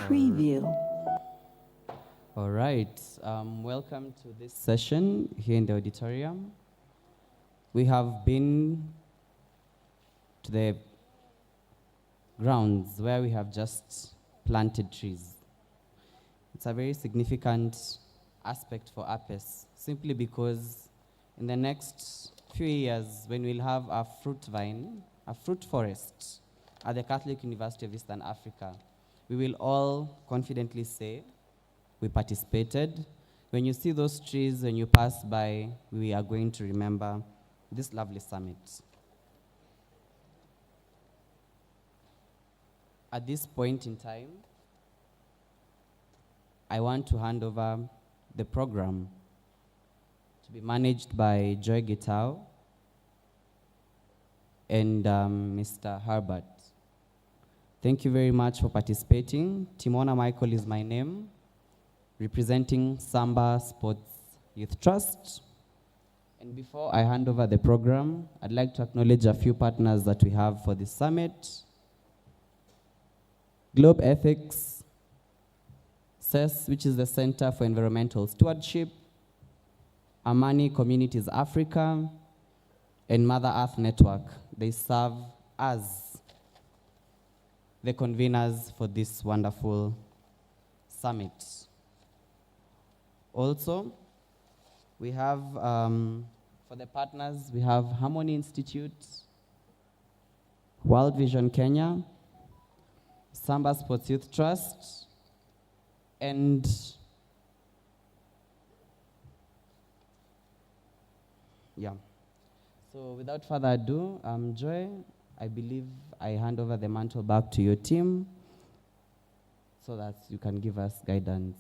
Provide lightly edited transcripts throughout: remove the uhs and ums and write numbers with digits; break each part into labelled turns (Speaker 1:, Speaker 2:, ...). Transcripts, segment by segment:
Speaker 1: Preview.
Speaker 2: All right. Welcome to this session here in the auditorium. We have been to the grounds where we have just planted trees. It's a very significant aspect for Apes, simply because in the next few years, when we'll have a fruit vine, a fruit forest at the Catholic University of Eastern Africa, we will all confidently say we participated. When you see those trees, when you pass by, we are going to remember this lovely summit. At this point in time, I want to hand over the program to be managed by Joy Gitao and Mr. Herbert. Thank you very much for participating. Timona Michael is my name, representing Samba Sports Youth Trust. And before I hand over the program, I'd like to acknowledge a few partners that we have for this summit. Globe Ethics, CES, which is the Center for Environmental Stewardship, Amani Communities Africa, and Mother Earth Network. They serve as the conveners for this wonderful summit. Also, we have, for the partners, we have Harmony Institute, World Vision Kenya, Samba Sports Youth Trust, and yeah. So without further ado, Joy, I believe I hand over the mantle back to your team so that you can give us guidance.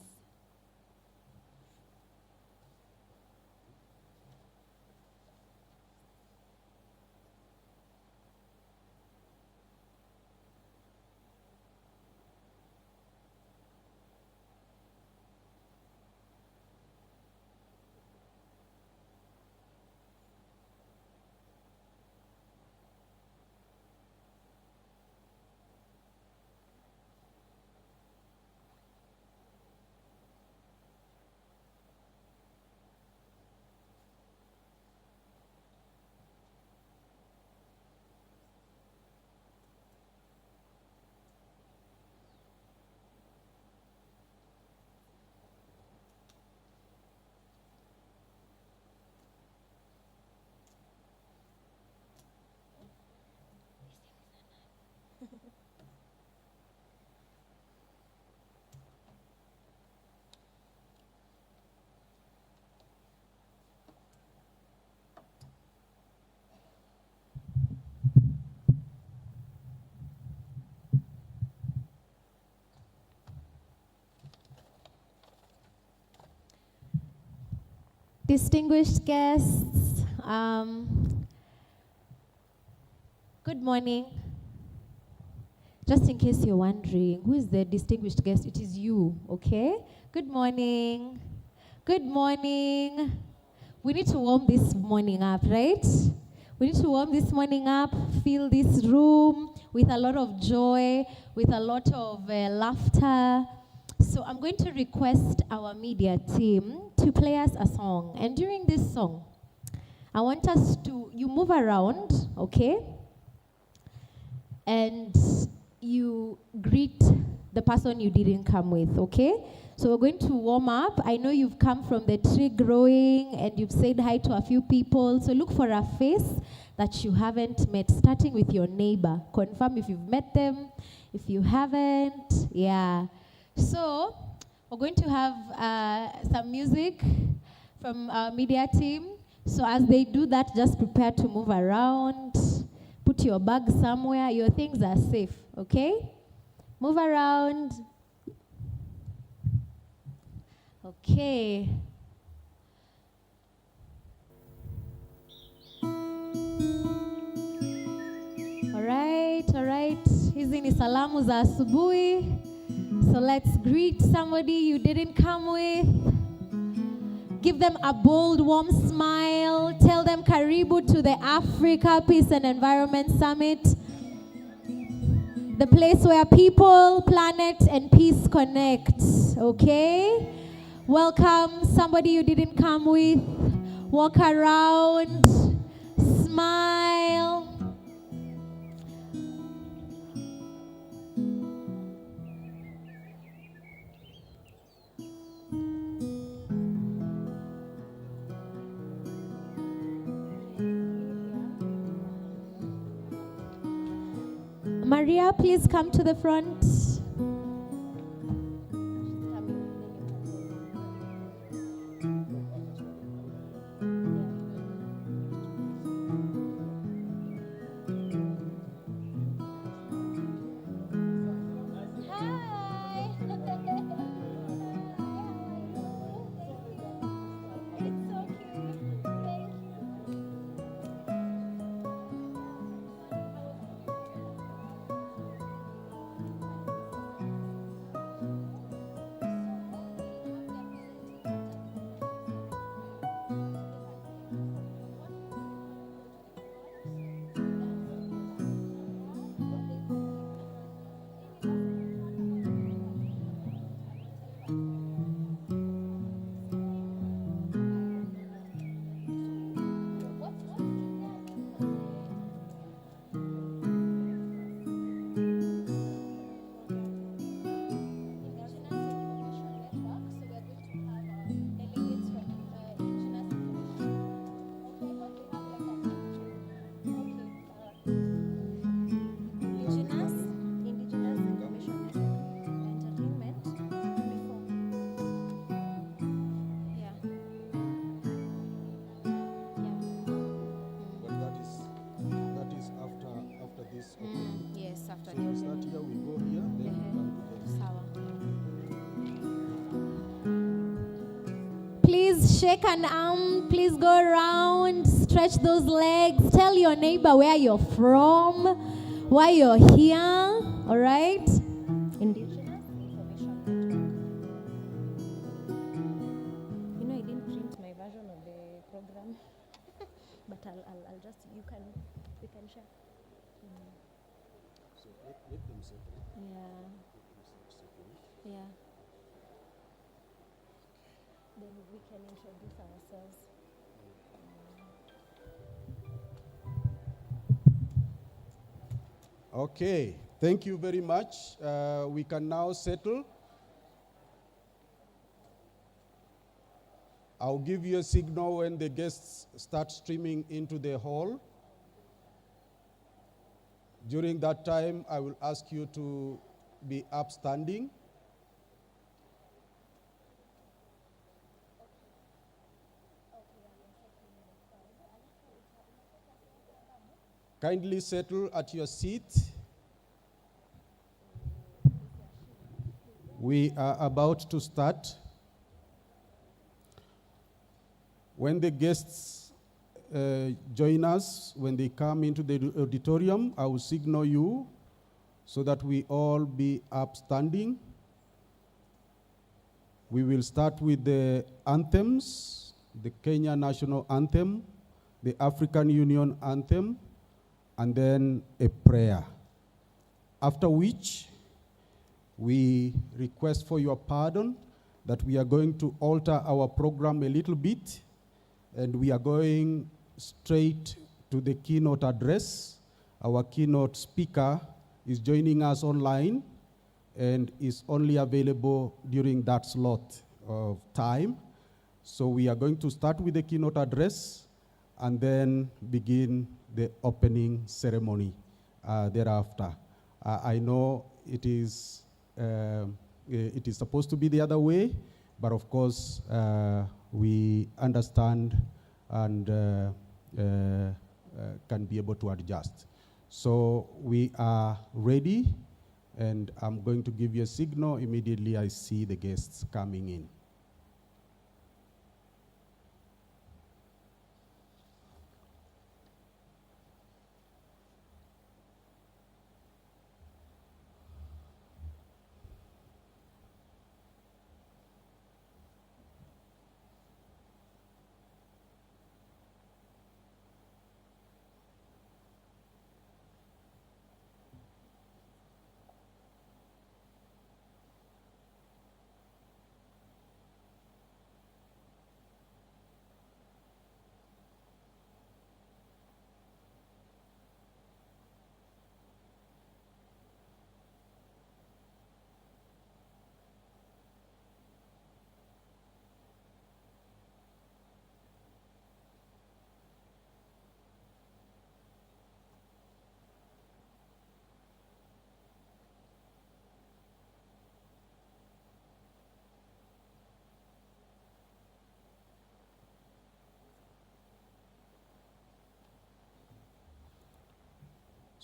Speaker 3: Distinguished guests, good morning. Just in case you're wondering, who is the distinguished guest? It is you, okay? Good morning. Good morning. We need to warm this morning up, right? We need to warm this morning up, fill this room with a lot of joy, with a lot of laughter. So I'm going to request our media team to play us a song. And during this song, I want us to, you move around, okay? And you greet the person you didn't come with, okay? So we're going to warm up. I know you've come from the tree growing and you've said hi to a few people. So look for a face that you haven't met, starting with your neighbor. Confirm if you've met them. If you haven't, yeah. So we're going to have some music from our media team. So as they do that, just prepare to move around. Put your bag somewhere. Your things are safe, okay? Move around. Okay. All right. Hizi ni salamu za asubuhi. So let's greet somebody you didn't come with. Give them a bold, warm smile. Tell them karibu to the Africa Peace and Environment Summit. The place where people, planet, and peace connect. Okay? Welcome somebody you didn't come with. Walk around. Smile. Maria, please come to the front. Please shake an arm. Please go around. Stretch those legs. Tell your neighbor where you're from, why you're here. All right? Indigenous Information Network. You know, I didn't print my version of the program, but I'll just, we can share.
Speaker 1: So let them settle.
Speaker 3: Yeah. Yeah. Then we can introduce ourselves.
Speaker 1: Okay, thank you very much. We can now settle. I'll give you a signal when the guests start streaming into the hall. During that time, I will ask you to be upstanding. Kindly settle at your seat. We are about to start. When the guests join us, when they come into the auditorium, I will signal you so that we all be upstanding. We will start with the anthems, the Kenya National Anthem, the African Union Anthem, and then a prayer. After which, we request for your pardon that we are going to alter our program a little bit, and we are going straight to the keynote address. Our keynote speaker is joining us online and is only available during that slot of time. So we are going to start with the keynote address and then begin the opening ceremony thereafter. I know it is supposed to be the other way, but of course we understand and can be able to adjust. So we are ready, and I'm going to give you a signal immediately I see the guests coming in.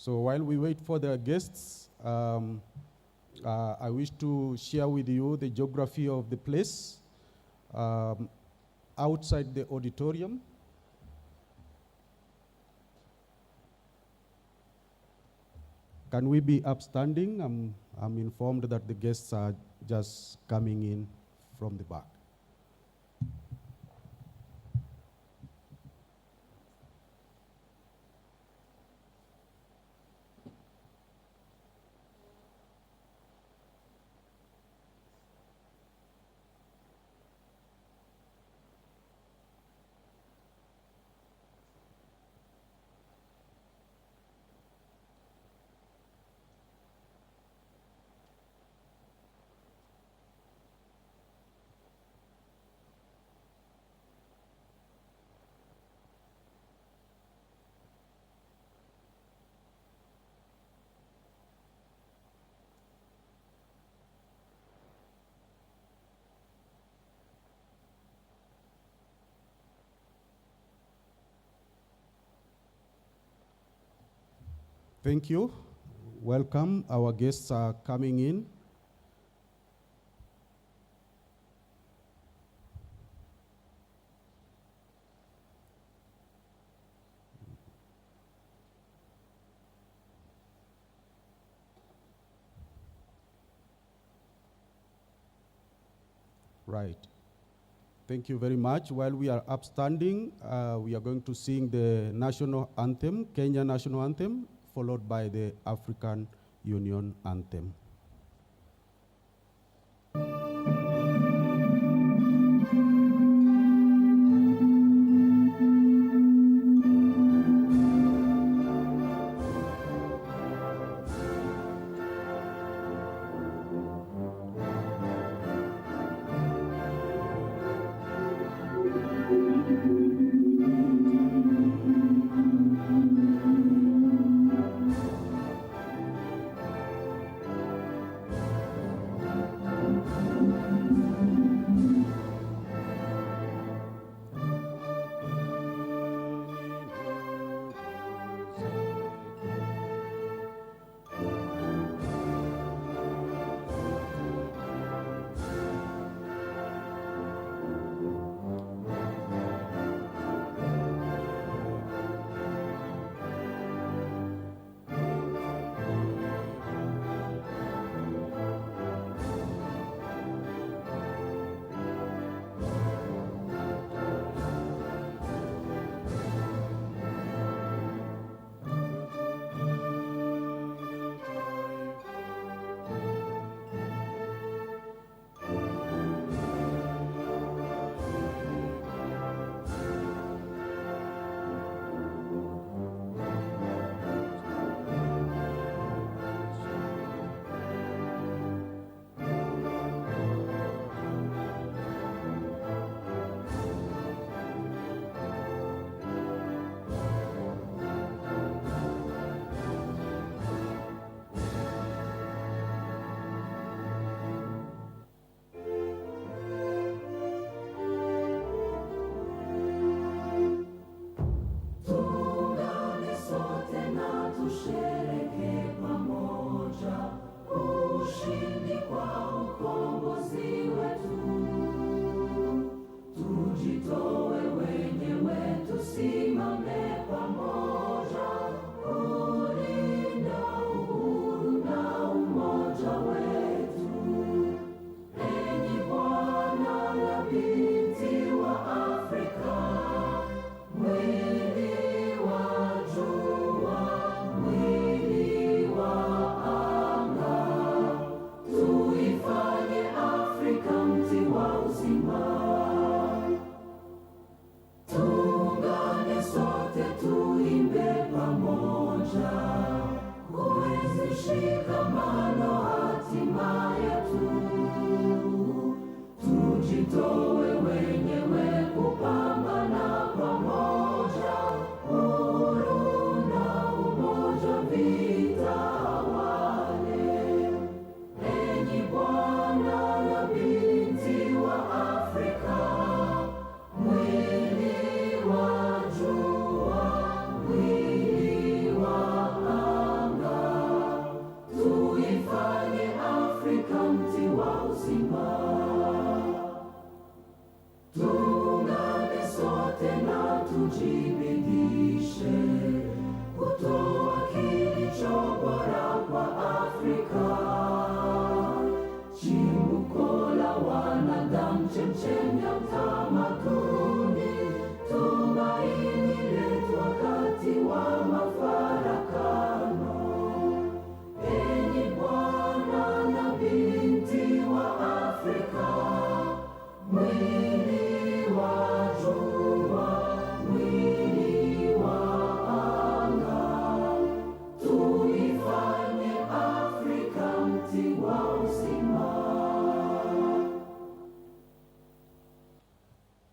Speaker 1: So while we wait for the guests, I wish to share with you the geography of the place. Outside the auditorium, can we be upstanding? I'm informed that the guests are just coming in from the back. Thank you. Welcome. Our guests are coming in. Right. Thank you very much. While we are upstanding, we are going to sing the national anthem, Kenya national anthem, followed by the African Union anthem.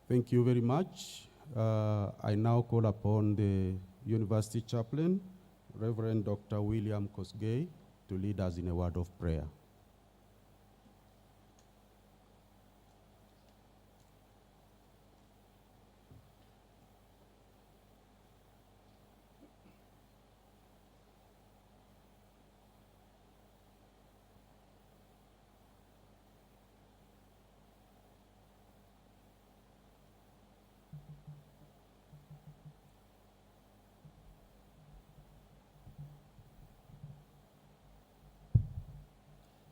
Speaker 1: Thank you very much. I now call upon the University Chaplain, Reverend Dr. William Kosgei, to lead us in a word of prayer.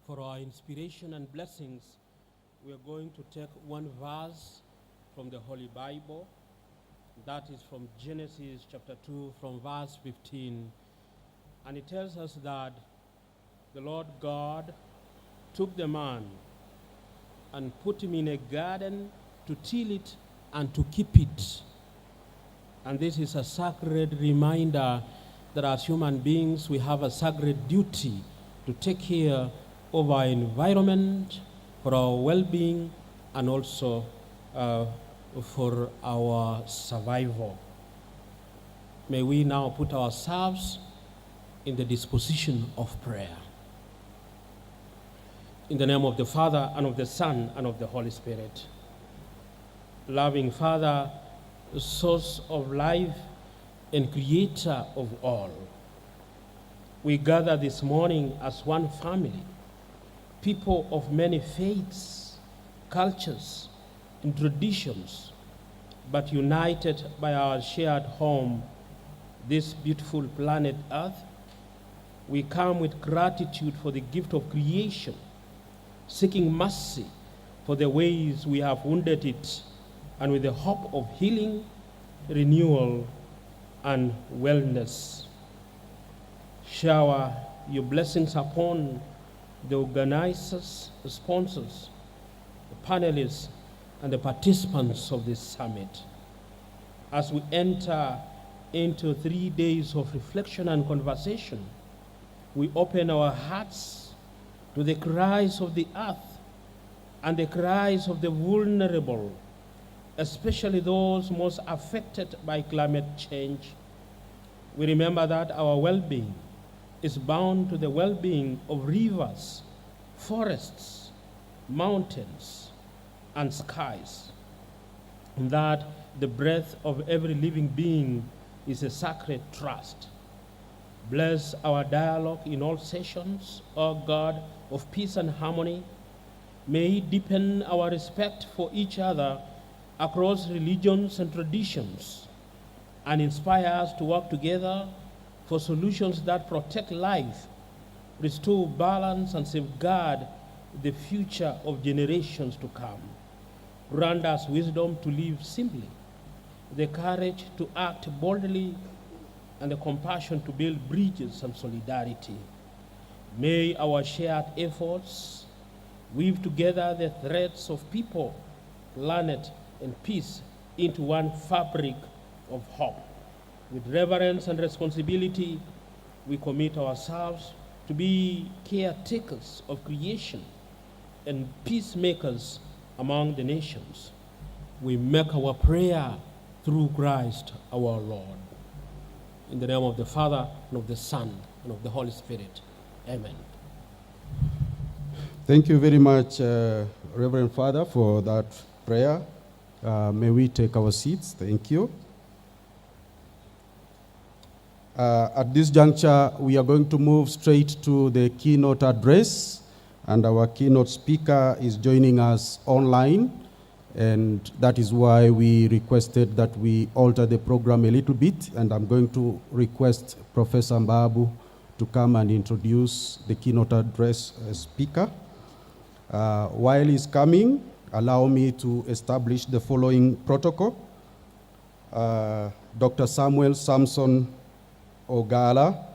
Speaker 4: For our inspiration and blessings, we are going to take one verse from the Holy Bible. That is from Genesis chapter 2, from verse 15. And it tells us that the Lord God took the man and put him in a garden to till it and to keep it. And this is a sacred reminder that as human beings, we have a sacred duty to take care of our environment, for our well-being, and also for our survival. May we now put ourselves in the disposition of prayer. In the name of the Father, and of the Son, and of the Holy Spirit. Loving Father, source of life and creator of all, we gather this morning as one family, people of many faiths, cultures, and traditions, but united by our shared home, this beautiful planet Earth. We come with gratitude for the gift of creation, seeking mercy for the ways we have wounded it, and with the hope of healing, renewal, and wellness. Shower your blessings upon the organizers, the sponsors, the panelists, and the participants of this summit. As we enter into 3 days of reflection and conversation, we open our hearts to the cries of the earth and the cries of the vulnerable, especially those most affected by climate change. We remember that our well-being is bound to the well-being of rivers, forests, mountains, and skies, and that the breath of every living being is a sacred trust. Bless our dialogue in all sessions, O God of peace and harmony. May it deepen our respect for each other across religions and traditions, and inspire us to work together for solutions that protect life, restore balance, and safeguard the future of generations to come. Grant us wisdom to live simply, the courage to act boldly, and the compassion to build bridges and solidarity. May our shared efforts weave together the threads of people, planet, and peace into one fabric of hope. With reverence and responsibility, we commit ourselves to be caretakers of creation and peacemakers among the nations. We make our prayer through Christ our Lord. In the name of the Father, and of the Son, and of the Holy Spirit. Amen.
Speaker 1: Thank you very much, Reverend Father, for that prayer. May we take our seats? Thank you. At this juncture, we are going to move straight to the keynote address, and our keynote speaker is joining us online, and that is why we requested that we alter the program a little bit, and I'm going to request Professor Mbabu to come and introduce the keynote address speaker. While he's coming, allow me to establish the following protocol. Dr. Samuel Samson Ogala,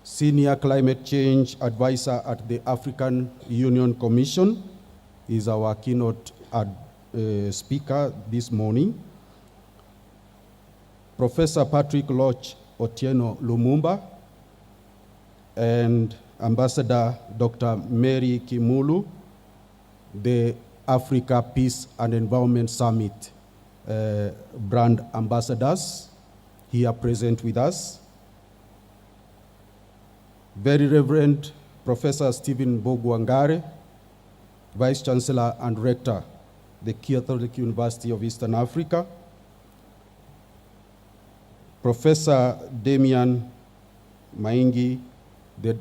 Speaker 1: Senior Climate Change Advisor at the African Union Commission, is our keynote speaker this morning. Professor Patrick Loch Otieno Lumumba and Ambassador Dr. Mary Kimulu, the Africa Peace and Environment Summit brand ambassadors here present with us. Very Reverend Professor Stephen Bogwangare, Vice Chancellor and Rector, the Catholic University of Eastern Africa. Professor Damian Maingi, the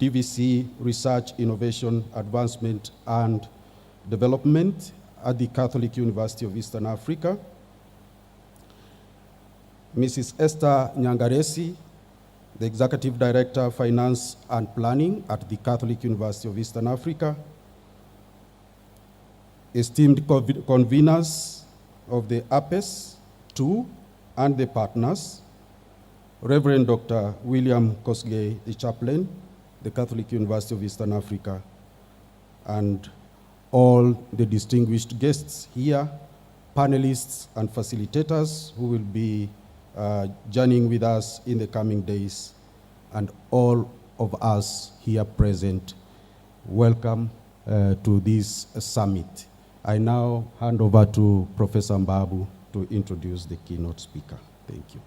Speaker 1: DVC Research, Innovation, Advancement, and Development at the Catholic University of Eastern Africa. Mrs. Esther Nyangaresi, the Executive Director, Finance and Planning at the Catholic University of Eastern Africa. Esteemed conveners of the Apes 2 and the partners, Reverend Dr. William Kosgei, the chaplain, the Catholic University of Eastern Africa, and all the distinguished guests here, panelists and facilitators who will be journeying with us in the coming days, and all of us here present. Welcome to this summit. I now hand over to Professor Mbabu to introduce the keynote speaker. Thank you.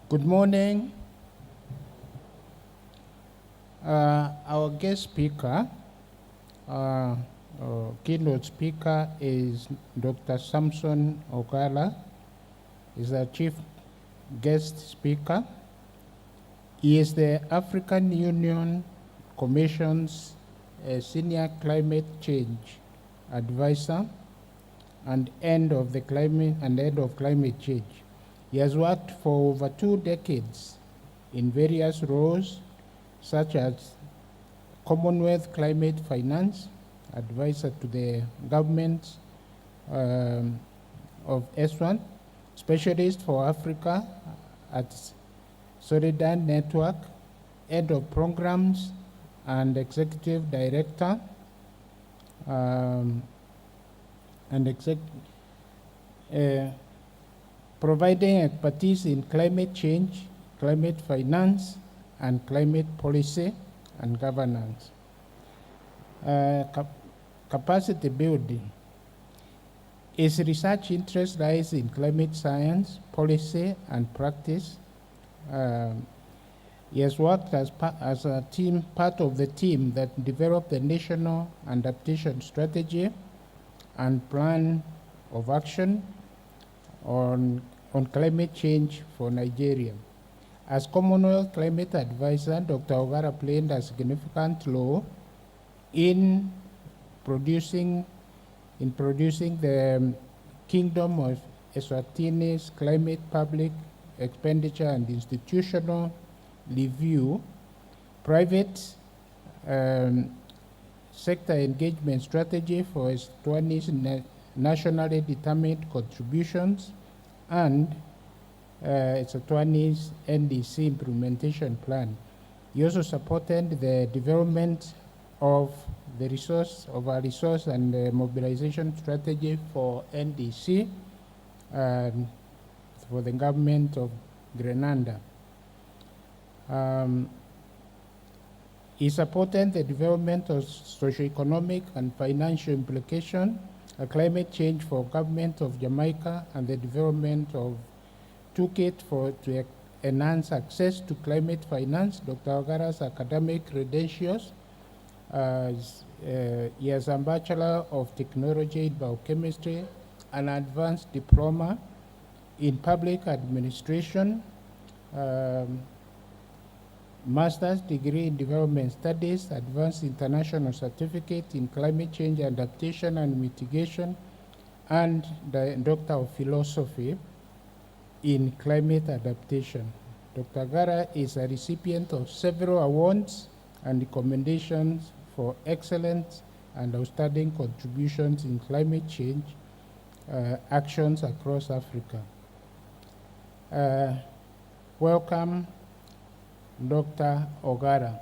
Speaker 5: Good morning. Our guest speaker, keynote speaker, is Dr. Samson Ogala. He's our chief guest speaker. He is the African Union Commission's senior climate change advisor and end of climate change. He has worked for over 2 decades in various roles, such as Commonwealth Climate Finance, advisor to the government of Eswatini, specialist for Africa at Solidarity Network, head of programs and executive director, providing expertise in climate change, climate finance, and climate policy and governance. Capacity building. His research interest lies in climate science, policy, and practice. He has worked as part of the team that developed the National Adaptation Strategy and Plan of Action on climate change for Nigeria. As Commonwealth Climate Advisor, Dr. Ogara played a significant role in producing the Kingdom of Eswatini's climate public expenditure and institutional review, private sector engagement strategy for Eswatini's nationally determined contributions, and Eswatini's NDC implementation plan. He also supported the development of our resource and mobilization strategy for NDC and for the government of Grenada. He supported the development of socioeconomic and financial implication, climate change for government of Jamaica, and the development of toolkit to enhance access to climate finance. Dr. Ogara's academic credentials, he has a Bachelor of Technology in Biochemistry, an advanced diploma in public administration, Master's degree in Development Studies, Advanced International Certificate in Climate Change Adaptation and Mitigation, and the Doctor of Philosophy in Climate Adaptation. Dr. Gara is a recipient of several awards and recommendations for excellent and outstanding contributions in climate change actions across Africa. Welcome, Dr. Ogara.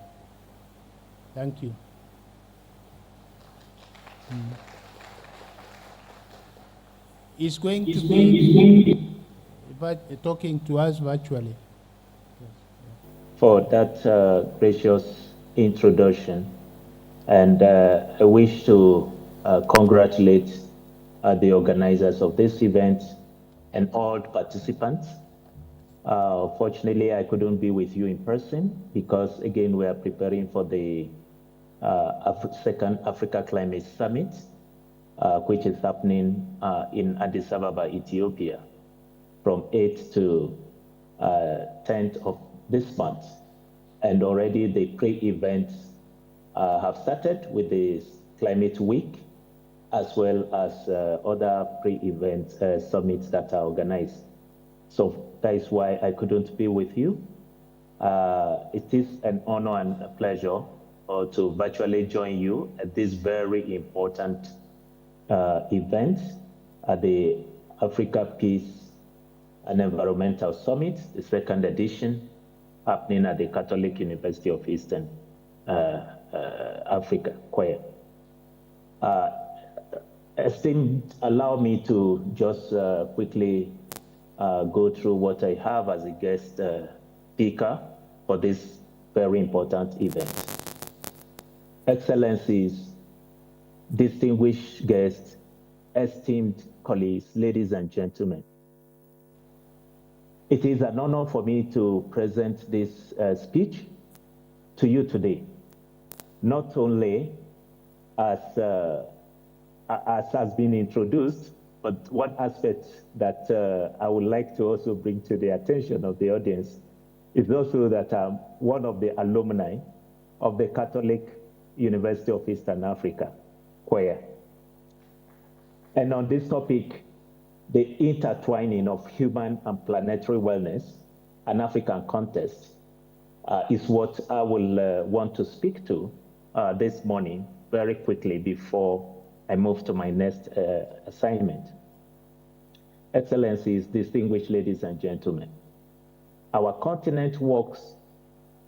Speaker 5: Thank you. He's going to be talking to us virtually.
Speaker 6: For that gracious introduction. And I wish to congratulate the organizers of this event and all participants. Fortunately, I couldn't be with you in person because, again, we are preparing for the second Africa Climate Summit, which is happening in Addis Ababa, Ethiopia, from 8th to 10th of this month. And already the pre-events have started with the Climate Week, as well as other pre-event summits that are organized. So that is why I couldn't be with you. It is an honor and a pleasure to virtually join you at this very important event at the Africa Peace and Environmental Summit, the second edition, happening at the Catholic University of Eastern Africa, Kwea. Esteemed, allow me to just quickly go through what I have as a guest speaker for this very important event. Excellencies, distinguished guests, esteemed colleagues, ladies and gentlemen. It is an honor for me to present this speech to you today, not only as has been introduced, but one aspect that I would like to also bring to the attention of the audience is also that I'm one of the alumni of the Catholic University of Eastern Africa, Kwea. And on this topic, the intertwining of human and planetary wellness and African context is what I will want to speak to this morning very quickly before I move to my next assignment. Excellencies, distinguished ladies and gentlemen, our continent works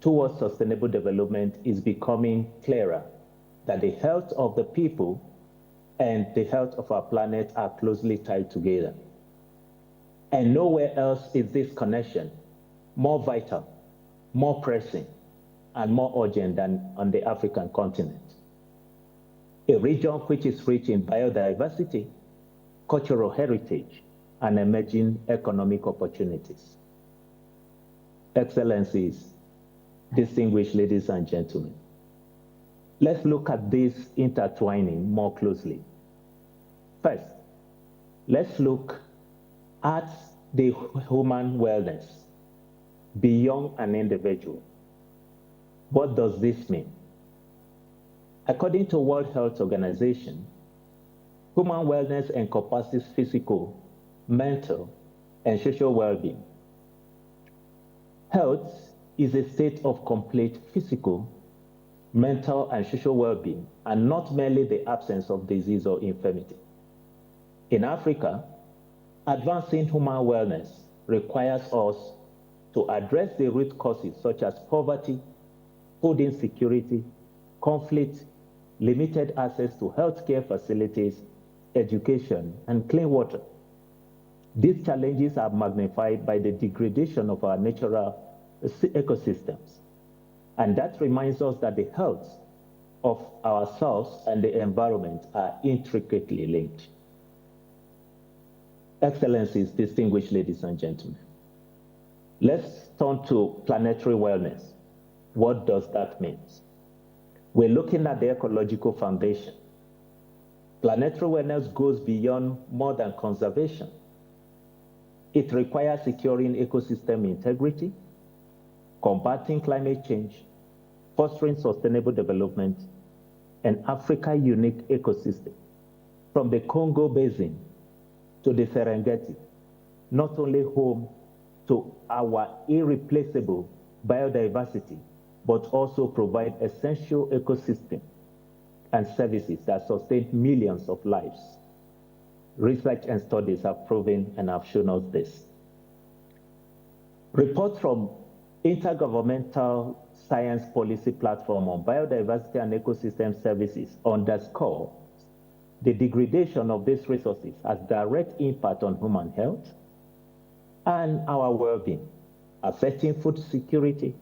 Speaker 6: towards sustainable development is becoming clearer that the health of the people and the health of our planet are closely tied together. And nowhere else is this connection more vital, more pressing, and more urgent than on the African continent. A region which is rich in biodiversity, cultural heritage, and emerging economic opportunities. Excellencies, distinguished ladies and gentlemen, let's look at this intertwining more closely. First, let's look at the human wellness beyond an individual. What does this mean? According to World Health Organization, human wellness encompasses physical, mental, and social well-being. Health is a state of complete physical, mental, and social well-being, and not merely the absence of disease or infirmity. In Africa, advancing human wellness requires us to address the root causes such as poverty, food insecurity, conflict, limited access to healthcare facilities, education, and clean water. These challenges are magnified by the degradation of our natural ecosystems. And that reminds us that the health of ourselves and the environment are intricately linked. Excellencies, distinguished ladies and gentlemen, let's turn to planetary wellness. What does that mean? We're looking at the ecological foundation. Planetary wellness goes beyond more than conservation. It requires securing ecosystem integrity, combating climate change, fostering sustainable development, and Africa's unique ecosystem, from the Congo Basin to the Serengeti, not only home to our irreplaceable biodiversity, but also provide essential ecosystem and services that sustain millions of lives. Research and studies have proven and have shown us this. Reports from Intergovernmental Science Policy Platform on Biodiversity and Ecosystem Services underscore the degradation of these resources has direct impact on human health and our well-being, affecting food security,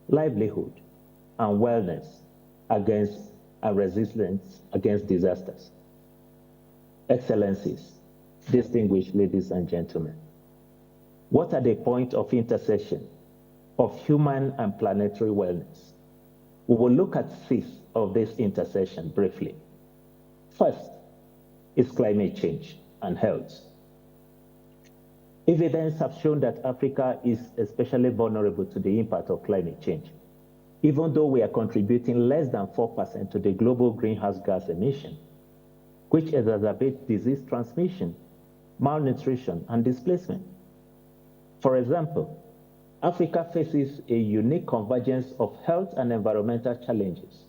Speaker 6: livelihood, and wellness and resilience against disasters. Excellencies, distinguished ladies and gentlemen, what are the points of intersection of human and planetary wellness? We will look at 6 of this intersection briefly. First is climate change and health. Evidence have shown that Africa is especially vulnerable to the impact of climate change, even though we are contributing less than 4% to the global greenhouse gas emission, which exacerbates disease transmission, malnutrition, and displacement. For example, Africa faces a unique convergence of health and environmental challenges.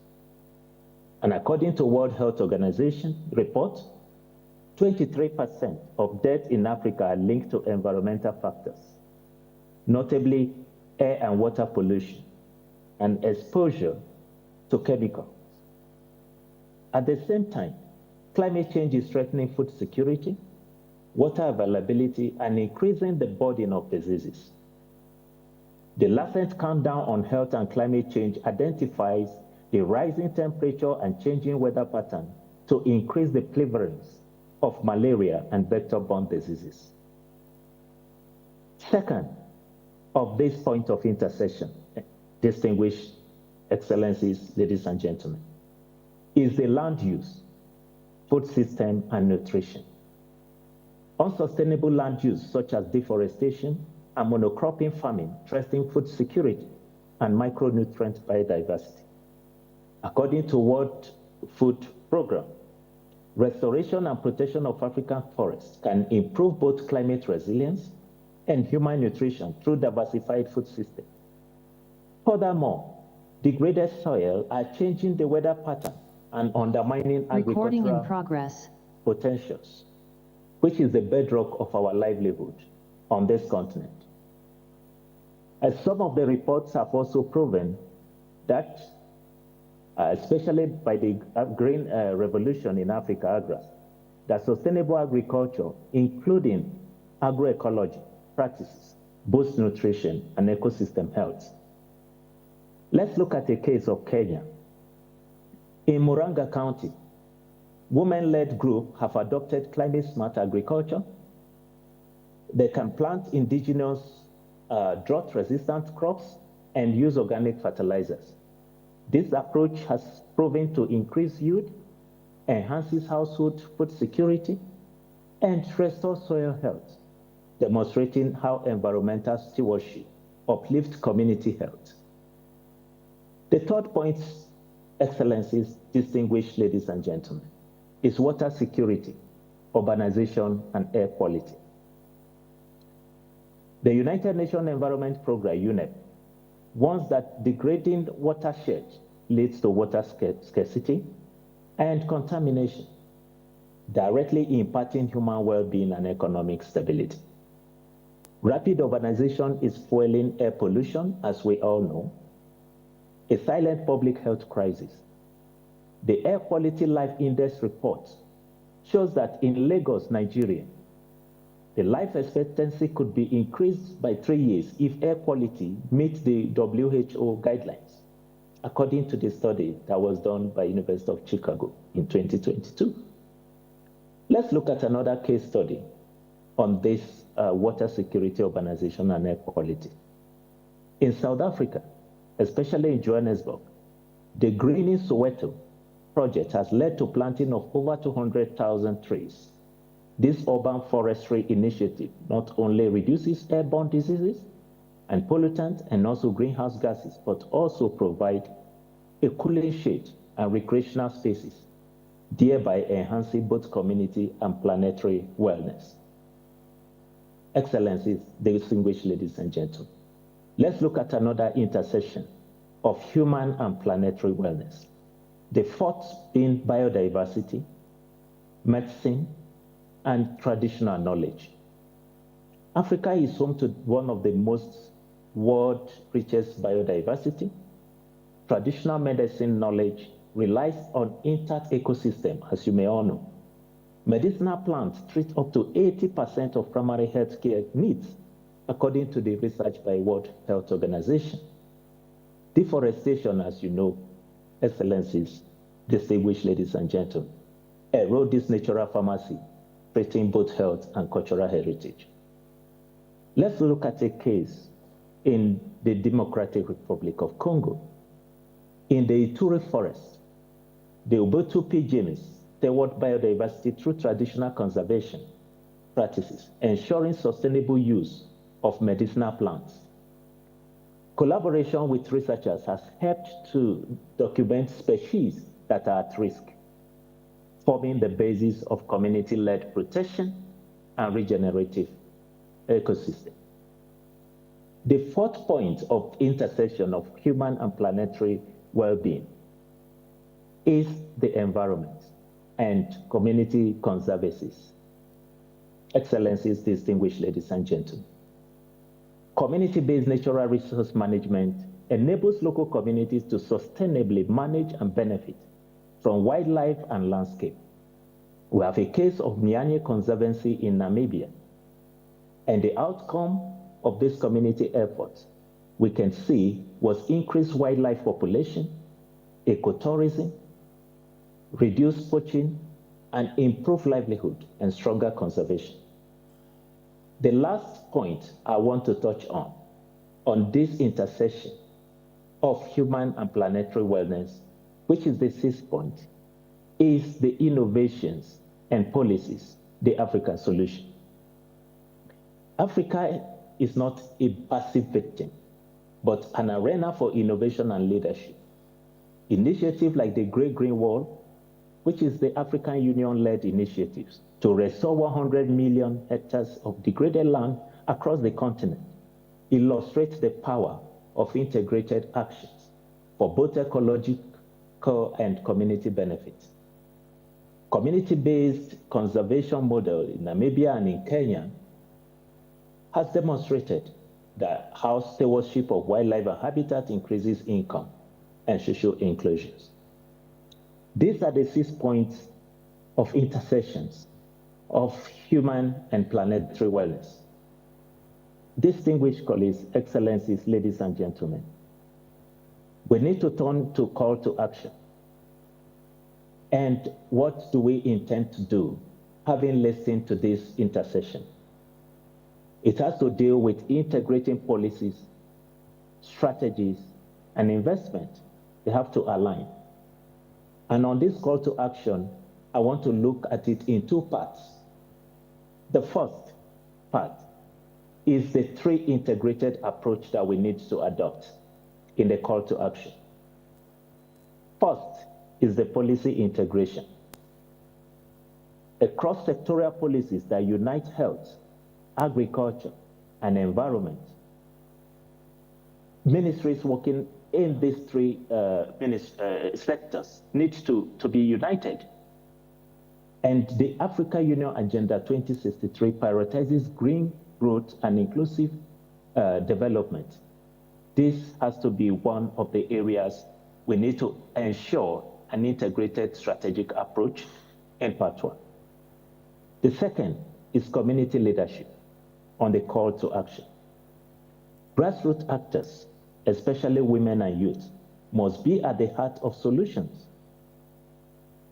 Speaker 6: And according to World Health Organization report, 23% of deaths in Africa are linked to environmental factors, notably air and water pollution and exposure to chemicals. At the same time, climate change is threatening food security, water availability, and increasing the burden of diseases. The Lancet Countdown on Health and Climate Change identifies the rising temperature and changing weather pattern to increase the prevalence of malaria and vector-borne diseases. Second of this point of intersection, distinguished excellencies, ladies and gentlemen, is the land use, food system, and nutrition. Unsustainable land use, such as deforestation and monocropping farming, threatening food security and micronutrient biodiversity. According to World Food Programme, restoration and protection of African forests can improve both climate resilience and human nutrition through diversified food systems. Furthermore, degraded soil are changing the weather pattern and undermining agricultural potentials, which is the bedrock of our livelihood on this continent. As some of the reports have also proven that, especially by the green revolution in Africa, that sustainable agriculture, including agroecology practices, boosts nutrition and ecosystem health. Let's look at a case of Kenya. In Murang'a County, women-led groups have adopted climate-smart agriculture. They can plant indigenous drought-resistant crops and use organic fertilizers. This approach has proven to increase yield, enhances household food security, and restore soil health, demonstrating how environmental stewardship uplifts community health. The third point, excellencies, distinguished ladies and gentlemen, is water security, urbanization, and air quality. The United Nations Environment Programme, UNEP, warns that degrading watershed leads to water scarcity and contamination, directly impacting human well-being and economic stability. Rapid urbanization is fueling air pollution, as we all know, a silent public health crisis. The Air Quality Life Index report shows that in Lagos, Nigeria, the life expectancy could be increased by 3 years if air quality meets the WHO guidelines, according to the study that was done by University of Chicago in 2022. Let's look at another case study on this water security, urbanization, and air quality. In South Africa, especially in Johannesburg, the Greening Soweto project has led to planting of over 200,000 trees. This urban forestry initiative not only reduces airborne diseases, and pollutants and also greenhouse gases, but also provide a cooling shade and recreational spaces, thereby enhancing both community and planetary wellness. Excellencies, distinguished ladies and gentlemen, let's look at another intersection of human and planetary wellness. The fourth being biodiversity, medicine, and traditional knowledge. Africa is home to one of the most world richest biodiversity. Traditional medicine knowledge relies on intact ecosystem, as you may all know. Medicinal plants treat up to 80% of primary health care needs, according to the research by World Health Organization. Deforestation, as you know, excellencies, distinguished ladies and gentlemen, erode this natural pharmacy, treating both health and cultural heritage. Let's look at a case in the Democratic Republic of Congo. In the Ituri forest, the Ubuntu pigeons steward biodiversity through traditional conservation practices, ensuring sustainable use of medicinal plants. Collaboration with researchers has helped to document species that are at risk, forming the basis of community-led protection and regenerative ecosystem. The fourth point of intersection of human and planetary well-being is the environment and community conservancies. Excellencies, distinguished ladies and gentlemen, community-based natural resource management enables local communities to sustainably manage and benefit from wildlife and landscape. We have a case of Mianye Conservancy in Namibia, and the outcome of this community effort we can see was increased wildlife population, ecotourism, reduced poaching, and improved livelihood and stronger conservation. The last point I want to touch on this intersection of human and planetary wellness, which is the sixth point, is the innovations and policies, the African solution. Africa is not a passive victim, but an arena for innovation and leadership. Initiatives like the Great Green Wall, which is the African Union-led initiatives to restore 100 million hectares of degraded land across the continent, illustrates the power of integrated actions for both ecological and community benefits. Community-based conservation model in Namibia and in Kenya has demonstrated that how stewardship of wildlife and habitat increases income and social inclusions. These are the 6 points of intersections of human and planetary wellness. Distinguished colleagues, excellencies, ladies and gentlemen, we need to turn to call to action. And what do we intend to do, having listened to this intersection? It has to deal with integrating policies, strategies, and investment. They have to align. And on this call to action, I want to look at it in 2 parts. The first part is the 3 integrated approach that we need to adopt in the call to action. First is the policy integration. A cross-sectorial policies that unite health, agriculture, and environment. Ministries working in these 3 sectors need to be united. And the Africa Union Agenda 2063 prioritizes green growth and inclusive development. This has to be one of the areas we need to ensure an integrated strategic approach in part 1. The second is community leadership on the call to action. Grassroots actors, especially women and youth, must be at the heart of solutions.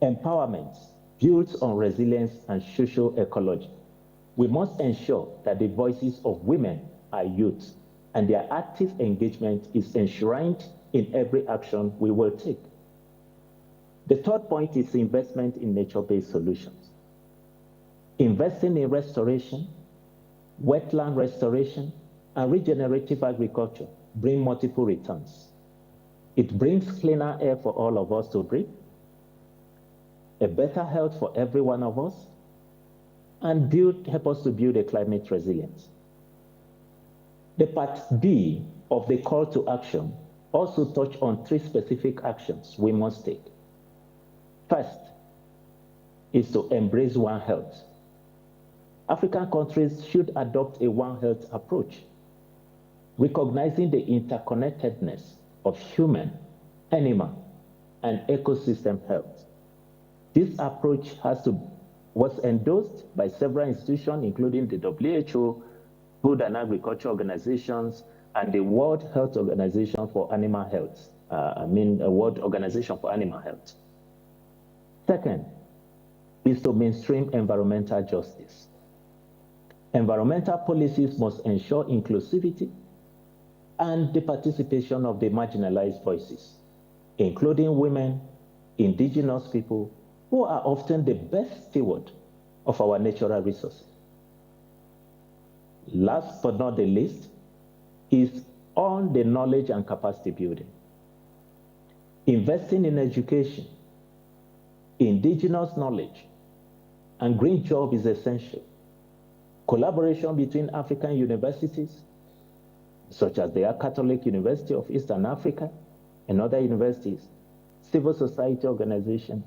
Speaker 6: Empowerment builds on resilience and social ecology. We must ensure that the voices of women and youth and their active engagement is enshrined in every action we will take. The third point is investment in nature-based solutions. Investing in restoration, wetland restoration, and regenerative agriculture bring multiple returns. It brings cleaner air for all of us to breathe, a better health for every one of us, and help us to build a climate resilience. The part B of the call to action also touch on 3 specific actions we must take. First is to embrace One Health. African countries should adopt a One Health approach, recognizing the interconnectedness of human, animal, and ecosystem health. This approach was endorsed by several institutions, including the WHO, Food and Agriculture Organizations, and the World Health Organization for Animal Health. World Organization for Animal Health. Second is to mainstream environmental justice. Environmental policies must ensure inclusivity and the participation of the marginalized voices, including women, indigenous people, who are often the best steward of our natural resources. Last but not the least is on the knowledge and capacity building. Investing in education, indigenous knowledge, and green job is essential. Collaboration between African universities, such as the Catholic University of Eastern Africa and other universities, civil society organizations,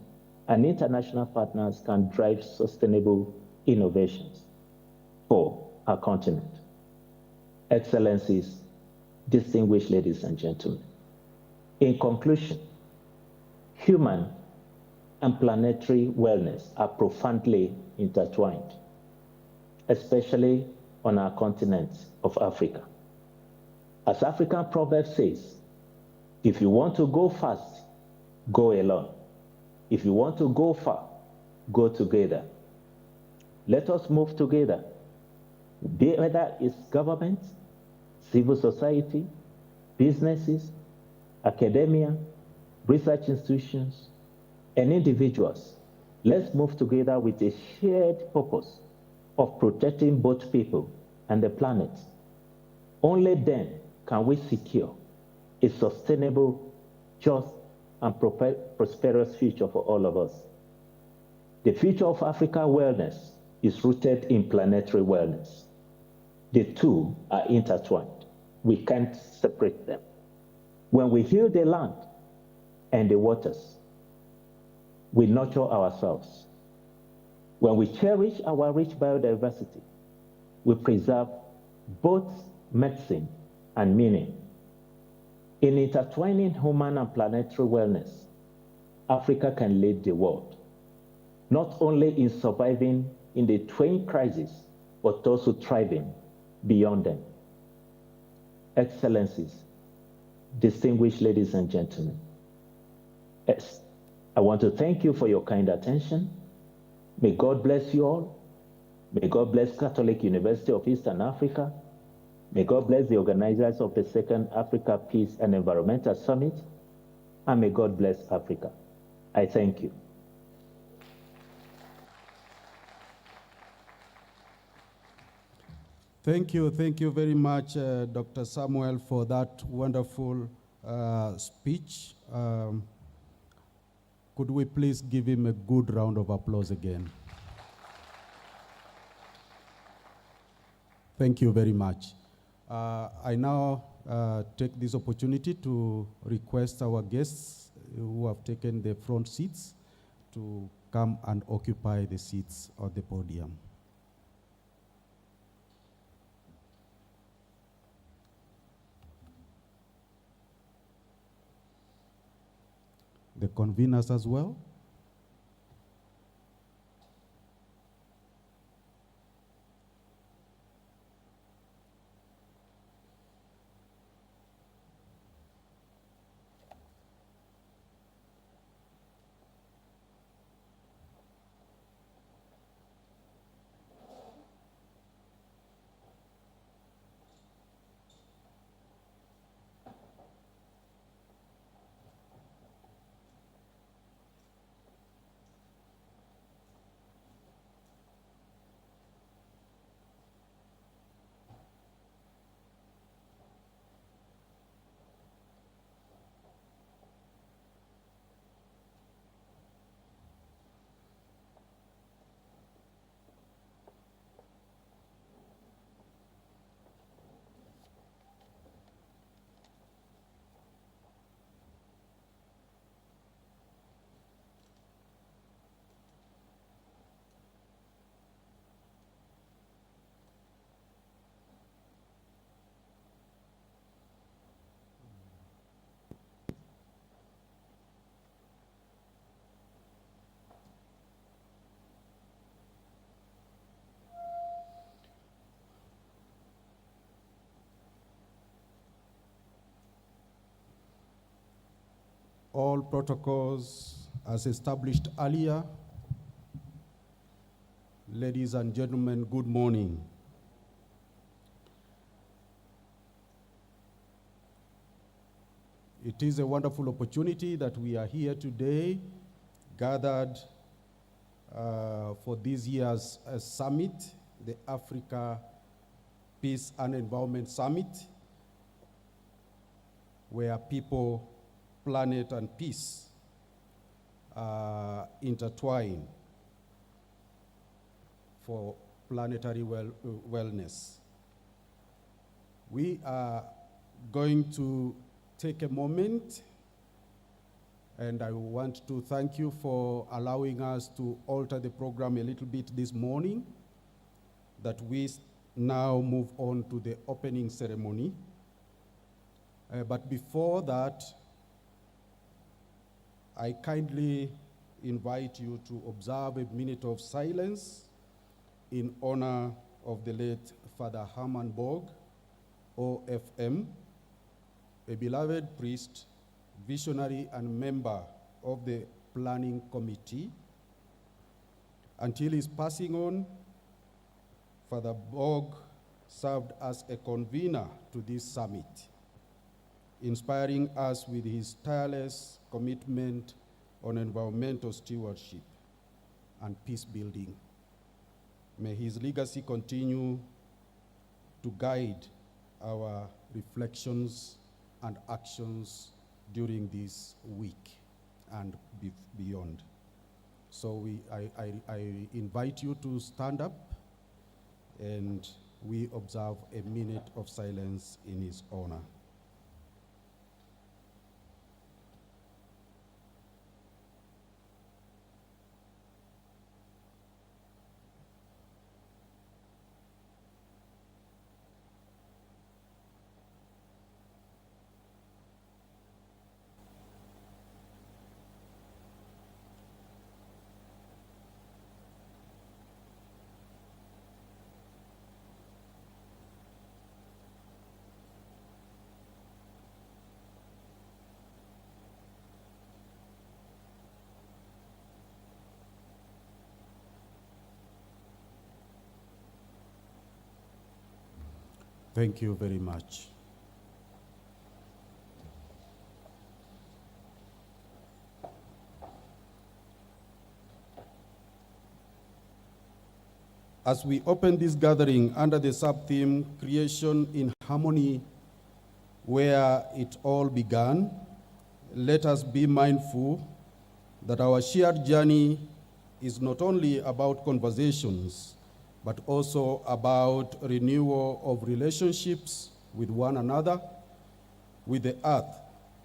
Speaker 6: and international partners can drive sustainable innovations for our continent. Excellencies, distinguished ladies and gentlemen, in conclusion, human and planetary wellness are profoundly intertwined, especially on our continent of Africa. As African proverb says, if you want to go fast, go alone. If you want to go far, go together. Let us move together, whether it's government, civil society, businesses, academia, research institutions, and individuals. Let's move together with a shared purpose of protecting both people and the planet. Only then can we secure a sustainable, just, and prosperous future for all of us. The future of Africa wellness is rooted in planetary wellness. The two are intertwined. We can't separate them. When we heal the land and the waters, we nurture ourselves. When we cherish our rich biodiversity, we preserve both medicine and meaning. In intertwining human and planetary wellness, Africa can lead the world, not only in surviving in the twin crises, but also thriving beyond them. Excellencies, distinguished ladies and gentlemen, yes, I want to thank you for your kind attention. May God bless you all. May God bless Catholic University of Eastern Africa. May God bless the organizers of the Second Africa Peace and Environmental Summit. And may God bless Africa. I thank you.
Speaker 1: Thank you very much, Dr. Samuel, for that wonderful speech. Could we please give him a good round of applause again? Thank you very much. I now take this opportunity to request our guests who have taken the front seats to come and occupy the seats on the podium. The conveners as well. all protocols as established earlier. Ladies and gentlemen, good morning. It is a wonderful opportunity that we are here today, gathered for this year's summit, the Africa Peace and Environment Summit, where people, planet, and peace intertwine for planetary wellness. We are going to take a moment, and I want to thank you for allowing us to alter the program a little bit this morning, that we now move on to the opening ceremony. But before that, I kindly invite you to observe a minute of silence in honor of the late Father Herman Borg, OFM, a beloved priest, visionary, and member of the planning committee. Until his passing on, Father Borg served as a convener to this summit, inspiring us with his tireless commitment on environmental stewardship and peace building. May his legacy continue to guide our reflections and actions during this week and beyond. So I invite you to stand up, and we observe a minute of silence in his honor. Thank you very much. As we open this gathering under the sub-theme, Creation in Harmony, where it all began, let us be mindful that our shared journey is not only about conversations, but also about renewal of relationships with one another, with the earth,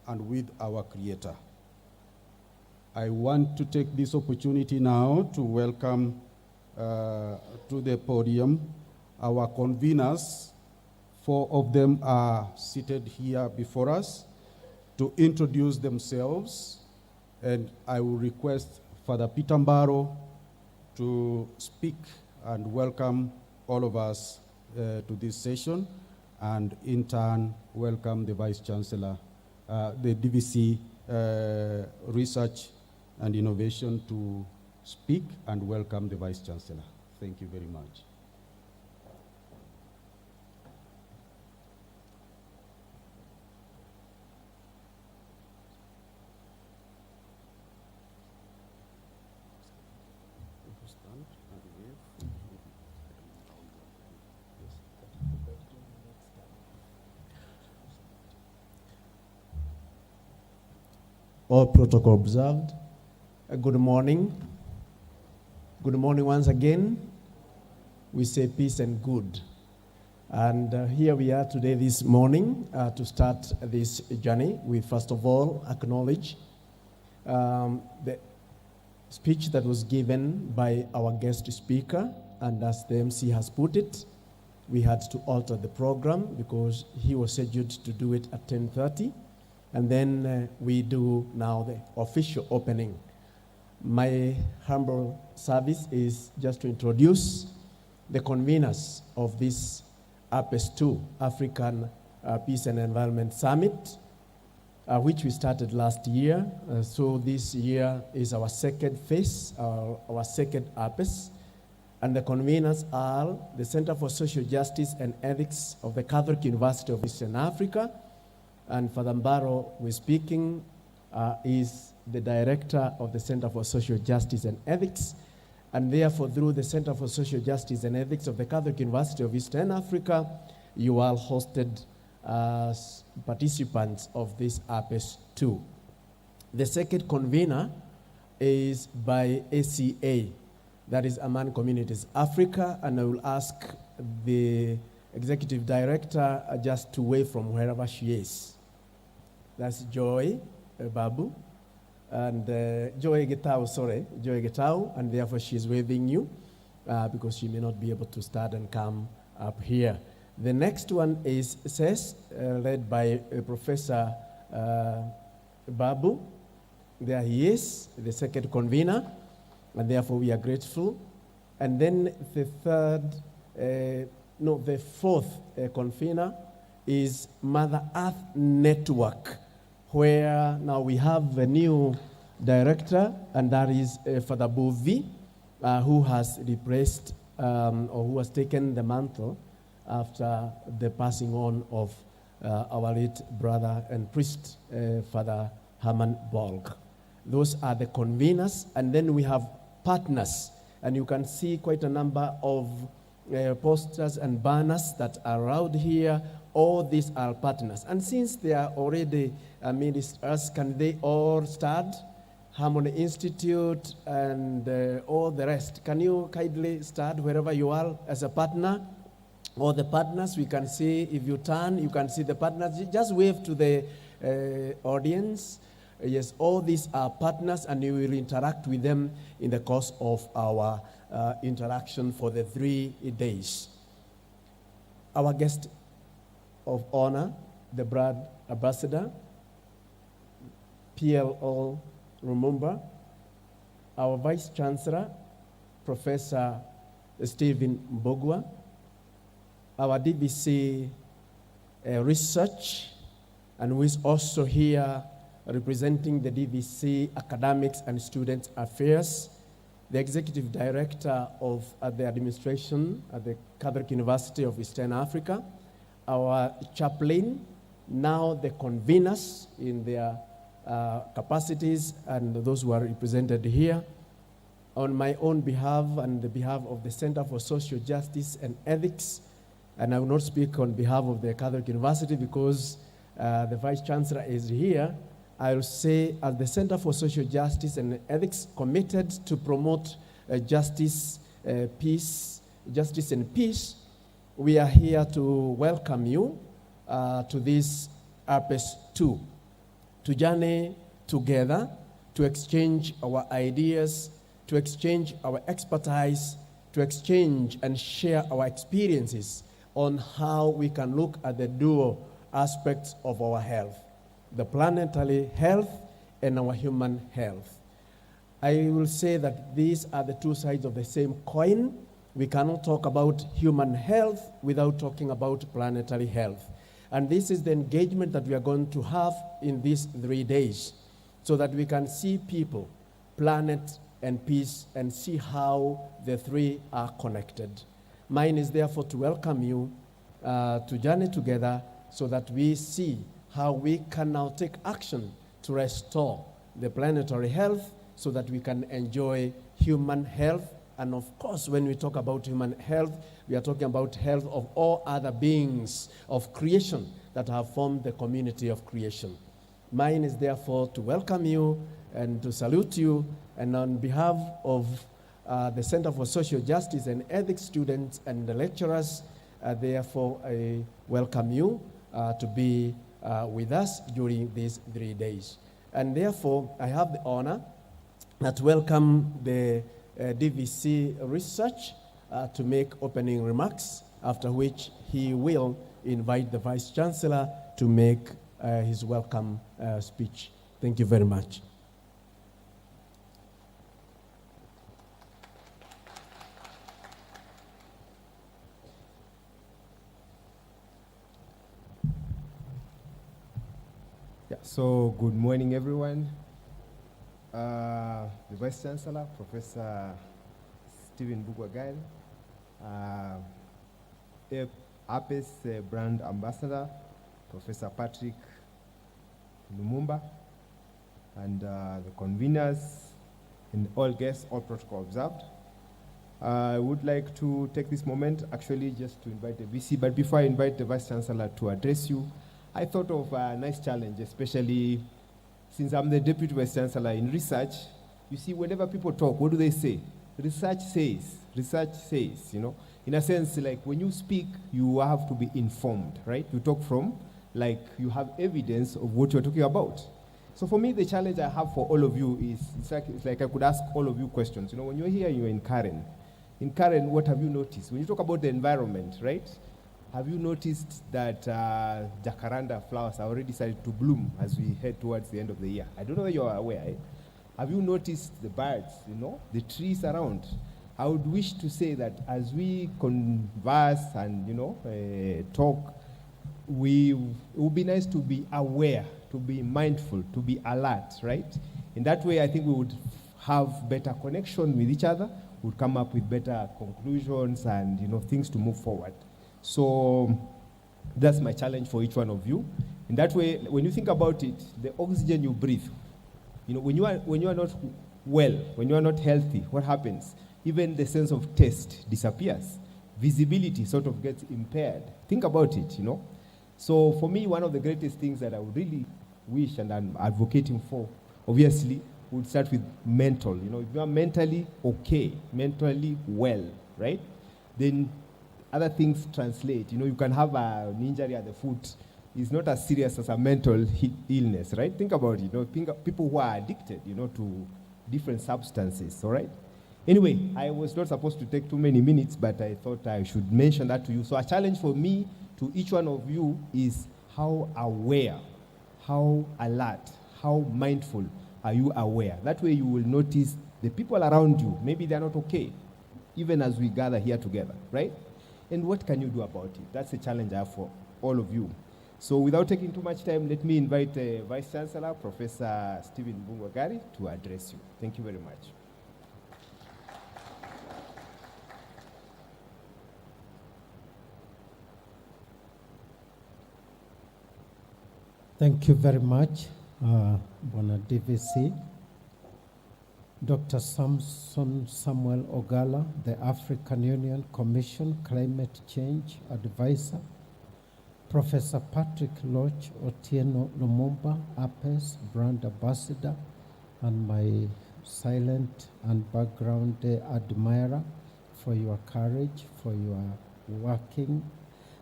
Speaker 1: and with our Creator. I want to take this opportunity now to welcome to the podium our conveners. 4 of them are seated here before us to introduce themselves, and I will request Father Peter Mbaro to speak and welcome all of us to this session, and in turn welcome the Vice Chancellor, the DVC Research and Innovation to speak, and welcome the Vice Chancellor. Thank you very much.
Speaker 7: All protocol observed. Good morning. Good morning once again. We say peace and good. And here we are today this morning to start this journey. We first of all acknowledge the speech that was given by our guest speaker, and as the MC has put it, we had to alter the program because he was scheduled to do it at 10:30. And then we do now the official opening. My humble service is just to introduce the conveners of this Apes 2, African Peace and Environment Summit. which we started last year. So this year is our second phase, our second Apes. And the conveners are the Center for Social Justice and Ethics of the Catholic University of Eastern Africa. And Father Mbaro, who is speaking, is the director of the Center for Social Justice and Ethics. And therefore, through the Center for Social Justice and Ethics of the Catholic University of Eastern Africa, you are hosted as participants of this Apes 2. The second convener is by ACA, that is Amman Communities Africa, and I will ask the executive director just to wave from wherever she is. That's Joy Babu, and Joy Getau, and therefore she's waving you because she may not be able to start and come up here. The next one is SES, led by Professor Babu. There he is, the second convener, and therefore we are grateful. And then the fourth convener is Mother Earth Network, where now we have a new director, and that is Father Bovi, who has replaced or who has taken the mantle after the passing on of our late brother and priest, Father Herman Bolg. Those are the conveners, and then we have partners, and you can see quite a number of posters and banners that are around here. All these are partners, and since they are already ministers, can they all start? Harmony Institute and all the rest. Can you kindly start wherever you are as a partner? All the partners, we can see, if you turn, you can see the partners. Just wave to the audience. Yes, all these are partners, and you will interact with them in the course of our interaction for the 3 days. Our guest of honor, the Brad Ambassador, PLO Lumumba, our Vice Chancellor, Professor Stephen Mbogwa, our DVC research, and who is also here representing the DVC Academics and Student Affairs, the Executive Director of the Administration at the Catholic University of Eastern Africa, our chaplain, now the conveners in their capacities, and those who are represented here. On my own behalf and the behalf of the Center for Social Justice and Ethics, and I will not speak on behalf of the Catholic University because the Vice Chancellor is here. I will say, as the Center for Social Justice and Ethics, committed to promote justice and peace, we are here to welcome you to this Apes 2, to journey together, to exchange our ideas, to exchange our expertise, to exchange and share our experiences on how we can look at the dual aspects of our health, the planetary health and our human health. I will say that these are the two sides of the same coin. We cannot talk about human health without talking about planetary health. And this is the engagement that we are going to have in these 3 days, so that we can see people, planet, and peace, and see how the three are connected. Mine is therefore to welcome you to journey together so that we see how we can now take action to restore the planetary health so that we can enjoy human health. And of course, when we talk about human health, we are talking about health of all other beings of creation that have formed the community of creation. Mine is therefore to welcome you and to salute you, and on behalf of the Center for Social Justice and Ethics students and the lecturers, therefore I welcome you to be with us during these 3 days. And therefore, I have the honor to welcome the DVC research to make opening remarks, after which he will invite the Vice Chancellor to make his welcome speech. Thank you very much.
Speaker 8: So, good morning, everyone. The Vice Chancellor, Professor Stephen Bugwagari, Apes Brand Ambassador, Professor Patrick Lumumba, and the conveners, and all guests, all protocol observed. I would like to take this moment actually just to invite the VC, but before I invite the Vice Chancellor to address you, I thought of a nice challenge, especially since I'm the Deputy Vice Chancellor in research. You see, whenever people talk, what do they say? Research says, you know. In a sense, like when you speak, you have to be informed, right? You talk from, like you have evidence of what you're talking about. So for me, the challenge I have for all of you is, it's like I could ask all of you questions. You know, when you're here, you're in Karen. In Karen, what have you noticed? When you talk about the environment, right? Have you noticed that jacaranda flowers are already starting to bloom as we head towards the end of the year? I don't know if you're aware. Have you noticed the birds, you know, the trees around? I would wish to say that as we converse and, you know, talk, it would be nice to be aware, to be mindful, to be alert, right? In that way, I think we would have better connection with each other, would come up with better conclusions and, you know, things to move forward. So that's my challenge for each one of you. In that way, when you think about it, the oxygen you breathe, you know, when you are not well, when you are not healthy, what happens? Even the sense of taste disappears. Visibility sort of gets impaired. Think about it, you know. So for me, one of the greatest things that I would really wish and I'm advocating for, obviously, would start with mental. You know, if you are mentally okay, mentally well, right? Then other things translate. You know, you can have an injury at the foot. It's not as serious as a mental illness, right? Think about it. You know, people who are addicted, you know, to different substances, all right? Anyway, I was not supposed to take too many minutes, but I thought I should mention that to you. So a challenge for me to each one of you is how aware, how alert, how mindful are you aware? That way you will notice the people around you, maybe they're not okay, even as we gather here together, right? And what can you do about it? That's a challenge I have for all of you. So without taking too much time, let me invite the Vice Chancellor, Professor Stephen Bugwagari, to address you. Thank you very much.
Speaker 9: Thank you very much, Bwana DVC. Dr. Samson Samuel Ogala, the African Union Commission Climate Change Advisor. Professor Patrick Loch Otieno Lumumba, Apes Brand Ambassador, and my silent and background admirer for your courage, for your working,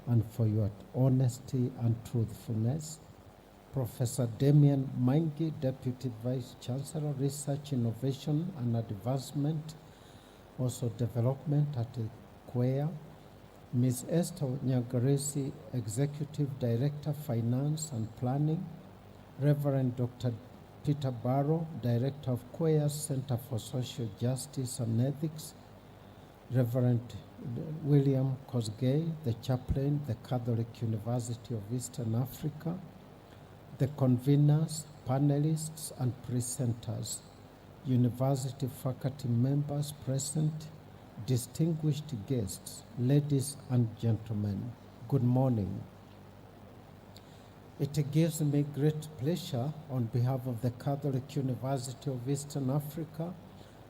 Speaker 9: and for your honesty and truthfulness. Professor Damian Maingi, Deputy Vice Chancellor, Research, Innovation and Advancement, also Development at CWEA. Ms. Esther Nyagaresi, Executive Director, Finance and Planning. Reverend Dr. Peter Barrow, Director of CWEA's Center for Social Justice and Ethics. Reverend William Kosgei, the Chaplain, the Catholic University of Eastern Africa. The conveners, panelists, and presenters, university faculty members present, distinguished guests, ladies and gentlemen, good morning. It gives me great pleasure on behalf of the Catholic University of Eastern Africa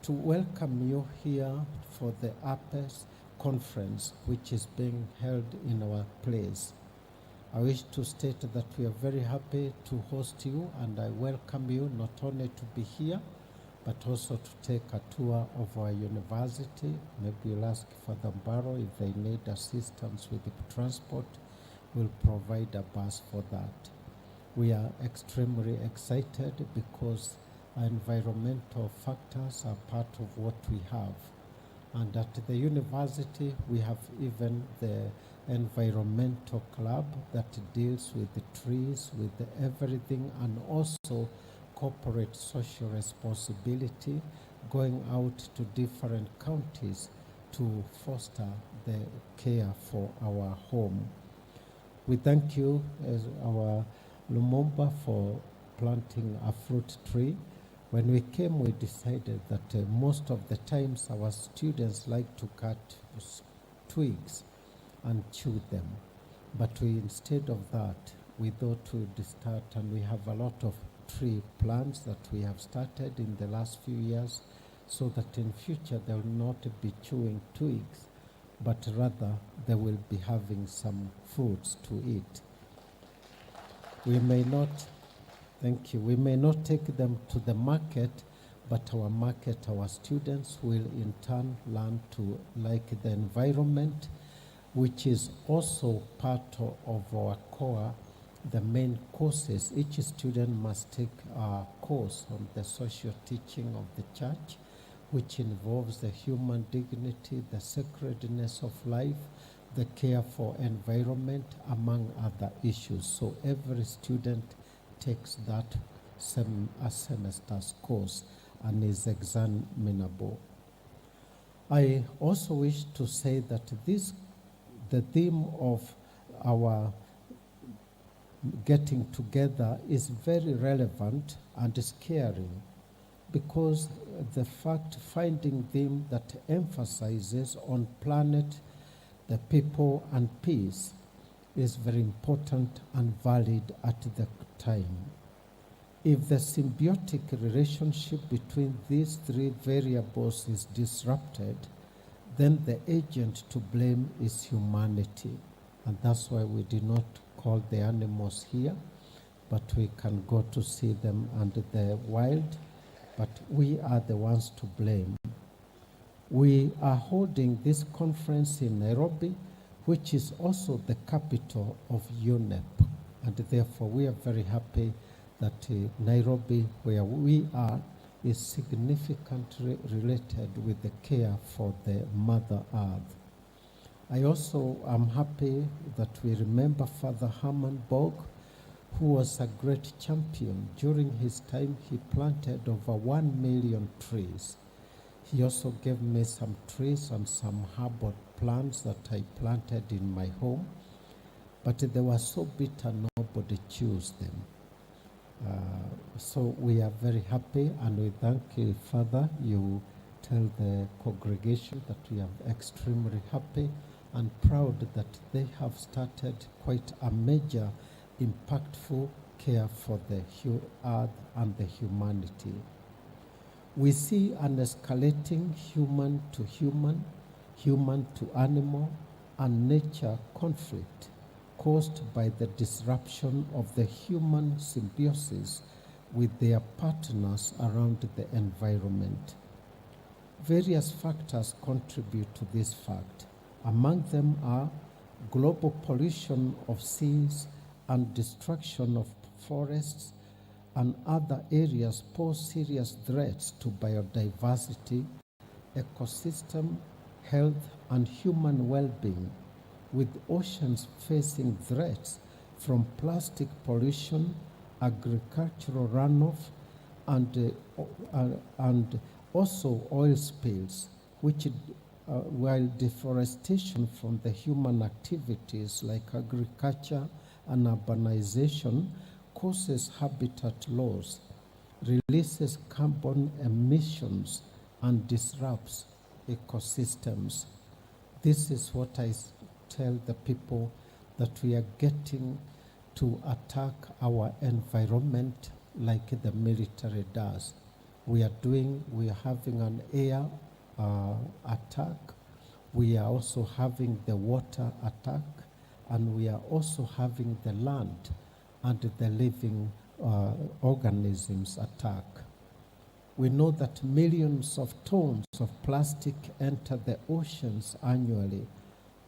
Speaker 9: to welcome you here for the Apes conference, which is being held in our place. I wish to state that we are very happy to host you, and I welcome you not only to be here, but also to take a tour of our university. Maybe you'll ask Father Barrow if they need assistance with the transport. We'll provide a bus for that. We are extremely excited because environmental factors are part of what we have. And at the university, we have even the environmental club that deals with the trees, with everything, and also corporate social responsibility, going out to different counties to foster the care for our home. We thank you, as our Lumumba, for planting a fruit tree. When we came, we decided that most of the times our students like to cut twigs and chew them. But instead of that, we thought we'd start, and we have a lot of tree plants that we have started in the last few years, so that in future they will not be chewing twigs, but rather they will be having some fruits to eat. We may not, thank you, we may not take them to the market, but our students will in turn learn to like the environment, which is also part of our core, the main courses. Each student must take a course on the social teaching of the church, which involves the human dignity, the sacredness of life, the care for environment, among other issues. So every student takes that a semester's course and is examinable. I also wish to say that the theme of our getting together is very relevant and scary, because the fact finding theme that emphasizes on planet, the people, and peace is very important and valid at the time. If the symbiotic relationship between these three variables is disrupted, then the agent to blame is humanity. And that's why we did not call the animals here, but we can go to see them under the wild, but we are the ones to blame. We are holding this conference in Nairobi, which is also the capital of UNEP, and therefore we are very happy that Nairobi, where we are, is significantly related with the care for the Mother Earth. I also am happy that we remember Father Herman Borg, who was a great champion. During his time, he planted over 1 million trees. He also gave me some trees and some herbal plants that I planted in my home, but they were so bitter nobody chose them. So we are very happy, and we thank you, Father. You tell the congregation that we are extremely happy and proud that they have started quite a major, impactful care for the earth and the humanity. We see an escalating human to human, human to animal, and nature conflict caused by the disruption of the human symbiosis with their partners around the environment. Various factors contribute to this fact. Among them are global pollution of seas and destruction of forests and other areas pose serious threats to biodiversity, ecosystem, health, and human well-being, with oceans facing threats from plastic pollution, agricultural runoff, and also oil spills, which while deforestation from the human activities like agriculture and urbanization causes habitat loss, releases carbon emissions, and disrupts ecosystems. This is what I tell the people, that we are getting to attack our environment like the military does. We are having an air attack. We are also having the water attack, and we are also having the land and the living organisms attack. We know that millions of tons of plastic enter the oceans annually,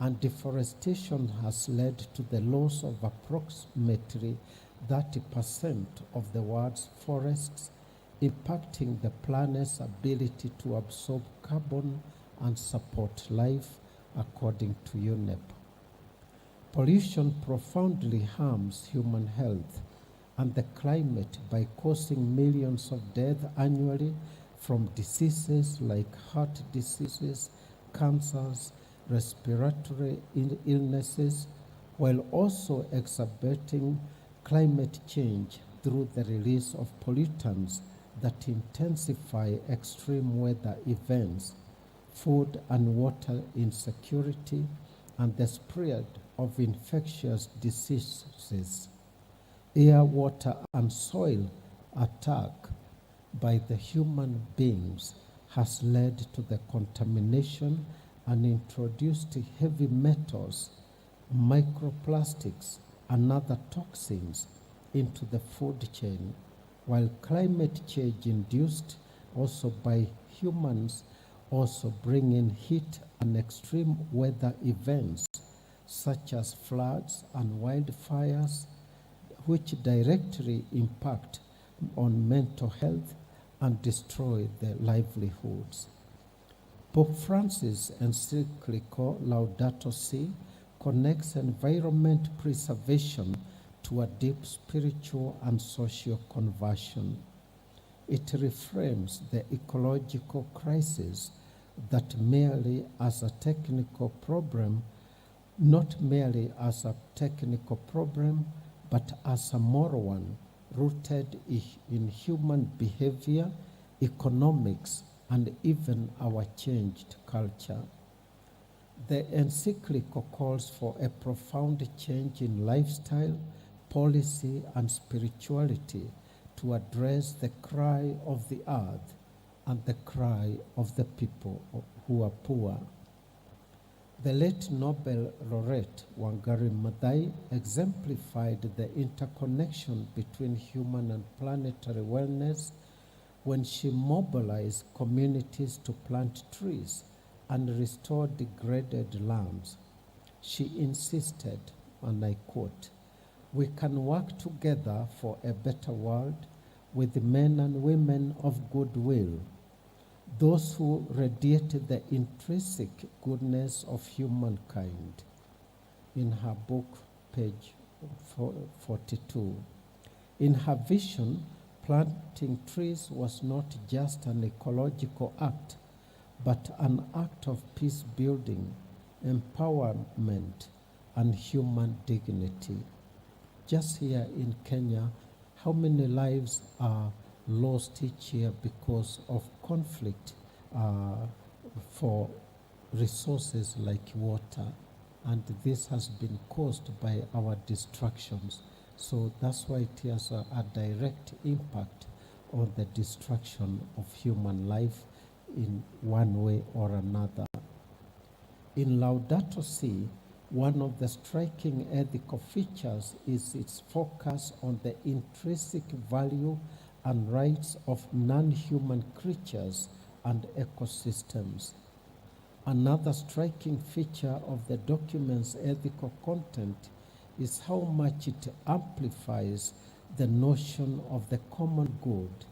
Speaker 9: and deforestation has led to the loss of approximately 30% of the world's forests, impacting the planet's ability to absorb carbon and support life, according to UNEP. Pollution profoundly harms human health and the climate by causing millions of deaths annually from diseases like heart diseases, cancers, respiratory illnesses, while also exacerbating climate change through the release of pollutants that intensify extreme weather events, food and water insecurity, and the spread of infectious diseases. Air, water, and soil attack by the human beings has led to the contamination and introduced heavy metals, microplastics, and other toxins into the food chain, while climate change induced also by humans also bring in heat and extreme weather events such as floods and wildfires, which directly impact on mental health and destroy their livelihoods. Pope Francis' encyclical Laudato Si connects environment preservation to a deep spiritual and social conversion. It reframes the ecological crisis that merely as a technical problem, not merely as a technical problem, but as a moral one rooted in human behavior, economics, and even our changed culture. The encyclical calls for a profound change in lifestyle, policy, and spirituality to address the cry of the earth and the cry of the people who are poor. The late Nobel laureate Wangari Maathai exemplified the interconnection between human and planetary wellness when she mobilized communities to plant trees and restore degraded lands. She insisted, and I quote, "We can work together for a better world with men and women of goodwill, those who radiate the intrinsic goodness of humankind," in her book, page 42. In her vision, planting trees was not just an ecological act, but an act of peace building, empowerment, and human dignity. Just here in Kenya, how many lives are lost each year because of conflict for resources like water? And this has been caused by our distractions. So that's why it has a direct impact on the destruction of human life in one way or another. In Laudato Si, one of the striking ethical features is its focus on the intrinsic value and rights of non-human creatures and ecosystems. Another striking feature of the document's ethical content is how much it amplifies the notion of the common good.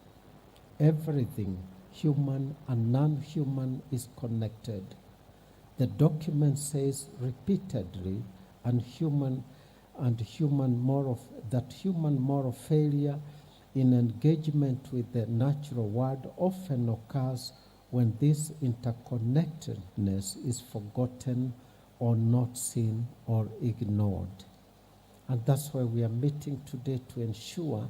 Speaker 9: Everything, human and non-human, is connected. The document says repeatedly that human moral failure in engagement with the natural world often occurs when this interconnectedness is forgotten or not seen or ignored. And that's why we are meeting today, to ensure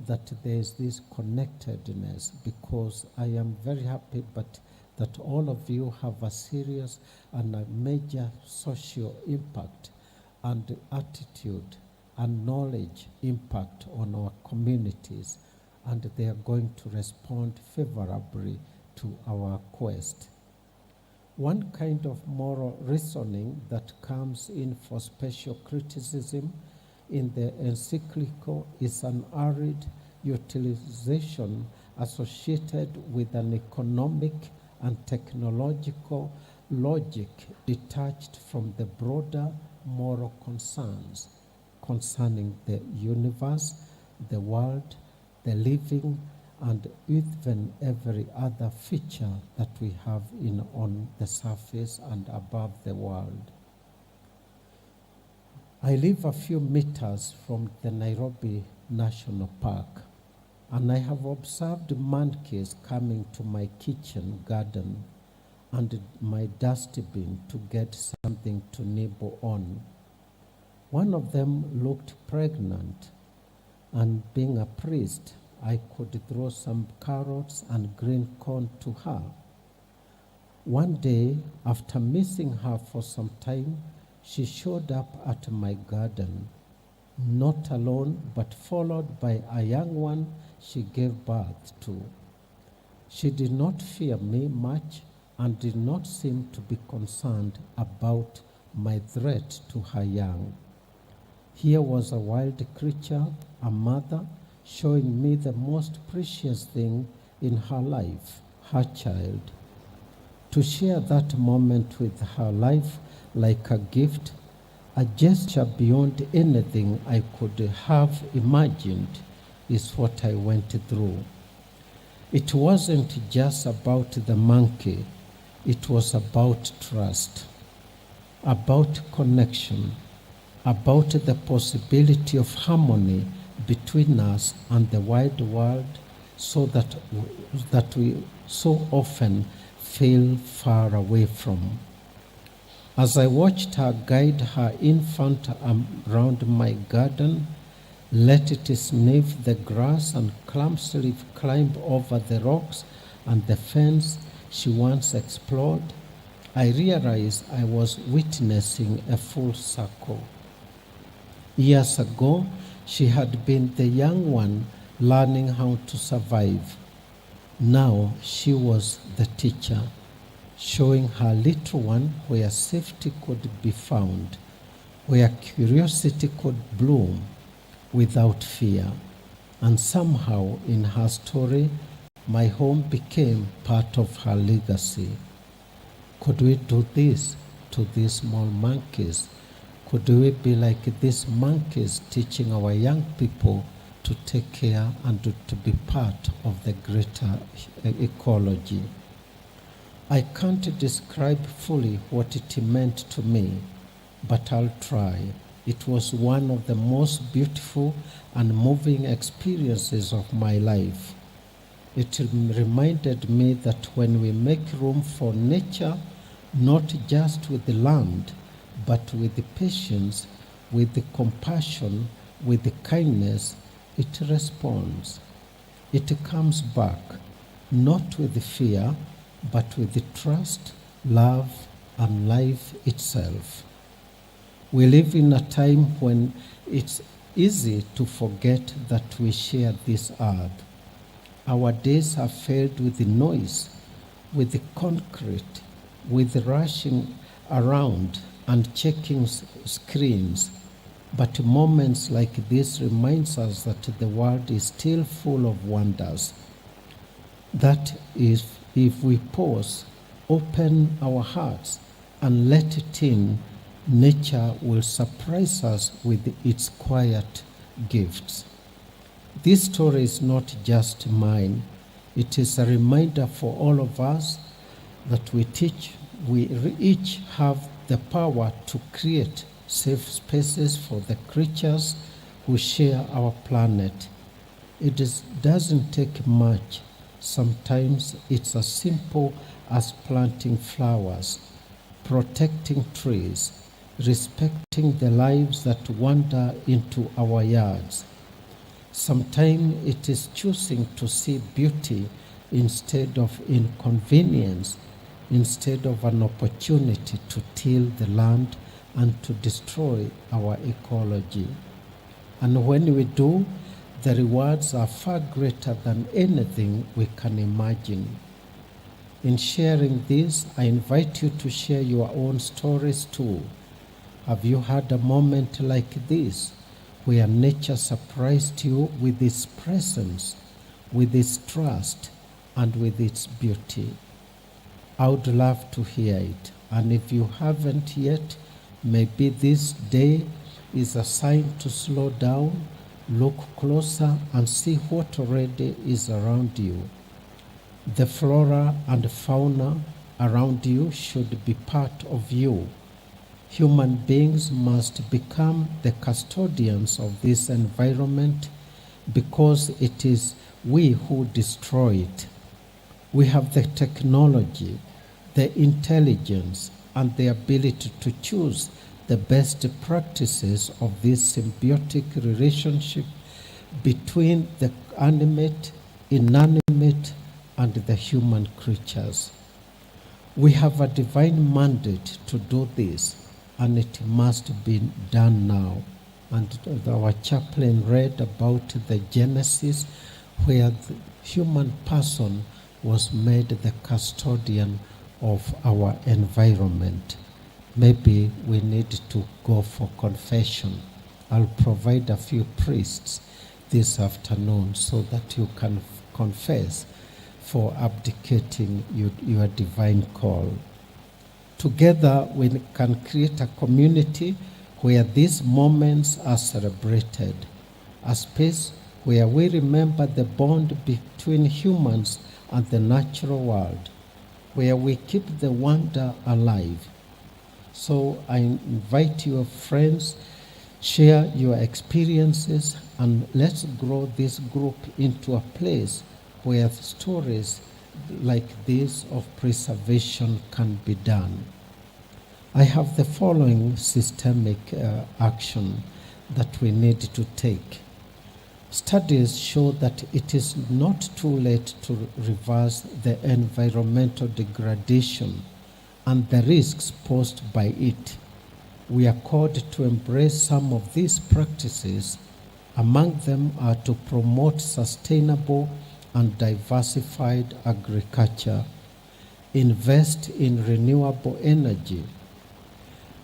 Speaker 9: that there is this connectedness, because I am very happy that all of you have a serious and a major social impact and attitude and knowledge impact on our communities, and they are going to respond favorably to our quest. One kind of moral reasoning that comes in for special criticism in the encyclical is an arid utilization associated with an economic and technological logic detached from the broader moral concerns concerning the universe, the world, the living, and even every other feature that we have on the surface and above the world. I live a few meters from the Nairobi National Park, and I have observed monkeys coming to my kitchen garden and my dustbin to get something to nibble on. One of them looked pregnant, and being a priest, I could throw some carrots and green corn to her. One day, after missing her for some time, she showed up at my garden, not alone, but followed by a young one she gave birth to. She did not fear me much and did not seem to be concerned about my threat to her young. Here was a wild creature, a mother, showing me the most precious thing in her life, her child. To share that moment with her life like a gift, a gesture beyond anything I could have imagined, is what I went through. It wasn't just about the monkey, it was about trust, about connection, about the possibility of harmony between us and the wide world, so that we so often feel far away from. As I watched her guide her infant around my garden, let it sniff the grass and clumsily climb over the rocks and the fence she once explored, I realized I was witnessing a full circle. Years ago, she had been the young one learning how to survive. Now she was the teacher, showing her little one where safety could be found, where curiosity could bloom without fear. And somehow in her story, my home became part of her legacy. Could we do this to these small monkeys? Could we be like these monkeys, teaching our young people to take care and to be part of the greater ecology? I can't describe fully what it meant to me, but I'll try. It was one of the most beautiful and moving experiences of my life. It reminded me that when we make room for nature, not just with the land, but with the patience, with the compassion, with the kindness, it responds. It comes back, not with the fear, but with the trust, love, and life itself. We live in a time when it's easy to forget that we share this earth. Our days are filled with the noise, with the concrete, with the rushing around and checking screens. But moments like this reminds us that the world is still full of wonders. That is, if we pause, open our hearts, and let it in, nature will surprise us with its quiet gifts. This story is not just mine. It is a reminder for all of us that we each have the power to create safe spaces for the creatures who share our planet. It doesn't take much. Sometimes it's as simple as planting flowers, protecting trees, respecting the lives that wander into our yards. Sometimes it is choosing to see beauty instead of inconvenience, instead of an opportunity to till the land and to destroy our ecology. And when we do, the rewards are far greater than anything we can imagine. In sharing this, I invite you to share your own stories too. Have you had a moment like this, where nature surprised you with its presence, with its trust, and with its beauty? I would love to hear it. And if you haven't yet, maybe this day is a sign to slow down, look closer, and see what already is around you. The flora and fauna around you should be part of you. Human beings must become the custodians of this environment because it is we who destroy it. We have the technology, the intelligence, and the ability to choose the best practices of this symbiotic relationship between the animate, inanimate, and the human creatures. We have a divine mandate to do this, and it must be done now. And our chaplain read about the Genesis, where the human person was made the custodian of our environment. Maybe we need to go for confession. I'll provide a few priests this afternoon so that you can confess for abdicating your divine call. Together, we can create a community where these moments are celebrated, a space where we remember the bond between humans and the natural world, where we keep the wonder alive. So I invite your friends, share your experiences, and let's grow this group into a place where stories like this of preservation can be done. I have the following systemic action that we need to take. Studies show that it is not too late to reverse the environmental degradation and the risks posed by it. We are called to embrace some of these practices. Among them are to promote sustainable and diversified agriculture, invest in renewable energy,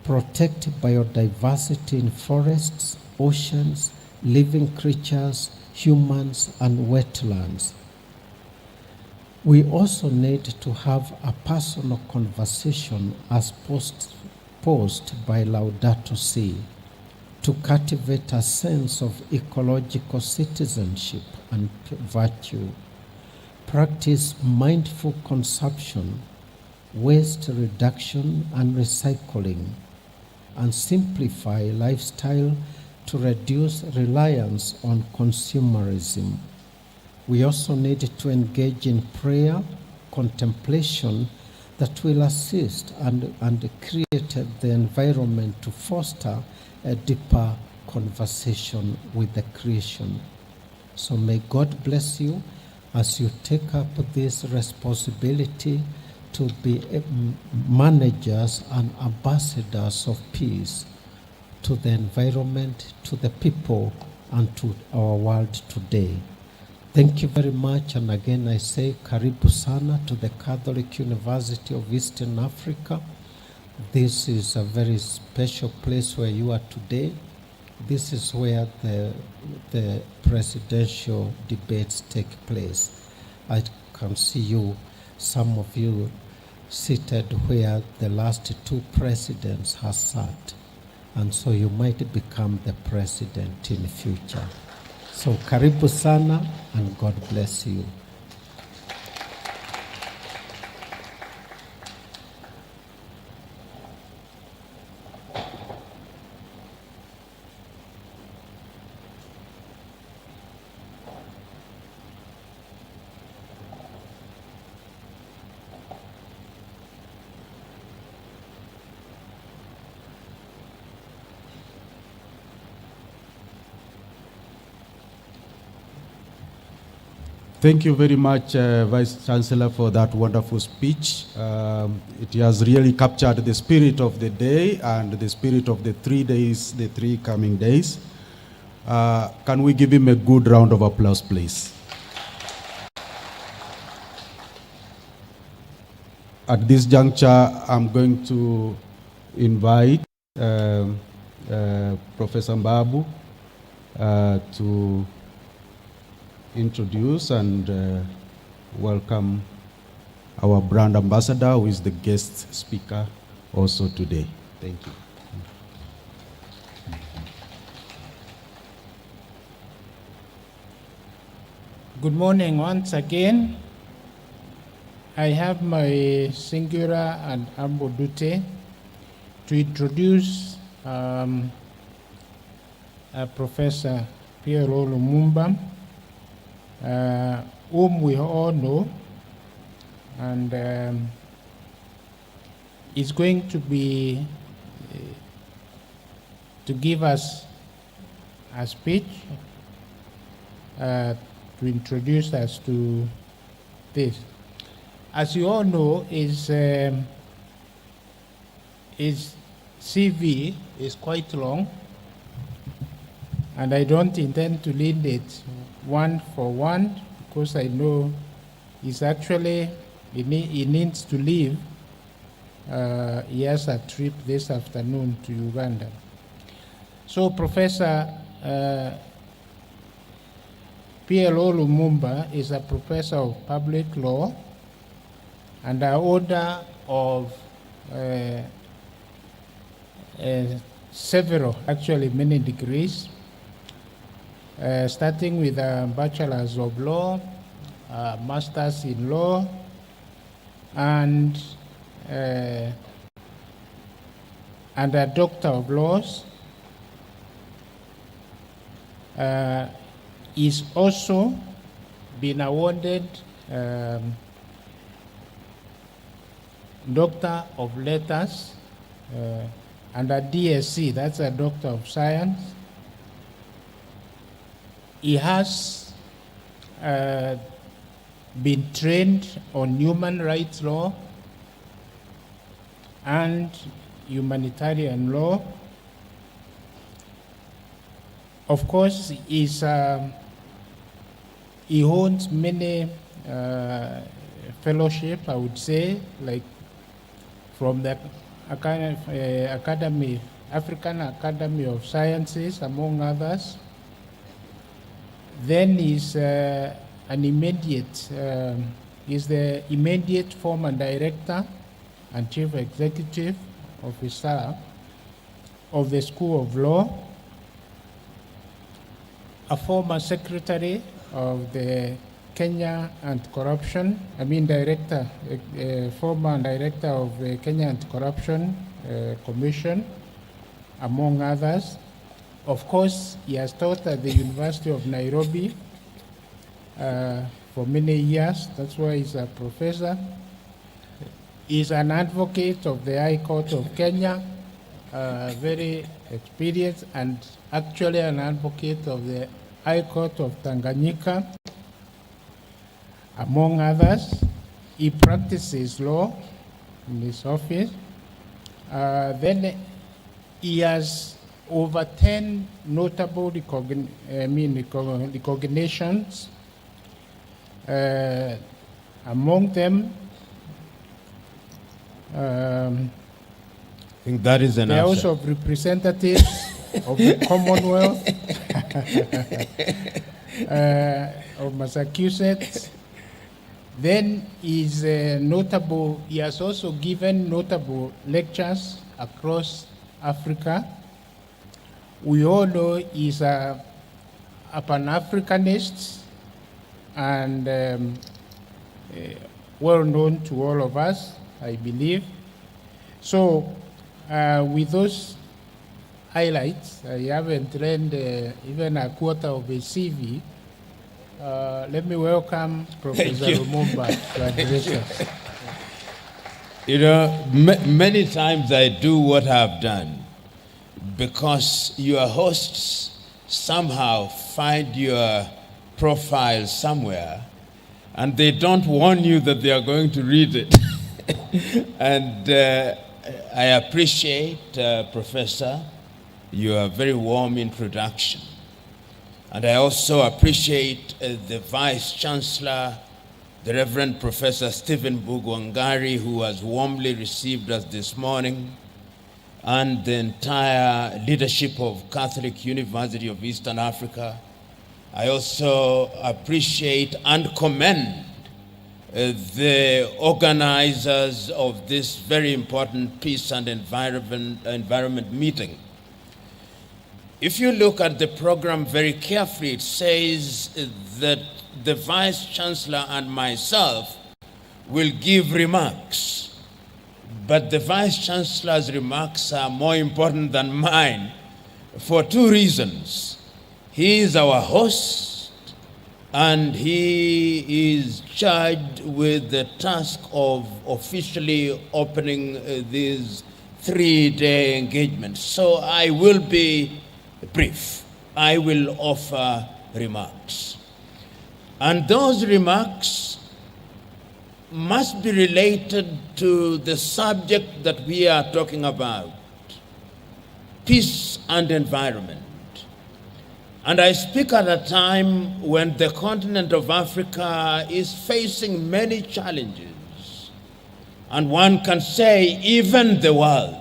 Speaker 9: protect biodiversity in forests, oceans, living creatures, humans, and wetlands. We also need to have a personal conversation as posed by Laudato Si to cultivate a sense of ecological citizenship and virtue. Practice mindful consumption, waste reduction and recycling, and simplify lifestyle to reduce reliance on consumerism. We also need to engage in prayer, contemplation that will assist and create the environment to foster a deeper conversation with the creation. So may God bless you as you take up this responsibility to be managers and ambassadors of peace to the environment, to the people, and to our world today. Thank you very much, and again I say karibu sana to the Catholic University of Eastern Africa. This is a very special place where you are today. This is where the presidential debates take place. I can see you, some of you, seated where the last two presidents have sat. And so you might become the president in the future. So karibu sana, and God bless you.
Speaker 1: Thank you very much, Vice Chancellor, for that wonderful speech. It has really captured the spirit of the day and the spirit of the 3 days, the 3 coming days. Can we give him a good round of applause, please? At this juncture, I'm going to invite Professor Mbabu to introduce and welcome our brand ambassador, who is the guest speaker also today. Thank you.
Speaker 5: Good morning once again. I have my singular and humble duty to introduce Professor Piero Lumumba, whom we all know, and is going to be to give us a speech to introduce us to this. As you all know, his CV is quite long, and I don't intend to read it one for one because I know he's actually, he needs to leave. He has a trip this afternoon to Uganda. So Professor PLO Lumumba is a professor of public law and a holder of several, actually many degrees, starting with a bachelor's of law, a master's in law, and a doctor of laws. He's also been awarded Doctor of Letters and a DSc, that's a Doctor of Science. He has been trained on human rights law and humanitarian law. Of course, he holds many fellowships, I would say, like from the African Academy of Sciences, among others. Then he's the immediate former director and chief executive officer of the School of Law, a former secretary of the Kenya Anti-Corruption, former director of the Kenya Anti-Corruption Commission, among others. Of course, he has taught at the University of Nairobi for many years. That's why he's a professor. He's an advocate of the High Court of Kenya, very experienced, and actually an advocate of the High Court of Tanganyika, among others. He practices law in his office. Then he has over 10 notable recognitions. Among them,
Speaker 4: I think that is an
Speaker 5: the House of Representatives of the Commonwealth of Massachusetts. Then is notable, he has also given notable lectures across Africa. We all know he's a Pan-Africanist and well known to all of us, I believe. So with those highlights, I haven't read even a quarter of a CV. Let me welcome Professor Lumumba to address us.
Speaker 4: You know, many times I do what I've done because your hosts somehow find your profile somewhere and they don't warn you that they are going to read it. And I appreciate, Professor, your very warm introduction. And I also appreciate the Vice Chancellor, the Reverend Professor Stephen Bugwangari, who has warmly received us this morning, and the entire leadership of Catholic University of Eastern Africa. I also appreciate and commend the organizers of this very important peace and environment meeting. If you look at the program very carefully, it says that the Vice Chancellor and myself will give remarks. But the Vice Chancellor's remarks are more important than mine for two reasons. He is our host, and he is charged with the task of officially opening these 3-day engagements. So I will be brief. I will offer remarks. And those remarks must be related to the subject that we are talking about, peace and environment. And I speak at a time when the continent of Africa is facing many challenges, and one can say even the world.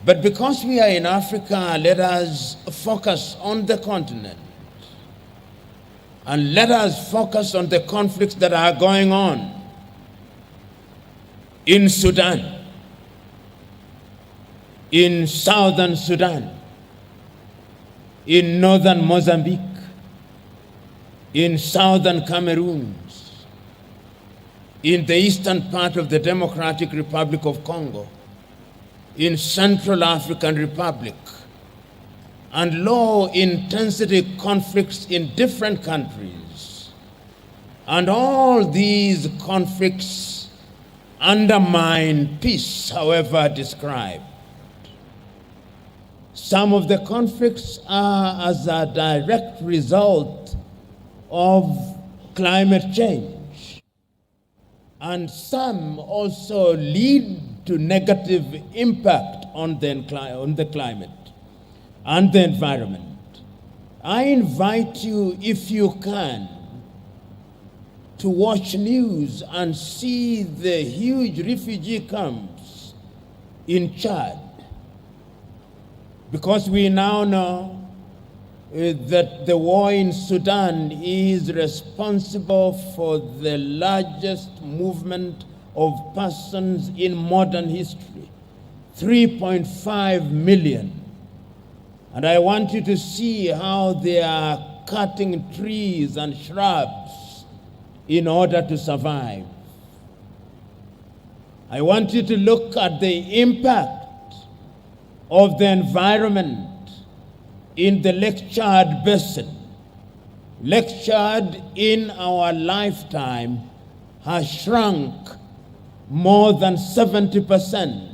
Speaker 4: But because we are in Africa, let us focus on the continent. And let us focus on the conflicts that are going on in Sudan, in southern Sudan, in northern Mozambique, in southern Cameroon, in the eastern part of the Democratic Republic of Congo, in Central African Republic, and low-intensity conflicts in different countries. And all these conflicts undermine peace, however described. Some of the conflicts are as a direct result of climate change, and some also lead to negative impact on the climate and the environment. I invite you, if you can, to watch news and see the huge refugee camps in Chad, because we now know that the war in Sudan is responsible for the largest movement of persons in modern history, 3.5 million. And I want you to see how they are cutting trees and shrubs in order to survive. I want you to look at the impact of the environment in the Lake Chad Basin. Lake Chad in our lifetime has shrunk more than 70%.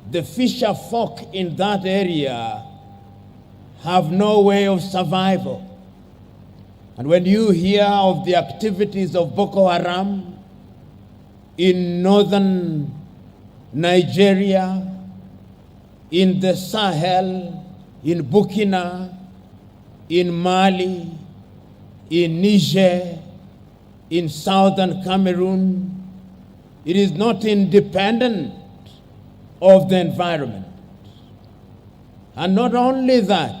Speaker 4: The fisher folk in that area have no way of survival. And when you hear of the activities of Boko Haram in northern Nigeria, in the Sahel, in Burkina, in Mali, in Niger, in southern Cameroon, it is not independent of the environment. And not only that,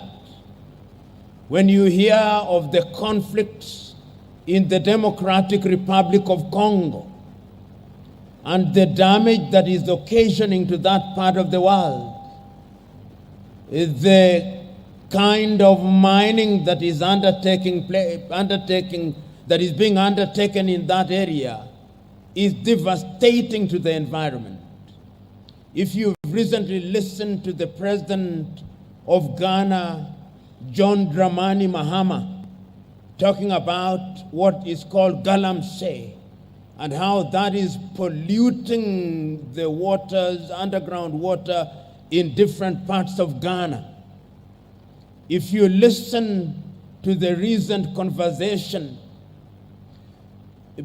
Speaker 4: when you hear of the conflicts in the Democratic Republic of Congo and the damage that is occasioning to that part of the world, the kind of mining that is being undertaken in that area is devastating to the environment. If you've recently listened to the president of Ghana, John Dramani Mahama, talking about what is called galamsey and how that is polluting the waters, underground water in different parts of Ghana. If you listen to the recent conversation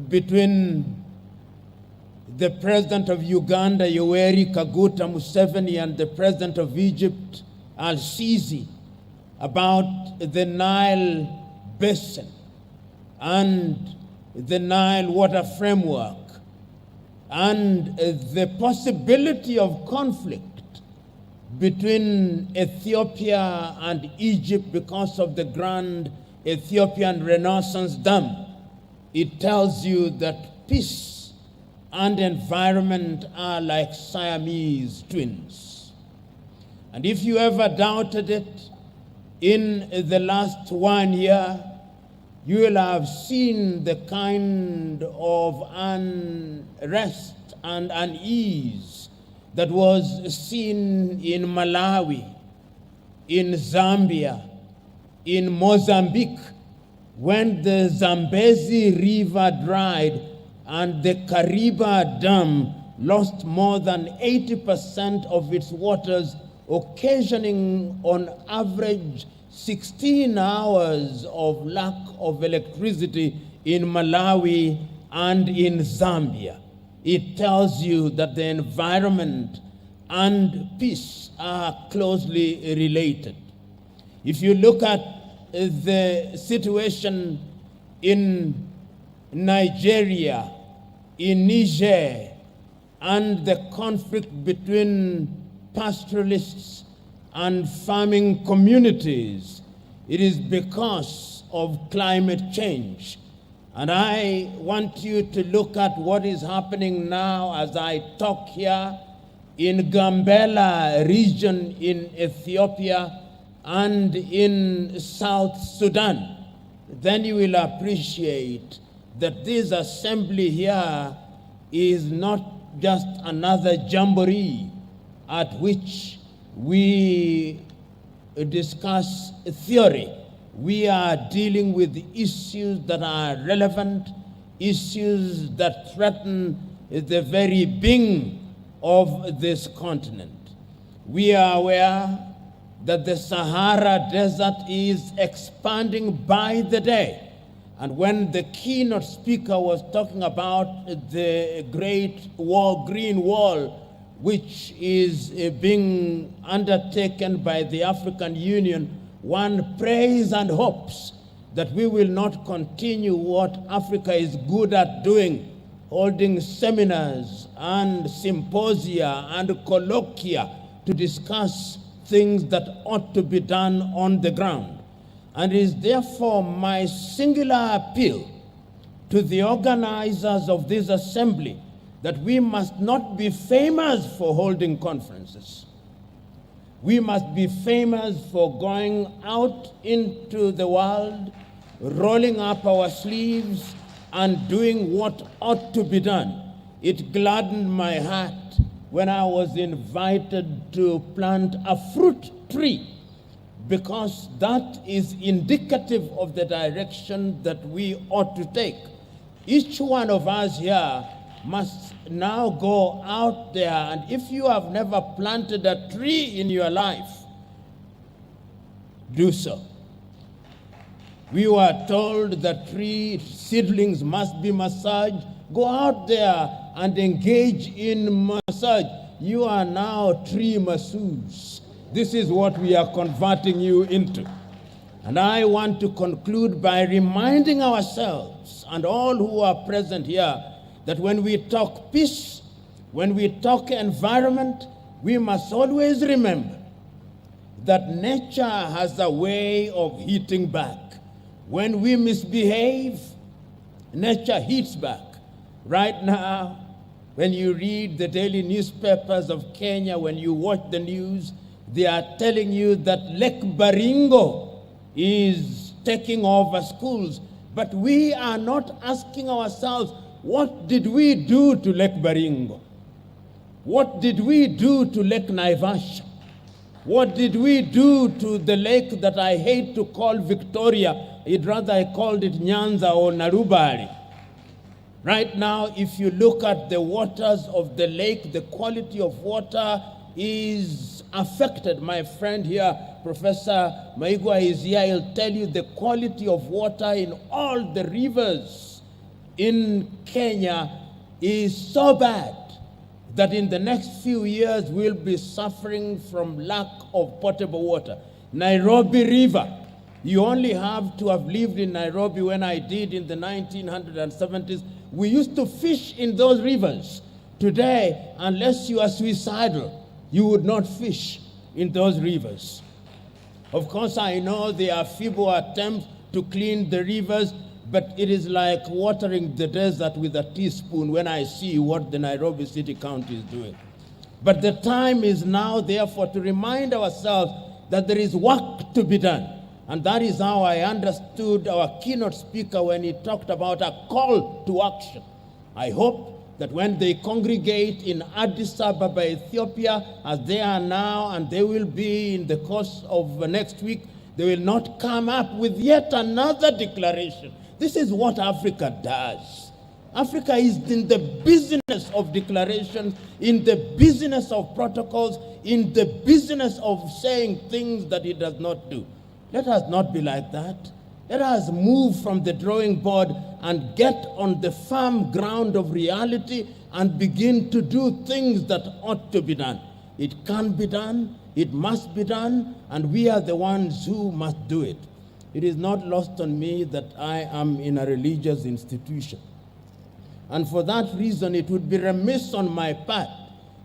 Speaker 4: between the president of Uganda, Yoweri Kaguta Museveni, and the president of Egypt, Al-Sisi, about the Nile Basin and the Nile Water Framework and the possibility of conflict between Ethiopia and Egypt because of the grand Ethiopian Renaissance Dam, it tells you that peace and environment are like Siamese twins. And if you ever doubted it, in the last 1 year, you will have seen the kind of unrest and unease that was seen in Malawi, in Zambia, in Mozambique, when the Zambezi River dried and the Kariba Dam lost more than 80% of its waters, occasioning on average 16 hours of lack of electricity in Malawi and in Zambia. It tells you that the environment and peace are closely related. If you look at the situation in Nigeria, in Niger, and the conflict between pastoralists and farming communities, it is because of climate change. And I want you to look at what is happening now as I talk here in Gambela region in Ethiopia and in South Sudan. Then you will appreciate that this assembly here is not just another jamboree at which we discuss theory. We are dealing with issues that are relevant, issues that threaten the very being of this continent. We are aware that the Sahara Desert is expanding by the day. And when the keynote speaker was talking about the Great Wall, Green Wall, which is being undertaken by the African Union, one prays and hopes that we will not continue what Africa is good at doing, holding seminars and symposia and colloquia to discuss things that ought to be done on the ground. And it is therefore my singular appeal to the organizers of this assembly that we must not be famous for holding conferences. We must be famous for going out into the world, rolling up our sleeves, and doing what ought to be done. It gladdened my heart when I was invited to plant a fruit tree, because that is indicative of the direction that we ought to take. Each one of us here must now go out there, and if you have never planted a tree in your life, do so. We were told that tree seedlings must be massaged. Go out there and engage in massage. You are now tree masseuse. This is what we are converting you into. And I want to conclude by reminding ourselves and all who are present here that when we talk peace, when we talk environment, we must always remember that nature has a way of hitting back. When we misbehave, nature hits back. Right now, when you read the daily newspapers of Kenya, when you watch the news, they are telling you that Lake Baringo is taking over schools. But we are not asking ourselves, what did we do to Lake Baringo? What did we do to Lake Naivasha? What did we do to the lake that I hate to call Victoria? I called it Nyanza or Narubari. Right now, if you look at the waters of the lake, the quality of water is affected. My friend here, Professor Maigwa, is here. He'll tell you the quality of water in all the rivers in Kenya is so bad that in the next few years we'll be suffering from lack of potable water. Nairobi River, you only have to have lived in Nairobi when I did in the 1970s. We used to fish in those rivers. Today, unless you are suicidal, you would not fish in those rivers. Of course, I know there are feeble attempts to clean the rivers, but it is like watering the desert with a teaspoon when I see what the Nairobi City County is doing. But the time is now, therefore, to remind ourselves that there is work to be done. And that is how I understood our keynote speaker when he talked about a call to action. I hope that when they congregate in Addis Ababa, Ethiopia, as they are now, and they will be in the course of next week, they will not come up with yet another declaration. This is what Africa does. Africa is in the business of declarations, in the business of protocols, in the business of saying things that it does not do. Let us not be like that. Let us move from the drawing board and get on the firm ground of reality and begin to do things that ought to be done. It can be done, it must be done, and we are the ones who must do it. It is not lost on me that I am in a religious institution. And for that reason, it would be remiss on my part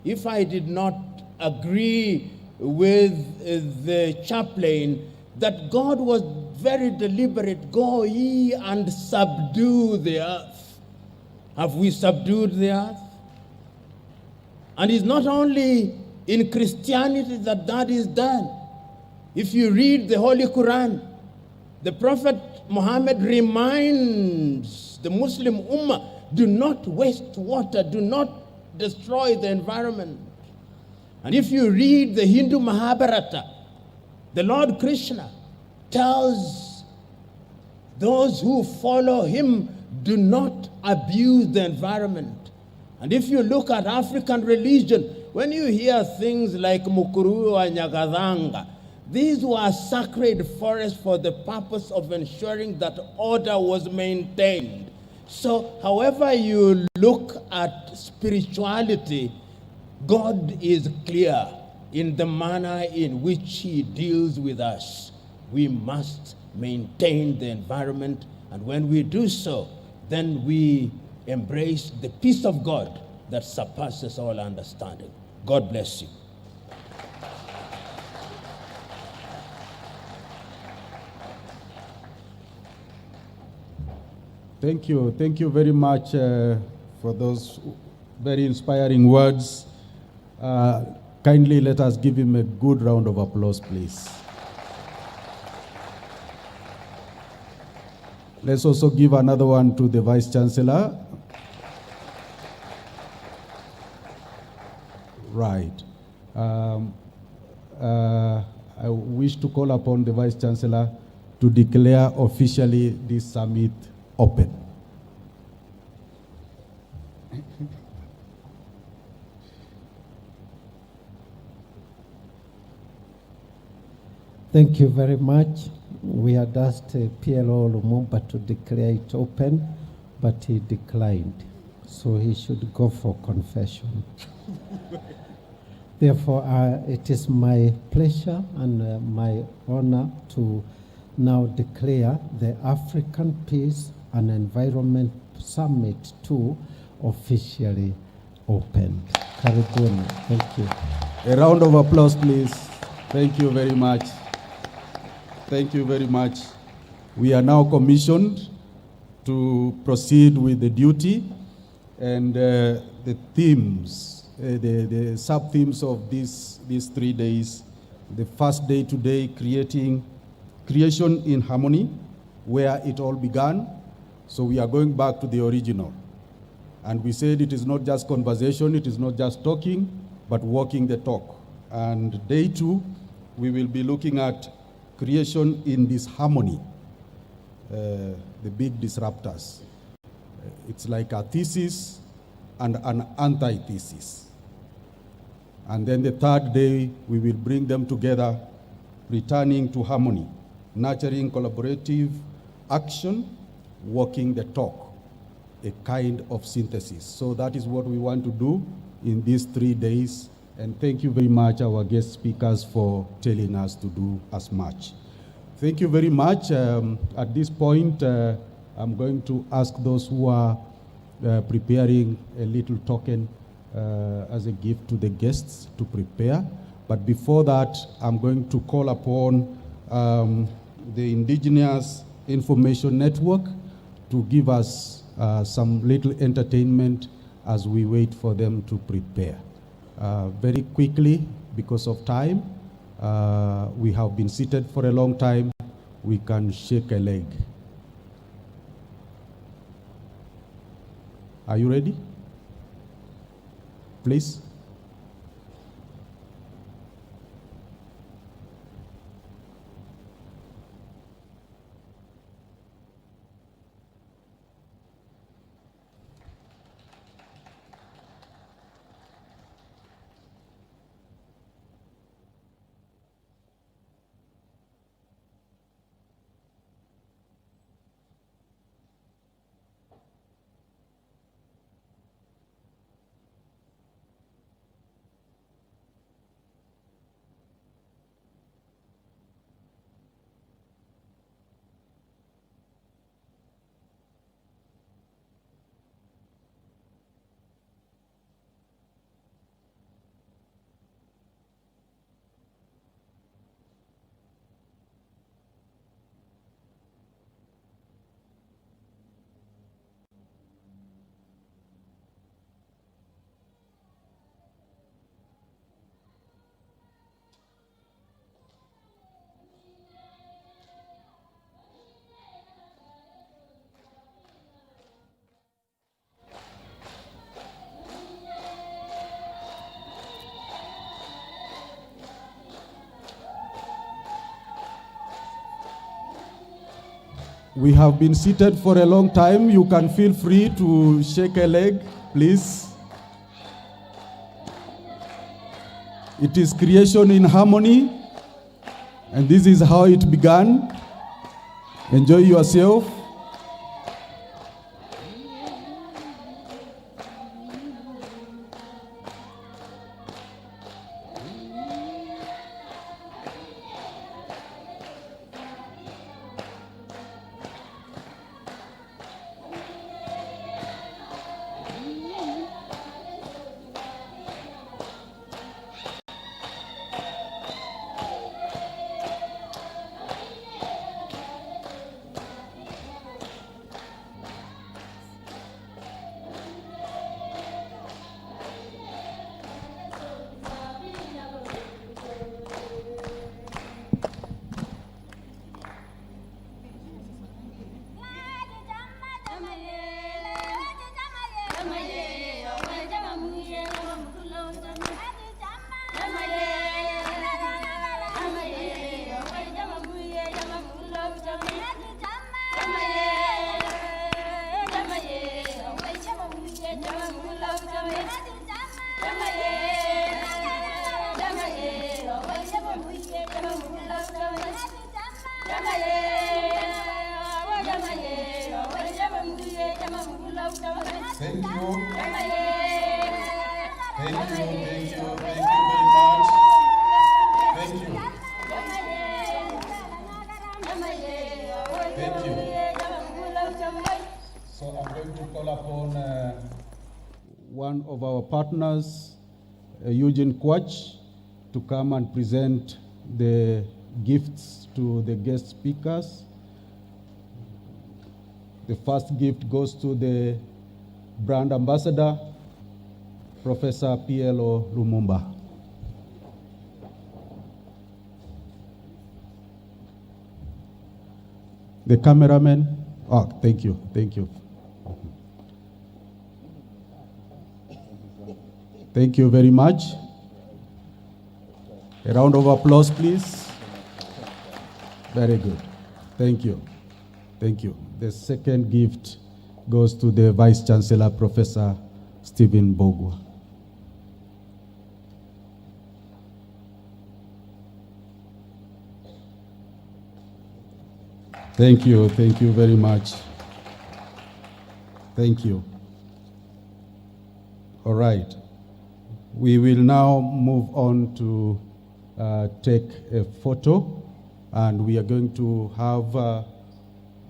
Speaker 4: if I did not agree with the chaplain that God was very deliberate. Go ye and subdue the earth. Have we subdued the earth? And it's not only in Christianity that that is done. If you read the Holy Quran, the Prophet Muhammad reminds the Muslim Ummah, do not waste water, do not destroy the environment. And if you read the Hindu Mahabharata, the Lord Krishna tells those who follow him, do not abuse the environment. And if you look at African religion, when you hear things like Mukuru or Nyagadanga, these were sacred forests for the purpose of ensuring that order was maintained. So, however you look at spirituality, God is clear in the manner in which he deals with us. We must maintain the environment, and when we do so, then we embrace the peace of God that surpasses all understanding. God bless you.
Speaker 1: Thank you. Thank you very much for those very inspiring words. Kindly let us give him a good round of applause, please. Let's also give another one to the Vice Chancellor. Right. I wish to call upon the Vice Chancellor to declare officially this summit open.
Speaker 9: Thank you very much. We had asked PLO Lumumba to declare it open, but he declined. So he should go for confession. Therefore, it is my pleasure and my honor to now declare the African Peace and Environment Summit 2 officially opened. Karibuni. Thank you.
Speaker 1: A round of applause, please. Thank you very much. Thank you very much. We are now commissioned to proceed with the duty, and the themes, the sub-themes of these 3 days. The first day today, creation in harmony, where it all began. So we are going back to the original. And we said it is not just conversation, it is not just talking, but walking the talk. And day 2, we will be looking at creation in this harmony, the big disruptors. It's like a thesis and an antithesis. And then the third day, we will bring them together, returning to harmony, nurturing collaborative action, walking the talk, a kind of synthesis. So that is what we want to do in these 3 days. And thank you very much, our guest speakers, for telling us to do as much. Thank you very much. At this point, I'm going to ask those who are preparing a little token as a gift to the guests to prepare. But before that, I'm going to call upon the Indigenous Information Network to give us some little entertainment as we wait for them to prepare. Very quickly, because of time, we have been seated for a long time. We can shake a leg. Are you ready? Please. We have been seated for a long time. You can feel free to shake a leg, please. It is creation in harmony, and this is how it began. Enjoy yourself.
Speaker 10: Thank you. Thank you very much. Thank you. Thank you. So I'm going to call upon
Speaker 1: one of our partners, Eugene Quach, to come and present the gifts to the guest speakers. The first gift goes to the brand ambassador, Professor PLO Lumumba. The cameraman, thank you. Thank you very much. A round of applause, please. Very good. Thank you. The second gift goes to the Vice Chancellor, Professor Stephen Bogwa. Thank you very much. Thank you. All right. We will now move on to take a photo, and we are going to have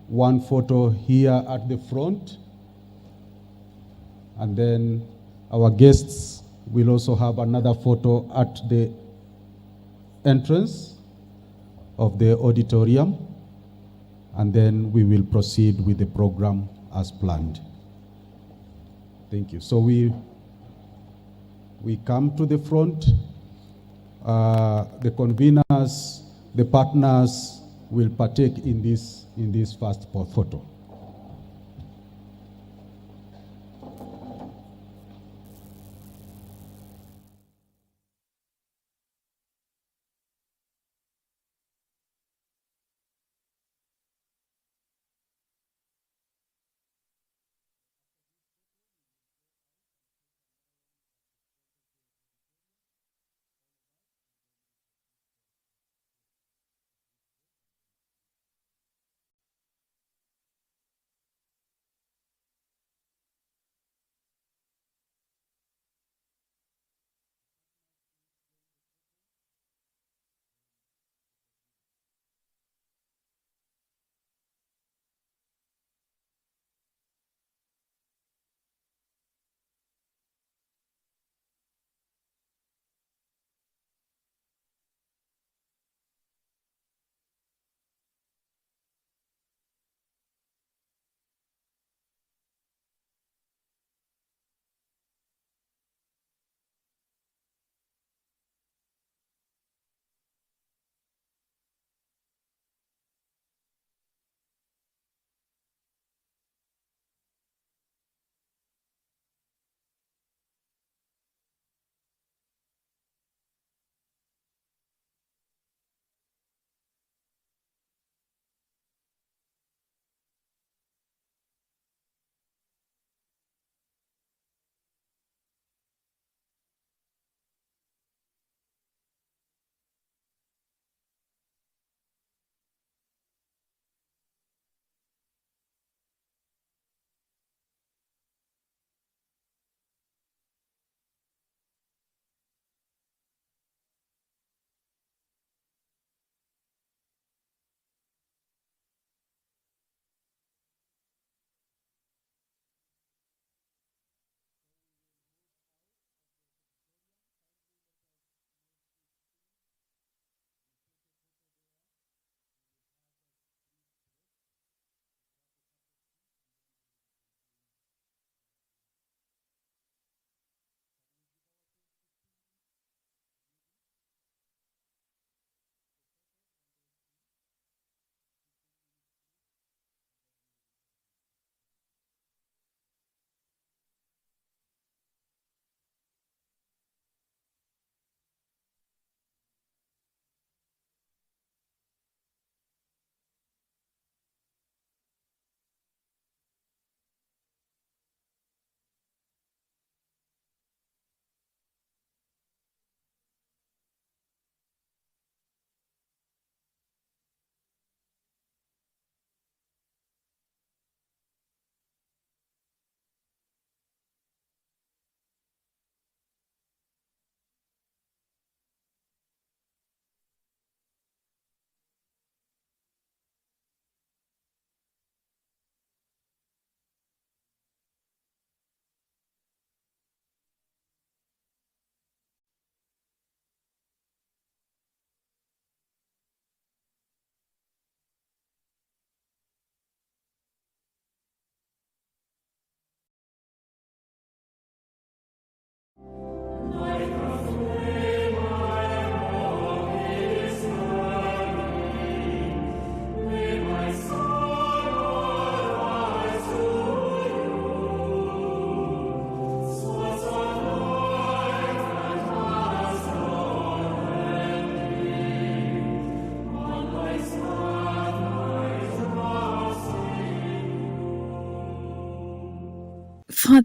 Speaker 1: one photo here at the front, and then our guests will also have another photo at the entrance of the auditorium, and then we will proceed with the program as planned. Thank you. So we come to the front. The conveners, the partners will partake in this first photo.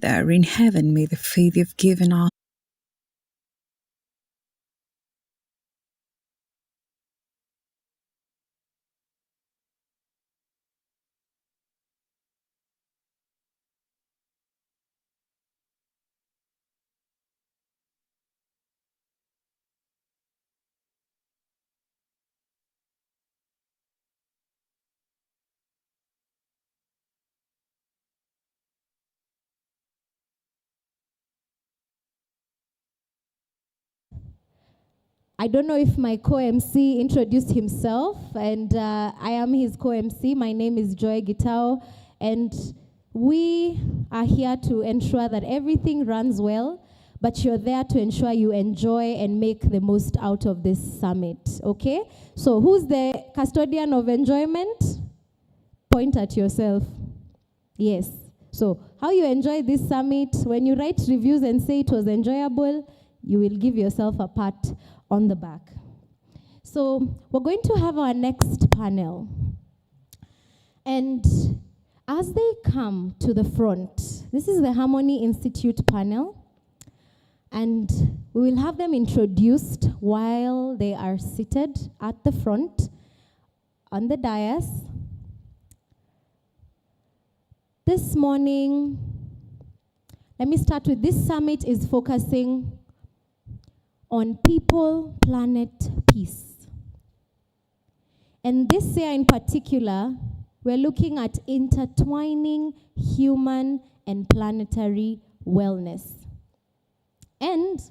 Speaker 11: Father in heaven, may the faith you've given us
Speaker 3: I don't know if my co-MC introduced himself, and I am his co-MC. My name is Joy Gitao, and we are here to ensure that everything runs well, but you're there to ensure you enjoy and make the most out of this summit, okay? So who's the custodian of enjoyment? Point at yourself. Yes. So how you enjoy this summit, when you write reviews and say it was enjoyable, you will give yourself a pat on the back. So we're going to have our next panel. And as they come to the front, this is the Harmony Institute panel. And we will have them introduced while they are seated at the front on the dais. This morning, let me start with this summit is focusing on people, planet, peace. And this year in particular, we're looking at intertwining human and planetary wellness. And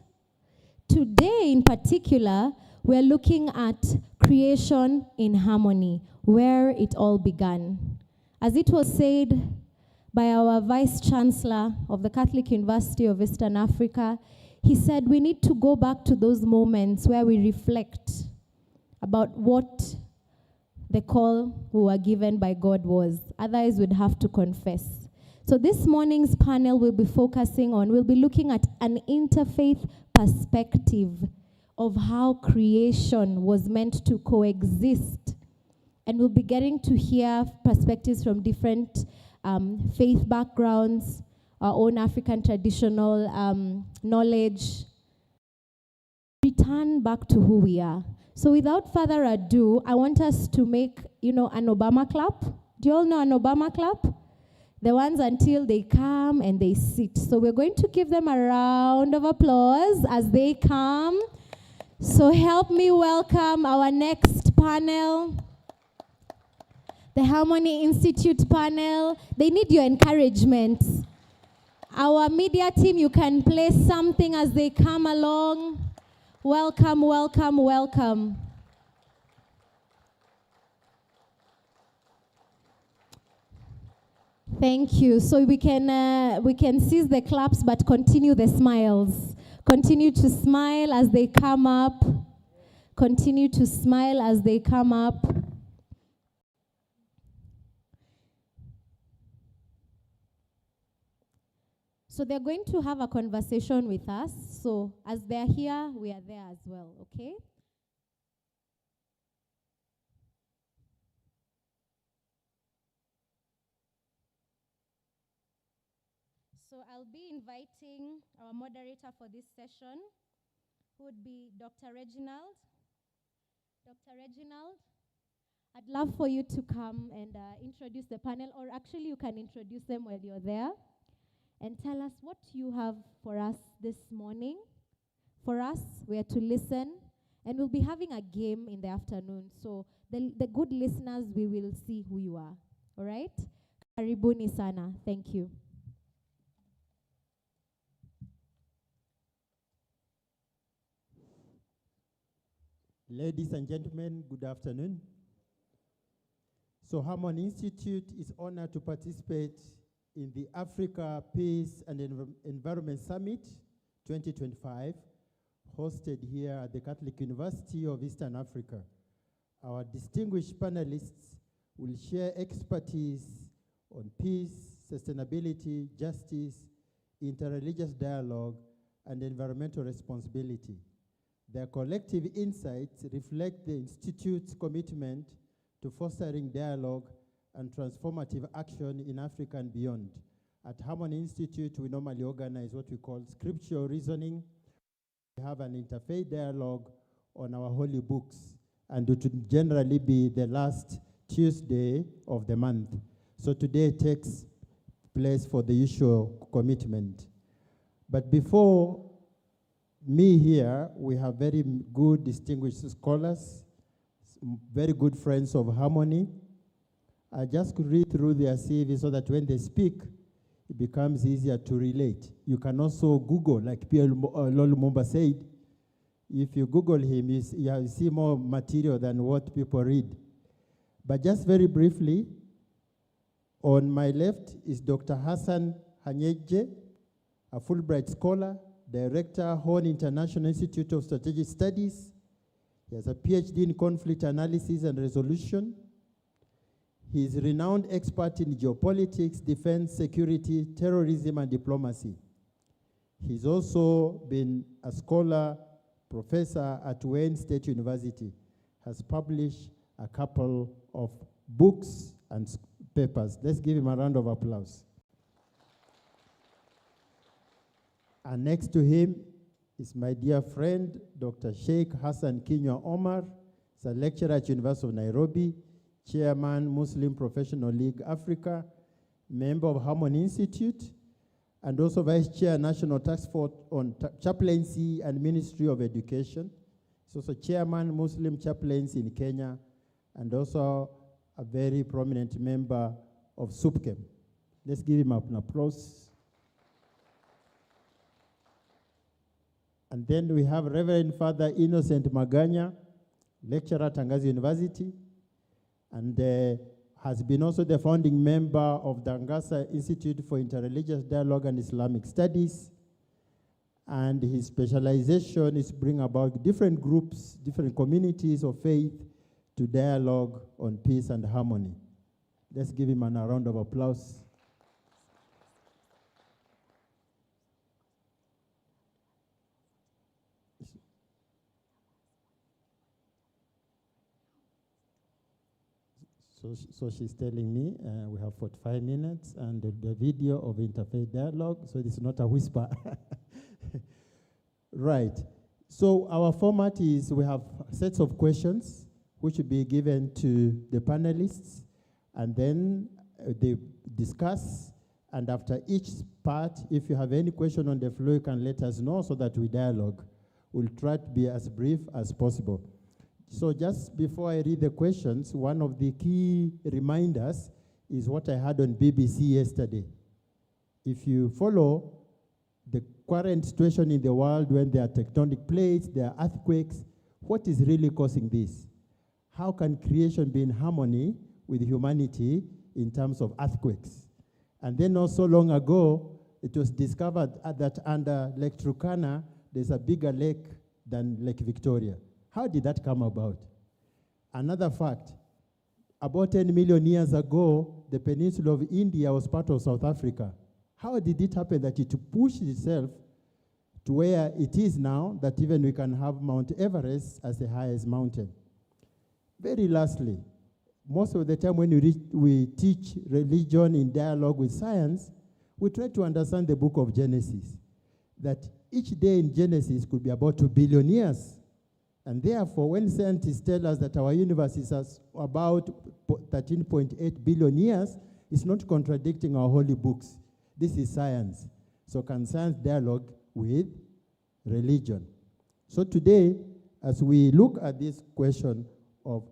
Speaker 3: today in particular, we're looking at creation in harmony, where it all began. As it was said by our Vice Chancellor of the Catholic University of Eastern Africa, he said we need to go back to those moments where we reflect about what the call we were given by God was. Otherwise, we'd have to confess. So this morning's panel will be focusing on, we'll be looking at an interfaith perspective of how creation was meant to coexist. And we'll be getting to hear perspectives from different faith backgrounds, our own African traditional knowledge. Return back to who we are. So without further ado, I want us to make, an Obama clap. Do you all know an Obama clap? The ones until they come and they sit. So we're going to give them a round of applause as they come. So help me welcome our next panel. The Harmony Institute panel. They need your encouragement. Our media team, you can play something as they come along. Welcome, welcome, welcome. Thank you. So we can cease the claps, but continue the smiles. Continue to smile as they come up. Continue to smile as they come up. So they're going to have a conversation with us. So as they're here, we are there as well, okay? So I'll be inviting our moderator for this session, who would be Dr. Reginald. Dr. Reginald, I'd love for you to come and introduce the panel, or actually you can introduce them while you're there. And tell us what you have for us this morning. For us, we are to listen, and we'll be having a game in the afternoon. So the good listeners, we will see who you are. All right? Karibuni sana. Thank you.
Speaker 12: Ladies and gentlemen, good afternoon. So Harmony Institute is honored to participate in the Africa Peace and Environment Summit 2025, hosted here at the Catholic University of Eastern Africa. Our distinguished panelists will share expertise on peace, sustainability, justice, interreligious dialogue, and environmental responsibility. Their collective insights reflect the Institute's commitment to fostering dialogue and transformative action in Africa and beyond. At Harmony Institute, we normally organize what we call scriptural reasoning. We have an interfaith dialogue on our holy books, and it would generally be the last Tuesday of the month. So today takes place for the usual commitment. But before me here, we have very good, distinguished scholars, very good friends of Harmony. I just could read through their CV so that when they speak, it becomes easier to relate. You can also Google, like Pierre Lumumba said. If you Google him, you see more material than what people read. But just very briefly, on my left is Dr. Hassan Hanyeje, a Fulbright scholar, director, Horn International Institute of Strategic Studies. He has a PhD in conflict analysis and resolution. He is a renowned expert in geopolitics, defense, security, terrorism, and diplomacy. He's also been a scholar, professor at Wayne State University, has published a couple of books and papers. Let's give him a round of applause. And next to him is my dear friend, Dr. Sheikh Hassan Kinywa Omar. He's a lecturer at University of Nairobi, chairman, Muslim Professional League Africa, member of Harmony Institute, and also vice chair, National Task Force on Chaplaincy and Ministry of Education. He's also chairman, Muslim Chaplains in Kenya, and also a very prominent member of SUPKEM. Let's give him an applause. And then we have Reverend Father Innocent Maganya, lecturer at Tangazi University, and has been also the founding member of the Angasa Institute for Interreligious Dialogue and Islamic Studies. And his specialization is bring about different groups, different communities of faith to dialogue on peace and harmony. Let's give him a round of applause. So she's telling me we have 45 minutes and the video of interfaith dialogue, so it's not a whisper. Right. So our format is we have sets of questions which will be given to the panelists, and then they discuss, and after each part, if you have any question on the floor, you can let us know so that we dialogue. We'll try to be as brief as possible. So just before I read the questions, one of the key reminders is what I had on BBC yesterday. If you follow the current situation in the world when there are tectonic plates, there are earthquakes, what is really causing this? How can creation be in harmony with humanity in terms of earthquakes? And then not so long ago, it was discovered that under Lake Turkana, there's a bigger lake than Lake Victoria. How did that come about? Another fact, about 10 million years ago, the peninsula of India was part of South Africa. How did it happen that it pushed itself to where it is now, that even we can have Mount Everest as the highest mountain? Very lastly, most of the time when we teach religion in dialogue with science, we try to understand the book of Genesis, that each day in Genesis could be about 2 billion years. And therefore, when scientists tell us that our universe is about 13.8 billion years, it's not contradicting our holy books. This is science. So can science dialogue with religion? So today, as we look at this question of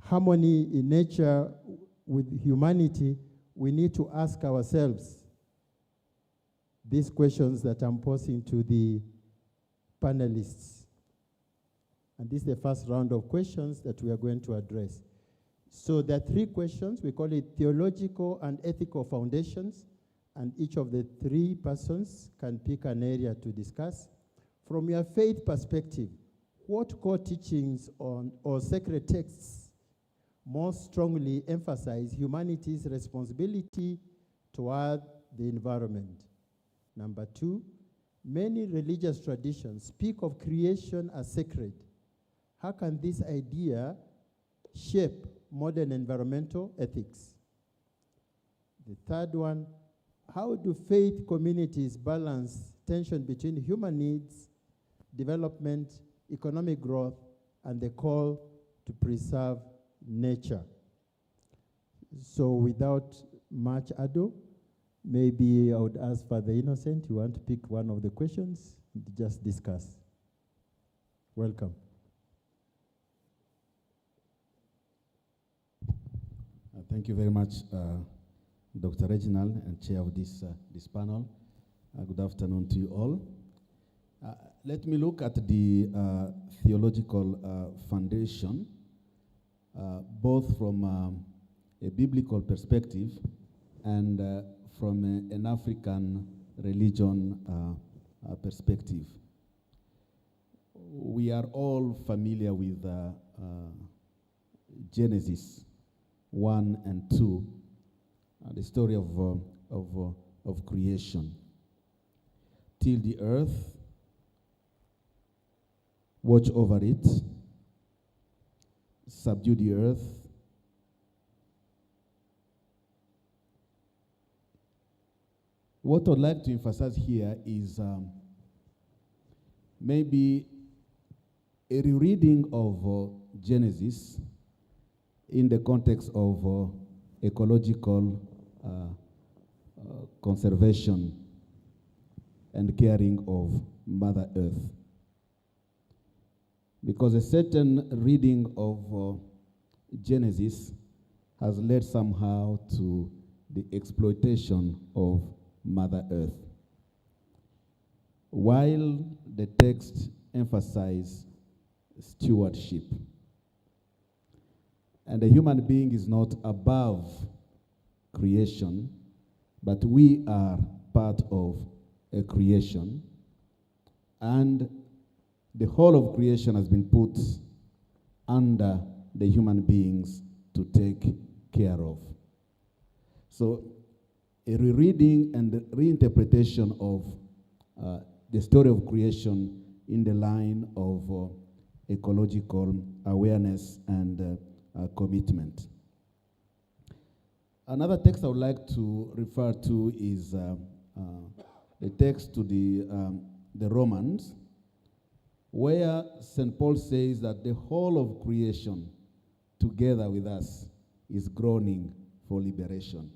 Speaker 12: harmony in nature with humanity, we need to ask ourselves these questions that I'm posing to the panelists. And this is the first round of questions that we are going to address. So there are 3 questions. We call it theological and ethical foundations, and each of the 3 persons can pick an area to discuss. From your faith perspective, what core teachings or sacred texts most strongly emphasize humanity's responsibility toward the environment? Number 2, many religious traditions speak of creation as sacred. How can this idea shape modern environmental ethics? The third one, how do faith communities balance tension between human needs, development, economic growth, and the call to preserve nature? So without much ado, maybe I would ask Father Innocent, you want to pick one of the questions, just discuss. Welcome.
Speaker 13: Thank you very much, Dr. Reginald, and chair of this panel. Good afternoon to you all. Let me look at the theological foundation, both from a biblical perspective and from an African religion perspective. We are all familiar with Genesis 1 and 2, the story of creation. Till the earth, watch over it, subdue the earth, what I'd like to emphasize here is maybe a rereading of Genesis in the context of ecological conservation and caring of Mother Earth. Because a certain reading of Genesis has led somehow to the exploitation of Mother Earth. While the text emphasizes stewardship, and the human being is not above creation, but we are part of a creation, and the whole of creation has been put under the human beings to take care of. So a rereading and reinterpretation of the story of creation in the line of ecological awareness and commitment. Another text I would like to refer to is the text to the Romans, where St. Paul says that the whole of creation together with us is groaning for liberation.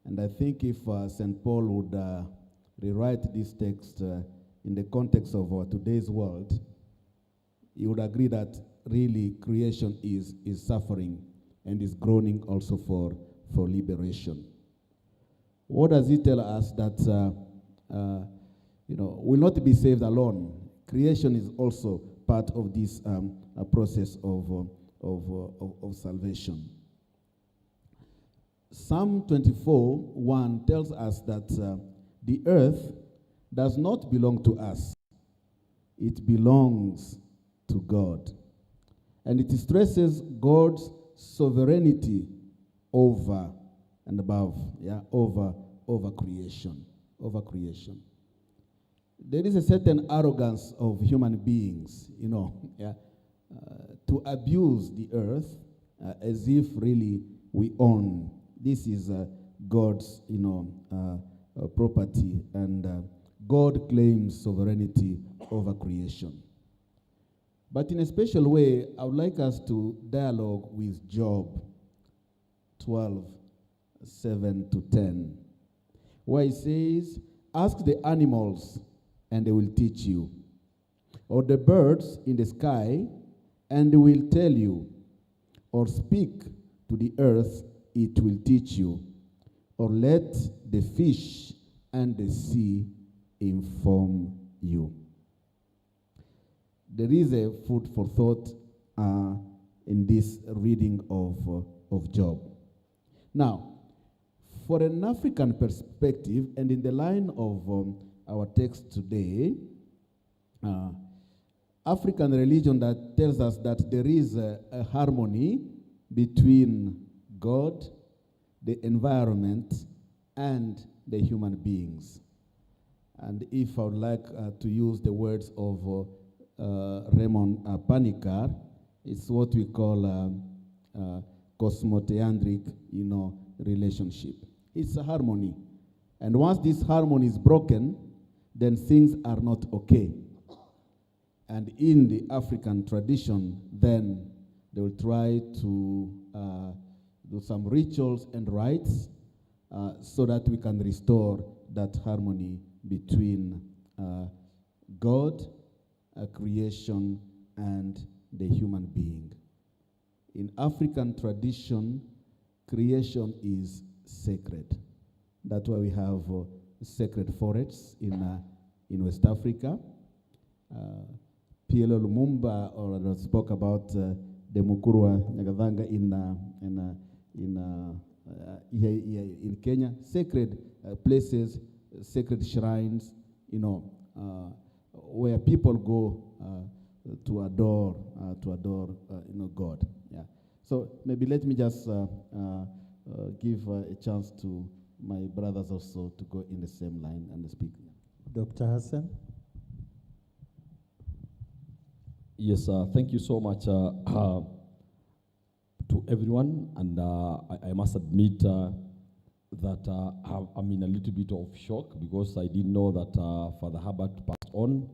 Speaker 13: And I think if St. Paul would rewrite this text in the context of today's world, he would agree that really creation is suffering and is groaning also for liberation. What does it tell us? That we'll not be saved alone. Creation is also part of this process of salvation. Psalm 24:1 tells us that the earth does not belong to us. It belongs to God. And it stresses God's sovereignty over and above, over creation. There is a certain arrogance of human beings, to abuse the earth as if really we own. This is God's, property, and God claims sovereignty over creation. But in a special way, I would like us to dialogue with Job 12:7-10, where he says, "Ask the animals, and they will teach you, or the birds in the sky, and they will tell you, or speak to the earth, it will teach you, or let the fish and the sea inform you." There is a food for thought in this reading of Job. Now, for an African perspective, and in the line of our text today, African religion that tells us that there is a harmony between God, the environment, and the human beings. And if I would like to use the words of Raymond Panikar, it's what we call cosmotheandric, relationship. It's a harmony. And once this harmony is broken, then things are not okay. And in the African tradition, then they will try to do some rituals and rites so that we can restore that harmony between God, creation, and the human being. In African tradition, creation is sacred. That's why we have sacred forests in West Africa. PLO Lumumba spoke about the Mukurwa Nyagavanga in Kenya. Sacred places, sacred shrines, where people go to adore God. Yeah. So maybe let me just give a chance to my brothers also to go in the same line and speak.
Speaker 12: Dr. Hassan.
Speaker 14: Yes, thank you so much to everyone, and I must admit that I'm in a little bit of shock because I didn't know that Father Herbert passed on.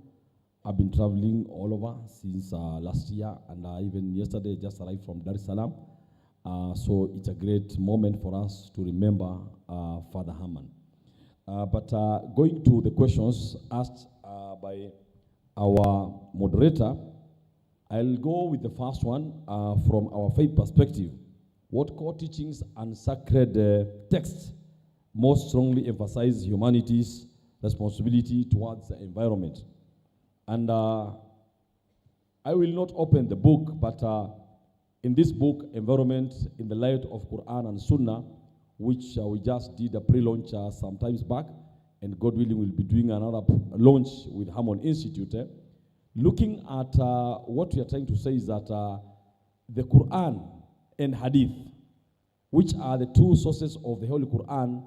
Speaker 14: I've been traveling all over since last year, and even yesterday just arrived from Dar es Salaam. So it's a great moment for us to remember Father Herman. But going to the questions asked by our moderator, I'll go with the first one from our faith perspective. What core teachings and sacred texts most strongly emphasize humanity's responsibility towards the environment? And I will not open the book, but in this book, Environment in the Light of Quran and Sunnah, which we just did a pre-launch some times back, and God willing we'll be doing another launch with Hammond Institute. Looking at what we are trying to say is that the Quran and Hadith, which are the two sources of the Holy Quran,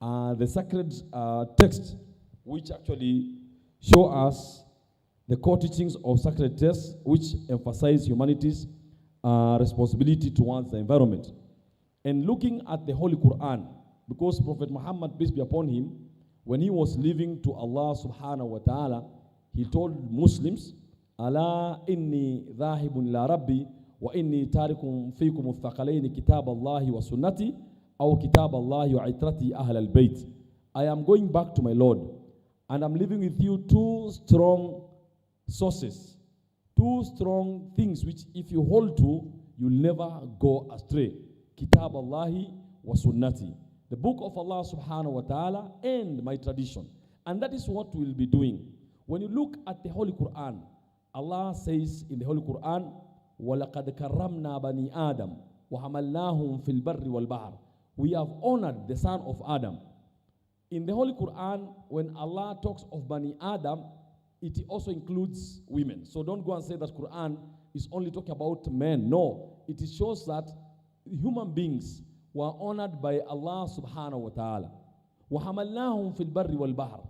Speaker 14: are the sacred texts which actually show us the core teachings of sacred texts which emphasize humanity's responsibility towards the environment. And looking at the Holy Quran, because Prophet Muhammad, peace be upon him, when he was leaving to Allah subhanahu wa ta'ala, he told Muslims, Ala inni dhahibun ila rabbi wa inni tarikum fikum uthaqalaini kitab Allahi wa sunnati aw kitab Allahi wa itrati ahl al-bayt. I am going back to my Lord, and I'm leaving with you two strong sources, two strong things which if you hold to, you'll never go astray. Kitab Allahi wa sunnati, the book of Allah subhanahu wa ta'ala, and my tradition. And that is what we'll be doing. When you look at the Holy Quran, Allah says in the Holy Quran, وَلَقَدْ كَرَّمْنَا بَنِي آدَمَ وَحَمَلْنَاهُمْ فِي الْبَرِّ وَالْبَحْرِ. We have honored the son of Adam. In the Holy Quran, when Allah talks of Bani Adam, it also includes women. So don't go and say that Quran is only talking about men. No, it shows that human beings were honored by Allah subhanahu wa ta'ala. وَحَمَلْنَاهُمْ فِي الْبَرِّ وَالْبَحْرِ.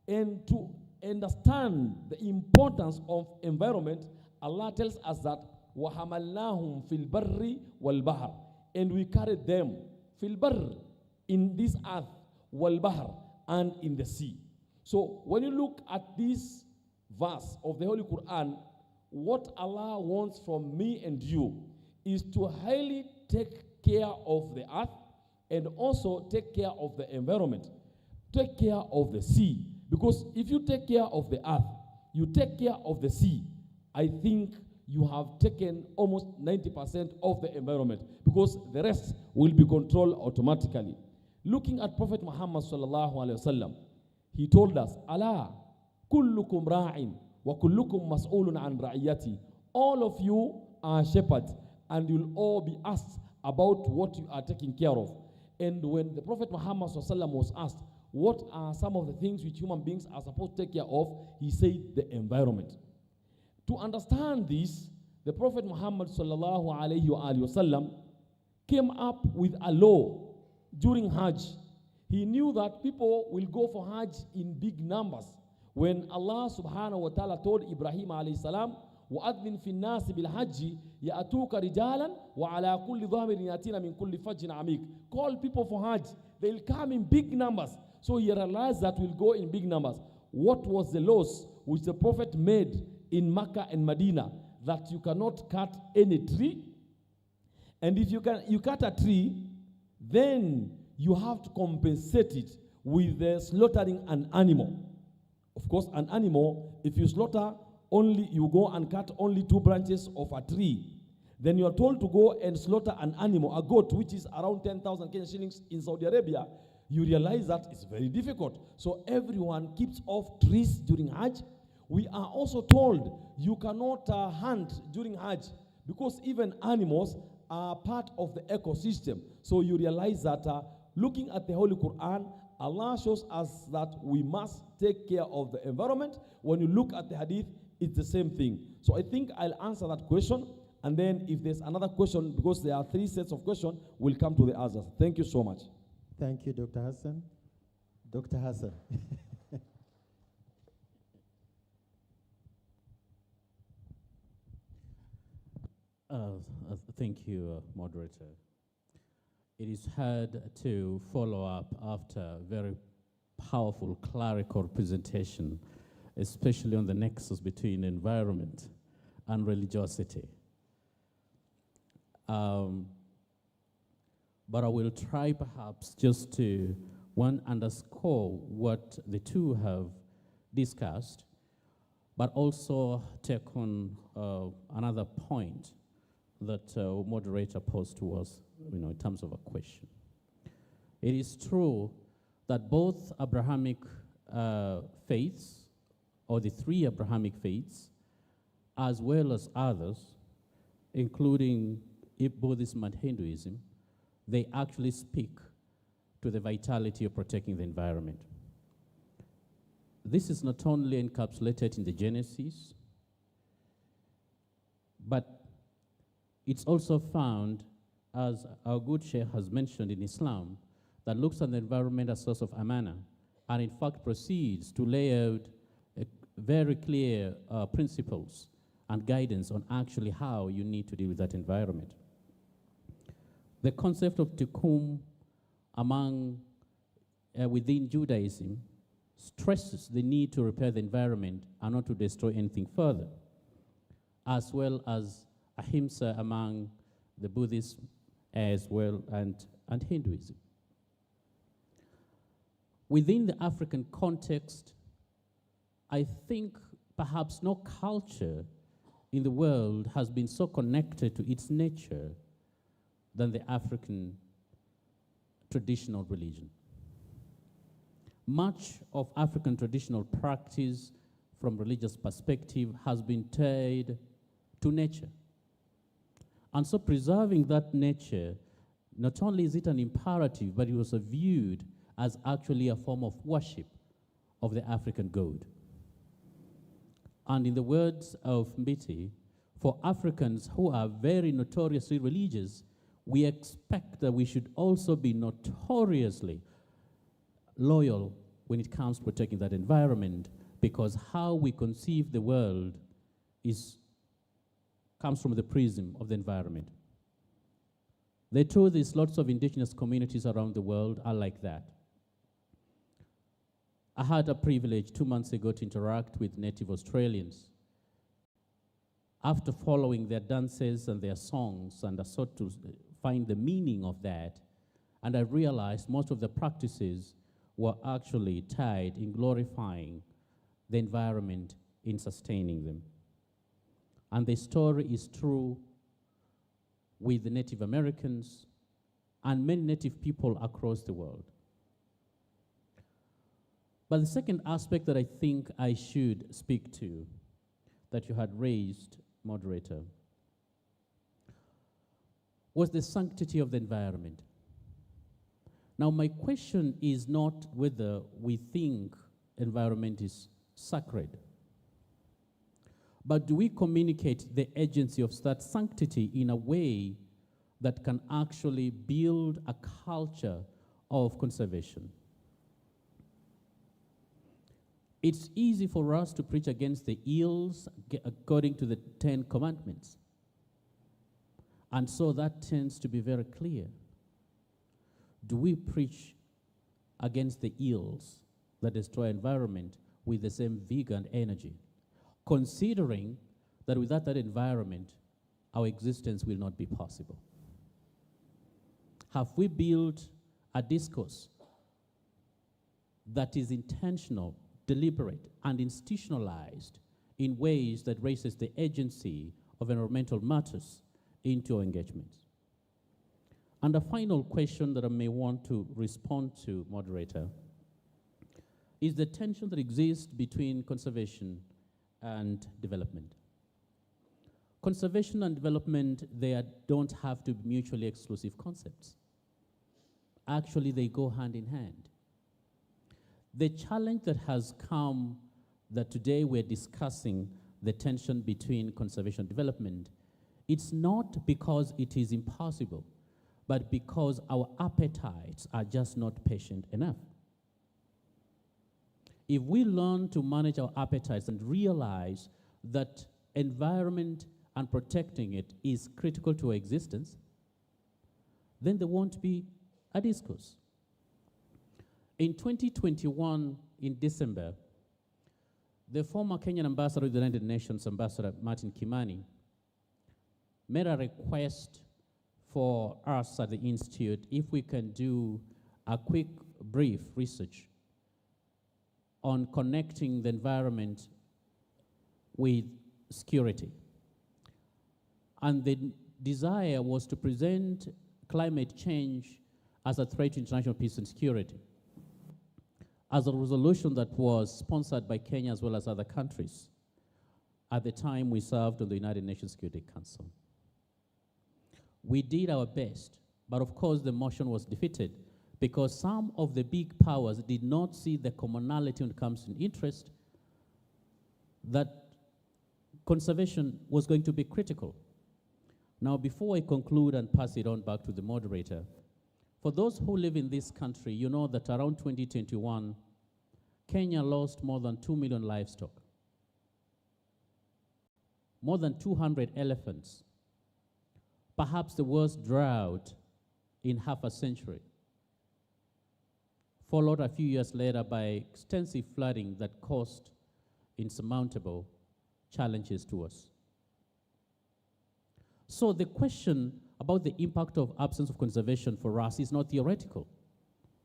Speaker 14: And to understand the importance of environment, Allah tells us that وَحَمَلْنَاهُمْ فِي الْبَرِّ وَالْبَحْرِ. And we carried them fil barr, in this earth, wal-bahr, and in the sea. So when you look at this verse of the Holy Quran, what Allah wants from me and you is to highly take care of the earth and also take care of the environment, take care of the sea. Because if you take care of the earth, you take care of the sea, I think you have taken almost 90% of the environment, because the rest will be controlled automatically. Looking at Prophet Muhammad sallallahu alaihi wasallam, he told us, Allah, kullukum ra'in wa kullukum mas'ulun an ra'iyati. All of you are shepherds, and you'll all be asked about what you are taking care of. And when the Prophet Muhammad sallallahu alaihi wasallam was asked, what are some of the things which human beings are supposed to take care of, he said the environment. To understand this, the Prophet Muhammad sallallahu alaihi wasallam came up with a law during Hajj. He knew that people will go for Hajj in big numbers. When Allah subhanahu wa ta'ala told Ibrahim alayhi salam, وأذن في الناس بالحج يأتوك رجالا وعلى كل ضامر يأتينا من كل فج عميق. Call people for Hajj. They'll come in big numbers. So you realize that we'll go in big numbers. What was the laws which the Prophet made in Mecca and Medina? That you cannot cut any tree. And if you cut a tree, then you have to compensate it with slaughtering an animal. Of course, an animal, if you slaughter only, you go and cut only 2 branches of a tree, then you are told to go and slaughter an animal, a goat, which is around 10,000 Kenyan shillings in Saudi Arabia. You realize that it's very difficult. So everyone keeps off trees during Hajj. We are also told you cannot hunt during Hajj because even animals are part of the ecosystem. So you realize that looking at the Holy Quran, Allah shows us that we must take care of the environment. When you look at the hadith, it's the same thing. So I think I'll answer that question, and then if there's another question, because there are 3 sets of questions, we'll come to the others. Thank you so much.
Speaker 12: Thank you, Dr. Hassan. Dr. Hassan.
Speaker 15: Thank you, moderator. It is hard to follow up after a very powerful clerical presentation, especially on the nexus between environment and religiosity. But I will try perhaps just to, one, underscore what the two have discussed, but also take on another point that moderator posed to us, in terms of a question. It is true that both Abrahamic faiths, or the 3 Abrahamic faiths, as well as others, including Buddhism and Hinduism, they actually speak to the vitality of protecting the environment. This is not only encapsulated in the Genesis, but it's also found, as our good Sheikh has mentioned, in Islam, that looks at the environment as a source of amana, and in fact proceeds to lay out very clear principles and guidance on actually how you need to deal with that environment. The concept of tikkun within Judaism stresses the need to repair the environment and not to destroy anything further, as well as ahimsa among the Buddhists as well and Hinduism. Within the African context, I think perhaps no culture in the world has been so connected to its nature than the African traditional religion. Much of African traditional practice from religious perspective has been tied to nature. And so preserving that nature, not only is it an imperative, but it was viewed as actually a form of worship of the African god. And in the words of Mbiti, for Africans who are very notoriously religious, we expect that we should also be notoriously loyal when it comes to protecting that environment, because how we conceive the world comes from the prism of the environment. The truth is, lots of indigenous communities around the world are like that. I had a privilege 2 months ago to interact with native Australians. After following their dances and their songs, and I sought to find the meaning of that, and I realized most of the practices were actually tied in glorifying the environment, in sustaining them. And the story is true with the Native Americans and many Native people across the world. But the second aspect that I think I should speak to, that you had raised, moderator, was the sanctity of the environment. Now, my question is not whether we think environment is sacred, but do we communicate the agency of that sanctity in a way that can actually build a culture of conservation? It's easy for us to preach against the ills according to the 10 commandments. And so that tends to be very clear. Do we preach against the ills that destroy environment with the same vigor and energy, considering that without that environment, our existence will not be possible? Have we built a discourse that is intentional, deliberate, and institutionalized in ways that raises the agency of environmental matters into our engagements? And a final question that I may want to respond to, moderator, is the tension that exists between conservation and development. Conservation and development, don't have to be mutually exclusive concepts. Actually, they go hand in hand. The challenge that has come, that today we're discussing the tension between conservation and development, it's not because it is impossible, but because our appetites are just not patient enough. If we learn to manage our appetites and realize that environment and protecting it is critical to our existence, then there won't be a discourse. In 2021, in December, the former Kenyan ambassador to the United Nations, Ambassador Martin Kimani, made a request for us at the Institute if we can do a quick, brief research on connecting the environment with security. And the desire was to present climate change as a threat to international peace and security, as a resolution that was sponsored by Kenya as well as other countries. At the time, we served on the United Nations Security Council. We did our best, but of course the motion was defeated because some of the big powers did not see the commonality when it comes to interest that conservation was going to be critical. Now, before I conclude and pass it on back to the moderator, for those who live in this country, you know that around 2021, Kenya lost more than 2 million livestock, more than 200 elephants, perhaps the worst drought in half a century, followed a few years later by extensive flooding that caused insurmountable challenges to us. So the question about the impact of absence of conservation for us is not theoretical,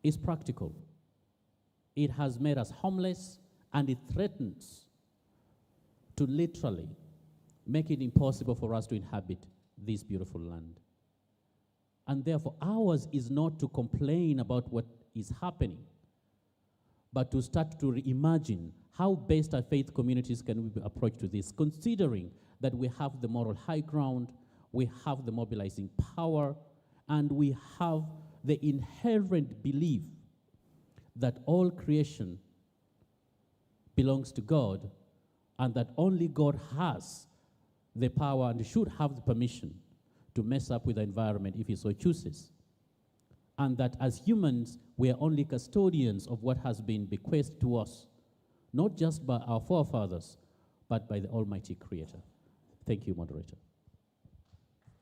Speaker 15: it's practical. It has made us homeless, and it threatens to literally make it impossible for us to inhabit this beautiful land. And therefore, ours is not to complain about what is happening, but to start to reimagine how best our faith communities can approach to this, considering that we have the moral high ground, we have the mobilizing power, and we have the inherent belief that all creation belongs to God, and that only God has the power and should have the permission to mess up with the environment if he so chooses. And that as humans, we are only custodians of what has been bequeathed to us, not just by our forefathers, but by the Almighty Creator. Thank you, moderator.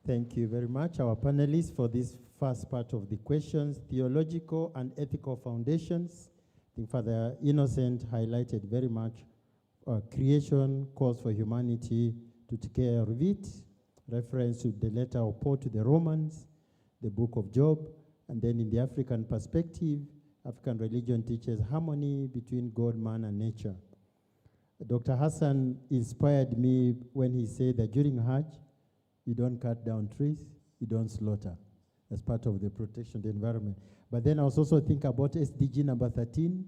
Speaker 12: Thank you very much, our panelists, for this first part of the questions, theological and ethical foundations. I think Father Innocent highlighted very much creation calls for humanity to take care of it, reference to the letter of Paul to the Romans, the book of Job, and then in the African perspective, African religion teaches harmony between God, man, and nature. Dr. Hassan inspired me when he said that during Hajj, you don't cut down trees, you don't slaughter, as part of the protection of the environment. But then I was also thinking about SDG number 13.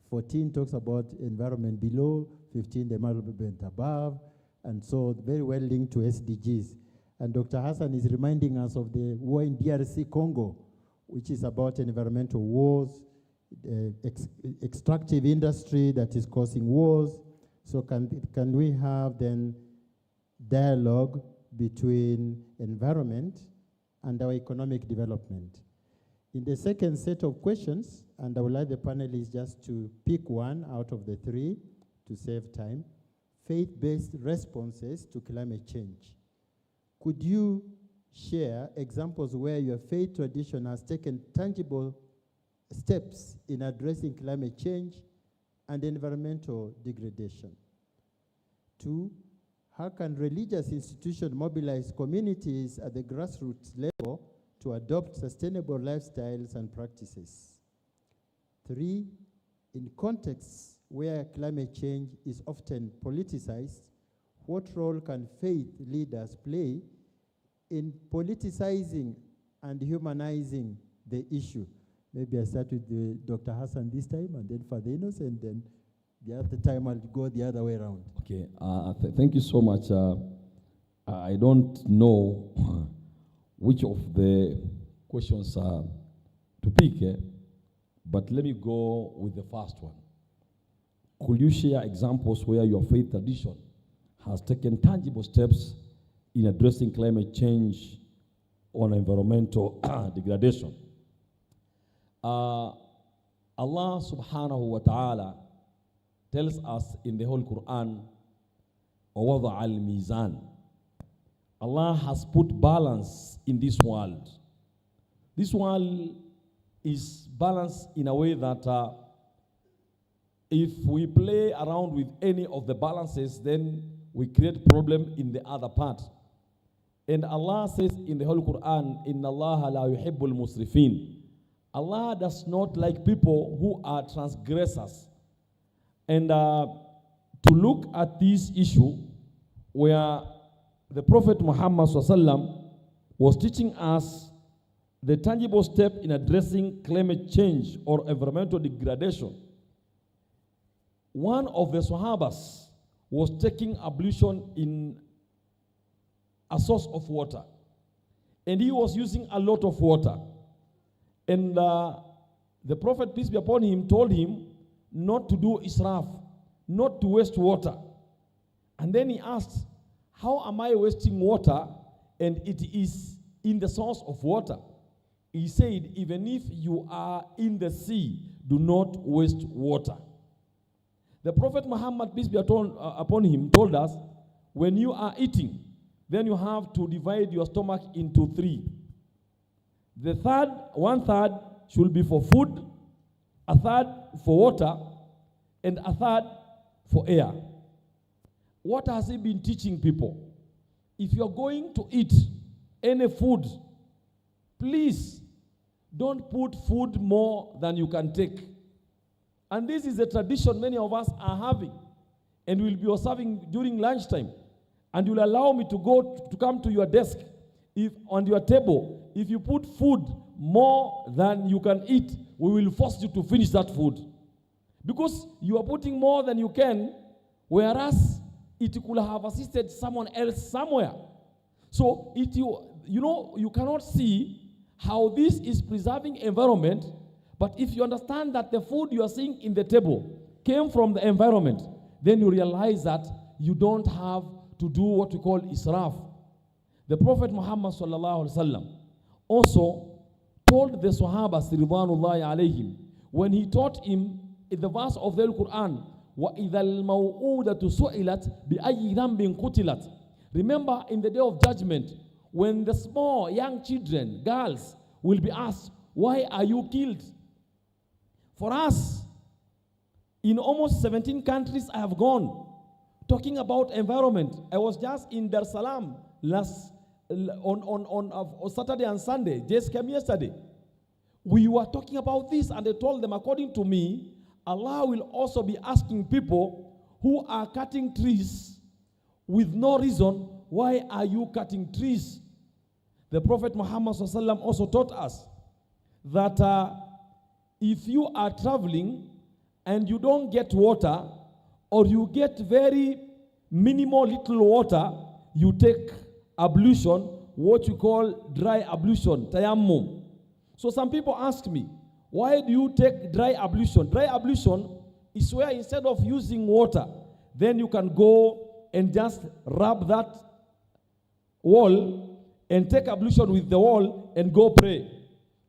Speaker 12: 14 talks about environment below, 15 the environment above, and so very well linked to SDGs. And Dr. Hassan is reminding us of the war in DRC Congo, which is about environmental wars, extractive industry that is causing wars. So can we have then dialogue between environment and our economic development? In the second set of questions, and I would like the panelists just to pick one out of the three, to save time, faith-based responses to climate change. Could you share examples where your faith tradition has taken tangible steps in addressing climate change and environmental degradation? 2, how can religious institutions mobilize communities at the grassroots level to adopt sustainable lifestyles and practices? 3, in contexts where climate change is often politicized, what role can faith leaders play in politicizing and humanizing the issue? Maybe I start with Dr. Hassan this time, and then Father Enos, and then the other time I'll go the other way around.
Speaker 14: Okay, thank you so much. I don't know which of the questions to pick, but let me go with the first one. Could you share examples where your faith tradition has taken tangible steps in addressing climate change or environmental degradation? Allah subhanahu wa ta'ala tells us in the whole Quran, وَوَضَعَ الْمِيزَانِ. Allah has put balance in this world. This world is balanced in a way that if we play around with any of the balances, then we create problem in the other part. And Allah says in the whole Quran, إِنَّ اللَّهَ لَا يُحِبُّ الْمُسْرِفِينَ. Allah does not like people who are transgressors. And to look at this issue where the Prophet Muhammad SAW was teaching us the tangible step in addressing climate change or environmental degradation. One of the Sahabas was taking ablution in a source of water, and he was using a lot of water. And the Prophet, peace be upon him, told him not to do israf, not to waste water. And then he asked, how am I wasting water and it is in the source of water? He said, even if you are in the sea, do not waste water. The Prophet Muhammad, peace be upon him, told us, when you are eating, then you have to divide your stomach into 3. The third, 1/3 should be for food, 1/3 for water, and 1/3 for air. What has he been teaching people? If you're going to eat any food, please don't put food more than you can take. And this is a tradition many of us are having, and we'll be observing during lunchtime. And you'll allow me to come to your desk. If on your table, if you put food more than you can eat, we will force you to finish that food. Because you are putting more than you can, whereas it could have assisted someone else somewhere. So you cannot see how this is preserving environment, but if you understand that the food you are seeing in the table came from the environment, then you realize that you don't have to do what we call israf. The Prophet Muhammad sallallahu alaihi wasallam also told the Sahabas ridwanullahi alayhim, when he taught him in the verse of the Quran, وَإِذَا الْمَوْءُودَةُ سُئِلَتْ بِأَيِّ ذَنْبٍ قُتِلَتْ. Remember in the day of judgment, when the small young children, girls, will be asked, why are you killed? For us, in almost 17 countries I have gone, talking about environment. I was just in Dar es Salaam on Saturday and Sunday, just came yesterday. We were talking about this, and I told them, according to me, Allah will also be asking people who are cutting trees with no reason, why are you cutting trees? The Prophet Muhammad SAW also taught us that if you are traveling and you don't get water, or you get very minimal little water, you take ablution, what you call dry ablution, tayammum. So some people ask me, why do you take dry ablution? Dry ablution is where instead of using water, then you can go and just rub that wall and take ablution with the wall and go pray.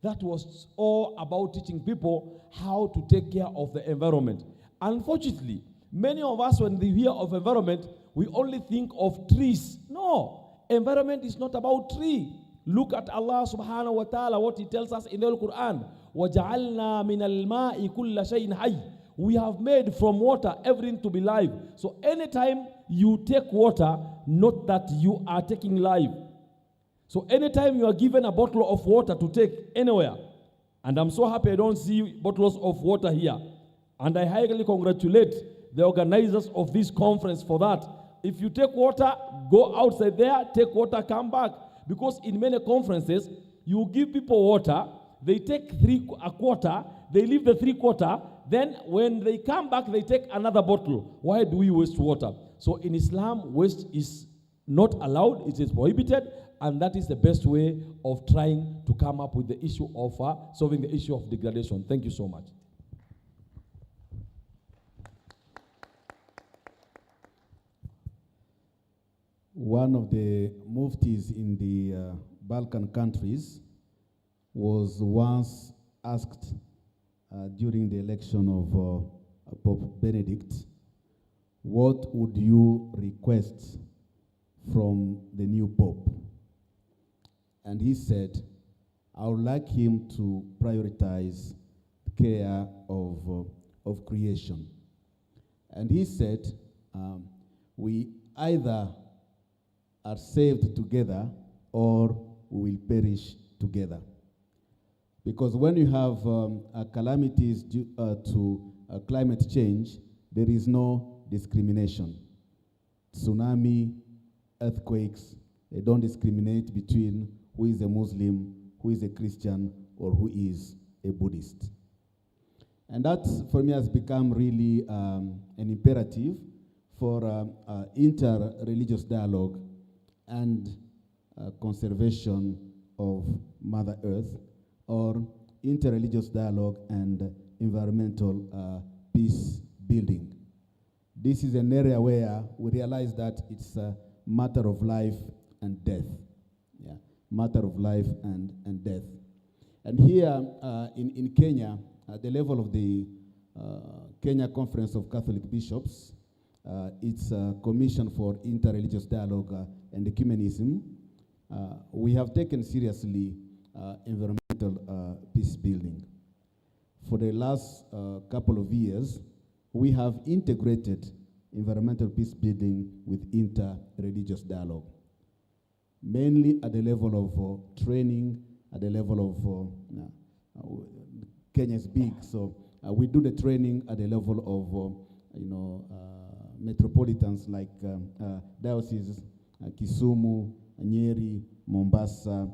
Speaker 14: That was all about teaching people how to take care of the environment. Unfortunately, Many of us, when we hear of environment, we only think of trees. No, environment is not about tree. Look at Allah subhanahu wa ta'ala, what He tells us in the Quran. وَجَعَلْنَا مِنَ الْمَاءِ كُلَّ شَيْءٍ حَيٍّ. We have made from water everything to be live. So anytime you take water, note that you are taking life. So anytime you are given a bottle of water to take anywhere, and I'm so happy I don't see bottles of water here, and I highly congratulate the organizers of this conference for that. If you take water, go outside there, take water, come back. Because in many conferences, you give people water, they take a quarter, they leave the 3/4, then when they come back, they take another bottle. Why do we waste water? So in Islam, waste is not allowed, it is prohibited, and that is the best way of trying to come up with the issue of solving the issue of degradation. Thank you so much.
Speaker 13: One of the muftis in the Balkan countries was once asked during the election of Pope Benedict, what would you request from the new Pope? And he said, I would like him to prioritize care of creation. And he said, we either are saved together or we will perish together. Because when you have calamities due to climate change, there is no discrimination. Tsunami, earthquakes, they don't discriminate between who is a Muslim, who is a Christian, or who is a Buddhist. And that, for me, has become really an imperative for inter-religious dialogue and conservation of Mother Earth, or inter-religious dialogue and environmental peace building. This is an area where we realize that it's a matter of life and death. Yeah, matter of life and death. And here in Kenya, at the level of the Kenya Conference of Catholic Bishops, it's a Commission for Interreligious Dialogue and Ecumenism. We have taken seriously environmental peace building. For the last couple of years, we have integrated environmental peace building with inter-religious dialogue, mainly at the level of training, at the level of Kenya is big, so we do the training at the level of metropolitans like dioceses, Kisumu, Nyeri, Mombasa,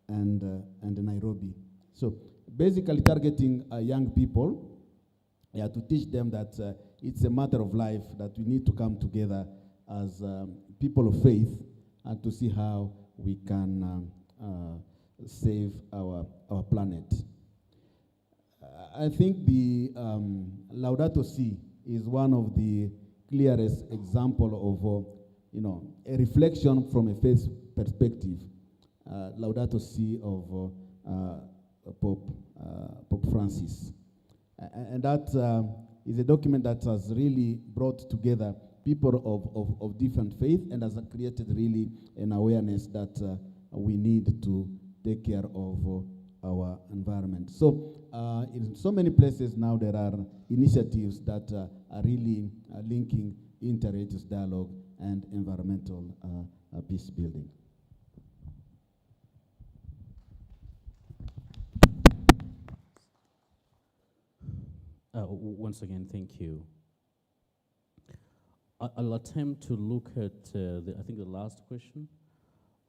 Speaker 13: and Nairobi. So basically targeting young people, to teach them that it's a matter of life, that we need to come together as people of faith and to see how we can save our planet. I think the Laudato Si is one of the clearest example of a reflection from a faith perspective. Laudato Si of Pope Francis. And that is a document that has really brought together people of different faith and has created really an awareness that we need to take care of our environment. So in so many places now there are initiatives that are really linking interreligious dialogue and environmental peace building.
Speaker 15: Once again, thank you. I'll attempt to look at, I think, the last question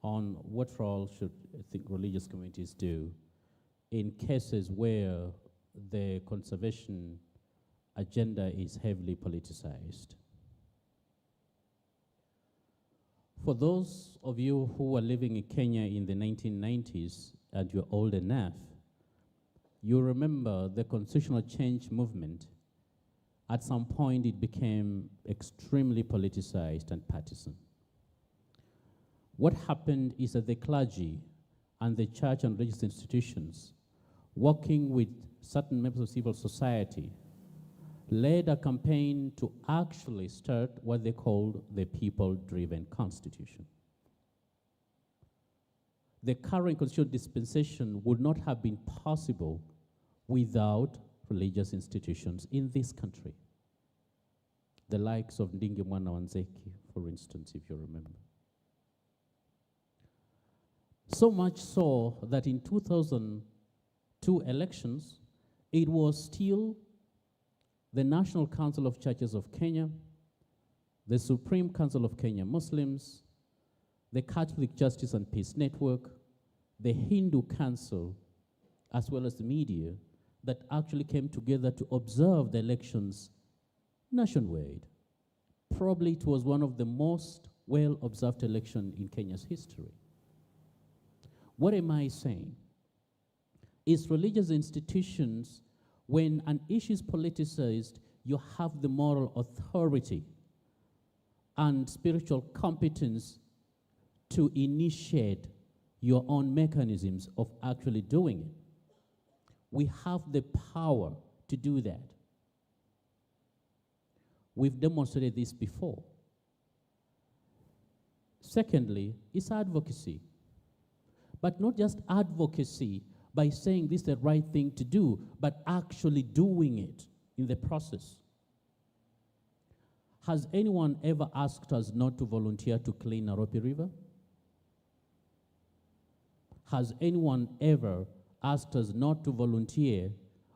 Speaker 15: on what role should, I think, religious communities do in cases where the conservation agenda is heavily politicized. For those of you who were living in Kenya in the 1990s and you're old enough, you remember the constitutional change movement. At some point, it became extremely politicized and partisan. What happened is that the clergy and the church and religious institutions, working with certain members of civil society, led a campaign to actually start what they called the people-driven constitution. The current constitutional dispensation would not have been possible without religious institutions in this country. The likes of Ndingi Mwana Wanzeki, for instance, if you remember. So much so that in 2002 elections, it was still the National Council of Churches of Kenya, the Supreme Council of Kenya Muslims, the Catholic Justice and Peace Network, the Hindu Council, as well as the media, that actually came together to observe the elections nationwide. Probably it was one of the most well-observed elections in Kenya's history. What am I saying? Is religious institutions, when an issue is politicized, you have the moral authority and spiritual competence to initiate your own mechanisms of actually doing it. We have the power to do that. We've demonstrated this before. Secondly, it's advocacy. But not just advocacy by saying this is the right thing to do, but actually doing it in the process. Has anyone ever asked us not to volunteer to clean Nairobi River? Has anyone ever asked us not to volunteer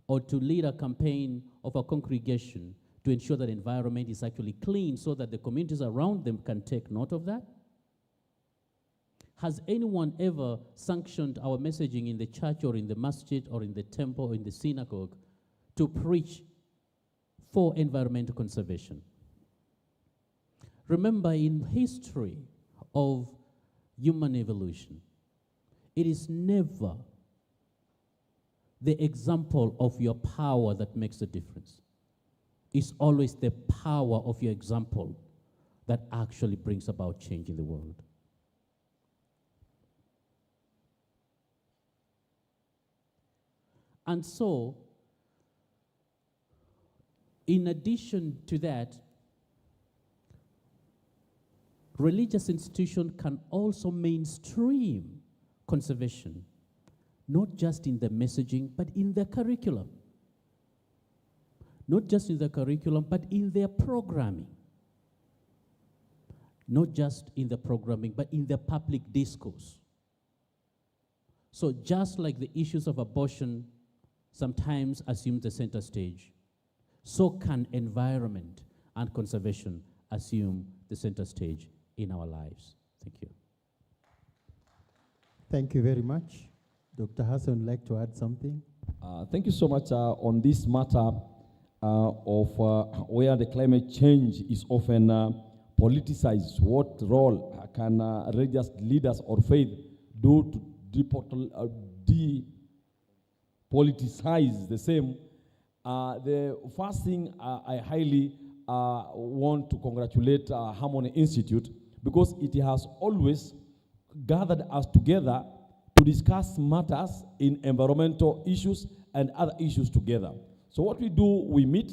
Speaker 15: or to lead a campaign of a congregation to ensure that the environment is actually clean so that the communities around them can take note of that? Has anyone ever sanctioned our messaging in the church or in the masjid or in the temple or in the synagogue to preach for environmental conservation? Remember, in history of human evolution, it is never the example of your power that makes a difference. It's always the power of your example that actually brings about change in the world. And so, in addition to that, religious institutions can also mainstream conservation, not just in the messaging, but in the curriculum. Not just in the curriculum, but in their programming. Not just in the programming, but in the public discourse. So just like the issues of abortion sometimes assume the center stage, so can environment and conservation assume the center stage in our lives. Thank you.
Speaker 12: Thank you very much. Dr. Hassan would like to add something.
Speaker 14: Thank you so much on this matter of where the climate change is often politicized. What role can religious leaders or faith do to depoliticize the same? The first thing I highly want to congratulate Harmony Institute, because it has always gathered us together to discuss matters in environmental issues and other issues together. So what we do, we meet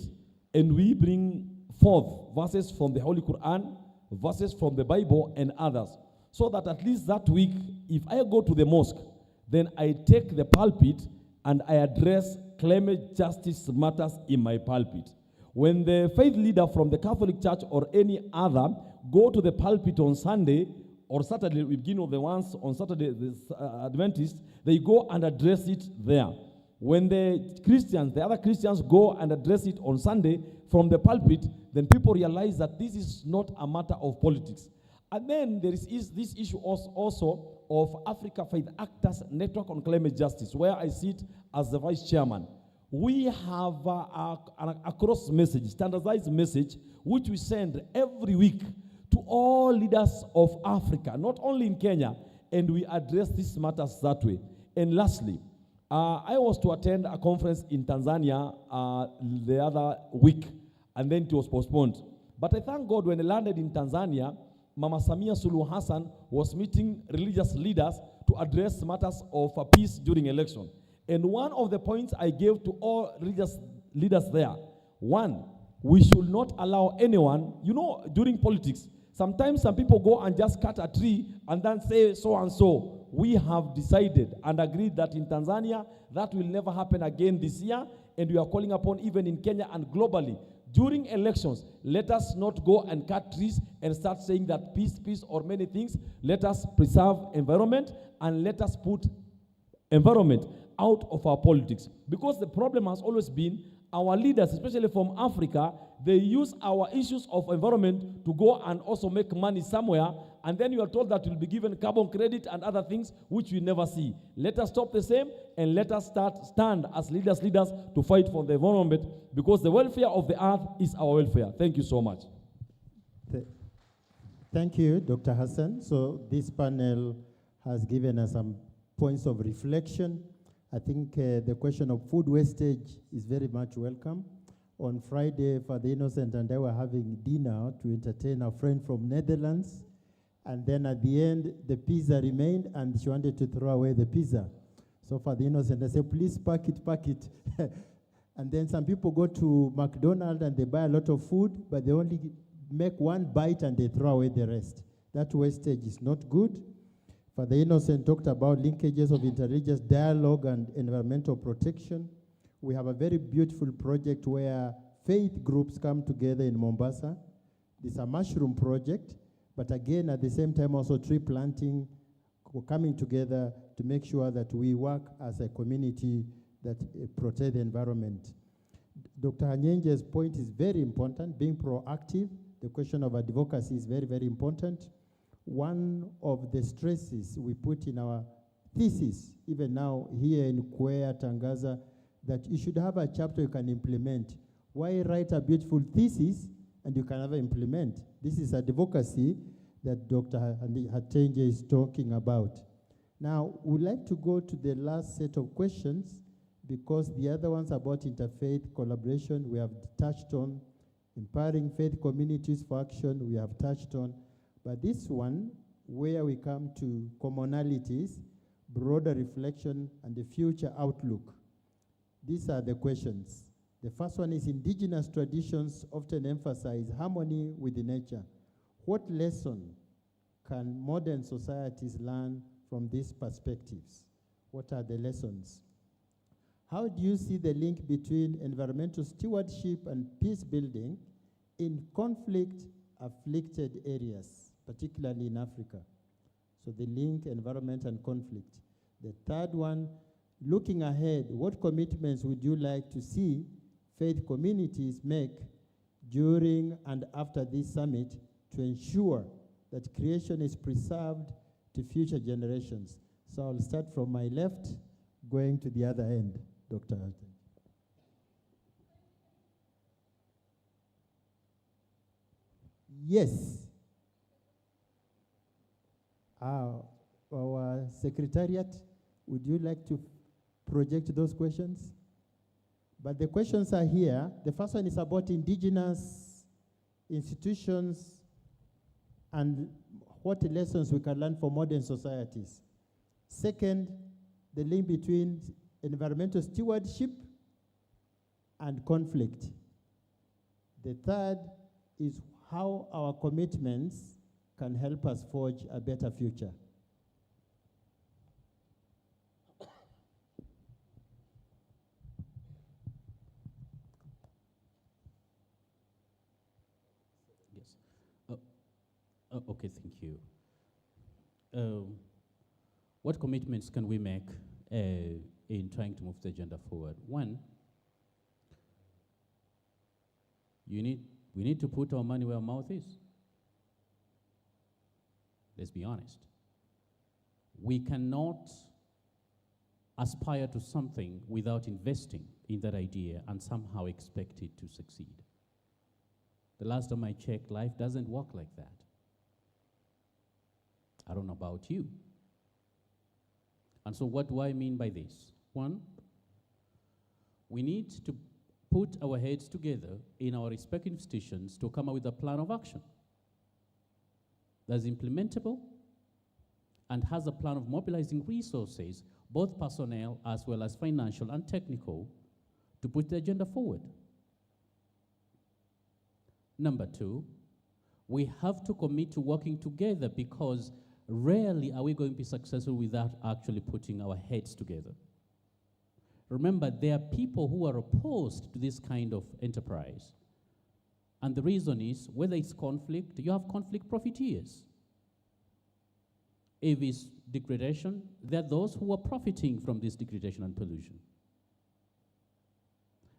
Speaker 14: and we bring forth verses from the Holy Quran, verses from the Bible and others, so that at least that week, if I go to the mosque, then I take the pulpit and I address climate justice matters in my pulpit. When the faith leader from the Catholic Church or any other go to the pulpit on Sunday or Saturday, we begin with the ones on Saturday, the Adventists, they go and address it there. When the Christians, the other Christians go and address it on Sunday from the pulpit, then people realize that this is not a matter of politics. And then there is this issue also of Africa Faith Actors Network on Climate Justice, where I sit as the vice chairman. We have a cross message, standardized message, which we send every week to all leaders of Africa, not only in Kenya, and we address these matters that way. And lastly, I was to attend a conference in Tanzania the other week, and then it was postponed. But I thank God when I landed in Tanzania, Mama Samia Suluhu Hassan was meeting religious leaders to address matters of peace during election. And one of the points I gave to all religious leaders there, one, we should not allow anyone, you know, during politics, sometimes some people go and just cut a tree and then say so and so. We have decided and agreed that in Tanzania, that will never happen again this year, and we are calling upon even in Kenya and globally. During elections, let us not go and cut trees and start saying that peace, or many things. Let us preserve environment and let us put environment out of our politics. Because the problem has always been our leaders, especially from Africa, they use our issues of environment to go and also make money somewhere, and then you are told that you'll be given carbon credit and other things which we never see. Let us stop the same, and let us stand as leaders to fight for the environment, because the welfare of the earth is our welfare. Thank you so much.
Speaker 12: Thank you, Dr. Hassan. So this panel has given us some points of reflection. I think the question of food wastage is very much welcome. On Friday, Father Innocent and I were having dinner to entertain our friend from Netherlands. And then at the end, the pizza remained, and she wanted to throw away the pizza. So Father Innocent, I said, please pack it. And then some people go to McDonald's and they buy a lot of food, but they only make one bite and they throw away the rest. That wastage is not good. Father Innocent talked about linkages of interreligious dialogue and environmental protection. We have a very beautiful project where faith groups come together in Mombasa. It's a mushroom project, but again, at the same time, also tree planting, coming together to make sure that we work as a community that protect the environment. Dr. Hanyenje's point is very important, being proactive. The question of advocacy is very, very important. One of the stresses we put in our thesis, even now here in Kwea, Tangaza, that you should have a chapter you can implement. Why write a beautiful thesis and you can never implement? This is advocacy that Dr. Hatenje is talking about. Now, we'd like to go to the last set of questions, because the other ones about interfaith collaboration we have touched on, empowering faith communities for action we have touched on, but this one, where we come to commonalities, broader reflection, and the future outlook. These are the questions. The first one is, indigenous traditions often emphasize harmony with nature. What lesson can modern societies learn from these perspectives? What are the lessons? How do you see the link between environmental stewardship and peace building in conflict-afflicted areas, particularly in Africa? So the link, environment and conflict. The third one, looking ahead, what commitments would you like to see faith communities make during and after this summit to ensure that creation is preserved to future generations? So I'll start from my left, going to the other end, Dr. Alton. Yes. Our secretariat, would you like to project those questions? But the questions are here. The first one is about indigenous institutions and what lessons we can learn from modern societies. Second, the link between environmental stewardship and conflict. The third is how our commitments can help us forge a better future.
Speaker 15: Yes. Okay, thank you. What commitments can we make in trying to move the agenda forward? One, we need to put our money where our mouth is. Let's be honest. We cannot aspire to something without investing in that idea and somehow expect it to succeed. The last time I checked, life doesn't work like that. I don't know about you. And so what do I mean by this? One, we need to put our heads together in our respective institutions to come up with a plan of action that's implementable and has a plan of mobilizing resources, both personnel as well as financial and technical, to put the agenda forward. Number two, we have to commit to working together, because rarely are we going to be successful without actually putting our heads together. Remember, there are people who are opposed to this kind of enterprise. And the reason is, whether it's conflict, you have conflict profiteers. If it's degradation, there are those who are profiting from this degradation and pollution.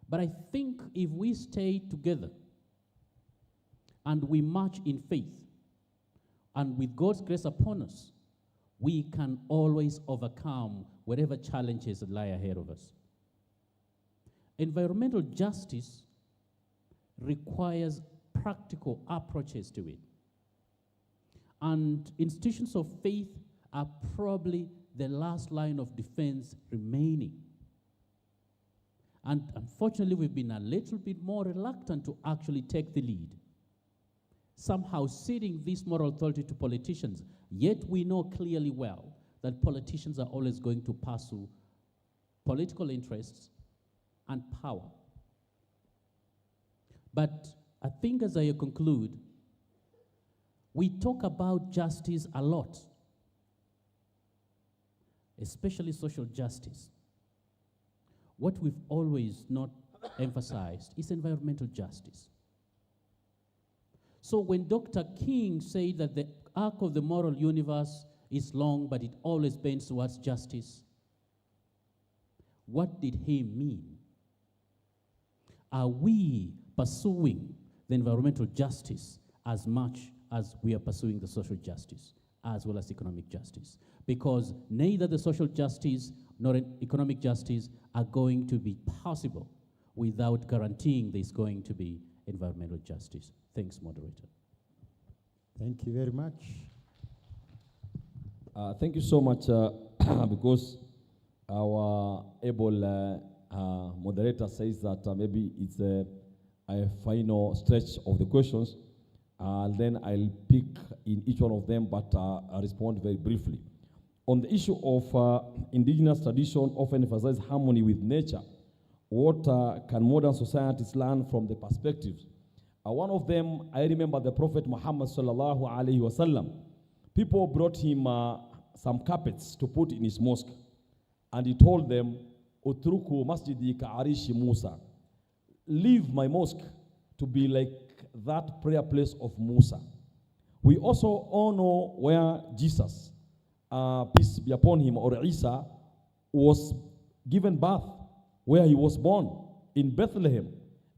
Speaker 15: But I think if we stay together and we march in faith, and with God's grace upon us, we can always overcome whatever challenges that lie ahead of us. Environmental justice requires practical approaches to it. And institutions of faith are probably the last line of defense remaining. And unfortunately, we've been a little bit more reluctant to actually take the lead, somehow ceding this moral authority to politicians. Yet we know clearly well that politicians are always going to pursue political interests and power. But I think, as I conclude, we talk about justice a lot, especially social justice. What we've always not emphasized is environmental justice. So when Dr. King said that the arc of the moral universe is long, but it always bends towards justice, what did he mean? Are we pursuing the environmental justice as much as we are pursuing the social justice, as well as economic justice? Because neither the social justice nor economic justice are going to be possible without guaranteeing there's going to be environmental justice. Thanks, moderator.
Speaker 12: Thank you very much.
Speaker 14: Thank you so much, because our able moderator says that maybe it's a final stretch of the questions. Then I'll pick in each one of them, but I'll respond very briefly. On the issue of indigenous tradition often emphasize harmony with nature. What can modern societies learn from the perspectives? One of them, I remember the Prophet Muhammad sallallahu alaihi wasallam. People brought him some carpets to put in his mosque, and he told them, "Utruku masjidi ka'arishi Musa." Leave my mosque to be like that prayer place of Musa. We also all know where Jesus, peace be upon him, or Isa, was given birth, where he was born, in Bethlehem.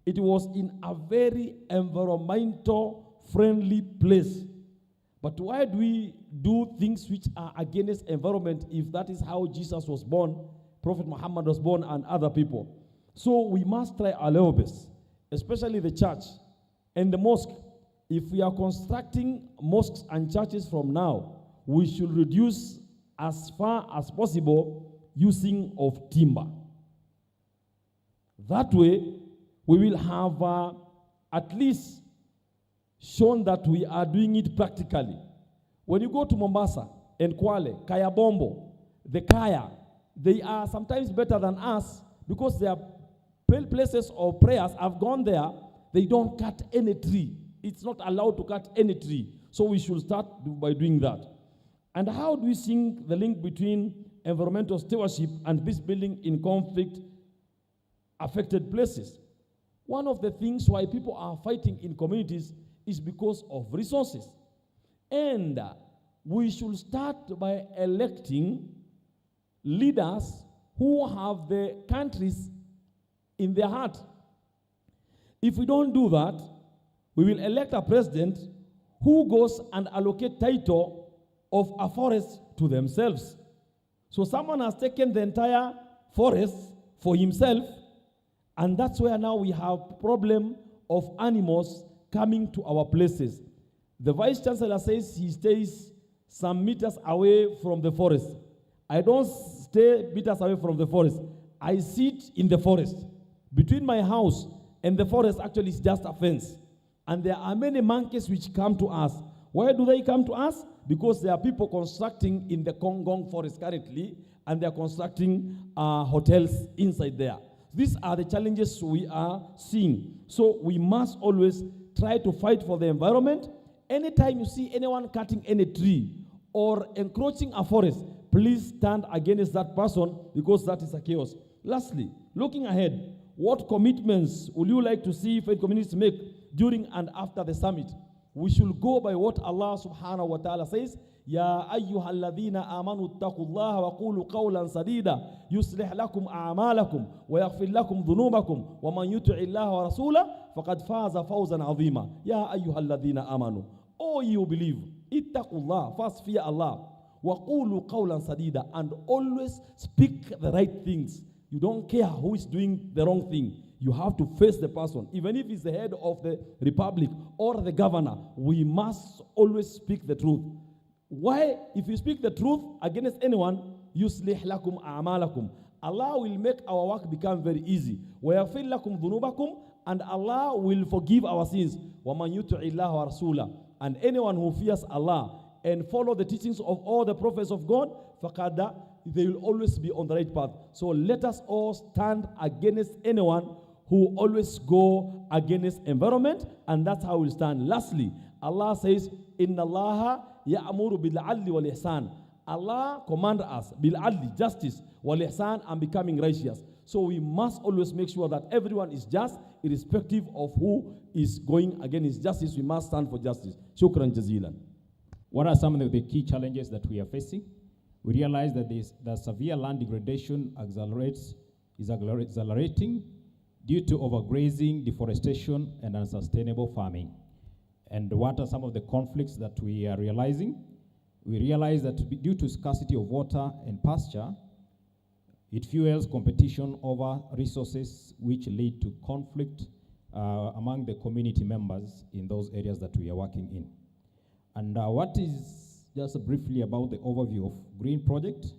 Speaker 14: It was in a very environmental friendly place. But why do we do things which are against environment if that is how Jesus was born, Prophet Muhammad was born, and other people? So we must try our level best, especially the church and the mosque. If we are constructing mosques and churches from now, we should reduce as far as possible using of timber. That way, we will have at least shown that we are doing it practically. When you go to Mombasa and Kwale, Kaya Bombo, the Kaya, they are sometimes better than us because their places of prayers have gone there. They don't cut any tree. It's not allowed to cut any tree. So we should start by doing that. And how do we see the link between environmental stewardship and peace building in conflict-affected places? One of the things why people are fighting in communities is because of resources. And we should start by electing leaders who have the countries in their heart. If we don't do that, we will elect a president who goes and allocate title of a forest to themselves. So someone has taken the entire forest for himself, and that's where now we have problem of animals coming to our places. The Vice Chancellor says he stays some meters away from the forest. I don't stay meters away from the forest. I sit in the forest. Between my house and the forest actually is just a fence. And there are many monkeys which come to us. Why do they come to us? Because there are people constructing in the Kongong forest currently, and they are constructing hotels inside there. These are the challenges we are seeing. So we must always try to fight for the environment. Anytime you see anyone cutting any tree or encroaching a forest, please stand against that person, because that is a chaos. Lastly, looking ahead, what commitments would you like to see faith communities make during and after the summit? We should go by what Allah subhanahu wa ta'ala says, يا أيها الذين آمنوا اتقوا الله وقولوا قولا سديدا يصلح لكم أعمالكم ويغفر لكم ذنوبكم ومن يطع الله ورسوله فقد فاز فوزا عظيما. يا أيها الذين آمنوا, all you believe, اتقوا الله, first fear Allah, وقولوا قولا سديدا, and always speak the right things. You don't care who is doing the wrong thing. You have to face the person. Even if it's the head of the republic or the governor, we must always speak the truth. Why? If you speak the truth against anyone, يُصْلِحْ لَكُمْ أَعْمَالَكُمْ, Allah will make our work become very easy. وَيَغْفِرْ لَكُمْ ذُنُوبَكُمْ, and Allah will forgive our sins. وَمَنْ يُطِعِ اللَّهَ وَرَسُولَهُ, and anyone who fears Allah and follow the teachings of all the prophets of God, فَقَدَ, they will always be on the right path. So let us all stand against anyone who always go against environment, and that's how we'll stand. Lastly, Allah says, Inna Allaha ya'muru bil adli wal ihsan. Allah command us bil adli, justice, wal ihsan, and becoming righteous. So we must always make sure that everyone is just, irrespective of who is going against justice. We must stand for justice. Shukran jazilan.
Speaker 16: What are some of the key challenges that we are facing? We realize that the severe land degradation is accelerating due to overgrazing, deforestation, and unsustainable farming. And what are some of the conflicts that we are realizing? We realize that due to scarcity of water and pasture, it fuels competition over resources, which lead to conflict among the community members in those areas that we are working in. And what is, just briefly about the overview of Green Project.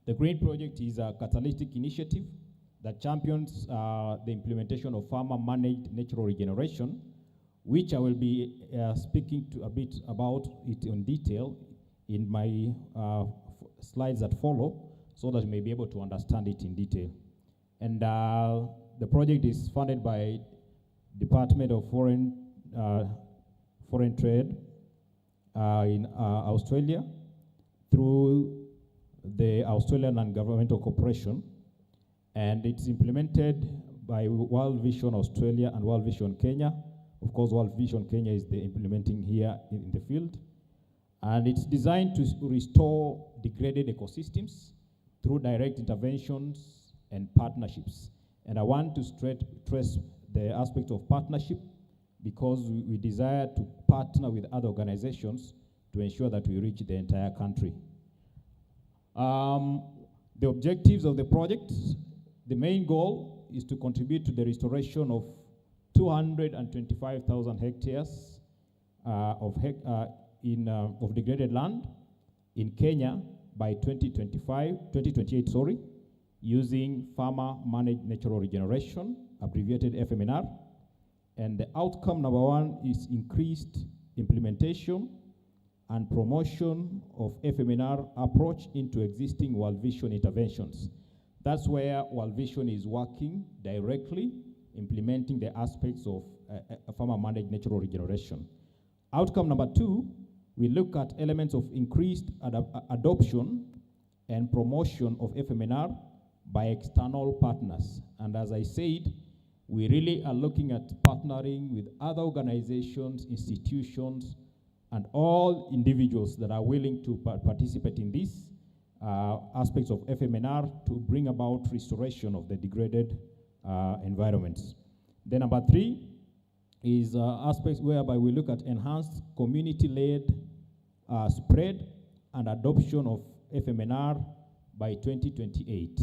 Speaker 16: The Green Project is a catalytic initiative that champions the implementation of farmer-managed natural regeneration, which I will be speaking to a bit about it in detail in my slides that follow, so that you may be able to understand it in detail. And the project is funded by Department of Foreign Trade in Australia through the Australian Non-Governmental Corporation, and it's implemented by World Vision Australia and World Vision Kenya. Of course, World Vision Kenya is the implementing here in the field. And it's designed to restore degraded ecosystems through direct interventions and partnerships. And I want to stress the aspect of partnership, because we desire to partner with other organizations to ensure that we reach the entire country. The objectives of the project: the main goal is to contribute to the restoration of 225,000 hectares of degraded land in Kenya by 2028, using farmer-managed natural regeneration, abbreviated FMNR. And the outcome number one is increased implementation and promotion of FMNR approach into existing World Vision interventions. That's where World Vision is working directly, implementing the aspects of farmer-managed natural regeneration. Outcome number two, we look at elements of increased adoption and promotion of FMNR by external partners. And as I said, we really are looking at partnering with other organizations, institutions, and all individuals that are willing to participate in these aspects of FMNR to bring about restoration of the degraded environments. Then number three is aspects whereby we look at enhanced community-led spread and adoption of FMNR by 2028.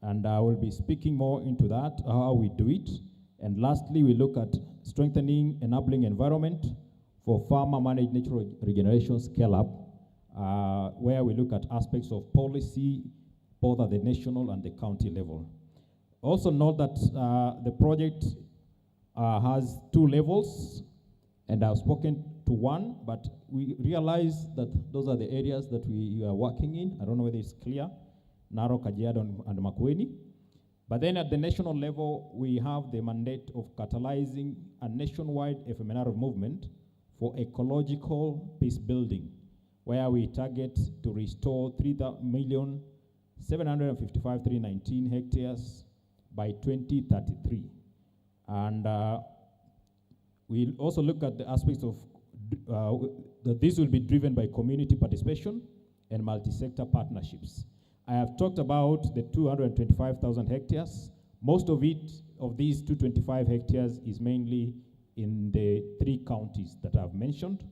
Speaker 16: And I will be speaking more into that, how we do it. And lastly, we look at strengthening enabling environment for farmer-managed natural regeneration scale-up, where we look at aspects of policy, both at the national and the county level. Also note that the project has 2 levels, and I've spoken to one, but we realize that those are the areas that we are working in. I don't know whether it's clear, Narok, Kajiado, and Makueni. But then at the national level, we have the mandate of catalyzing a nationwide FMNR movement for ecological peace building, where we target to restore 3,755,319 hectares by 2033. And we'll also look at the aspects of that this will be driven by community participation and multi-sector partnerships. I have talked about the 225,000 hectares. Most of it, of these 225 hectares, is mainly in the 3 counties that I've mentioned.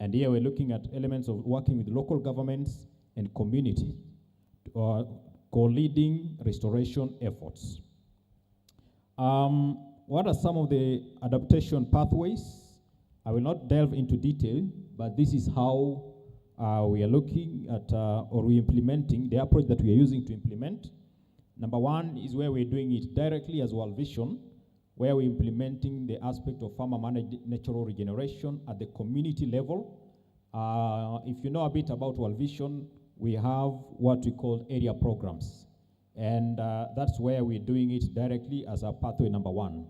Speaker 16: And here we're looking at elements of working with local governments and community, co-leading restoration efforts. What are some of the adaptation pathways? I will not delve into detail, but this is how we are looking at, or we're implementing the approach that we are using to implement. Number 1 is where we're doing it directly as World Vision, where we're implementing the aspect of farmer-managed natural regeneration at the community level. If you know a bit about World Vision, we have what we call area programs. And that's where we're doing it directly as a pathway number 1.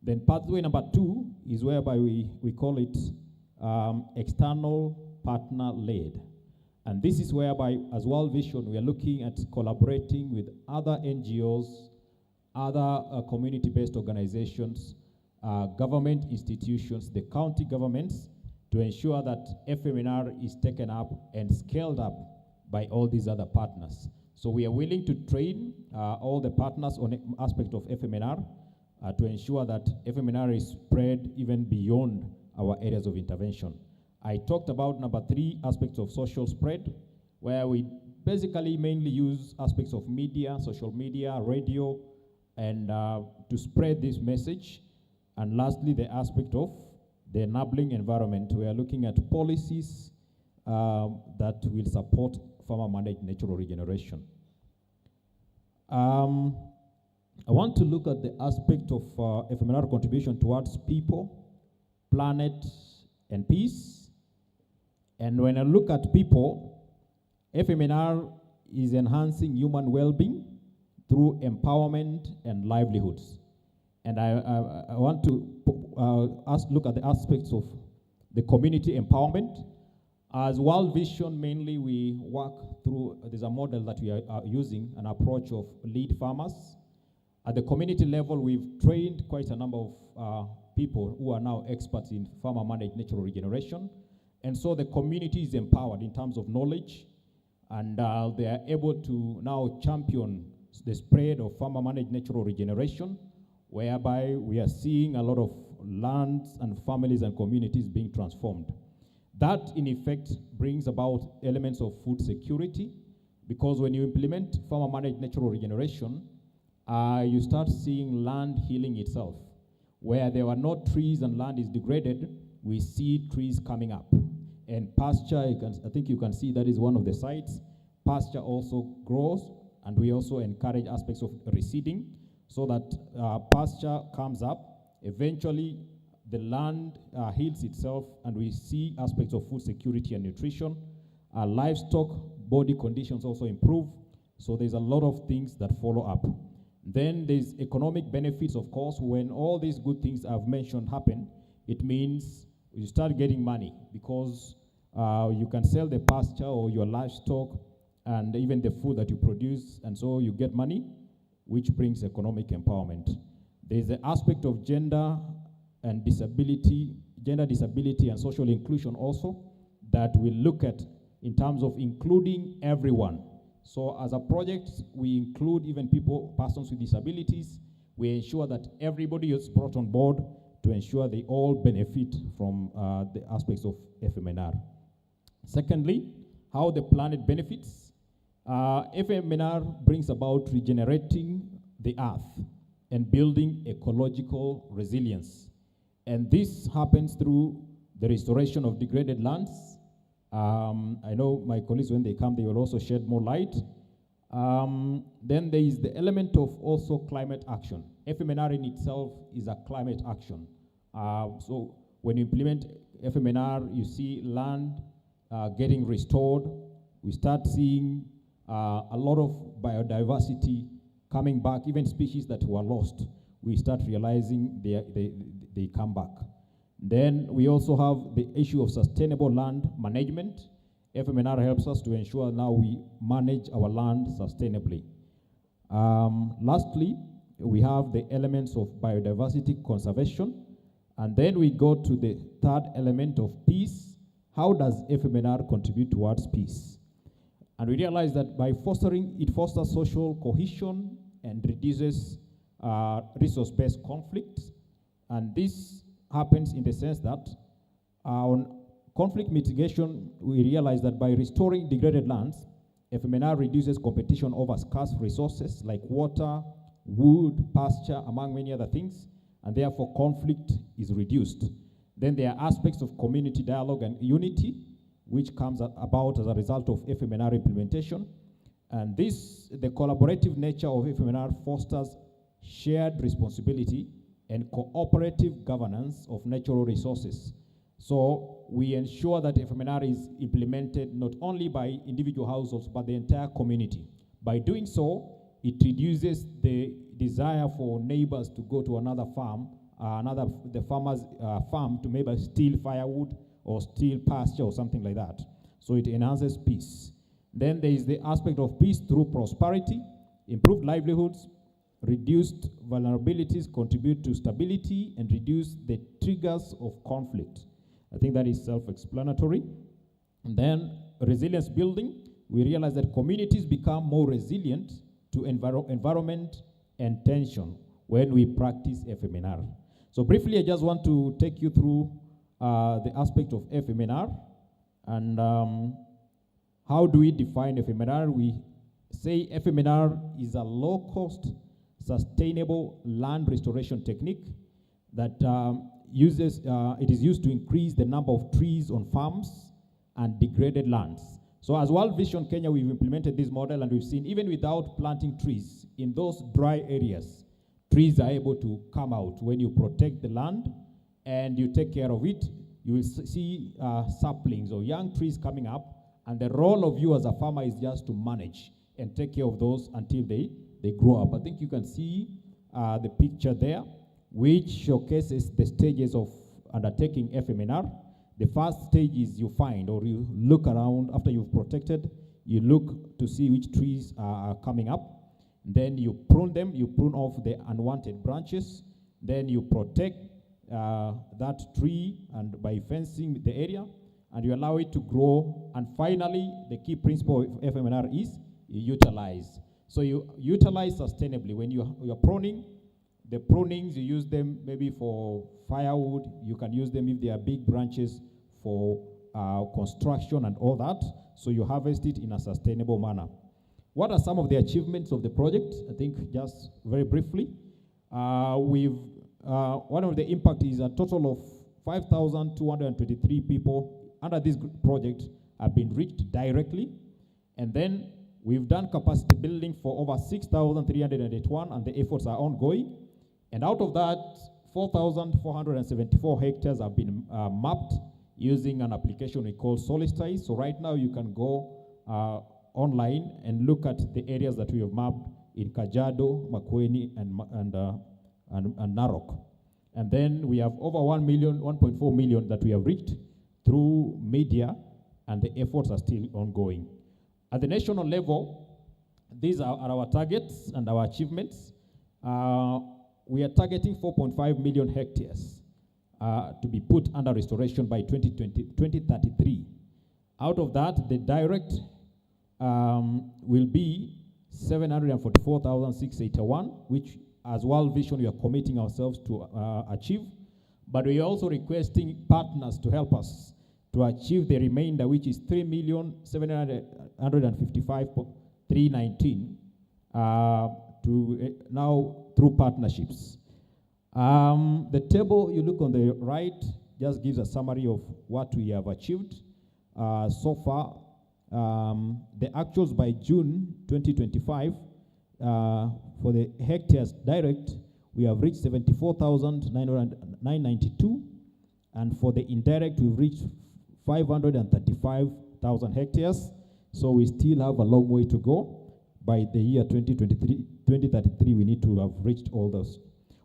Speaker 16: Then pathway number 2 is whereby we call it external partner-led. And this is whereby, as World Vision, we are looking at collaborating with other NGOs, other community-based organizations, government institutions, the county governments, to ensure that FMNR is taken up and scaled up by all these other partners. So we are willing to train all the partners on the aspect of FMNR to ensure that FMNR is spread even beyond our areas of intervention. I talked about number 3, aspects of social spread, where we basically mainly use aspects of media, social media, radio, and to spread this message. And lastly, the aspect of the enabling environment. We are looking at policies that will support farmer-managed natural regeneration. I want to look at the aspect of FMNR contribution towards people, planet, and peace. And when I look at people, FMNR is enhancing human well-being through empowerment and livelihoods. And I want to look at the aspects of the community empowerment. As World Vision, mainly we work through, there's a model that we are using, an approach of lead farmers. At the community level, we've trained quite a number of people who are now experts in farmer-managed natural regeneration. And so the community is empowered in terms of knowledge, and they are able to now champion the spread of farmer-managed natural regeneration, whereby we are seeing a lot of lands and families and communities being transformed. That, in effect, brings about elements of food security, because when you implement farmer-managed natural regeneration, you start seeing land healing itself. Where there were no trees and land is degraded, we see trees coming up. And pasture, I think you can see that is one of the sites. Pasture also grows, and we also encourage aspects of reseeding so that pasture comes up. Eventually, the land heals itself, and we see aspects of food security and nutrition. Livestock body conditions also improve. So there's a lot of things that follow up. Then there's economic benefits, of course. When all these good things I've mentioned happen, it means you start getting money, because you can sell the pasture or your livestock and even the food that you produce, and so you get money, which brings economic empowerment. There's the aspect of gender disability and social inclusion also, that we look at in terms of including everyone. So as a project, we include even persons with disabilities. We ensure that everybody is brought on board to ensure they all benefit from the aspects of FMNR. Secondly, how the planet benefits. FMNR brings about regenerating the earth and building ecological resilience. And this happens through the restoration of degraded lands. I know my colleagues, when they come, they will also shed more light. Then there is the element of also climate action. FMNR in itself is a climate action. So when you implement FMNR, you see land getting restored. We start seeing a lot of biodiversity coming back, even species that were lost, we start realizing they come back. Then we also have the issue of sustainable land management. FMNR helps us to ensure now we manage our land sustainably. Lastly, we have the elements of biodiversity conservation. And then we go to the third element of peace. How does FMNR contribute towards peace? And we realize that by fostering, it fosters social cohesion and reduces resource-based conflicts. And this happens in the sense that on conflict mitigation, we realize that by restoring degraded lands, FMNR reduces competition over scarce resources like water, wood, pasture, among many other things, and therefore conflict is reduced. Then there are aspects of community dialogue and unity, which comes about as a result of FMNR implementation. And this, the collaborative nature of FMNR fosters shared responsibility and cooperative governance of natural resources. So we ensure that FMNR is implemented not only by individual households, but the entire community. By doing so, it reduces the desire for neighbors to go to another farm, the farmer's farm, to maybe steal firewood or steal pasture or something like that. So it enhances peace. Then there is the aspect of peace through prosperity, improved livelihoods, reduced vulnerabilities contribute to stability and reduce the triggers of conflict. I think that is self-explanatory. And then resilience building, we realize that communities become more resilient to environment and tension when we practice FMNR. So briefly, I just want to take you through the aspect of FMNR and how do we define FMNR? We say FMNR is a low-cost, sustainable land restoration technique that it is used to increase the number of trees on farms and degraded lands. So as World Vision Kenya, we've implemented this model and we've seen even without planting trees, in those dry areas, trees are able to come out. When you protect the land and you take care of it, you will see saplings or young trees coming up, and the role of you as a farmer is just to manage and take care of those until they grow up. I think you can see the picture there, which showcases the stages of undertaking FMNR. The first stage is you find or you look around after you've protected, you look to see which trees are coming up. Then you prune them, you prune off the unwanted branches. Then you protect that tree and by fencing the area, and you allow it to grow. And finally, the key principle of FMNR is you utilize. So you utilize sustainably. When you're pruning, the prunings, you use them maybe for firewood. You can use them if they are big branches for construction and all that. So you harvest it in a sustainable manner. What are some of the achievements of the project? I think just very briefly, one of the impact is a total of 5,223 people under this project have been reached directly. And then we've done capacity building for over 6,381, and the efforts are ongoing. And out of that, 4,474 hectares have been mapped using an application we call Solstice. So right now you can go online and look at the areas that we have mapped in Kajiado, Makueni, and Narok. And then we have over 1.4 million that we have reached through media, and the efforts are still ongoing. At the national level, these are our targets and our achievements. We are targeting 4.5 million hectares to be put under restoration by 2033. Out of that, the direct will be 744,681, which as World Vision we are committing ourselves to achieve. But we are also requesting partners to help us to achieve the remainder, which is 3,755,319 now through partnerships. The table you look on the right just gives a summary of what we have achieved so far. The actuals by June 2025 for the hectares direct, we have reached 74,992, and for the indirect, we've reached 535,000 hectares. So we still have a long way to go. By the year 2033, 2033, we need to have reached all those.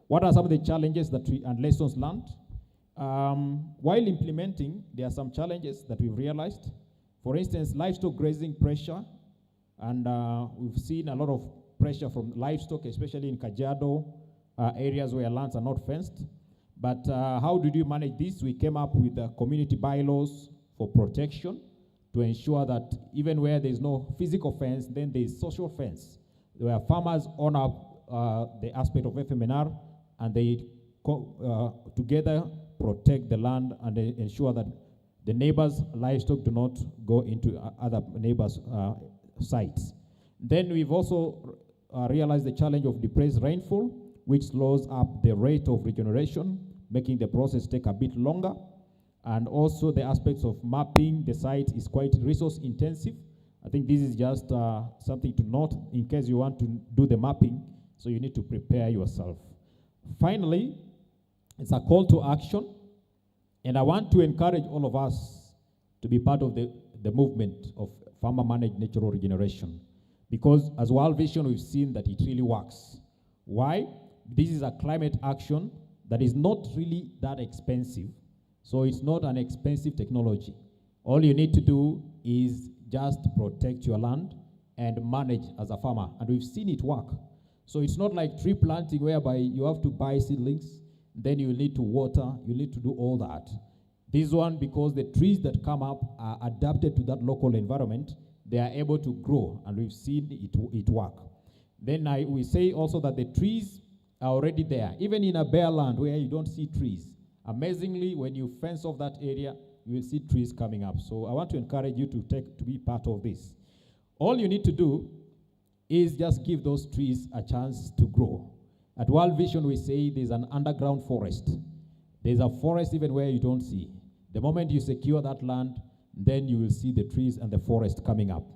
Speaker 16: What are some of the challenges that and lessons learned? While implementing, there are some challenges that we've realized. For instance, livestock grazing pressure, and we've seen a lot of pressure from livestock, especially in Kajiado, areas where lands are not fenced. But how did you manage this? We came up with community bylaws for protection to ensure that even where there's no physical fence, then there's social fence, where farmers own up the aspect of FMNR, and they together protect the land and they ensure that the neighbors' livestock do not go into other neighbors' sites. Then we've also realized the challenge of depressed rainfall, which slows up the rate of regeneration, making the process take a bit longer. And also the aspects of mapping the site is quite resource intensive. I think this is just something to note in case you want to do the mapping, so you need to prepare yourself. Finally, it's a call to action, and I want to encourage all of us to be part of the movement of farmer-managed natural regeneration, because as World Vision, we've seen that it really works. Why? This is a climate action that is not really that expensive, so it's not an expensive technology. All you need to do is just protect your land and manage as a farmer, and we've seen it work. So it's not like tree planting whereby you have to buy seedlings, then you need to water, you need to do all that. This one, because the trees that come up are adapted to that local environment, they are able to grow, and we've seen it work. Then we say also that the trees are already there, even in a bare land where you don't see trees. Amazingly, when you fence off that area, you will see trees coming up. So I want to encourage you to be part of this. All you need to do is just give those trees a chance to grow. At World Vision, we say there's an underground forest. There's a forest even where you don't see. The moment you secure that land, then you will see the trees and the forest coming up.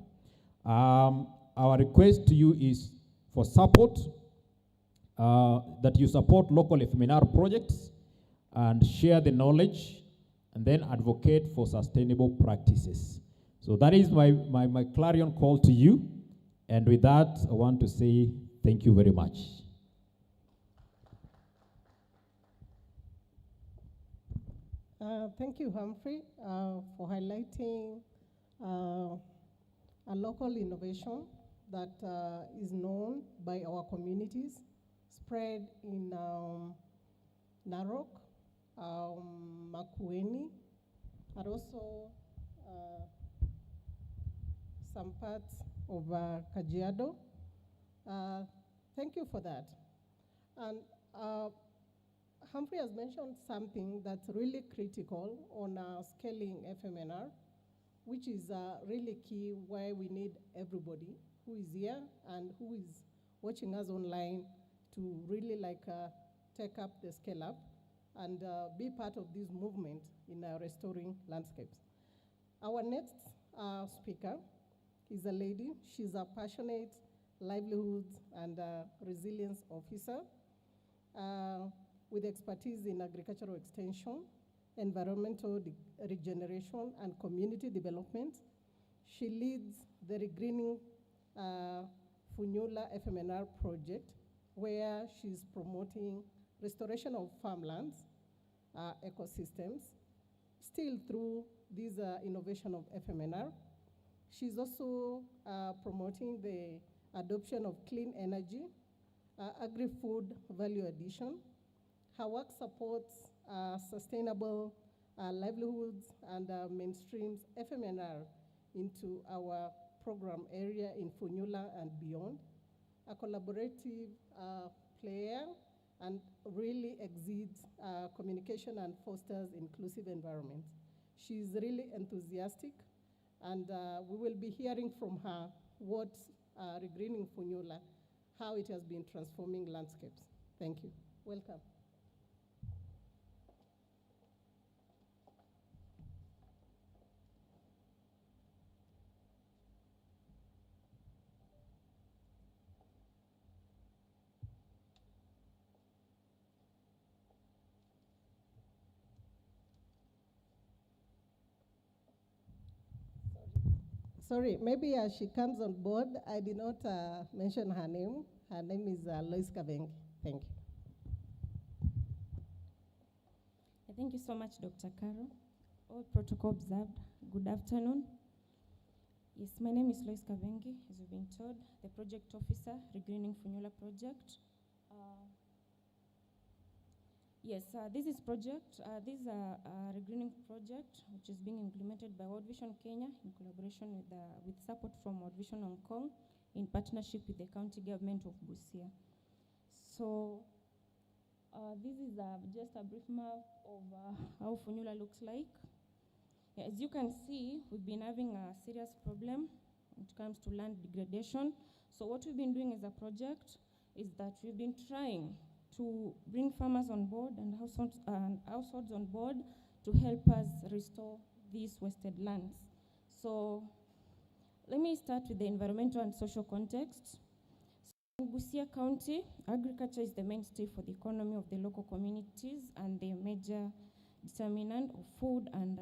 Speaker 16: Our request to you is for support, that you support local FMNR projects and share the knowledge, and then advocate for sustainable practices. So that is my clarion call to you. And with that, I want to say thank you very much.
Speaker 17: Thank you, Humphrey, for highlighting a local innovation that is known by our communities, spread in Narok, Makueni, and also some parts of Kajiado. Thank you for that. And Humphrey has mentioned something that's really critical on scaling FMNR, which is really key, why we need everybody who is here and who is watching us online to really take up the scale up and be part of this movement in restoring landscapes. Our next speaker is a lady. She's a passionate livelihoods and resilience officer with expertise in agricultural extension, environmental regeneration, and community development. She leads the Regreening Funyula FMNR project, where she's promoting restoration of farmlands, ecosystems, still through this innovation of FMNR. She's also promoting the adoption of clean energy, agri-food value addition. Her work supports sustainable livelihoods and mainstreams FMNR into our program area in Funyula and beyond. A collaborative player and really exceeds communication and fosters inclusive environment. She's really enthusiastic, and we will be hearing from her what Regreening Funyula, how it has been transforming landscapes. Thank you. Welcome. Sorry, maybe as she comes on board, I did not mention her name. Her name is Lois Kavengi. Thank you.
Speaker 18: Thank you so much, Dr. Caro. All protocol observed. Good afternoon. Yes, my name is Lois Kavengi, as you've been told, the project officer, Regreening Funyula project. This is a regreening project which is being implemented by World Vision Kenya in collaboration with support from World Vision Hong Kong in partnership with the county government of Busia. So this is just a brief map of how Funyula looks like. Yeah, as you can see, we've been having a serious problem when it comes to land degradation. So what we've been doing as a project is that we've been trying to bring farmers on board and households on board to help us restore these wasted lands. So let me start with the environmental and social context. So in Busia County, agriculture is the mainstay for the economy of the local communities and the major determinant of food and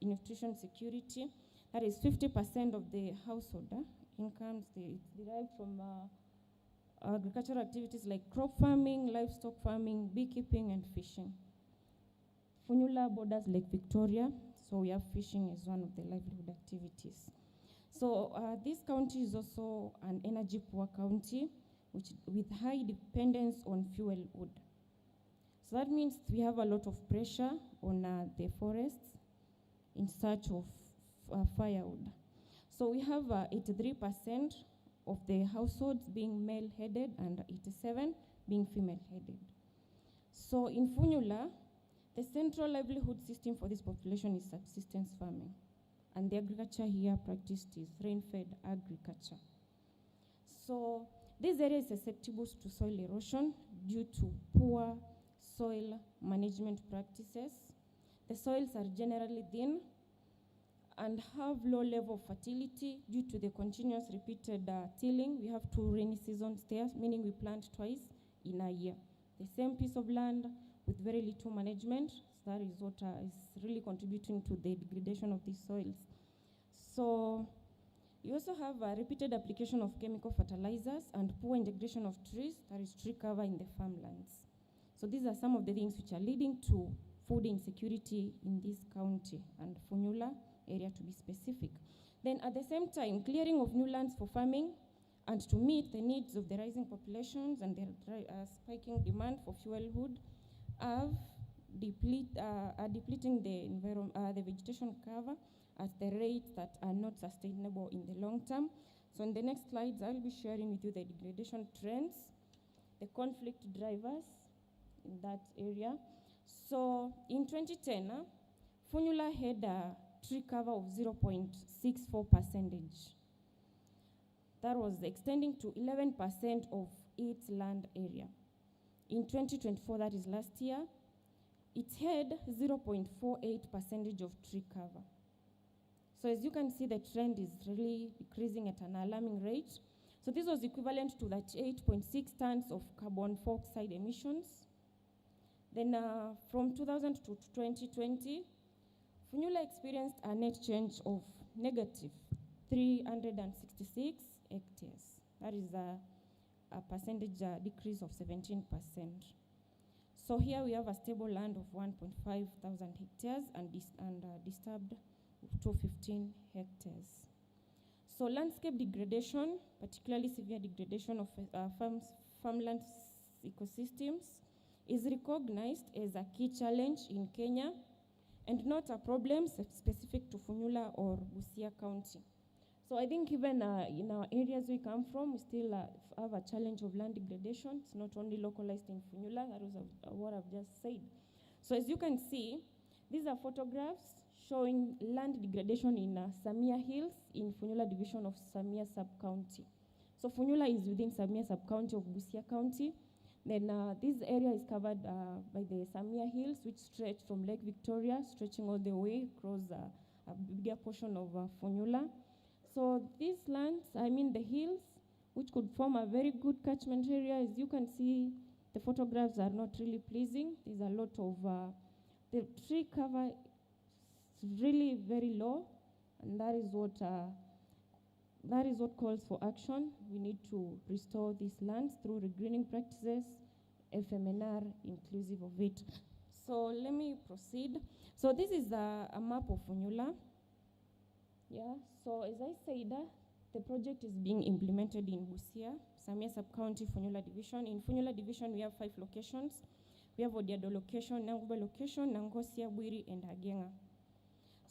Speaker 18: nutrition security. That is 50% of the household incomes derived from agricultural activities like crop farming, livestock farming, beekeeping, and fishing. Funyula borders Lake Victoria, so we have fishing as one of the livelihood activities. So this county is also an energy poor county with high dependence on fuel wood. So that means we have a lot of pressure on the forests in search of firewood. So we have 83% of the households being male-headed and 87 being female-headed. So in Funyula, the central livelihood system for this population is subsistence farming. And the agriculture here practiced is rain-fed agriculture. So this area is susceptible to soil erosion due to poor soil management practices. The soils are generally thin and have low level of fertility due to the continuous repeated tilling. We have 2 rainy seasons there, meaning we plant twice in a year. The same piece of land with very little management, so that is what is really contributing to the degradation of these soils. So you also have a repeated application of chemical fertilizers and poor integration of trees, that is tree cover in the farmlands. So these are some of the things which are leading to food insecurity in this county and Funyula area to be specific. Then at the same time, clearing of new lands for farming and to meet the needs of the rising populations and the spiking demand for fuel wood are depleting the vegetation cover at the rates that are not sustainable in the long term. So in the next slides, I'll be sharing with you the degradation trends, the conflict drivers in that area. So in 2010, Funyula had a tree cover of 0.64%. That was extending to 11% of its land area. In 2024, that is last year, it had 0.48% of tree cover. So as you can see, the trend is really decreasing at an alarming rate. So this was equivalent to 38.6 tons of carbon dioxide emissions. Then from 2000 to 2020, Funyula experienced a net change of negative 366 hectares. That is a percentage decrease of 17%. So here we have a stable land of 1,500 hectares and disturbed 215 hectares. So landscape degradation, particularly severe degradation of farmland ecosystems, is recognized as a key challenge in Kenya and not a problem specific to Funyula or Busia County. So I think even in our areas we come from, we still have a challenge of land degradation. It's not only localized in Funyula, that was what I've just said. So as you can see, these are photographs showing land degradation in Samia Hills in Funyula division of Samia sub-county. So Funyula is within Samia sub-county of Busia County. Then this area is covered by the Samia Hills, which stretch from Lake Victoria, stretching all the way across a bigger portion of Funyula. So these lands, the hills, which could form a very good catchment area, as you can see, the photographs are not really pleasing. There's a lot of, the tree cover is really very low, and that is what that is what calls for action. We need to restore these lands through regreening practices, FMNR inclusive of it. So let me proceed. So this is a map of Funyula. Yeah, so as I said, the project is being implemented in Busia, Samia Sub-County, Funyula Division. In Funyula Division, we have 5 locations. We have Odiado location, Nanguba location, Nangosia, Bwiri, and Hagenga.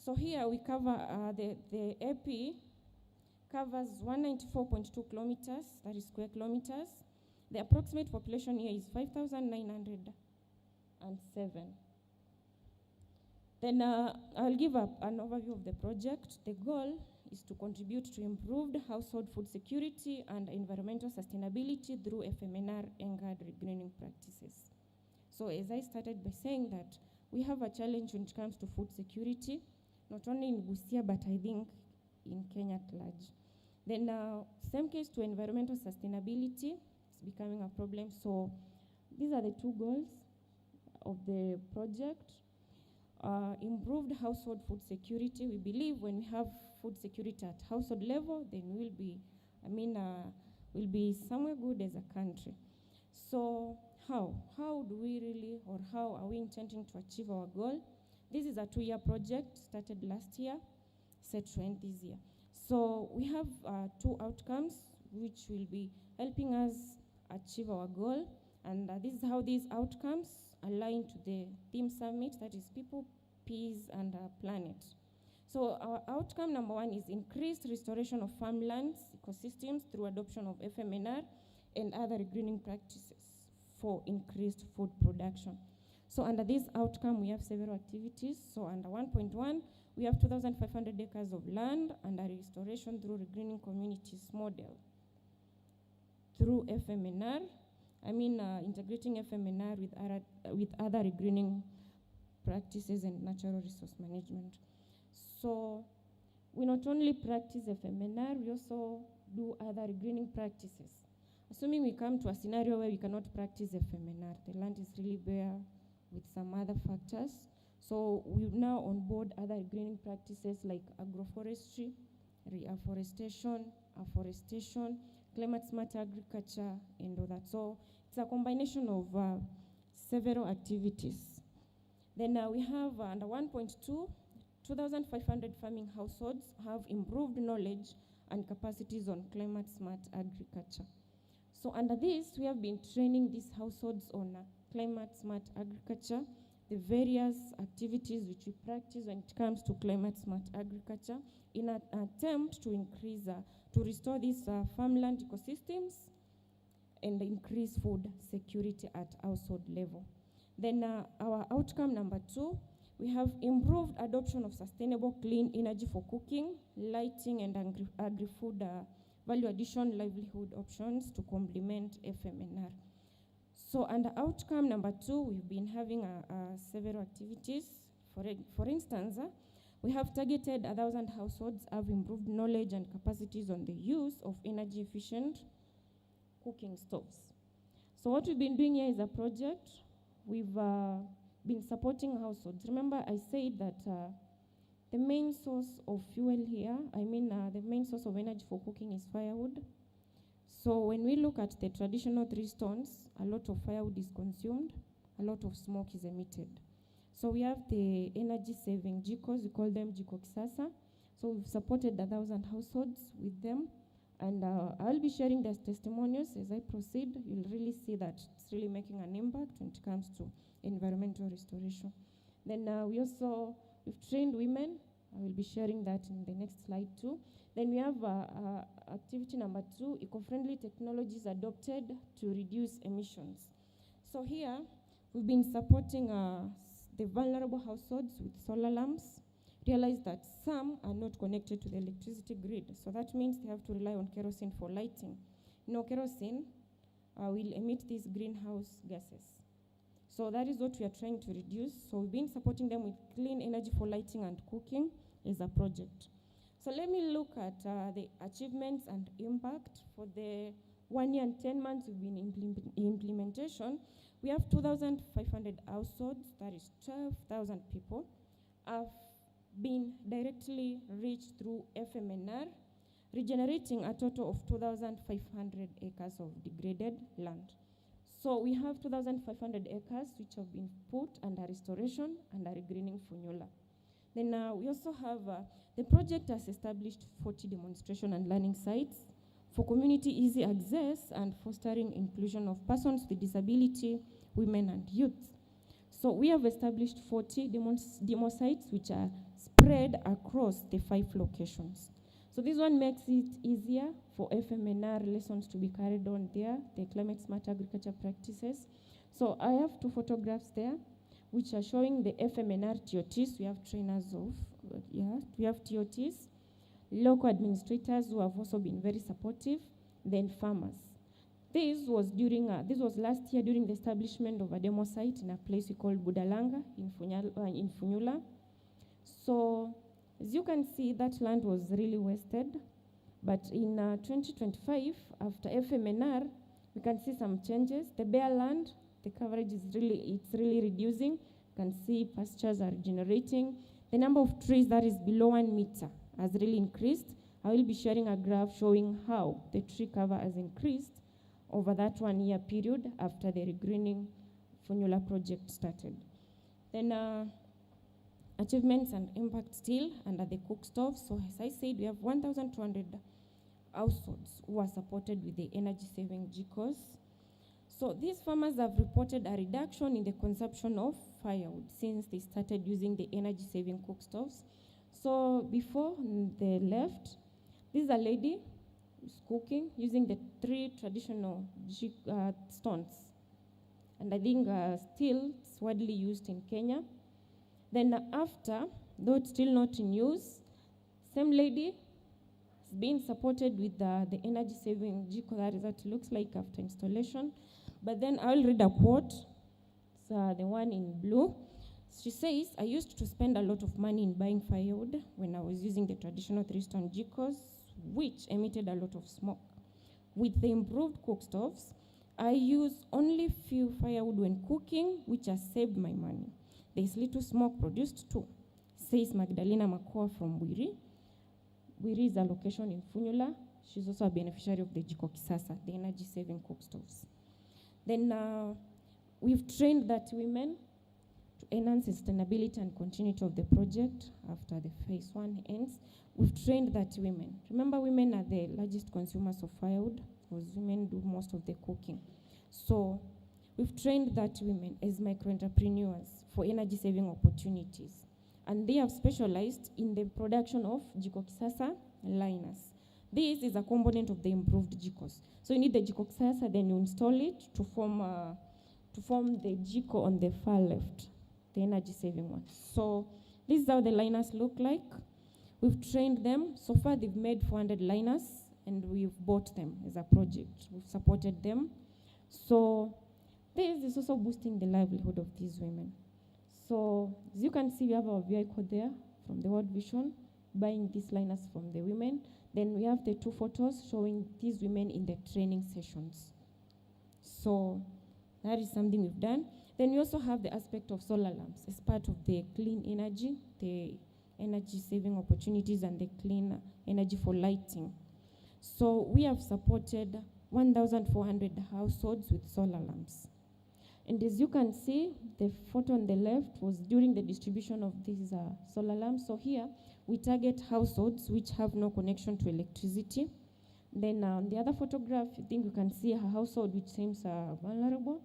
Speaker 18: So here we cover, the AP covers 194.2 kilometers, that is square kilometers. The approximate population here is 5,907. Then I'll give an overview of the project. The goal is to contribute to improved household food security and environmental sustainability through FMNR NGAD regreening practices. So as I started by saying that we have a challenge when it comes to food security, not only in Busia, but I think in Kenya at large. Then same case to environmental sustainability, it's becoming a problem. So these are the 2 goals of the project. Improved household food security. We believe when we have food security at household level, then we'll be, we'll be somewhere good as a country. So how do we really, or how are we intending to achieve our goal? This is a 2-year project, started last year, set to end this year. So we have 2 outcomes which will be helping us achieve our goal. And this is how these outcomes align to the theme summit, that is people, peace, and planet. So our outcome number 1 is increased restoration of farmlands, ecosystems through adoption of FMNR and other greening practices for increased food production. So under this outcome, we have several activities. So under 1.1, we have 2,500 acres of land under restoration through regreening communities model. Through FMNR, integrating FMNR with other regreening practices and natural resource management. So we not only practice FMNR, we also do other regreening practices. Assuming we come to a scenario where we cannot practice FMNR, the land is really bare with some other factors. So we now onboard other greening practices like agroforestry, reforestation, afforestation, climate smart agriculture, and all that. So it's a combination of several activities. Then we have under 1.2, 2,500 farming households have improved knowledge and capacities on climate smart agriculture. So under this, we have been training these households on climate smart agriculture, the various activities which we practice when it comes to climate smart agriculture in an attempt to increase, to restore these farmland ecosystems and increase food security at household level. Then our outcome number 2, we have improved adoption of sustainable clean energy for cooking, lighting, and agri-food value addition livelihood options to complement FMNR. So under outcome number 2, we've been having several activities. For instance, we have targeted 1,000 households have improved knowledge and capacities on the use of energy efficient cooking stoves. So what we've been doing here is a project. We've been supporting households. Remember I said that the main source of fuel here, the main source of energy for cooking is firewood. So when we look at the traditional 3 stones, a lot of firewood is consumed, a lot of smoke is emitted. So we have the energy saving jikos, we call them Jiko Kisasa. So we've supported 1,000 households with them. And I'll be sharing their testimonials as I proceed. You'll really see that it's really making an impact when it comes to environmental restoration. Then we've trained women. I will be sharing that in the next slide too. Then we have activity number 2, eco-friendly technologies adopted to reduce emissions. So here, we've been supporting the vulnerable households with solar lamps. Realize that some are not connected to the electricity grid. So that means they have to rely on kerosene for lighting. Kerosene will emit these greenhouse gases. So that is what we are trying to reduce. So we've been supporting them with clean energy for lighting and cooking as a project. So let me look at the achievements and impact for the 1 year and 10 months we've been in implementation. We have 2,500 households, that is 12,000 people, have been directly reached through FMNR, regenerating a total of 2,500 acres of degraded land. So we have 2,500 acres which have been put under restoration and regreening Funyula. Then we also have, the project has established 40 demonstration and learning sites for community easy access and fostering inclusion of persons with disability, women and youth. So we have established 40 demo sites which are spread across the 5 locations. So this one makes it easier for FMNR lessons to be carried on there, the climate smart agriculture practices. So I have 2 photographs there which are showing the FMNR TOTs. We have trainers of, we have TOTs, local administrators who have also been very supportive, then farmers. This was last year during the establishment of a demo site in a place we call Budalanga in Funyula. So as you can see, that land was really wasted. But in 2025, after FMNR, we can see some changes. The bare land, the coverage is really reducing. You can see pastures are regenerating. The number of trees that is below 1 meter has really increased. I will be sharing a graph showing how the tree cover has increased over that 1 year period after the regreening Funyula project started. Then achievements and impact still under the cook stove. So as I said, we have 1,200 households who are supported with the energy saving GCOs. So these farmers have reported a reduction in the consumption of firewood since they started using the energy saving cook stoves. So before, on the left, this is a lady who's cooking using the 3 traditional stones. And I think still it's widely used in Kenya. Then after, though it's still not in use, same lady is being supported with the energy saving GCO. That is what it looks like after installation. But then I'll read a quote. It's the one in blue. She says, I used to spend a lot of money in buying firewood when I was using the traditional 3-stone GCOs, which emitted a lot of smoke. With the improved cook stoves, I use only few firewood when cooking, which has saved my money. There is little smoke produced too, says Magdalena Makoa from Bwiri. Bwiri is a location in Funyula. She's also a beneficiary of the Jiko Kisasa, the energy saving cook stoves. Then we've trained that women to enhance sustainability and continuity of the project after the phase 1 ends. We've trained that women. Remember, women are the largest consumers of firewood because women do most of the cooking. So we've trained that women as micro-entrepreneurs for energy saving opportunities. And they have specialized in the production of Jiko Kisasa liners. This is a component of the improved Jikos. So you need the Jiko Kisasa, then you install it to form the Jiko on the far left, the energy saving one. So this is how the liners look like. We've trained them. So far they've made 400 liners and we've bought them as a project. We've supported them. So this is also boosting the livelihood of these women. So as you can see, we have our vehicle there from the World Vision, buying these liners from the women. Then we have the 2 photos showing these women in the training sessions. So that is something we've done. Then we also have the aspect of solar lamps as part of the clean energy, the energy saving opportunities and the clean energy for lighting. So we have supported 1,400 households with solar lamps. And as you can see, the photo on the left was during the distribution of these solar lamps. So here, we target households which have no connection to electricity. Then on the other photograph, I think you can see a household which seems vulnerable.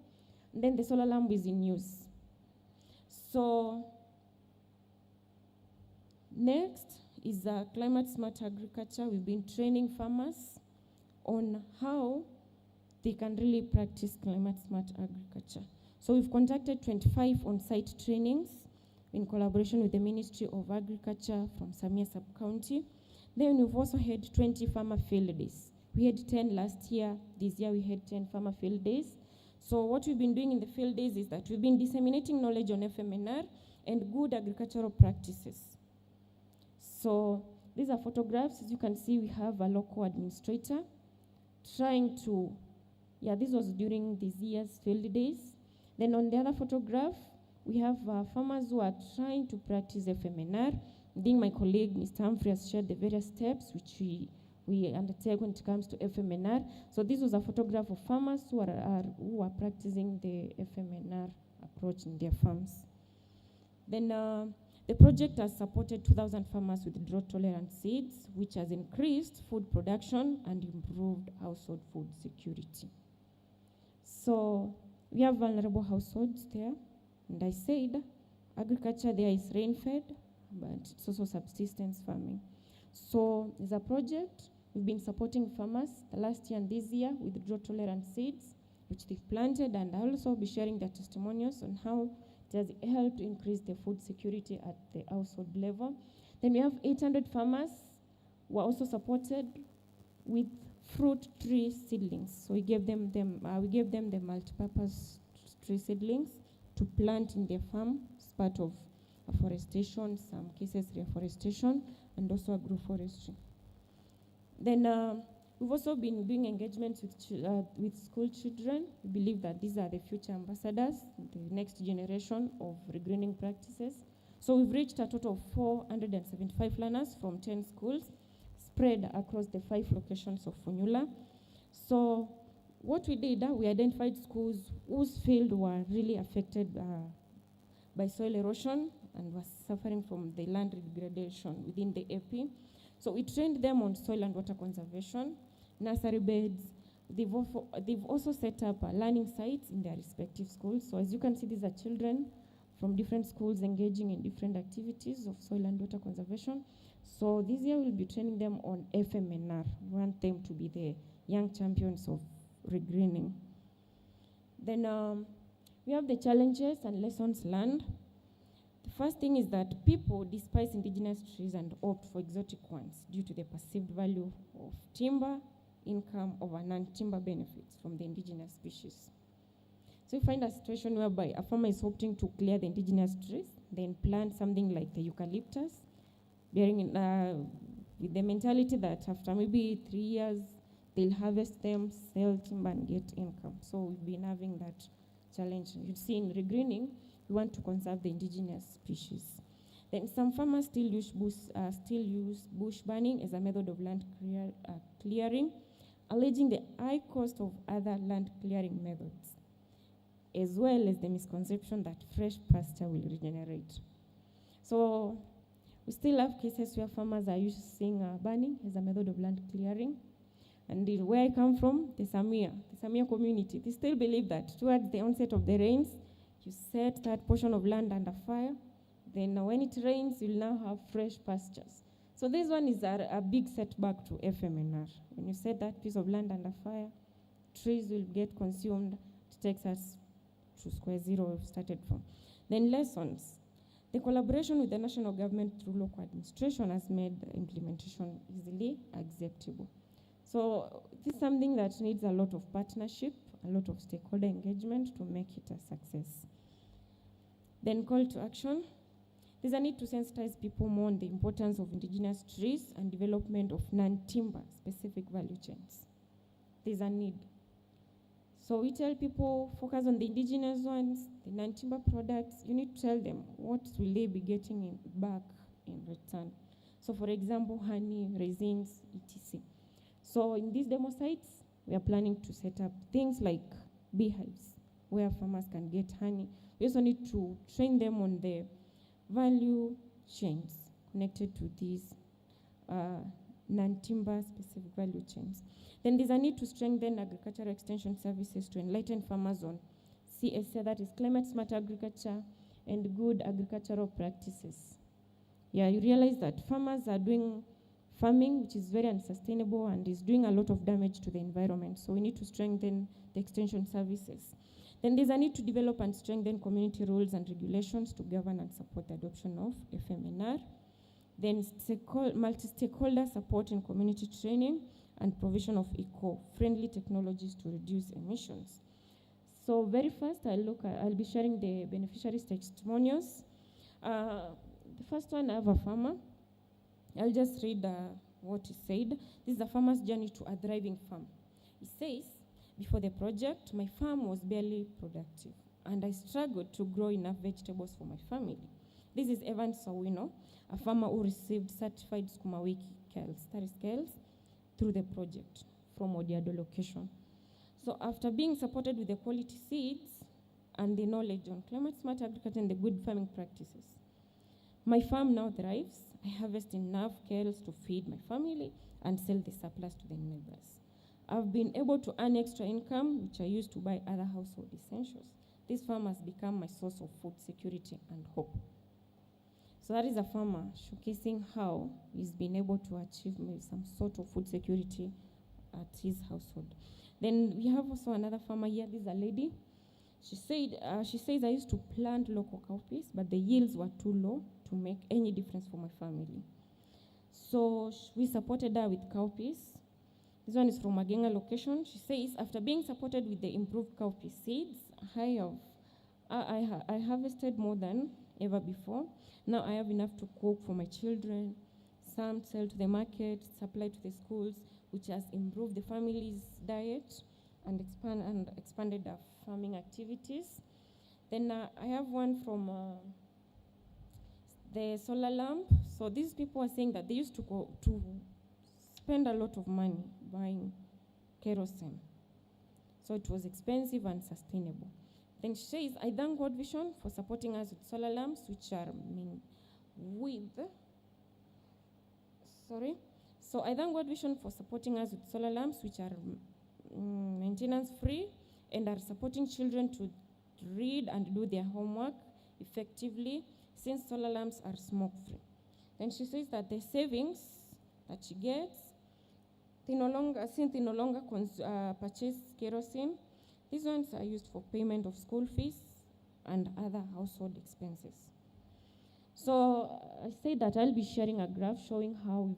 Speaker 18: And then the solar lamp is in use. So next is climate smart agriculture. We've been training farmers on how they can really practice climate smart agriculture. So we've conducted 25 on-site trainings in collaboration with the Ministry of Agriculture from Samia Sub-County. Then we've also had 20 farmer field days. We had 10 last year. This year we had 10 farmer field days. So what we've been doing in the field days is that we've been disseminating knowledge on FMNR and good agricultural practices. So these are photographs. As you can see, we have a local administrator trying to, this was during this year's field days. Then on the other photograph, we have farmers who are trying to practice FMNR. I think my colleague, Mr. Humphrey, has shared the various steps which we we undertake when it comes to FMNR. So this was a photograph of farmers who are practicing the FMNR approach in their farms. Then the project has supported 2,000 farmers with drought-tolerant seeds, which has increased food production and improved household food security. So we have vulnerable households there, and I said agriculture there is rain-fed, but it's also subsistence farming. So as a project, we've been supporting farmers the last year and this year with drought-tolerant seeds, which they've planted, and I'll also be sharing their testimonials on how it has helped to increase the food security at the household level. Then we have 800 farmers who are also supported with fruit tree seedlings. So we gave them the multi-purpose tree seedlings to plant in their farm as part of afforestation, some cases reforestation, and also agroforestry. Then we've also been doing engagements with school children. We believe that these are the future ambassadors, the next generation of regreening practices. So we've reached a total of 475 learners from 10 schools spread across the 5 locations of Funyula. So what we did, we identified schools whose field were really affected by soil erosion and was suffering from the land degradation within the AP. So we trained them on soil and water conservation, nursery beds. They've also set up learning sites in their respective schools. So as you can see, these are children from different schools engaging in different activities of soil and water conservation. So this year we'll be training them on FMNR. We want them to be the young champions of regreening. Then we have the challenges and lessons learned. The first thing is that people despise indigenous trees and opt for exotic ones due to the perceived value of timber income over non-timber benefits from the indigenous species. So you find a situation whereby a farmer is opting to clear the indigenous trees, then plant something like the eucalyptus, bearing in, with the mentality that after maybe 3 years, they'll harvest them, sell timber, and get income. So we've been having that challenge. You see, in regreening, we want to conserve the indigenous species. Then some farmers still use bush burning as a method of land clearing, alleging the high cost of other land clearing methods, as well as the misconception that fresh pasture will regenerate. So we still have cases where farmers are using burning as a method of land clearing. And where I come from, the Samia community, they still believe that towards the onset of the rains, you set that portion of land under fire, then when it rains, you'll now have fresh pastures. So this one is a big setback to FMNR. When you set that piece of land under fire, trees will get consumed. It takes us to square zero we've started from. Then lessons. The collaboration with the national government through local administration has made the implementation easily acceptable. So this is something that needs a lot of partnership, a lot of stakeholder engagement to make it a success. Then call to action. There's a need to sensitize people more on the importance of indigenous trees and development of non-timber specific value chains. There's a need. So we tell people, focus on the indigenous ones, the non-timber products. You need to tell them what will they be getting back in return. So for example, honey, resins, etc. So in these demo sites, we are planning to set up things like beehives where farmers can get honey. We also need to train them on the value chains connected to these non-timber specific value chains. Then there's a need to strengthen agricultural extension services to enlighten farmers on CSA, that is climate smart agriculture, and good agricultural practices. Yeah, you realize that farmers are doing farming which is very unsustainable and is doing a lot of damage to the environment. So we need to strengthen the extension services. Then there's a need to develop and strengthen community rules and regulations to govern and support the adoption of FMNR. Then multi-stakeholder support in community training and provision of eco-friendly technologies to reduce emissions. So very first, I'll be sharing the beneficiaries' testimonials. The first one, I have a farmer. I'll just read what he said. This is a farmer's journey to a thriving farm. He says, before the project, my farm was barely productive, and I struggled to grow enough vegetables for my family. This is Evan Sawino, a farmer who received certified Sukuma Wiki scales through the project from Odiado location. So after being supported with the quality seeds and the knowledge on climate smart agriculture and the good farming practices, my farm now thrives. I harvest enough kales to feed my family and sell the surplus to the neighbors. I've been able to earn extra income, which I use to buy other household essentials. This farm has become my source of food security and hope. So that is a farmer showcasing how he's been able to achieve some sort of food security at his household. Then we have also another farmer here. This is a lady. She says, I used to plant local cowpeas, but the yields were too low to make any difference for my family. So we supported her with cowpeas. This one is from Magenga location. She says, after being supported with the improved cowpea seeds, I harvested more than ever before. Now I have enough to cook for my children, some sell to the market, supply to the schools, which has improved the family's diet and expanded our farming activities. Then I have one from the solar lamp. So these people are saying that they used to spend a lot of money buying kerosene. So it was expensive and sustainable. Then she says, I thank World Vision for supporting us with solar lamps, which are So I thank World Vision for supporting us with solar lamps, which are maintenance free and are supporting children to read and do their homework effectively, since solar lamps are smoke free. Then she says that the savings that she gets, since they no longer purchase kerosene, these ones are used for payment of school fees and other household expenses. So I say that I'll be sharing a graph showing how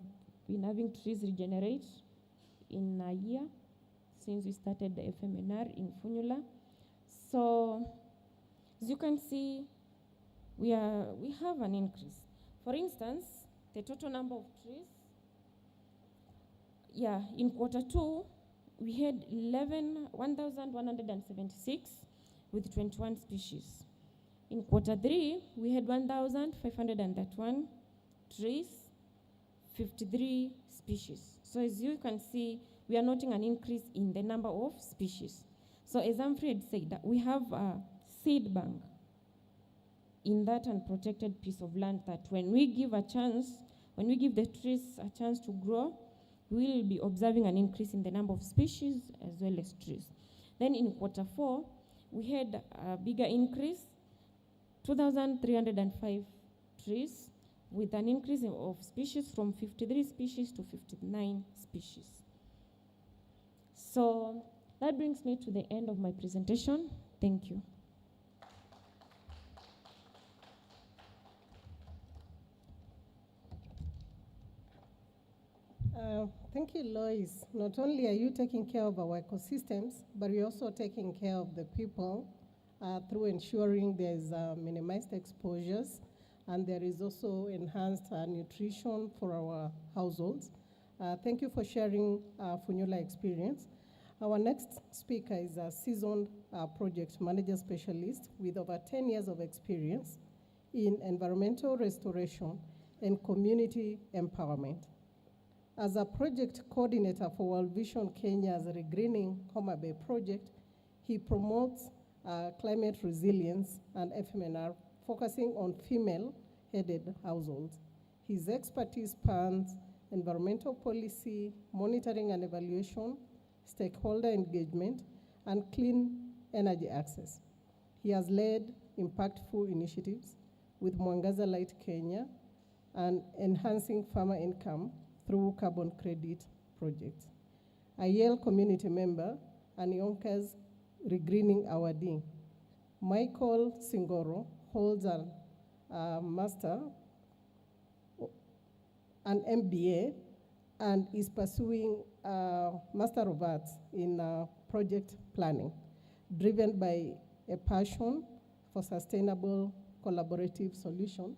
Speaker 18: we've been having trees regenerate in a year since we started the FMNR in Funyula. So as you can see, we have an increase. For instance, the total number of trees, in Q2, we had 1,176 with 21 species. In Q3, we had 1,531 trees, 53 species. So as you can see, we are noting an increase in the number of species. So as Humphrey had said, that we have a seed bank in that unprotected piece of land that when we give the trees a chance to grow, we will be observing an increase in the number of species as well as trees. Then in Q4, we had a bigger increase, 2,305 trees, with an increase of species from 53 species to 59 species. So that brings me to the end of my presentation. Thank you.
Speaker 17: Thank you, Lois. Not only are you taking care of our ecosystems, but you're also taking care of the people through ensuring there's minimized exposures, and there is also enhanced nutrition for our households. Thank you for sharing Funyula experience. Our next speaker is a seasoned project manager specialist with over 10 years of experience in environmental restoration and community empowerment. As a project coordinator for World Vision Kenya's Regreening Homa Bay project, he promotes climate resilience and FMNR, focusing on female-headed households. His expertise spans environmental policy, monitoring and evaluation, stakeholder engagement, and clean energy access. He has led impactful initiatives with Mwangaza Light Kenya and enhancing farmer income through carbon credit projects. A Yale community member and Yonka's Regreening Awardee. Michael Singoro holds a master, an MBA, and is pursuing a Master of Arts in project planning, driven by a passion for sustainable collaborative solution.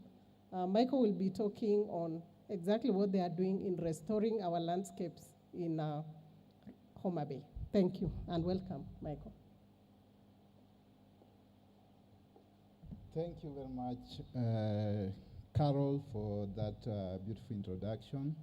Speaker 17: Michael will be talking on exactly what they are doing in restoring our landscapes in Homa Bay. Thank you and welcome, Michael.
Speaker 19: Thank you very much, Carol, for that beautiful introduction.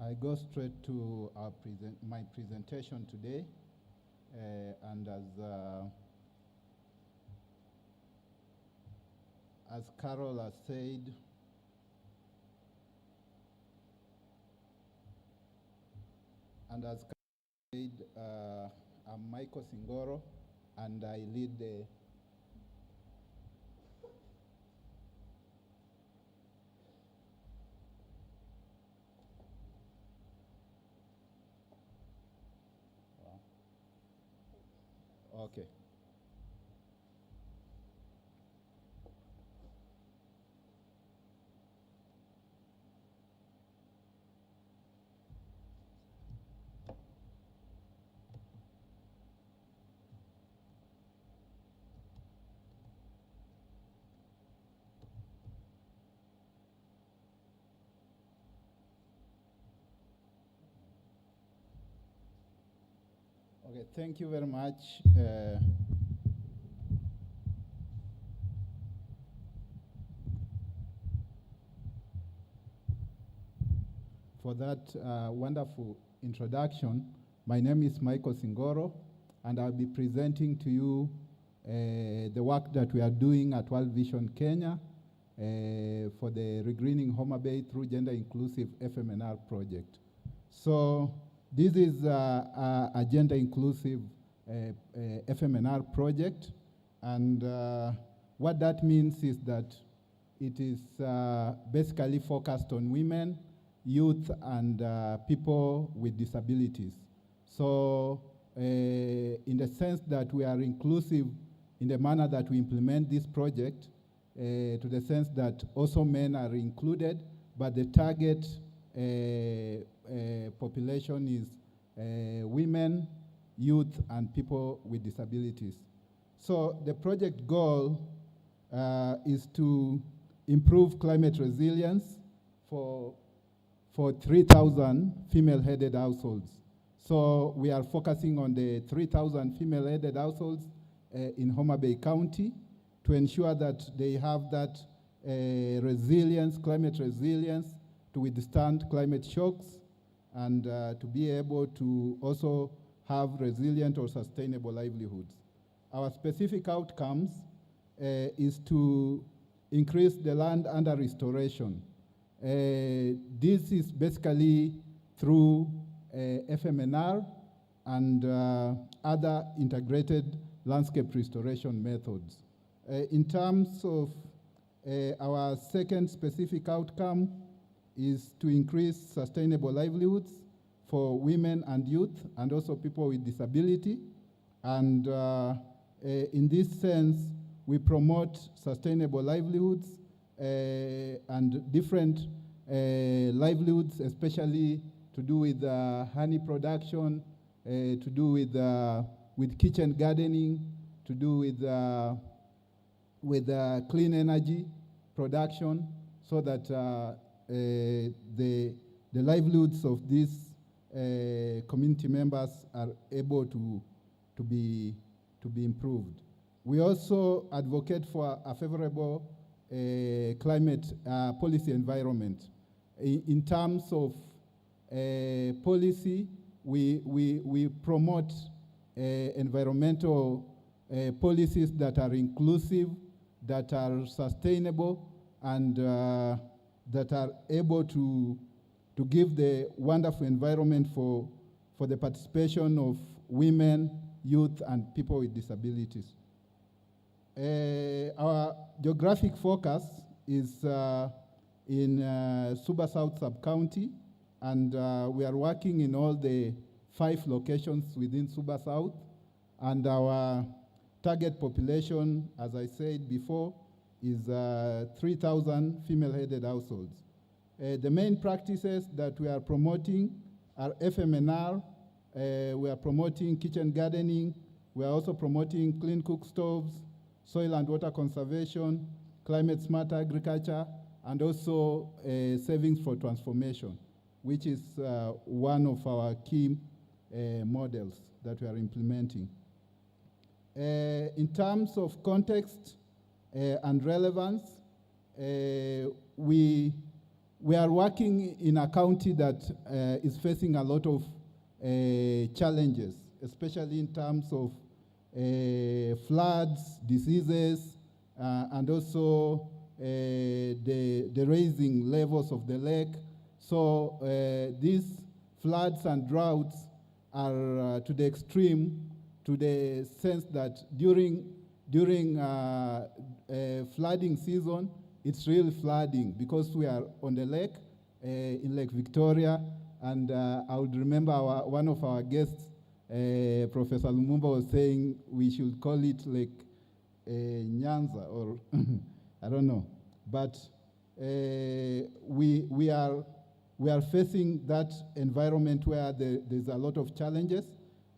Speaker 12: I go straight to my presentation today, and as Carol has said, I'm Michael Singoro, and I lead the Okay. Okay, thank you very much. For that wonderful introduction. My name is Michael Singoro, and I'll be presenting to you the work that we are doing at World Vision Kenya for the Regreening Homa Bay through Gender Inclusive FMNR project. So this is a gender inclusive FMNR project, and what that means is that it is basically focused on women, youth, and people with disabilities. So in the sense that we are inclusive in the manner that we implement this project, to the sense that also men are included, but the target population is women, youth, and people with disabilities. So the project goal is to improve climate resilience for 3,000 female-headed households. So we are focusing on the 3,000 female-headed households in Homa Bay County to ensure that they have that resilience, climate resilience, to withstand climate shocks, and to be able to also have resilient or sustainable livelihoods. Our specific outcomes is to increase the land under restoration. This is basically through FMNR and other integrated landscape restoration methods. In terms of our second specific outcome is to increase sustainable livelihoods for women and youth, and also people with disability. And in this sense, we promote sustainable livelihoods and different livelihoods, especially to do with honey production, to do with kitchen gardening, to do with clean energy production, so that the livelihoods of these community members are able to be improved. We also advocate for a favorable climate policy environment. In terms of policy, we promote environmental policies that are inclusive, that are sustainable, and that are able to give the wonderful environment for the participation of women, youth, and people with disabilities. Our geographic focus is in Suba South Sub-County, and we are working in all the 5 locations within Suba South, and our target population, as I said before, is 3,000 female-headed households. The main practices that we are promoting are FMNR, we are promoting kitchen gardening, we are also promoting clean cook stoves, soil and water conservation, climate smart agriculture, and also savings for transformation, which is one of our key models that we are implementing. In terms of context and relevance, we
Speaker 20: we are working in a county that is facing a lot of challenges, especially in terms of floods, diseases, and also the rising levels of the lake. So these floods and droughts are to the extreme, to the sense that during flooding season, it's really flooding because we are on the lake, in Lake Victoria, and I would remember one of our guests, Professor Lumumba, was saying we should call it Lake Nyanza, or I don't know. But we are facing that environment where there's a lot of challenges,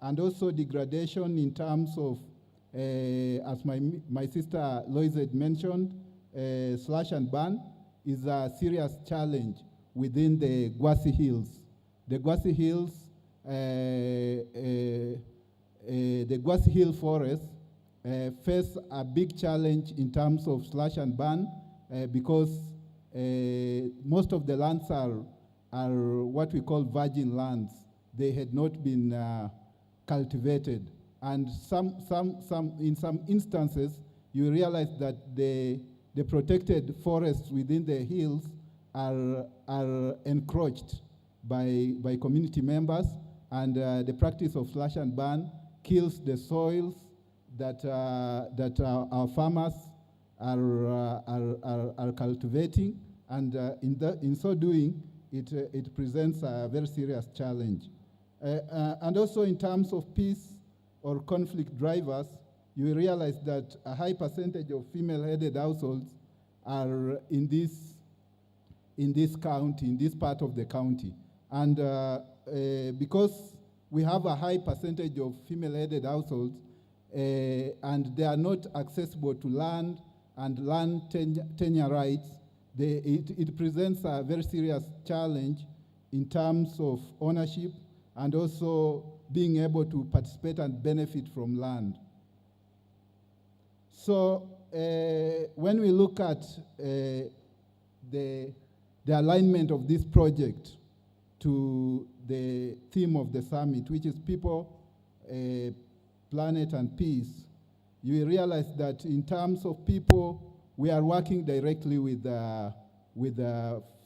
Speaker 20: and also degradation in terms of, as my sister Lois had mentioned, slash and burn is a serious challenge within the Gwasi Hills. The Gwasi Hills, the Gwasi Hill Forest face a big challenge in terms of slash and burn because most of the lands are what we call virgin lands. They had not been cultivated, and in some instances you realize that the protected forests within the hills are encroached by community members, and the practice of slash and burn kills the soils that our farmers are cultivating, and in so doing, it presents a very serious challenge. And also in terms of peace or conflict drivers, you realize that a high percentage of female-headed households are in this county, in this part of the county. And because we have a high percentage of female-headed households, and they are not accessible to land and land tenure rights, it presents a very serious challenge in terms of ownership and also being able to participate and benefit from land. So when we look at the alignment of this project to the theme of the summit, which is people, planet, and peace, you realize that in terms of people, we are working directly with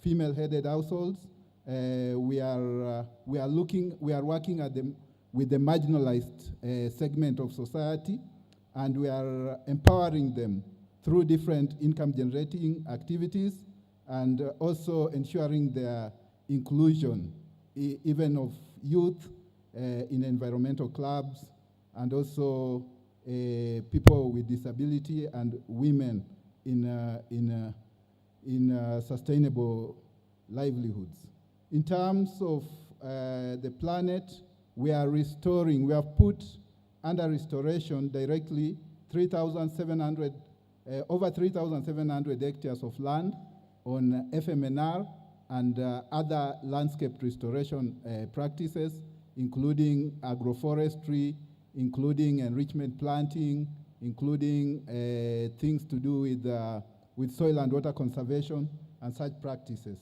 Speaker 20: female-headed households. We are working with the marginalized segment of society, and we are empowering them through different income-generating activities, and also ensuring their inclusion, even of youth in environmental clubs, and also people with disability and women in sustainable livelihoods. In terms of the planet, we are restoring, we have put under restoration directly over 3,700 hectares of land on FMNR and other landscape restoration practices, including agroforestry, including enrichment planting, including things to do with soil and water conservation and such practices.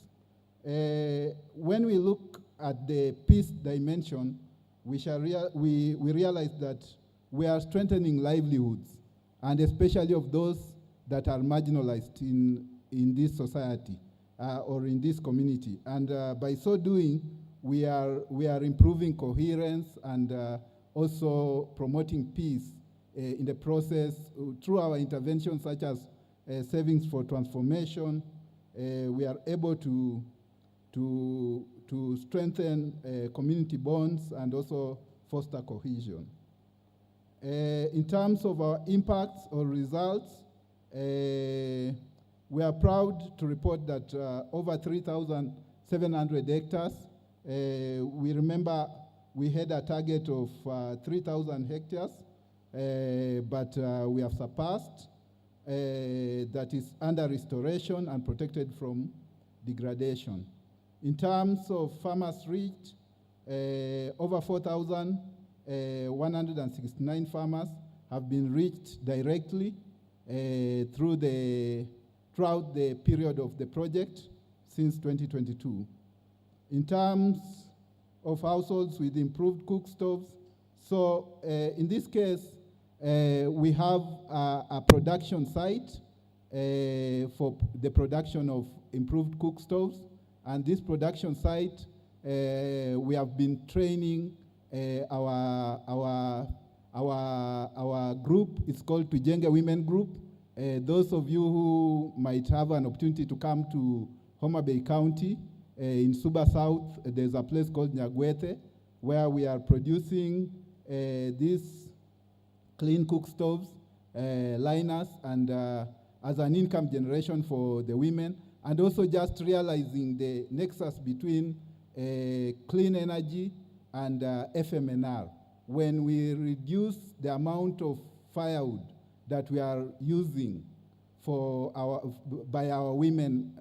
Speaker 20: When we look at the peace dimension, we realize that we are strengthening livelihoods, and especially of those that are marginalized in this society or in this community. And by so doing, we are improving coherence and also promoting peace in the process through our interventions such as savings for transformation. We are able to strengthen community bonds and also foster cohesion. In terms of our impacts or results, we are proud to report that over 3,700 hectares, we remember we had a target of 3,000 hectares, but we have surpassed. That is under restoration and protected from degradation. In terms of farmers reached, over 4,169 farmers have been reached directly throughout the period of the project since 2022. In terms of households with improved cook stoves, so in this case, we have a production site for the production of improved cook stoves. And this production site, we have been training our group. It's called Tujenge Women Group. Those of you who might have an opportunity to come to Homa Bay County, in Suba South, there's a place called Nyagwete, where we are producing these clean cook stoves, liners, and as an income generation for the women, and also just realizing the nexus between clean energy and FMNR. When we reduce the amount of firewood that we are using by our women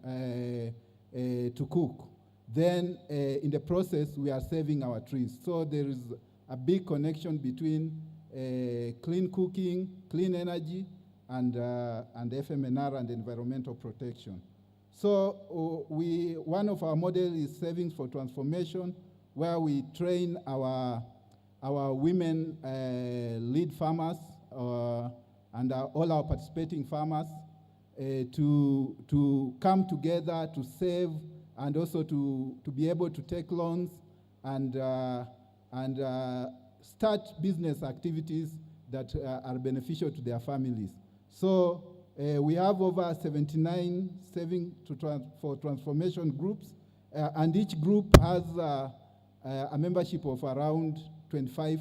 Speaker 20: to cook, then in the process we are saving our trees. So there is a big connection between clean cooking, clean energy, and FMNR and environmental protection. So one of our models is Savings for Transformation, where we train our women lead farmers and all our participating farmers to come together to save and also to be able to take loans and start business activities that are beneficial to their families. So we have over 79 Saving for Transformation groups, and each group has a membership of around 25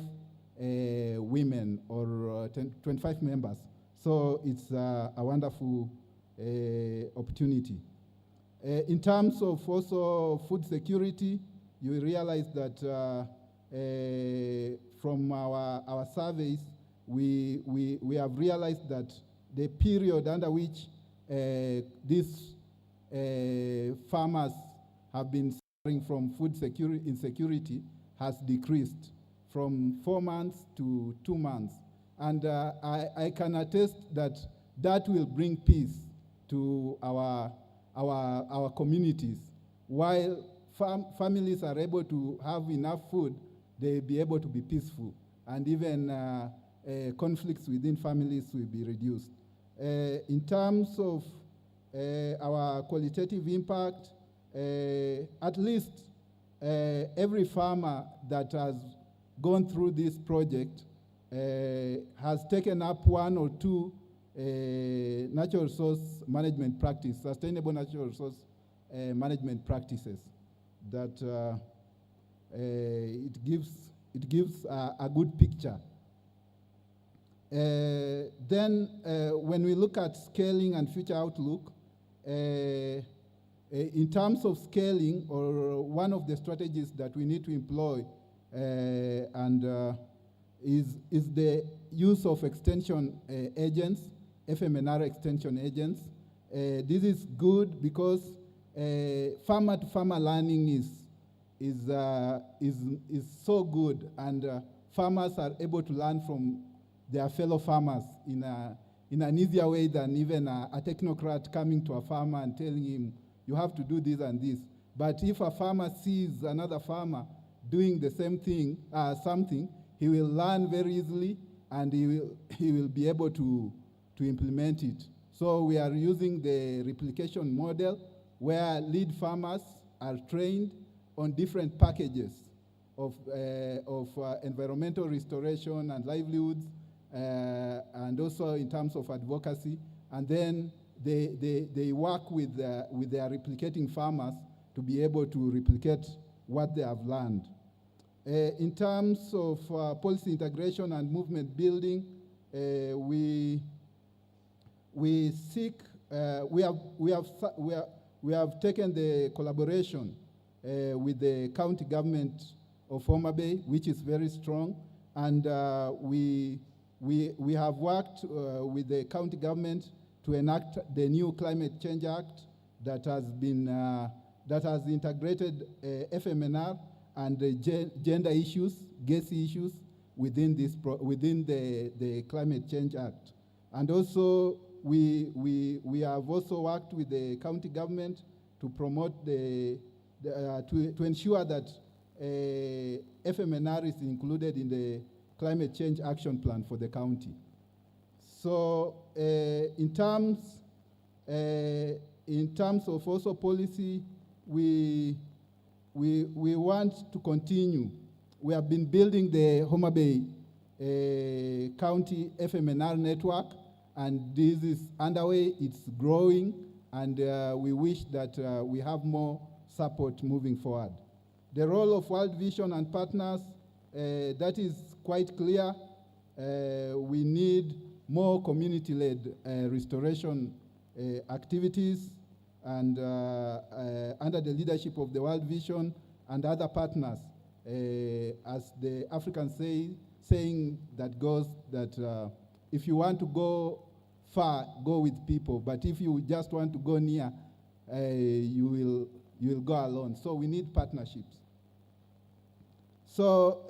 Speaker 20: women or 25 members. So it's a wonderful opportunity. In terms of also food security, you realize that from our surveys, we have realized that the period under which these farmers have been suffering from food insecurity has decreased from 4 months to 2 months. And I can attest that that will bring peace to our communities. While families are able to have enough food, they'll be able to be peaceful, and even conflicts within families will be reduced. In terms of our qualitative impact, at least every farmer that has gone through this project has taken up 1 or 2 natural resource management practice, sustainable natural resource management practices that it gives a good picture. Then when we look at scaling and future outlook, in terms of scaling, or one of the strategies that we need to employ is the use of extension agents, FMNR extension agents. This is good because farmer-to-farmer learning is so good, and farmers are able to learn from their fellow farmers in an easier way than even a technocrat coming to a farmer and telling him, you have to do this and this. But if a farmer sees another farmer doing the same thing, something, he will learn very easily, and he will be able to implement it. So we are using the replication model, where lead farmers are trained on different packages of environmental restoration and livelihoods, and also in terms of advocacy. And then they work with their replicating farmers to be able to replicate what they have learned. In terms of policy integration and movement building, we have taken the collaboration with the county government of Homa Bay, which is very strong, and we have worked with the county government to enact the new Climate Change Act that has integrated FMNR and the gender issues, GESI issues within the Climate Change Act. And also we have also worked with the county government promote to ensure that FMNR is included in the climate change action plan for the county. So in terms of also policy, we want to continue. We have been building the Homa Bay County FMNR network, and this is underway, it's growing, and we wish that we have more support moving forward. The role of World Vision and partners, that is quite clear. We need more community-led restoration activities, and under the leadership of the World Vision and other partners, as the African saying that goes, that if you want to go far, go with people, but if you just want to go near, you will go alone. So we need partnerships. So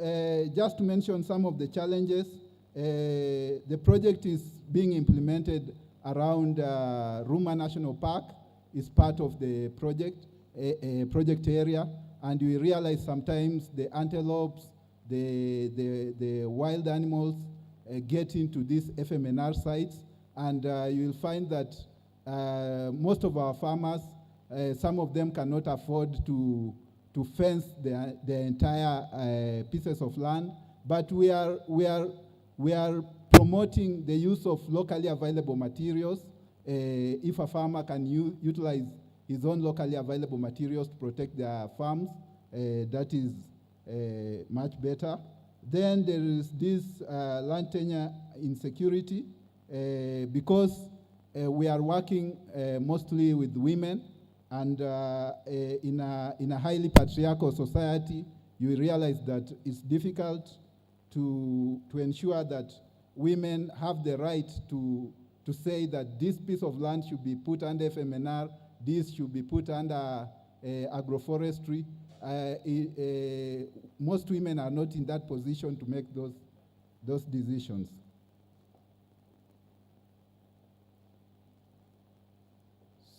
Speaker 20: just to mention some of the challenges, the project is being implemented around Ruma National Park. Is part of the project area, and we realize sometimes the antelopes, the wild animals get into these FMNR sites, and you will find that most of our farmers, some of them cannot afford to fence the entire pieces of land, but we are promoting the use of locally available materials. If a farmer can utilize his own locally available materials to protect their farms, that is much better. Then there is this land tenure insecurity, because we are working mostly with women, and in a highly patriarchal society, you realize that it's difficult to ensure that women have the right to say that this piece of land should be put under FMNR, this should be put under agroforestry. Most women are not in that position to make those decisions.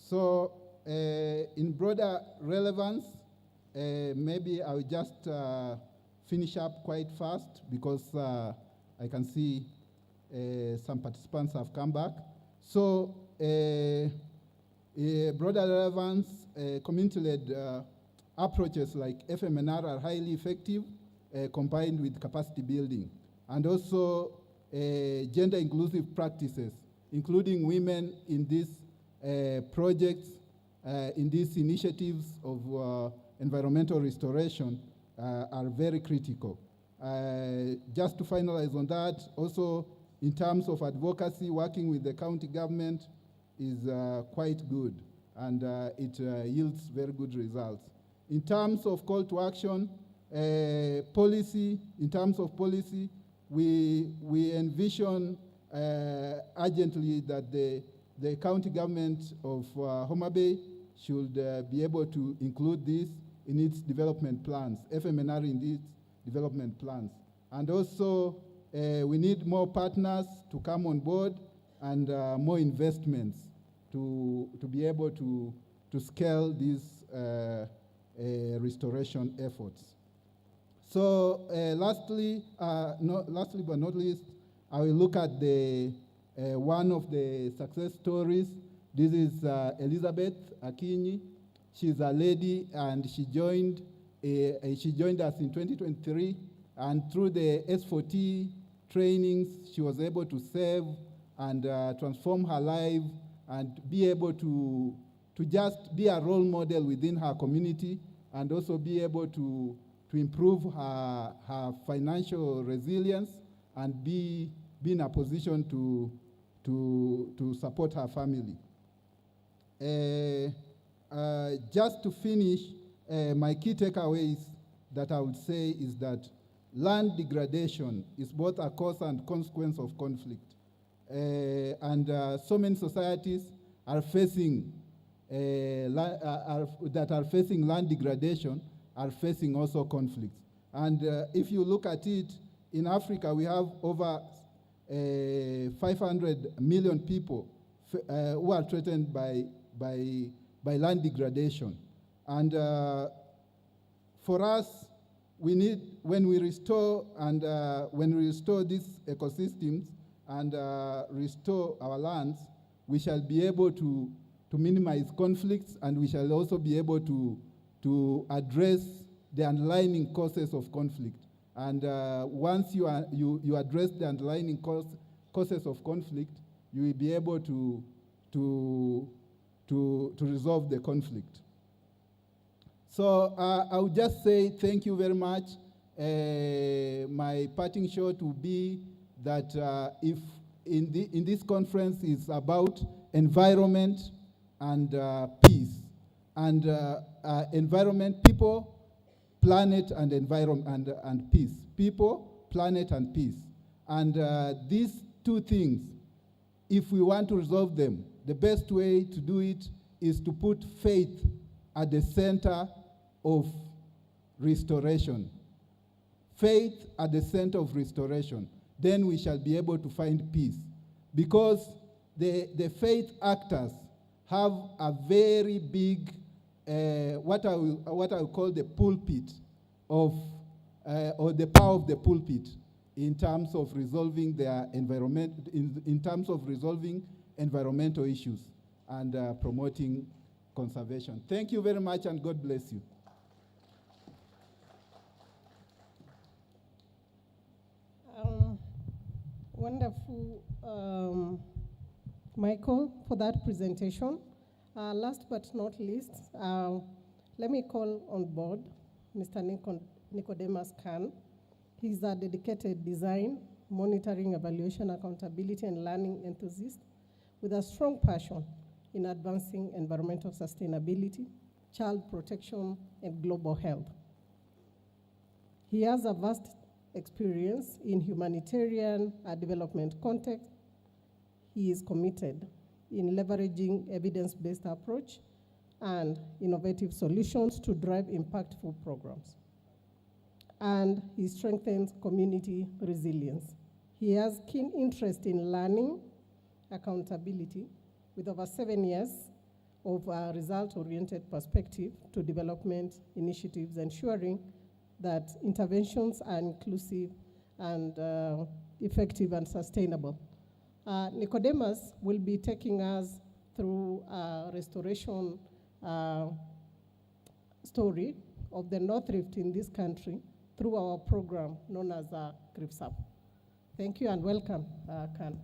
Speaker 20: So in broader relevance, maybe I will just finish up quite fast, because I can see some participants have come back. So broader relevance, community-led approaches like FMNR are highly effective, combined with capacity building, and also gender-inclusive practices, including women in these projects, in these initiatives of environmental restoration, are very critical. Just to finalize on that, also in terms of advocacy, working with the county government is quite good, and it yields very good results. In terms of call to action, policy, in terms of policy, we envision urgently that the county government of Homa Bay should be able to include this in its development plans, FMNR in its development plans. And also, we need more partners to come on board, and more investments to be able to scale these restoration efforts. So lastly but not least, I will look at the one of the success stories. This is Elizabeth Akinyi. She's a lady, and she joined us in 2023, and through the S4T trainings, she was able to save and transform her life, and be able to just be a role model within her community, and also be able to improve her financial resilience, and be in a position to support her family. Just to finish, my key takeaways that I would say is that land degradation is both a cause and consequence of conflict. And so many societies are facing that are facing land degradation are facing also conflicts. And if you look at it, in Africa, we have over 500 million people who are threatened by by land degradation. And for us, we need, when we restore these ecosystems and restore our lands, we shall be able to minimize conflicts, and we shall also be able to address the underlying causes of conflict. And once you address the underlying causes of conflict, you will be able to resolve the conflict. So I would just say thank you very much. My parting shot will be that if in this conference is about environment and peace, and environment, people, planet, and environment, and peace. People, planet, and peace. And these two things, if we want to resolve them, the best way to do it is to put faith at the center of restoration. Faith at the center of restoration. Then we shall be able to find peace. Because the faith actors have a very big, what I will call the pulpit of, or the power of the pulpit in terms of resolving their environment, in terms of resolving environmental issues and promoting conservation. Thank you very much, and God bless you.
Speaker 17: Wonderful, Michael, for that presentation. Last but not least, let me call on board Mr. Nicodemus Khan. He's a dedicated design, monitoring, evaluation, accountability, and learning enthusiast with a strong passion in advancing environmental sustainability, child protection, and global health. He has a vast experience in humanitarian development context. He is committed in leveraging evidence-based approach and innovative solutions to drive impactful programs. And he strengthens community resilience. He has keen interest in learning, accountability, with over 7 years of a result-oriented perspective to development initiatives, ensuring that interventions are inclusive and effective and sustainable. Nicodemus will be taking us through a restoration story of the North Rift in this country through our program known as CRIPSAP. Thank you and welcome, Khan.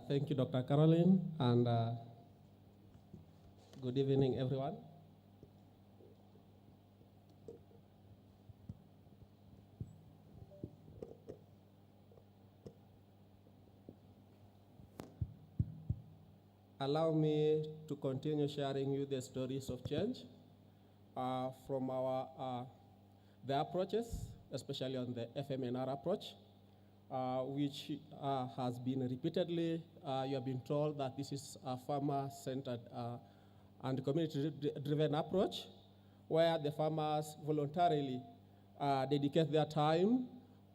Speaker 21: Thank you, Dr. Caroline, and good evening, everyone. Allow me to continue sharing you the stories of change from the approaches, especially on the FMNR approach, which has been repeatedly, you have been told that this is a farmer-centered and community-driven approach, where the farmers voluntarily dedicate their time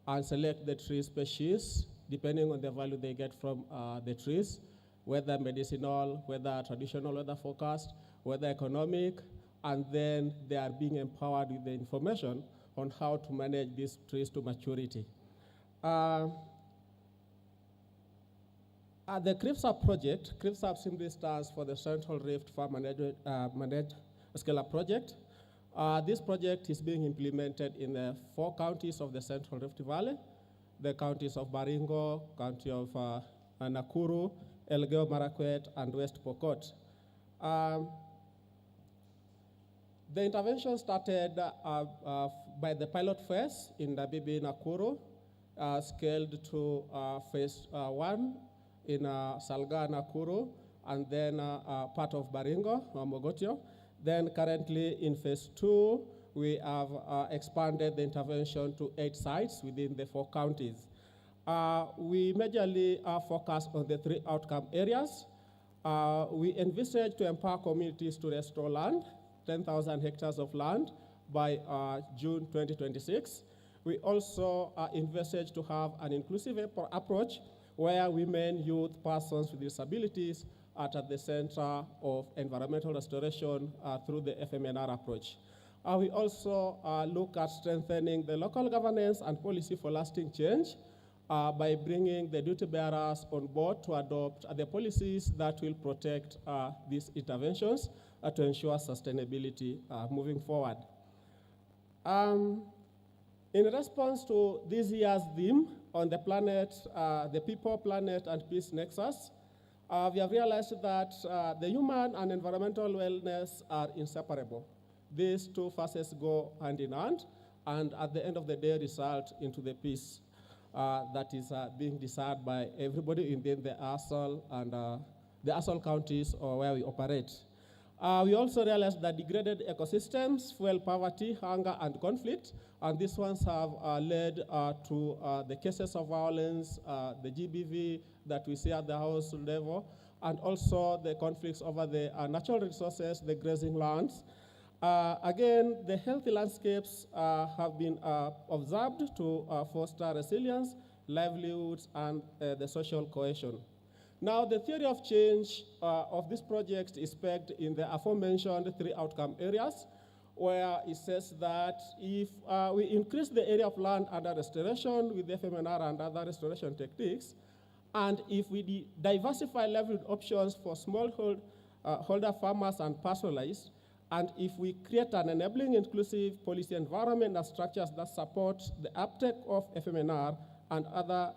Speaker 21: and select the tree species depending on the value they get from the trees, whether medicinal, whether traditional, whether forecast, whether economic, and then they are being empowered with the information on how to manage these trees to maturity. The CRIPSAP project, CRIPSAP simply stands for the Central Rift Farm Managed Scale-Up Project. This project is being implemented in the 4 counties of the Central Rift Valley, the counties of Baringo, county of Nakuru, Elgeyo Marakwet, and West Pokot. The intervention started by the pilot phase in Dabibi, Nakuru, scaled to phase 1 in Salga, Nakuru, and then part of Baringo, Mogotio. Then currently in phase 2, we have expanded the intervention to 8 sites within the 4 counties. We majorly focus on the 3 outcome areas. We envisage to empower communities to restore land, 10,000 hectares of land by June 2026. We also envisage to have an inclusive approach where women, youth, persons with disabilities
Speaker 2: at the Center of Environmental Restoration through the FMNR approach. We also look at strengthening the local governance and policy for lasting change by bringing the duty bearers on board to adopt the policies that will protect these interventions to ensure sustainability moving forward. In response to this year's theme on the planet, the people, planet, and peace nexus, we have realized that the human and environmental wellness are inseparable. These two facets go hand in hand, and at the end of the day result into the peace that is being desired by everybody within the ASAL and the ASAL counties or where we operate. We also realized that degraded ecosystems fuel poverty, hunger, and conflict, and these ones have led to the cases of violence, the GBV that we see at the household level, and also the conflicts over the natural resources, the grazing lands. Again, the healthy landscapes have been observed to foster resilience, livelihoods, and the social cohesion. Now, the theory of change of this project is pegged in the aforementioned 3 outcome areas, where it says that if we increase the area of land under restoration with FMNR and other restoration techniques, and if we diversify livelihood options for smallholder farmers and pastoralists, and if we create an enabling, inclusive policy environment and structures that support the uptake of FMNR and other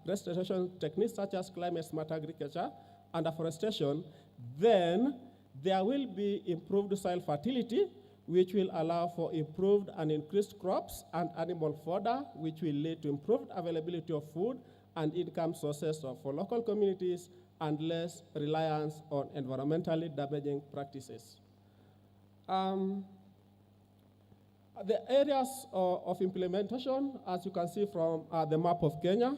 Speaker 2: restoration techniques such as climate-smart agriculture and afforestation, then there will be improved soil fertility, which will allow for improved and increased crops and animal fodder, which will lead to improved availability of food and income sources for local communities and less reliance on environmentally damaging practices. The areas of implementation, as you can see from the map of Kenya,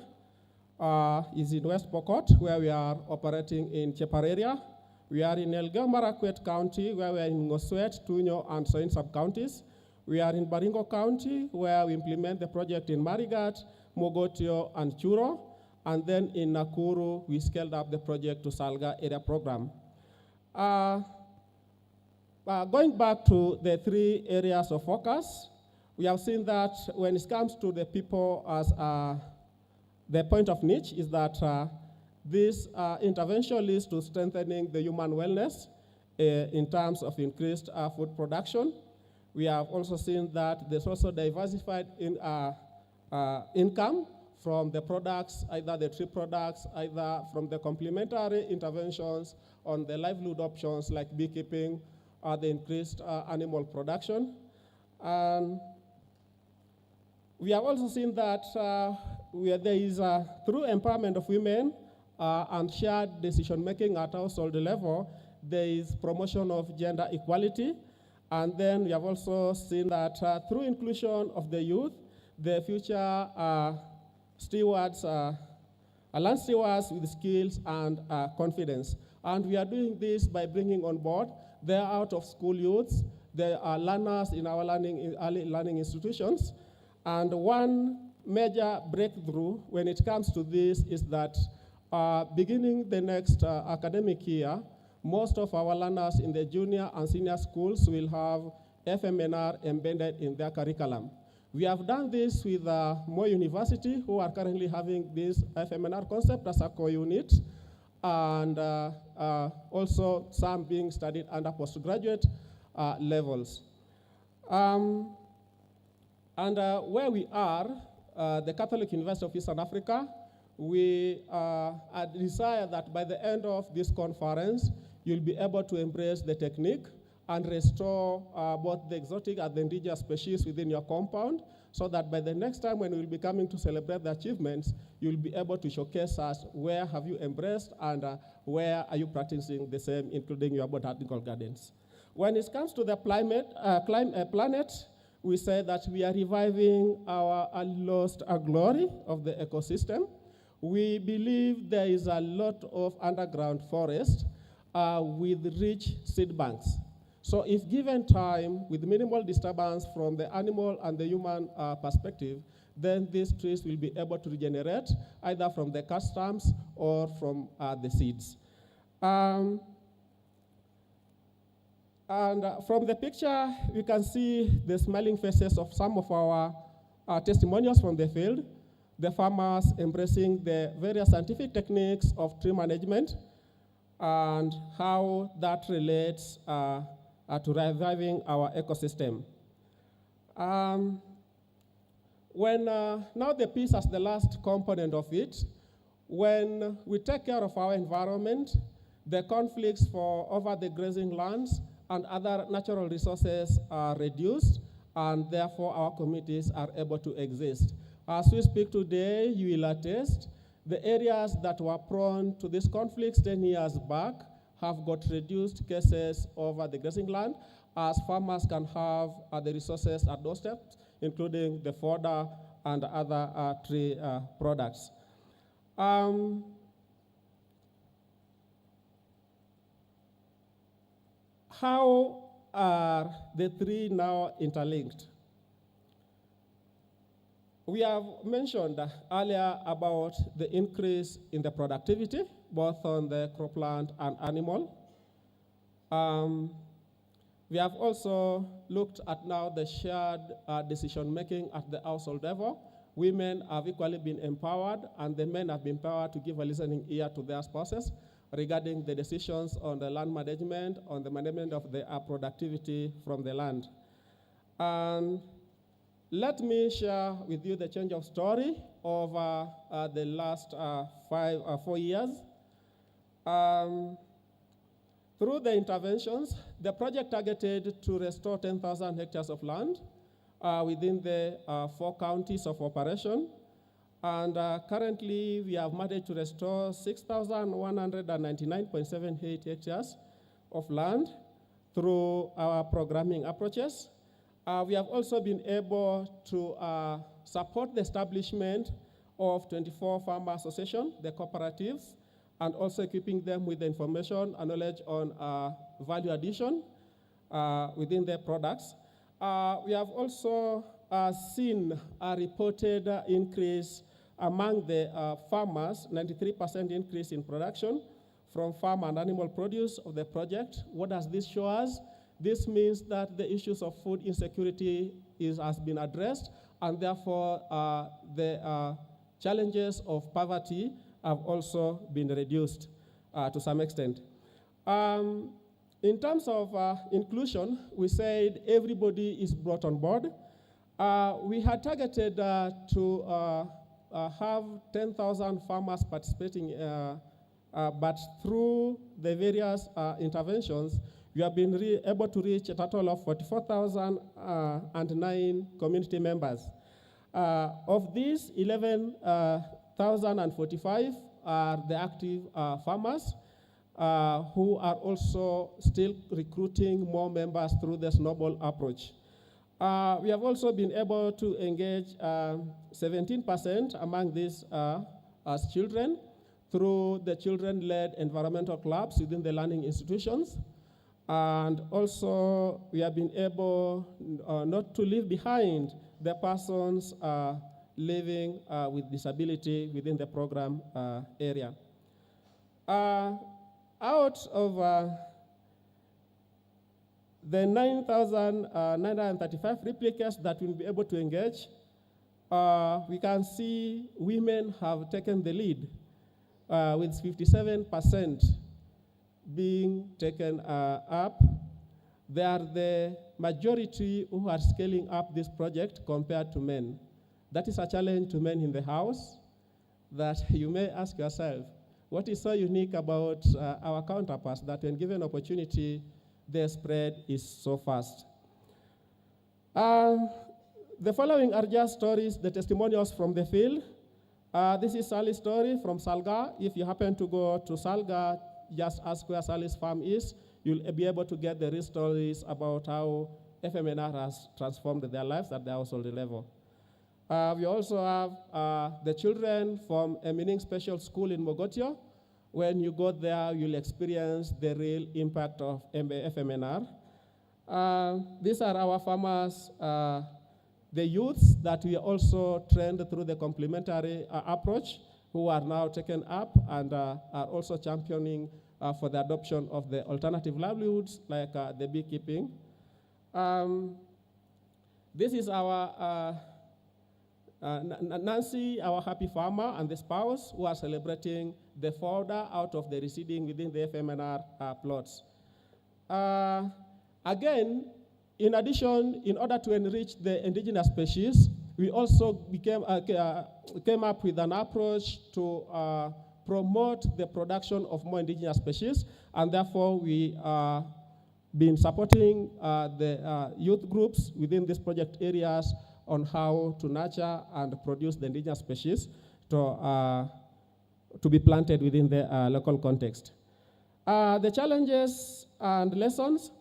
Speaker 2: is in West Pokot, where we are operating in Chepar area. We are in Elgeyo Marakwet County, where we are in Ngoswet, Tunyo, and Soin sub-counties. We are in Baringo County, where we implement the project in Marigat, Mogotio, and Churo. And then in Nakuru, we scaled up the project to Salga area program. Going back to the 3 areas of focus, we have seen that when it comes to the people as the point of niche is that this intervention leads to strengthening the human wellness in terms of increased food production. We have also seen that there's also diversified income from the products, either the tree products, either from the complementary interventions on the livelihood options like beekeeping, the increased animal production. We have also seen that where there is through empowerment of women and shared decision-making at household level, there is promotion of gender equality. And then we have also seen that through inclusion of the youth, the future stewards, land stewards with skills and confidence. And we are doing this by bringing on board the out-of-school youths, the learners in our early learning institutions. And one major breakthrough when it comes to this is that beginning the next academic year, most of our learners in the junior and senior schools will have FMNR embedded in their curriculum. We have done this with Moi University, who are currently having this FMNR concept as a core unit, and also some being studied under postgraduate levels. Where we are, the Catholic University of Eastern Africa, we desire that by the end of this conference, you'll be able to embrace the technique and restore both the exotic and the indigenous species within your compound, so that by the next time when we'll be coming to celebrate the achievements, you'll be able to showcase us where have you embraced and where are you practicing the same, including your botanical gardens. When it comes to the planet, we say that we are reviving our lost glory of the ecosystem. We believe there is a lot of underground forest with rich seed banks. So if given time with minimal disturbance from the animal and the human perspective, then these trees will be able to regenerate either from the cast stumps or from the seeds. And from the picture, you can see the smiling faces of some of our testimonials from the field, the farmers embracing the various scientific techniques of tree management and how that relates to reviving our ecosystem. Now the peace as the last component of it, when we take care of our environment, the conflicts over the grazing lands and other natural resources are reduced, and therefore our communities are able to exist. As we speak today, you will attest, the areas that were prone to these conflicts 10 years back have got reduced cases over the grazing land, as farmers can have the resources at doorstep, including the fodder and other tree products. How are the three now interlinked? We have mentioned earlier about the increase in the productivity, both on the cropland and animal. We have also looked at now the shared decision-making at the household level. Women have equally been empowered, and the men have been empowered to give a listening ear to their spouses regarding the decisions on the land management, on the management of the productivity from the land. Let me share with you the change of story over the last 4 years. Through the interventions, the project targeted to restore 10,000 hectares of land within the 4 counties of operation. And currently, we have managed to restore 6,199.78 hectares of land through our programming approaches. We have also been able to support the establishment of 24 farmer associations, the cooperatives, and also equipping them with the information and knowledge on value addition within their products. We have also seen a reported increase among the farmers, 93% increase in production from farm and animal produce of the project. What does this show us? This means that the issues of food insecurity has been addressed, and therefore the challenges of poverty have also been reduced to some extent. In terms of inclusion, we said everybody is brought on board. We had targeted to have 10,000 farmers participating, but through the various interventions, we have been able to reach a total of 44,009 community members. Of these, 11,045 are the active farmers who are also still recruiting more members through the snowball approach. We have also been able to engage 17% among these as children through the children-led environmental clubs within the learning institutions. And also, we have been able not to leave behind the persons living with disability within the program area. Out of the 9,935 replicas that we'll be able to engage, we can see women have taken the lead with 57% being taken up. They are the majority who are scaling up this project compared to men. That is a challenge to men in the house that you may ask yourself, what is so unique about our counterparts that when given opportunity, their spread is so fast? The following are just stories, the testimonials from the field. This is Sally's story from Salga. If you happen to go to Salga, just ask where Sally's farm is. You'll be able to get the real stories about how FMNR has transformed their lives at the household level. We also have the children from a Meaning Special School in Mogotio. When you go there, you'll experience the real impact of FMNR. These are our farmers, the youths that we also trained through the complementary approach, who are now taken up and are also championing for the adoption of the alternative livelihoods like the beekeeping. This is our Nancy, our happy farmer, and the spouse who are celebrating the fodder out of the reseeding within the FMNR plots. Again, in addition, in order to enrich the indigenous species, we also came up with an approach to promote the production of more indigenous species, and therefore we been supporting the youth groups within these project areas on how to nurture and produce the indigenous species to be planted within the local context. The challenges and lessons.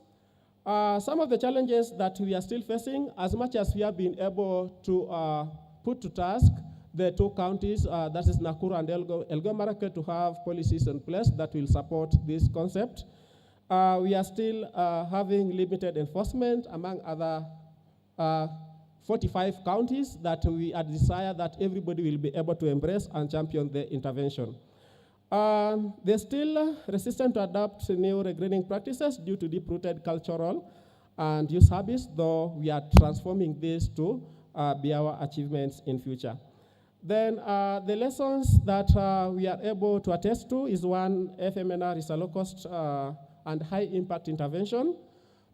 Speaker 2: Some of the challenges that we are still facing, as much as we have been able to put to task the two counties, that is Nakuru and Elgeyo Marakwet, to have policies in place that will support this concept. We are still having limited enforcement among other 45 counties that we desire that everybody will be able to embrace and champion the intervention. They're still resistant to adopt new regraining practices due to deep-rooted cultural and use habits, though we are transforming this to be our achievements in future. Then the lessons that we are able to attest to is one, FMNR is a low-cost and high-impact intervention,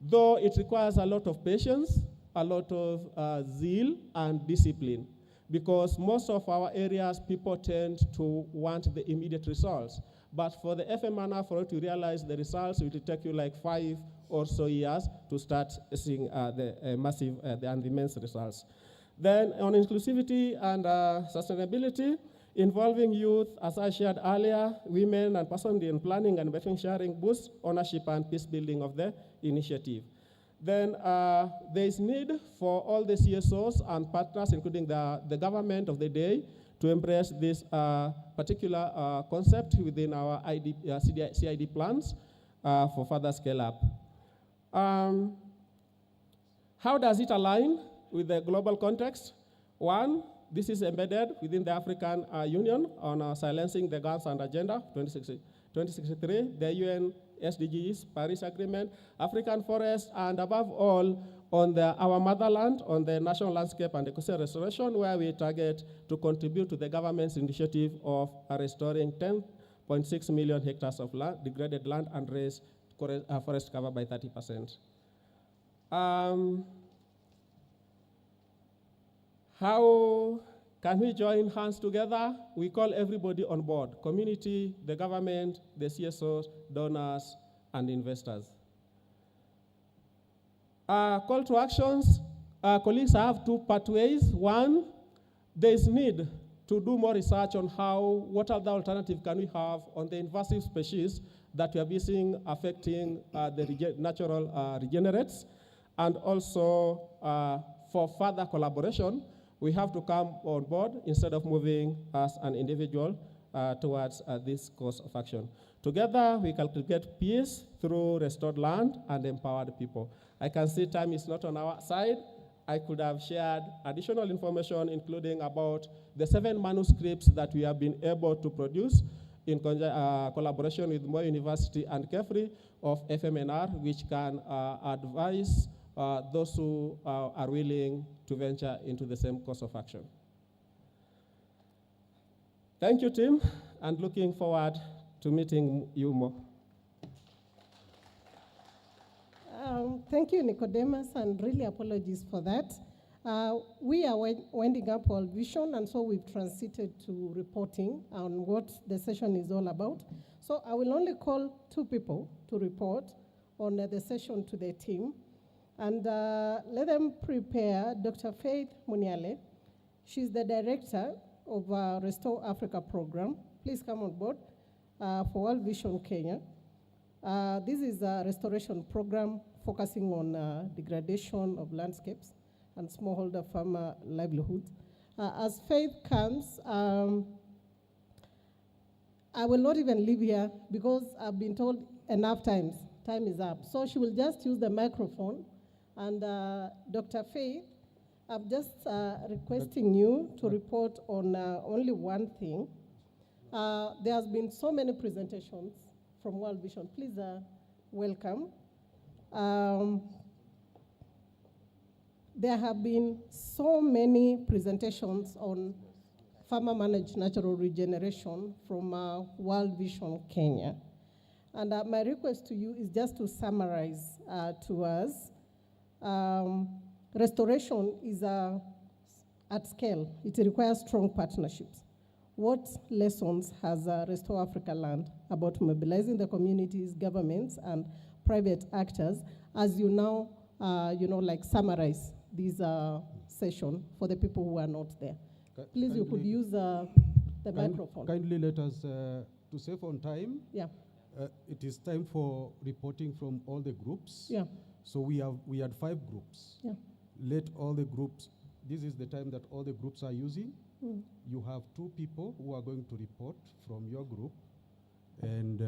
Speaker 2: though it requires a lot of patience, a lot of zeal and discipline, because most of our areas, people tend to want the immediate results. But for the FMNR, for you to realize the results, it will take you like 5 or so years to start seeing the massive and immense results. Then on inclusivity and sustainability, involving youth, as I shared earlier, women and persons in planning and benefit sharing boosts ownership and peace building of the initiative. Then there is need for all the CSOs and partners, including the government of the day, to embrace this particular concept within our CID plans for further scale up. How does it align with the global context? One, this is embedded within the African Union on silencing the guns and agenda 2063, the UN SDGs, Paris Agreement, African forest, and above all, on our motherland, on the national landscape and ecosystem restoration, where we target to contribute to the government's initiative of restoring 10.6 million hectares of land, degraded land, and raise forest cover by 30%. How can we join hands together? We call everybody on board: community, the government, the CSOs, donors, and investors. Call to actions. Colleagues, I have two pathways. One, there is need to do more research on what other alternative can we have on the invasive species that we are seeing affecting the natural regenerates, and also for further collaboration, we have to come on board instead of moving as an individual towards this course of action. Together, we can create peace through restored land and empowered people. I can see time is not on our side. I could have shared additional information, including about the 7 manuscripts that we have been able to produce in collaboration with Moi University and Kefri of FMNR, which can advise those who are willing to venture into the same course of action. Thank you, team, and looking forward to meeting you more.
Speaker 17: Thank you, Nicodemus, and really apologies for that. We are winding up our vision, and so we've transited to reporting on what the session is all about. So I will only call 2 people to report on the session to the team. And let them prepare Dr. Faith Muniale. She's the director of Restore Africa program. Please come on board for World Vision Kenya. This is a restoration program focusing on degradation of landscapes and smallholder farmer livelihoods. As Faith comes, I will not even leave here because I've been told enough times, time is up. So she will just use the microphone. And Dr. Faith, I'm just requesting you to report on only one thing. There has been so many presentations from World Vision. Please welcome. There have been so many presentations on farmer-managed natural regeneration from World Vision Kenya. And my request to you is just to summarize to us. Restoration is at scale. It requires strong partnerships. What lessons has Restore Africa learned about mobilizing the communities, governments, and private actors as you now, summarize this session for the people who are not there? Please, you could use the microphone.
Speaker 1: Kindly let us, to save on time, it is time for reporting from all the groups.
Speaker 17: Yeah.
Speaker 1: So we had 5 groups.
Speaker 17: Yeah.
Speaker 1: Let all the groups, this is the time that all the groups are using.
Speaker 17: Mm.
Speaker 1: You have 2 people who are going to report from your group, and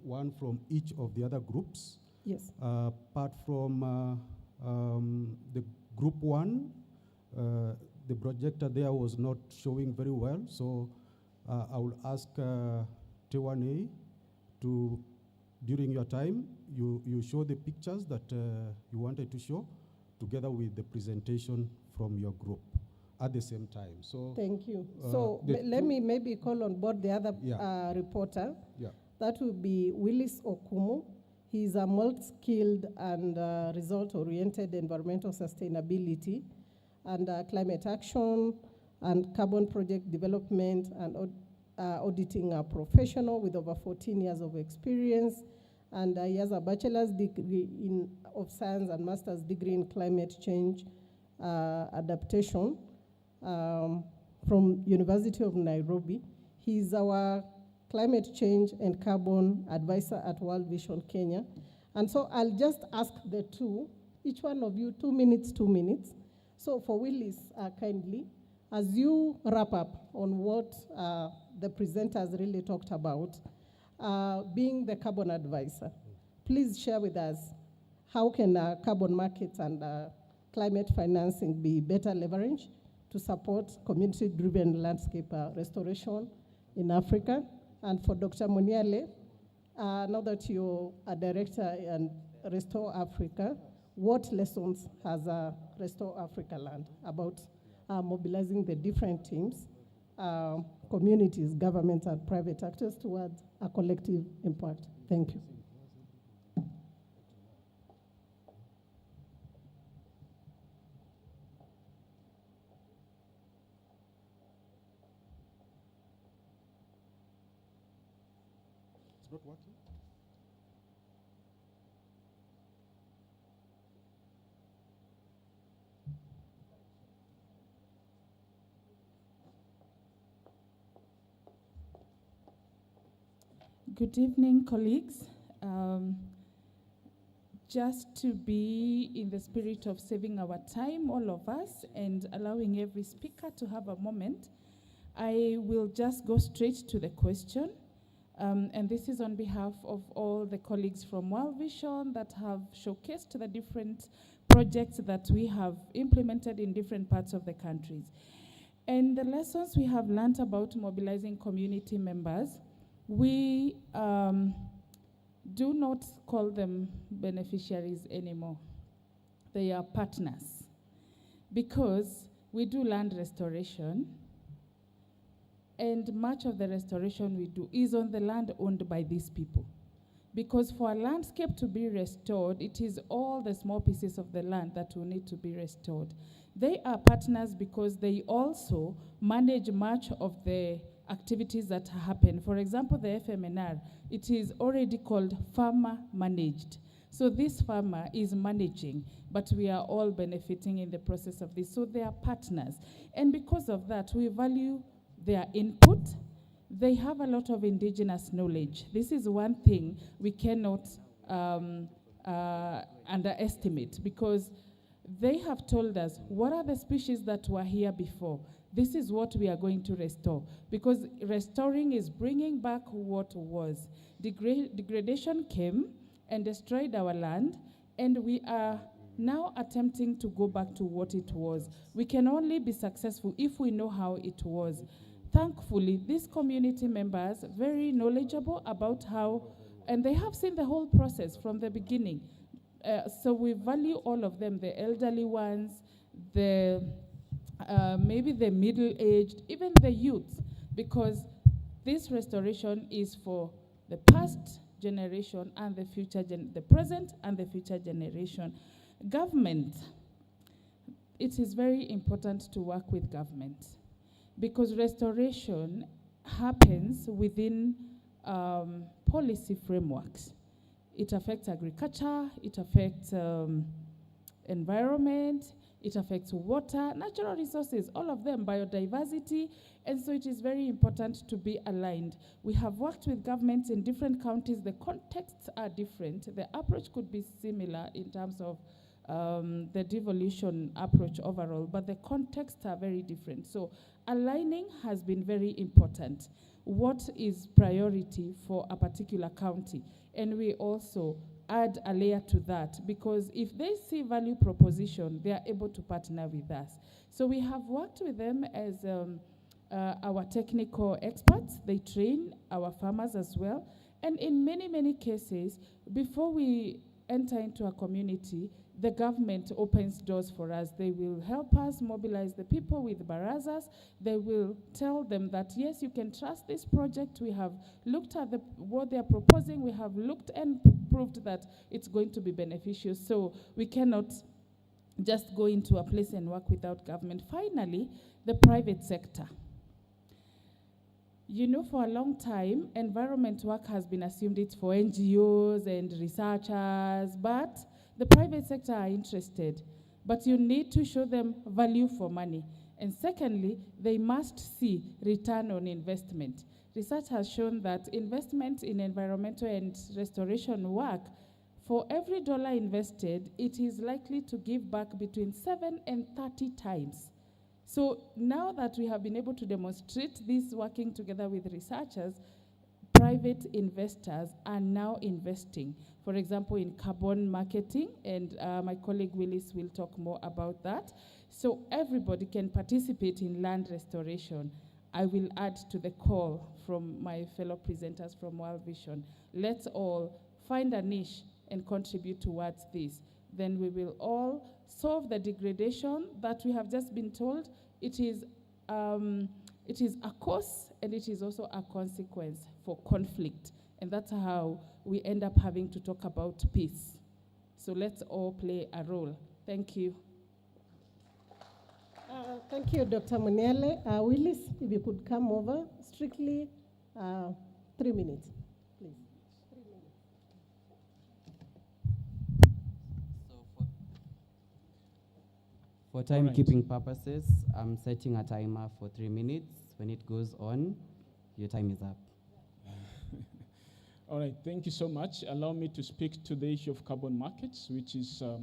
Speaker 1: 1 from each of the other groups.
Speaker 17: Yes.
Speaker 1: Apart from the group 1, the projector there was not showing very well, so I will ask T1A to, during your time, you show the pictures that you wanted to show together with the presentation from your group at the same time. So
Speaker 17: thank you. So let me maybe call on board the other reporter.
Speaker 1: Yeah.
Speaker 17: That will be Willis Okumu. He's a multi-skilled and result-oriented environmental sustainability and climate action and carbon project development and auditing professional with over 14 years of experience. And he has a bachelor's degree of science and master's degree in climate change adaptation from University of Nairobi. He's our climate change and carbon advisor at World Vision Kenya. And so I'll just ask the two, each one of you, 2 minutes, 2 minutes. So for Willis, kindly, as you wrap up on what the presenters really talked about, being the carbon advisor, please share with us how can carbon markets and climate financing be better leveraged to support community-driven landscape restoration in Africa. And for Dr. Muniale, now that you're a director in Restore Africa, what lessons has Restore Africa learned about mobilizing the different teams, communities, governments, and private actors towards a collective impact? Thank you.
Speaker 1: Not working?
Speaker 6: Good evening, colleagues. Just to be in the spirit of saving our time, all of us, and allowing every speaker to have a moment, I will just go straight to the question. And this is on behalf of all the colleagues from World Vision that have showcased the different projects that we have implemented in different parts of the countries. And the lessons we have learned about mobilizing community members, we do not call them beneficiaries anymore. They are partners, because we do land restoration, and much of the restoration we do is on the land owned by these people. Because for a landscape to be restored, it is all the small pieces of the land that will need to be restored. They are partners because they also manage much of the activities that happen. For example, the FMNR, it is already called farmer managed. So this farmer is managing, but we are all benefiting in the process of this. So they are partners. And because of that, we value their input. They have a lot of indigenous knowledge. This is one thing we cannot underestimate, because they have told us what are the species that were here before. This is what we are going to restore, because restoring is bringing back what was. Degradation came and destroyed our land, and we are now attempting to go back to what it was. We can only be successful if we know how it was. thankfully, these community members, very knowledgeable about how, and they have seen the whole process from the beginning. So we value all of them, the elderly ones, the maybe the middle-aged, even the youth, because this restoration is for the past generation and the future, the present and the future generation. Government, it is very important to work with government because restoration happens within policy frameworks. It affects agriculture, it affects environment, it affects water, natural resources, all of them, biodiversity, and so it is very important to be aligned. We have worked with governments in different counties. The contexts are different. The approach could be similar in terms of the devolution approach overall, but the contexts are very different. So aligning has been very important. What is priority for a particular county? And we also add a layer to that, because if they see value proposition, they are able to partner with us. So we have worked with them as our technical experts. They train our farmers as well. And in many, many cases, before we enter into a community, the government opens doors for us. They will help us mobilize the people with barazas. They will tell them that, yes, you can trust this project. We have looked at what they are proposing. We have looked and proved that it's going to be beneficial. So we cannot just go into a place and work without government. Finally, the private sector. You know, for a long time, environment work has been assumed it's for NGOs and researchers, but the private sector are interested, but you need to show them value for money. And secondly, they must see return on investment. Research has shown that investment in environmental and restoration work, for every dollar invested, it is likely to give back between 7 and 30 times. So now that we have been able to demonstrate this working together with researchers, private investors are now investing, for example, in carbon marketing, and my colleague Willis will talk more about that. So everybody can participate in land restoration. I will add to the call from my fellow presenters from World Vision. Let's all find a niche and contribute towards this. Then we will all solve the degradation that we have just been told. It is a cause and it is also a consequence for conflict. And that's how we end up having to talk about peace. So let's all play a role. Thank you.
Speaker 17: Thank you, Dr. Muniele. Willis, if you could come over, strictly 3 minutes, please. 3 minutes.
Speaker 7: For timekeeping purposes, I'm setting a timer for 3 minutes. When it goes on, your time is up.
Speaker 22: All right, thank you so much. Allow me to speak to the issue of carbon markets, which is a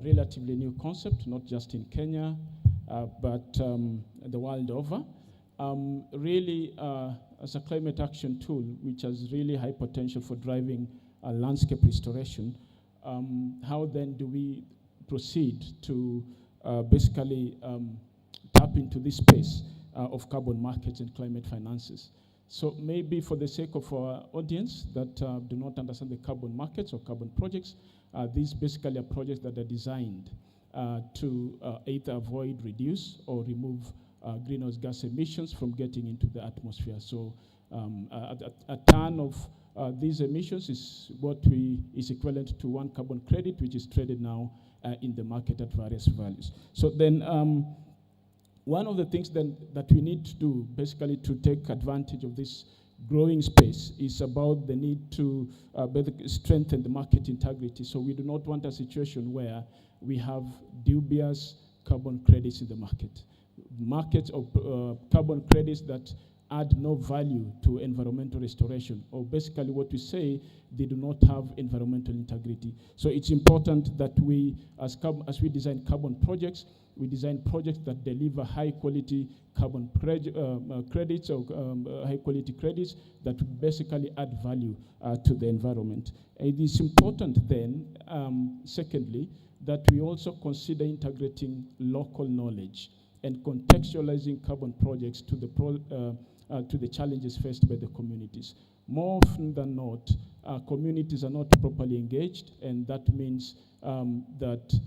Speaker 22: relatively new concept, not just in Kenya, but the world over. Really, as a climate action tool, which has really high potential for driving landscape restoration, how then do we proceed to basically tap into this space of carbon markets and climate finances? So maybe for the sake of our audience that do not understand the carbon markets or carbon projects, these basically are projects that are designed to either avoid, reduce, or remove greenhouse gas emissions from getting into the atmosphere. So a ton of these emissions is what is equivalent to 1 carbon credit, which is traded now in the market at various values. So then one of the things then that we need to do basically to take advantage of this growing space is about the need to strengthen the market integrity. So we do not want a situation where we have dubious carbon credits in the market. Markets of carbon credits that add no value to environmental restoration, or basically what we say, they do not have environmental integrity. So it's important that we, as we design carbon projects, we design projects that deliver high quality carbon credits or high quality credits that basically add value to the environment. It is important then, secondly, that we also consider integrating local knowledge and contextualizing carbon projects to the challenges faced by the communities. More often than not, communities are not properly engaged, and that means that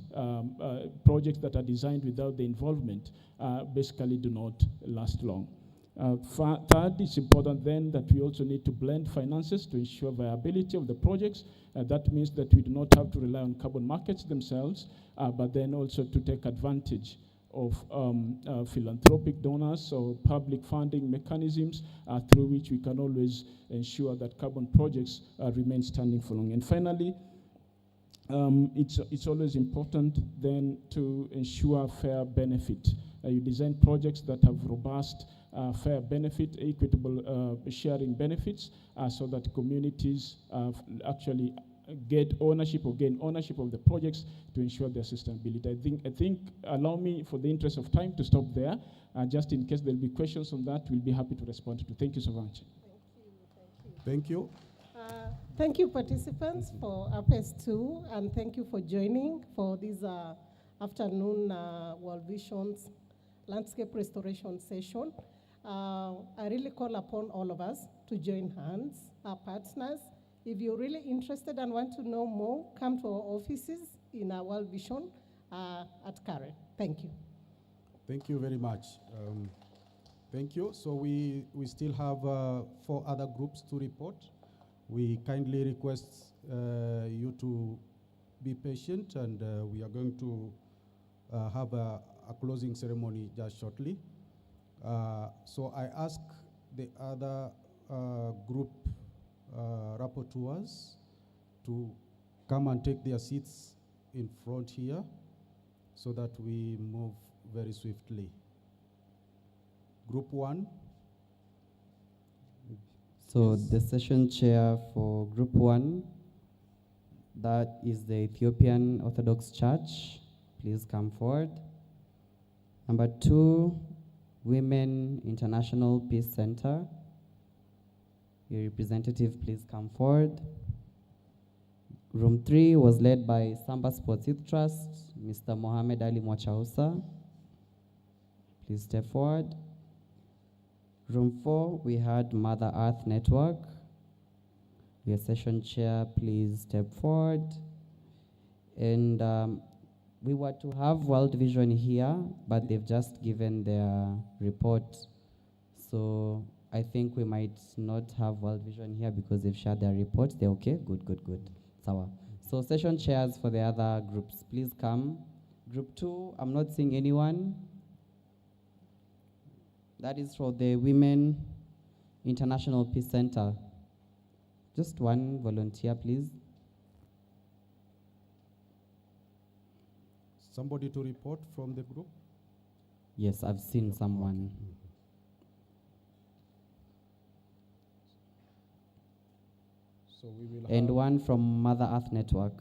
Speaker 22: projects that are designed without the involvement basically do not last long. Third, it's important then that we also need to blend finances to ensure viability of the projects. That means that we do not have to rely on carbon markets themselves, but then also to take advantage of philanthropic donors or public funding mechanisms through which we can always ensure that carbon projects remain standing for long. And finally, it's always important then to ensure fair benefit. You design projects that have robust fair benefit, equitable sharing benefits, so that communities actually get ownership or gain ownership of the projects to ensure their sustainability. I think, allow me, for the interest of time, to stop there. Just in case there'll be questions on that, we'll be happy to respond to. Thank you so much.
Speaker 1: Thank you.
Speaker 17: Thank you, participants, for Apes 2, and thank you for joining for this afternoon World Vision's landscape restoration session. I really call upon all of us to join hands, our partners. If you're really interested and want to know more, come to our offices in our World Vision at CARE. Thank you.
Speaker 1: Thank you very much. Thank you. So we still have 4 other groups to report. We kindly request you to be patient, and we are going to have a closing ceremony just shortly. So I ask the other group rapporteurs to come and take their seats in front here so that we move very swiftly. Group 1.
Speaker 7: So the session chair for Group 1, that is the Ethiopian Orthodox Church. Please come forward. Number 2, Women International Peace Center. Your representative, please come forward. Room 3 was led by Samba Sports Youth Trust, Mr. Mohamed Ali Mwachausa. Please step forward. Room 4, we had Mother Earth Network. Your session chair, please step forward. And we were to have World Vision here, but they've just given their report. So I think we might not have World Vision here because they've shared their report. They're okay? Good, good, good. Sawa. So session chairs for the other groups, please come. Group 2, I'm not seeing anyone. That is for the Women International Peace Center. Just one volunteer, please.
Speaker 1: Somebody to report from the group?
Speaker 7: Yes, I've seen someone.
Speaker 1: So we will
Speaker 7: and
Speaker 1: have
Speaker 7: one from Mother Earth Network.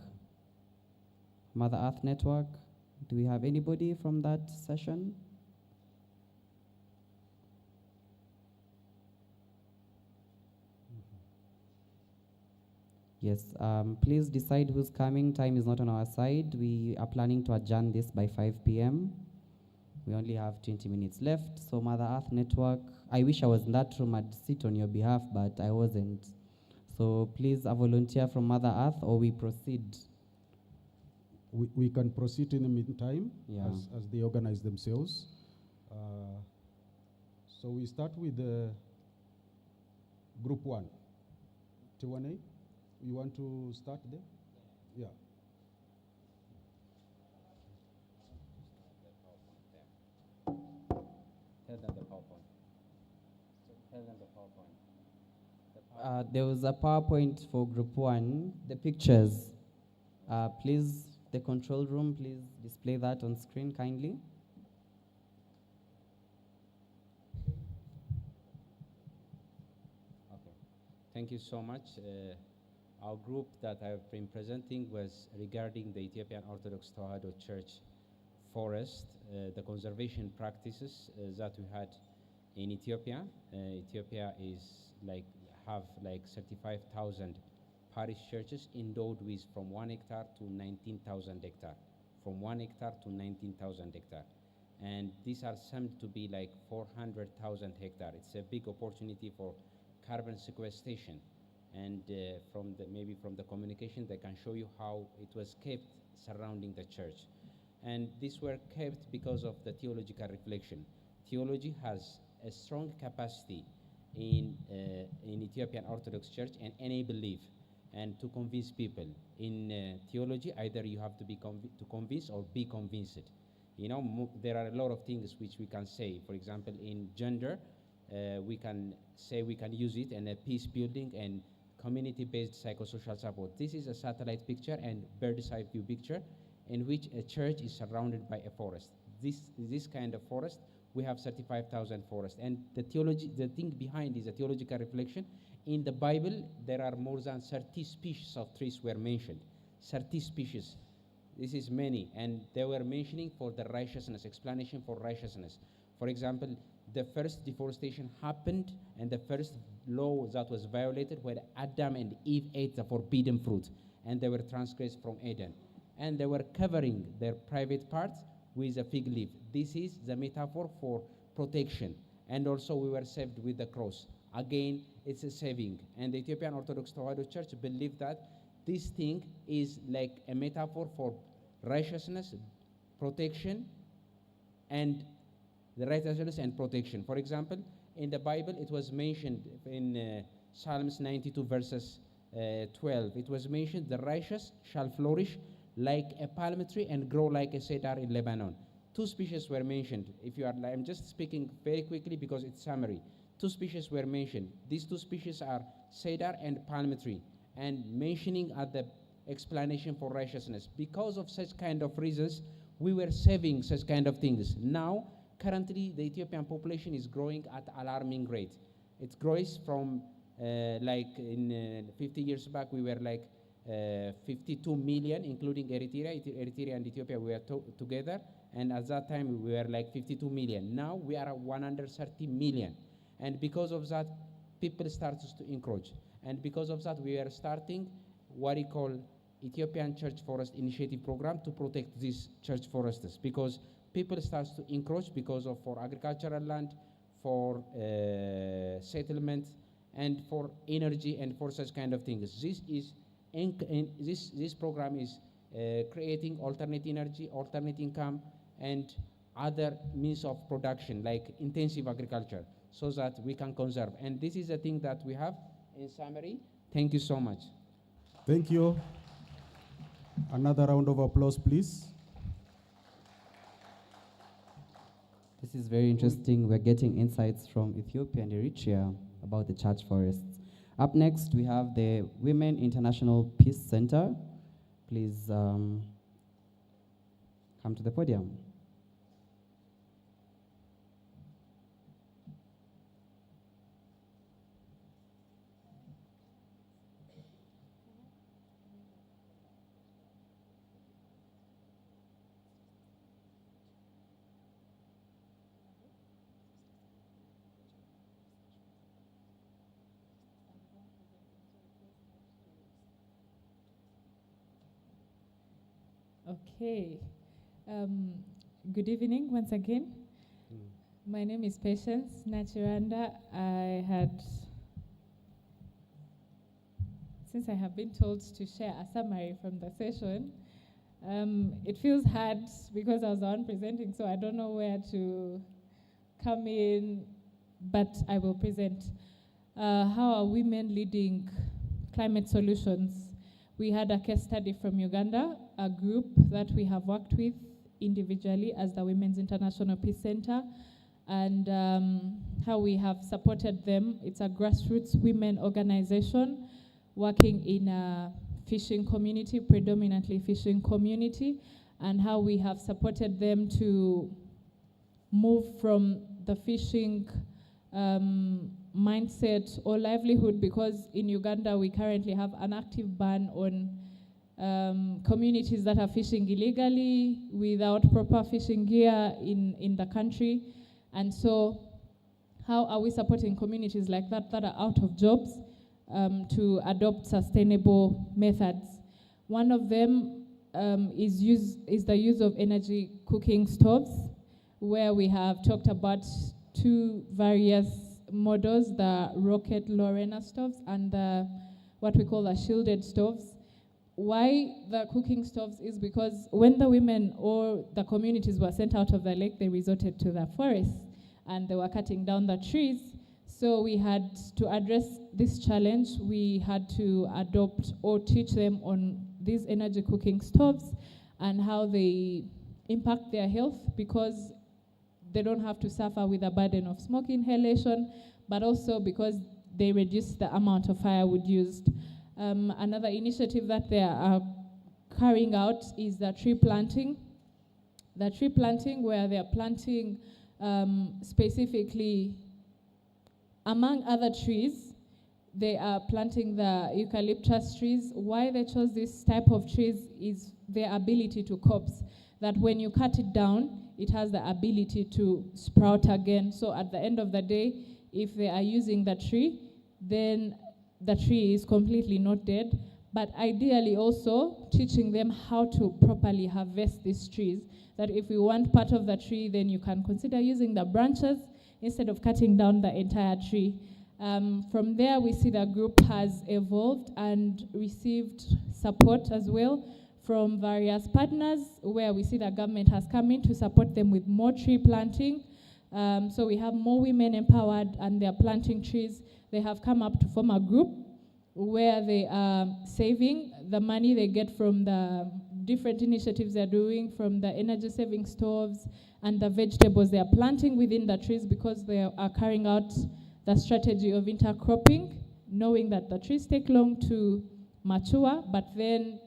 Speaker 7: Mother Earth Network, do we have anybody from that session? Yes, please decide who's coming. Time is not on our side. We are planning to adjourn this by 5 p.m. We only have 20 minutes left. So Mother Earth Network, I wish I was in that room. I'd sit on your behalf, but I wasn't. So please, a volunteer from Mother Earth, or we proceed.
Speaker 1: We can proceed in the meantime,
Speaker 7: Yeah.
Speaker 1: as they organize themselves. So we start with Group 1. T1A, you want to start there? Yeah.
Speaker 7: There was a PowerPoint for Group 1, the pictures. Please, the control room, please display that on screen kindly.
Speaker 5: Okay. Thank you so much. Our group that I've been presenting was regarding the Ethiopian Orthodox Tewahedo Church forest, the conservation practices that we had in Ethiopia. Ethiopia is have 35,000 parish churches endowed with from 1 hectare to 19,000 hectare. From 1 hectare to 19,000 hectare. And these are summed to be like 400,000 hectares. It's a big opportunity for carbon sequestration. And maybe from the communication, they can show you how it was kept surrounding the church. And these were kept because of the theological reflection. Theology has a strong capacity in Ethiopian Orthodox Church and any belief, and to convince people. In theology, either you have to be to convince or be convinced. You know, there are a lot of things which we can say. For example, in gender, we can say we can use it in a peace building and community-based psychosocial support. This is a satellite picture and bird's eye view picture in which a church is surrounded by a forest. This kind of forest, we have 35,000 forests. And the thing behind is a theological reflection. In the Bible, there are more than 30 species of trees were mentioned. 30 species. This is many. And they were mentioning for the righteousness, explanation for righteousness. For example, the first deforestation happened and the first law that was violated when Adam and Eve ate the forbidden fruit and they were transgressed from Eden. And they were covering their private parts with a fig leaf. This is the metaphor for protection. And also we were saved with the cross. Again, it's a saving. And the Ethiopian Orthodox Tewahedo Church believe that this thing is like a metaphor for righteousness, protection, and the righteousness and protection. For example, in the Bible, it was mentioned in Psalms 92 verses 12. It was mentioned, the righteous shall flourish like a palm tree and grow like a cedar in Lebanon. Two species were mentioned. I'm just speaking very quickly because it's summary. Two species were mentioned. These two species are cedar and palm tree, and mentioning at the explanation for righteousness. Because of such kind of reasons, we were saving such kind of things. Now, currently, the Ethiopian population is growing at alarming rate. It grows from like in 50 years back, we were like 52 million, including Eritrea. Eritrea and Ethiopia were together, and at that time we were like 52 million. Now we are at 130 million, and because of that, people start to encroach. And because of that, we are starting what we call Ethiopian Church Forest Initiative Program to protect these church forests, because people start to encroach because of for agricultural land, for settlement, and for energy, and for such kind of things. This program is creating alternate energy, alternate income, and other means of production like intensive agriculture, so that we can conserve. And this is the thing that we have in summary. Thank you so much.
Speaker 1: Thank you. Another round of applause, please.
Speaker 7: This is very interesting. We're getting insights from Ethiopia and Eritrea about the church forests. Up next, we have the Women International Peace Center. Please come to the podium.
Speaker 6: Okay. Good evening once again. My name is Patience Nachiranda. Since I have been told to share a summary from the session, it feels hard because I was the one presenting, so I don't know where to come in, but I will present. How are women leading climate solutions? We had a case study from Uganda, a group that we have worked with individually as the Women's International Peace Center, and how we have supported them. It's a grassroots women organization working in a fishing community, predominantly fishing community, and how we have supported them to move from the fishing mindset or livelihood, because in Uganda we currently have an active ban on communities that are fishing illegally without proper fishing gear in the country. And so how are we supporting communities like that that are out of jobs to adopt sustainable methods? One of them is the use of energy cooking stoves. where we have talked about two various models, the rocket Lorena stoves and the what we call the shielded stoves. Why the cooking stoves is because when the women or the communities were sent out of the lake, they resorted to the forest and they were cutting down the trees. So we had to address this challenge. We had to adopt or teach them on these energy cooking stoves and how they impact their health, because they don't have to suffer with the burden of smoke inhalation, but also because they reduce the amount of firewood used. Another initiative that they are carrying out is the tree planting. The tree planting, where they are planting specifically, among other trees, they are planting the eucalyptus trees. Why they chose this type of trees is their ability to copse, that when you cut it down, it has the ability to sprout again. So at the end of the day, if they are using the tree, then the tree is completely not dead. But ideally also teaching them how to properly harvest these trees, that if you want part of the tree, then you can consider using the branches instead of cutting down the entire tree. From there, we see the group has evolved and received support as well from various partners, where we see the government has come in to support them with more tree planting. So we have more women empowered and they're planting trees. They have come up to form a group where they are saving the money they get from the different initiatives they're doing, from the energy saving stoves and the vegetables they are planting within the trees, because they are carrying out the strategy of intercropping, knowing that the trees take long to mature, but then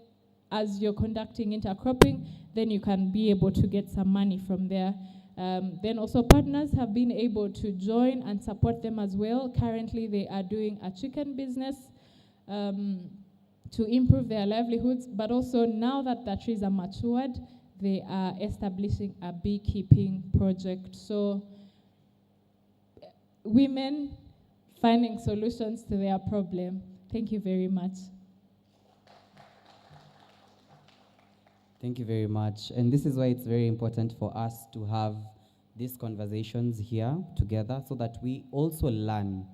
Speaker 6: as you're conducting intercropping, then you can be able to get some money from there. Then also partners have been able to join and support them as well. Currently, they are doing a chicken business to improve their livelihoods, but also now that the trees are matured, they are establishing a beekeeping project. So women finding solutions to their problem. Thank you very much.
Speaker 7: Thank you very much. And this is why it's very important for us to have these conversations here together, so that we also learn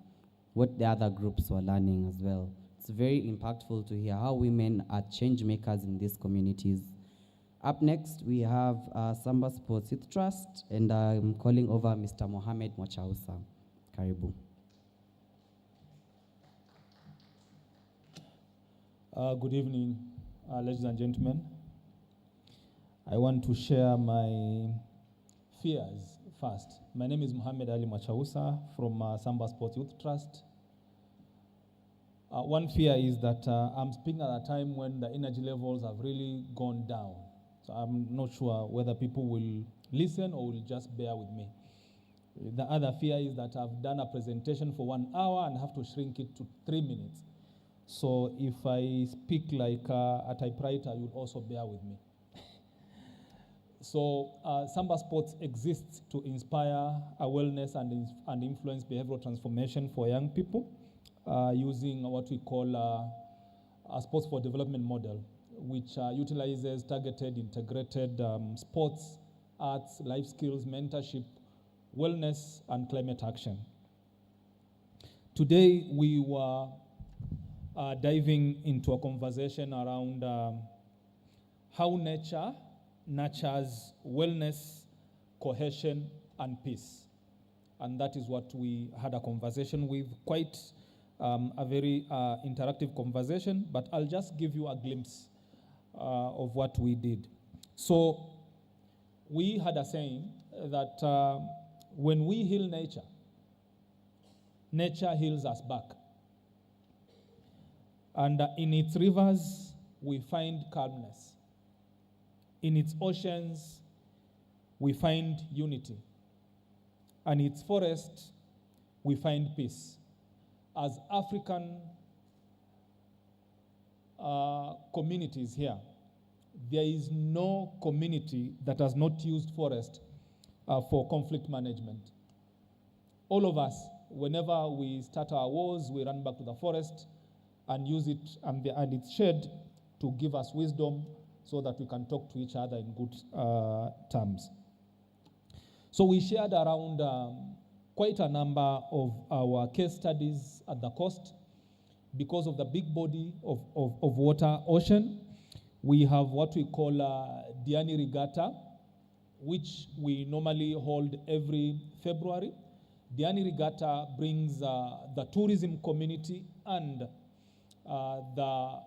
Speaker 7: what the other groups were learning as well. It's very impactful to hear how women are change makers in these communities. Up next, we have Samba Sports Youth Trust, and I'm calling over Mr. Mohamed Mwachausa. Karibu.
Speaker 4: Good evening, ladies and gentlemen. I want to share my fears first. My name is Mohamed Ali Mwachausa from Samba Sports Youth Trust. One fear is that I'm speaking at a time when the energy levels have really gone down. So I'm not sure whether people will listen or will just bear with me. The other fear is that I've done a presentation for 1 hour and have to shrink it to 3 minutes. So if I speak like a typewriter, you'll also bear with me. So Samba Sports exists to inspire awareness and influence behavioral transformation for young people using what we call a sports for development model, which utilizes targeted, integrated sports, arts, life skills, mentorship, wellness, and climate action. Today, we were diving into a conversation around how nature nurtures wellness, cohesion, and peace. And that is what we had a conversation with, quite a very interactive conversation, but I'll just give you a glimpse of what we did. So we had a saying that when we heal nature, nature heals us back. And in its rivers, we find calmness. In its oceans, we find unity. And its forest, we find peace. As African communities here, there is no community that has not used forest for conflict management. All of us, whenever we start our wars, we run back to the forest and use it and its shade to give us wisdom so that we can talk to each other in good terms. So we shared around quite a number of our case studies at the coast because of the big body of water, ocean. We have what we call Diani Regatta, which we normally hold every February. Diani Regatta brings the tourism community and the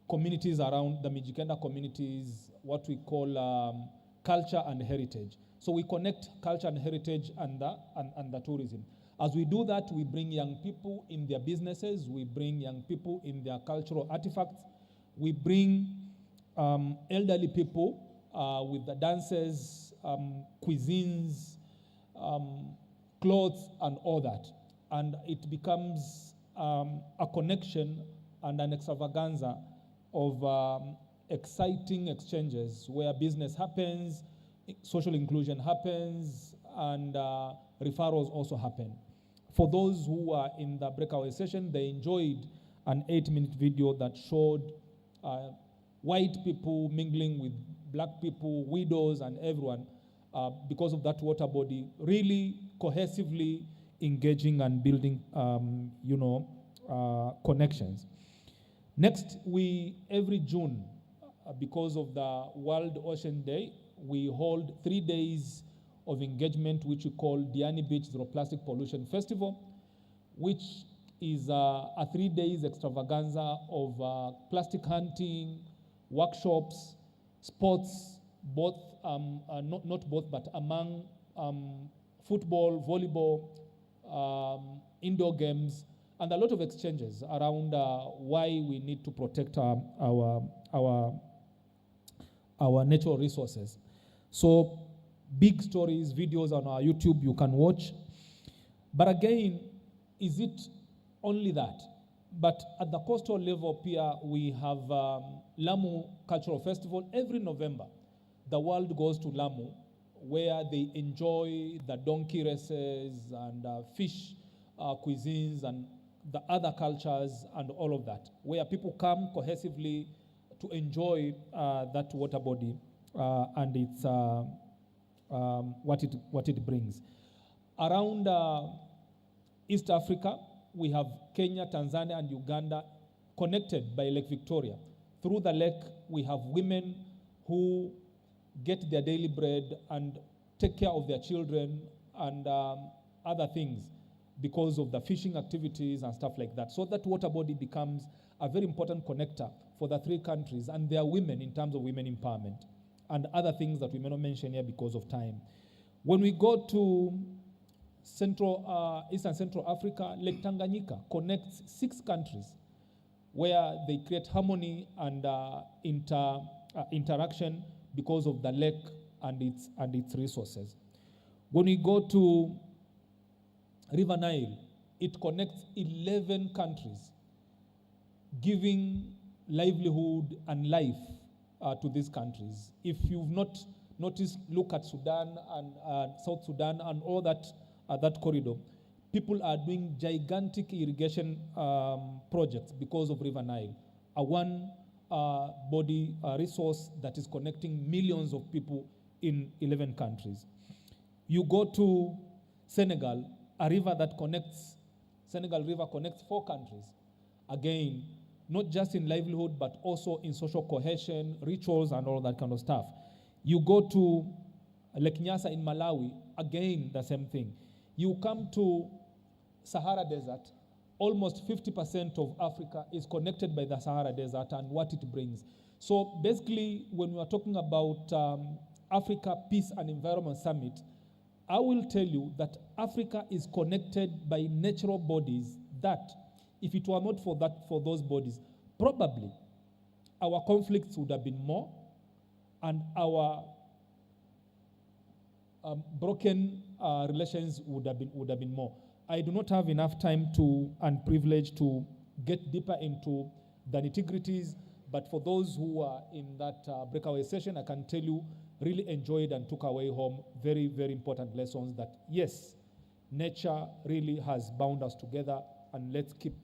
Speaker 4: communities around the Mijikenda communities, what we call culture and heritage. So we connect culture and heritage and the tourism. As we do that, we bring young people in their businesses, we bring young people in their cultural artifacts, we bring elderly people with the dances, cuisines, clothes, and all that. And it becomes a connection and an extravaganza of exciting exchanges where business happens, social inclusion happens, and referrals also happen. For those who are in the breakaway session, they enjoyed an 8-minute video that showed white people mingling with black people, widows, and everyone because of that water body, really cohesively engaging and building, connections. Next, every June, because of the World Ocean Day, we hold 3 days of engagement, which we call Diani Beach Zero Plastic Pollution Festival, which is a 3 days extravaganza of plastic hunting, workshops, sports, both, not both, but among football, volleyball, indoor games, and a lot of exchanges around why we need to protect our natural resources. So big stories, videos on our YouTube you can watch. But again, is it only that? But at the coastal level here, we have Lamu Cultural Festival. Every November, the world goes to Lamu, where they enjoy the donkey races and fish cuisines and the other cultures and all of that, where people come cohesively to enjoy that water body and its what it brings. Around East Africa, we have Kenya, Tanzania, and Uganda connected by Lake Victoria. Through the lake, we have women who get their daily bread and take care of their children and other things because of the fishing activities and stuff like that. So that water body becomes a very important connector for the 3 countries and their women in terms of women empowerment and other things that we may not mention here because of time. When we go to East and Central Africa, Lake Tanganyika connects 6 countries where they create harmony and interaction because of the lake and its resources. When we go to River Nile, it connects 11 countries, giving livelihood and life to these countries. If you've not noticed, look at Sudan and South Sudan and all that corridor. People are doing gigantic irrigation projects because of River Nile, a one body resource that is connecting millions of people in 11 countries. You go to Senegal, a river that connects, Senegal River connects 4 countries. Again, not just in livelihood, but also in social cohesion, rituals, and all that kind of stuff. You go to Lake Nyasa in Malawi, again, the same thing. You come to Sahara Desert, almost 50% of Africa is connected by the Sahara Desert and what it brings. So basically, when we are talking about Africa Peace and Environment Summit, I will tell you that Africa is connected by natural bodies that, if it were not for those bodies, probably our conflicts would have been more and our broken relations would have been more. I do not have enough time and privilege to get deeper into the nitty-gritties, but for those who are in that breakaway session, I can tell you, really enjoyed and took away home very, very important lessons that, yes, nature really has bound us together, and let's keep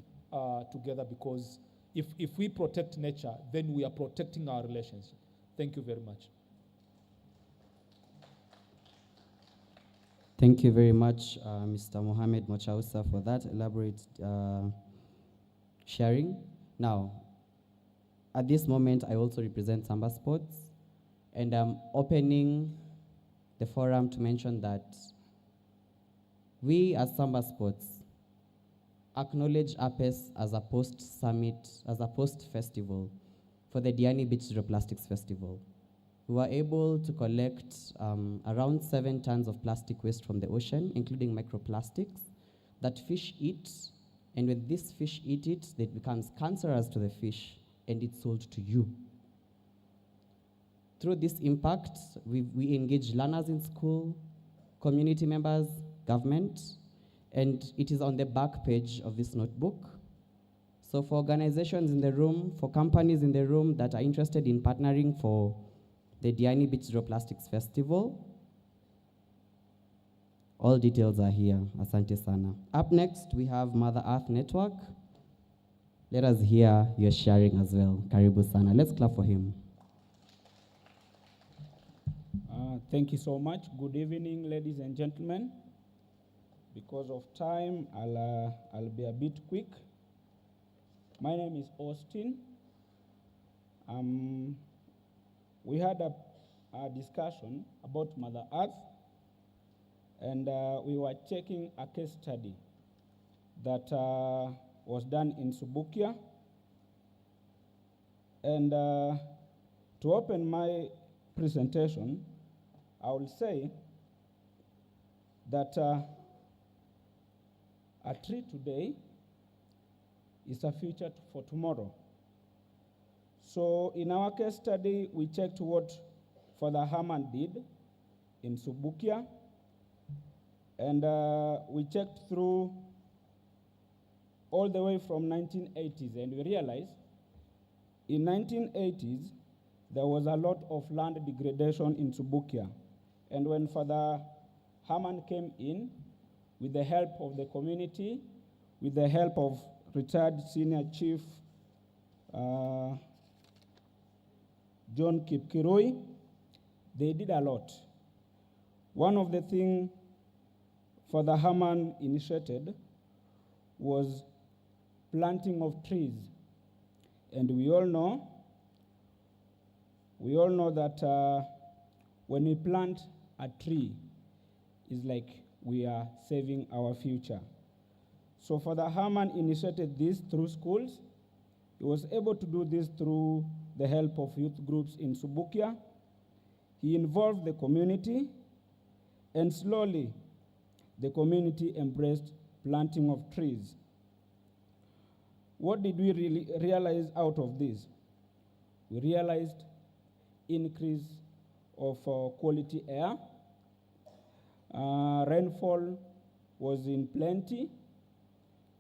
Speaker 4: together, because if we protect nature, then we are protecting our relationship. Thank you very much.
Speaker 7: Thank you very much, Mr. Mohamed Mochausa, for that elaborate sharing. Now, at this moment, I also represent Samba Sports, and I'm opening the forum to mention that we as Samba Sports acknowledge Apes as a post-summit, as a post-festival for the Diani Beach Zero Plastics Festival. We were able to collect around 7 tons of plastic waste from the ocean, including microplastics, that fish eat, and when these fish eat it, it becomes cancerous to the fish, and it's sold to you. Through this impact, we engage learners in school, community members, government, and it is on the back page of this notebook. So for organizations in the room, for companies in the room that are interested in partnering for the Diani Beach Zero Plastics Festival, all details are here. Asante sana. Up next, we have Mother Earth Network. Let us hear your sharing as well. Karibu sana. Let's clap for him.
Speaker 8: Thank you so much. Good evening, ladies and gentlemen. Because of time, I'll be a bit quick. My name is Austin. We had a discussion about Mother Earth, and we were checking a case study that was done in Subukia. And to open my presentation, I will say that a tree today is a future for tomorrow. So in our case study, we checked what Father Herman did in Subukia, and we checked through all the way from 1980s, and we realized in 1980s, there was a lot of land degradation in Subukia. And when Father Herman came in, with the help of the community, with the help of retired senior chief John Kipkirui, they did a lot. One of the things Father Herman initiated was planting of trees. And we all know that when we plant a tree, it's like we are saving our future. So Father Herman initiated this through schools. He was able to do this through the help of youth groups in Subukia. He involved the community, and slowly the community embraced planting of trees. What did we really realize out of this? We realized increase of quality air. Rainfall was in plenty,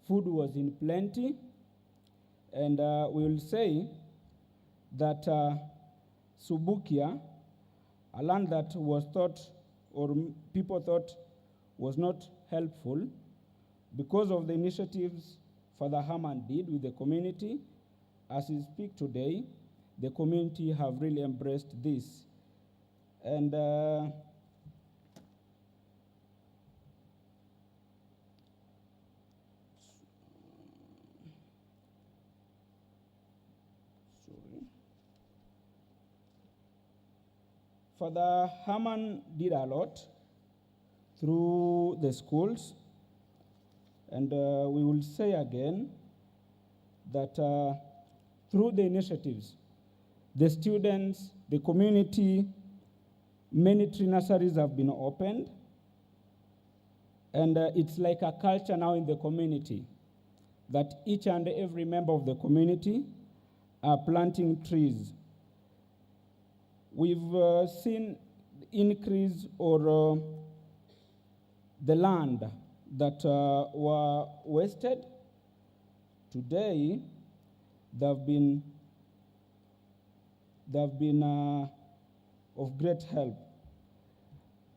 Speaker 8: food was in plenty, and we will say that Subukia, a land that was thought, or people thought was not helpful, because of the initiatives Father Herman did with the community, as we speak today, the community have really embraced this. And Father Herman did a lot through the schools, and we will say again that through the initiatives, the students, the community, many tree nurseries have been opened, and it's like a culture now in the community that each and every member of the community are planting trees. We've seen increase or the land that were wasted. Today, they've been of great help.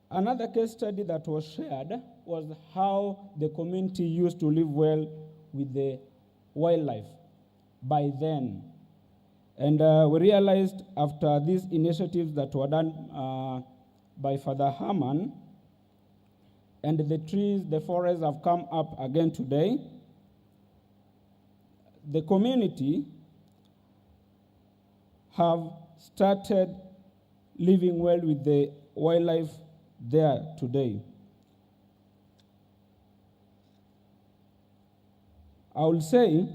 Speaker 8: Another case study that was shared was how the community used to live well with the wildlife by then. And we realized after these initiatives that were done by Father Herman, and the trees, the forests have come up again today. The community have started living well with the wildlife there today. I will say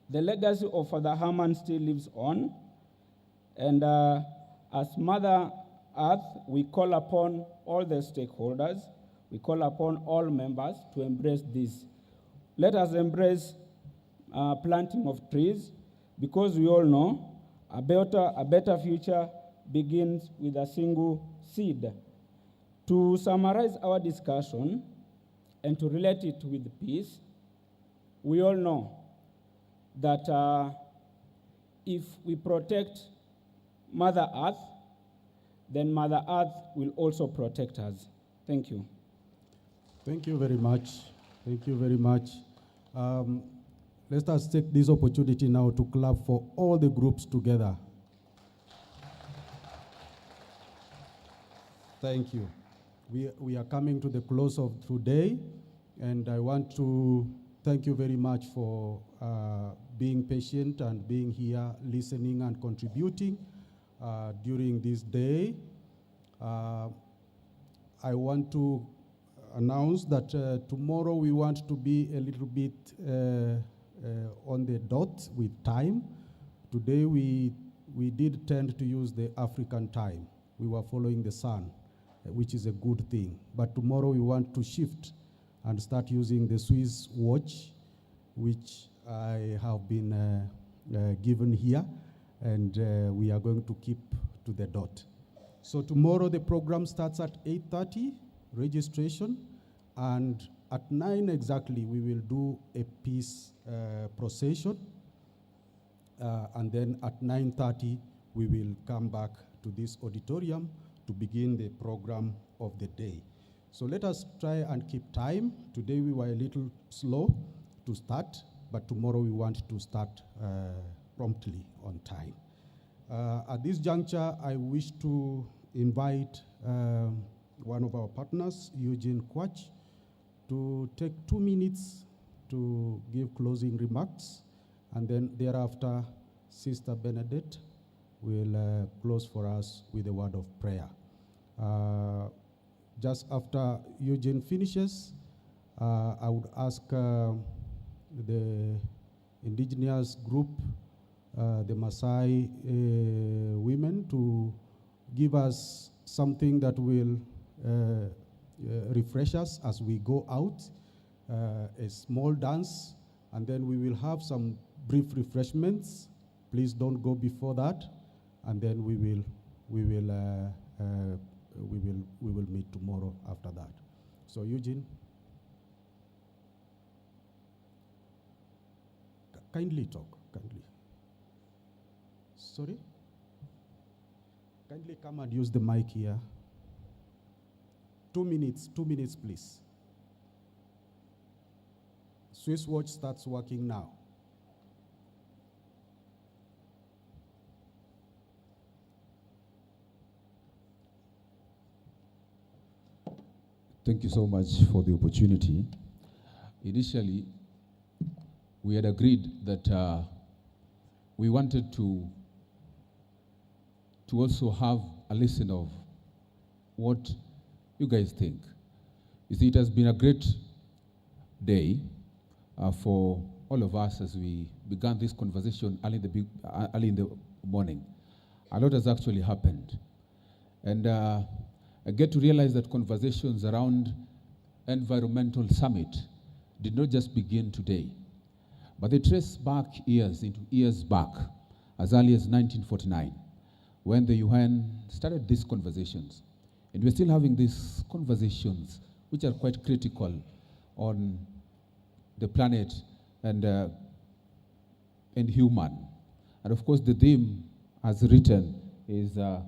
Speaker 8: the legacy of Father Herman still lives on, and as Mother Earth, we call upon all the stakeholders, we call upon all members to embrace this. Let us embrace planting of trees, because we all know a better future begins with a single seed. To summarize our discussion and to relate it with peace, we all know that if we protect Mother Earth, then Mother Earth will also protect us. Thank you.
Speaker 1: Thank you very much. Thank you very much. Let us take this opportunity now to clap for all the groups together. Thank you. We are coming to the close of today, and I want to thank you very much for being patient and being here, listening and contributing during this day. I want to announce that tomorrow we want to be a little bit on the dot with time. Today we did tend to use the African time. We were following the sun, which is a good thing. But tomorrow we want to shift and start using the Swiss watch, which I have been given here, and we are going to keep to the dot. So tomorrow the program starts at 8:30, registration, and at 9 exactly we will do a peace procession, and then at 9:30 we will come back to this auditorium to begin the program of the day. So let us try and keep time. Today we were a little slow to start, but tomorrow we want to start promptly on time. At this juncture, I wish to invite one of our partners, Eugene Kwach, to take 2 minutes to give closing remarks, and then thereafter, Sister Benedette will close for us with a word of prayer. Just after Eugene finishes, I would ask the indigenous group, the Maasai women, to give us something that will refresh us as we go out, a small dance, and then we will have some brief refreshments. Please don't go before that, and then we will meet tomorrow after that. So Eugene, kindly talk, kindly. Sorry? Kindly come and use the mic here. 2 minutes, please. Swiss watch starts working now.
Speaker 9: Thank you so much for the opportunity. Initially, we had agreed that we wanted to also have a listen of what you guys think. You see, it has been a great day for all of us as we began this conversation early in the morning. A lot has actually happened. And I get to realize that conversations around environmental summit did not just begin today, but they trace back years back, as early as 1949, when the UN started these conversations. And we're still having these conversations, which are quite critical on the planet and human. And of course, the theme, as written, is the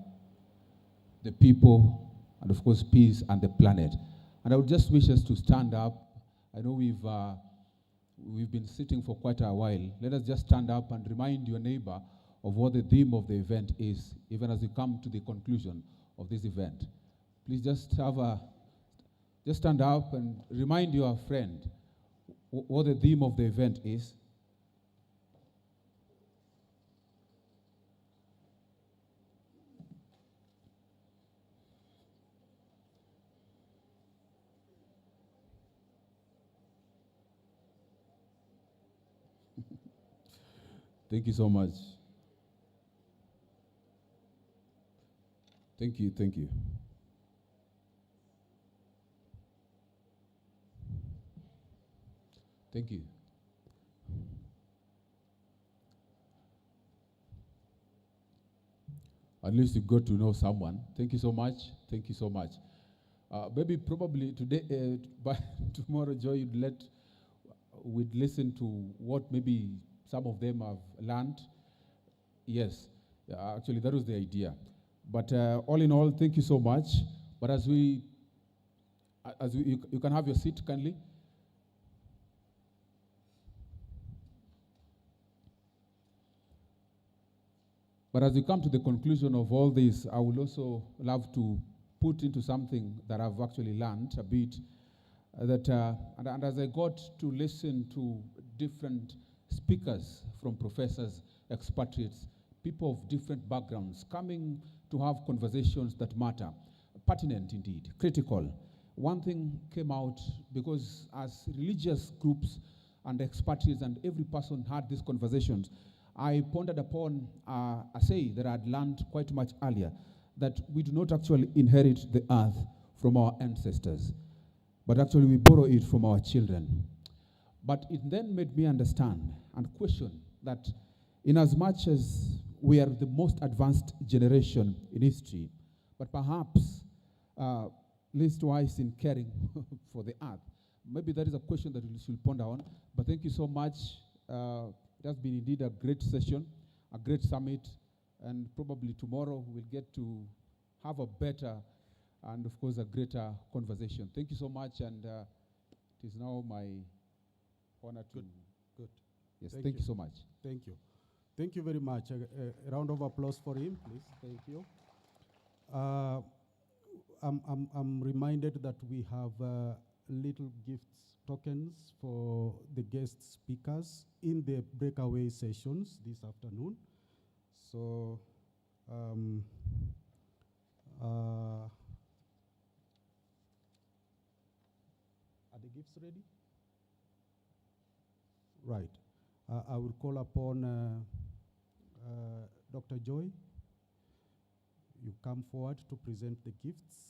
Speaker 9: people, and of course, peace and the planet. And I would just wish us to stand up. I know we've been sitting for quite a while. Let us just stand up and remind your neighbor of what the theme of the event is, even as we come to the conclusion of this event. Please just have just stand up and remind your friend what the theme of the event is. Thank you so much. Thank you, thank you. Thank you. At least you got to know someone. Thank you so much. Thank you so much. Maybe probably today, by tomorrow, Joy, we'd listen to what maybe some of them have learned. Yes, actually that was the idea. But all in all, thank you so much. But you can have your seat kindly. But as we come to the conclusion of all this, I would also love to put into something that I've actually learned a bit, and as I got to listen to different speakers from professors, expatriates, people of different backgrounds, coming to have conversations that matter, pertinent indeed, critical. One thing came out, because as religious groups and expatriates and every person had these conversations, I pondered upon a say that I'd learned quite much earlier, that we do not actually inherit the earth from our ancestors, but actually we borrow it from our children. But it then made me understand and question that in as much as we are the most advanced generation in history, but perhaps least wise in caring for the earth, maybe that is a question that we should ponder on. But thank you so much. It has been indeed a great session, a great summit, and probably tomorrow we'll get to have a better and, of course, a greater conversation. Thank you so much, and it is now my honor to...
Speaker 1: Good.
Speaker 9: Yes, thank you so much.
Speaker 1: Thank you. Thank you very much. A round of applause for him, please. Thank you. I'm reminded that we have little gifts, tokens for the guest speakers in the breakaway sessions this afternoon. So, are the gifts ready? Right. I will call upon Dr. Joy. You come forward to present the gifts.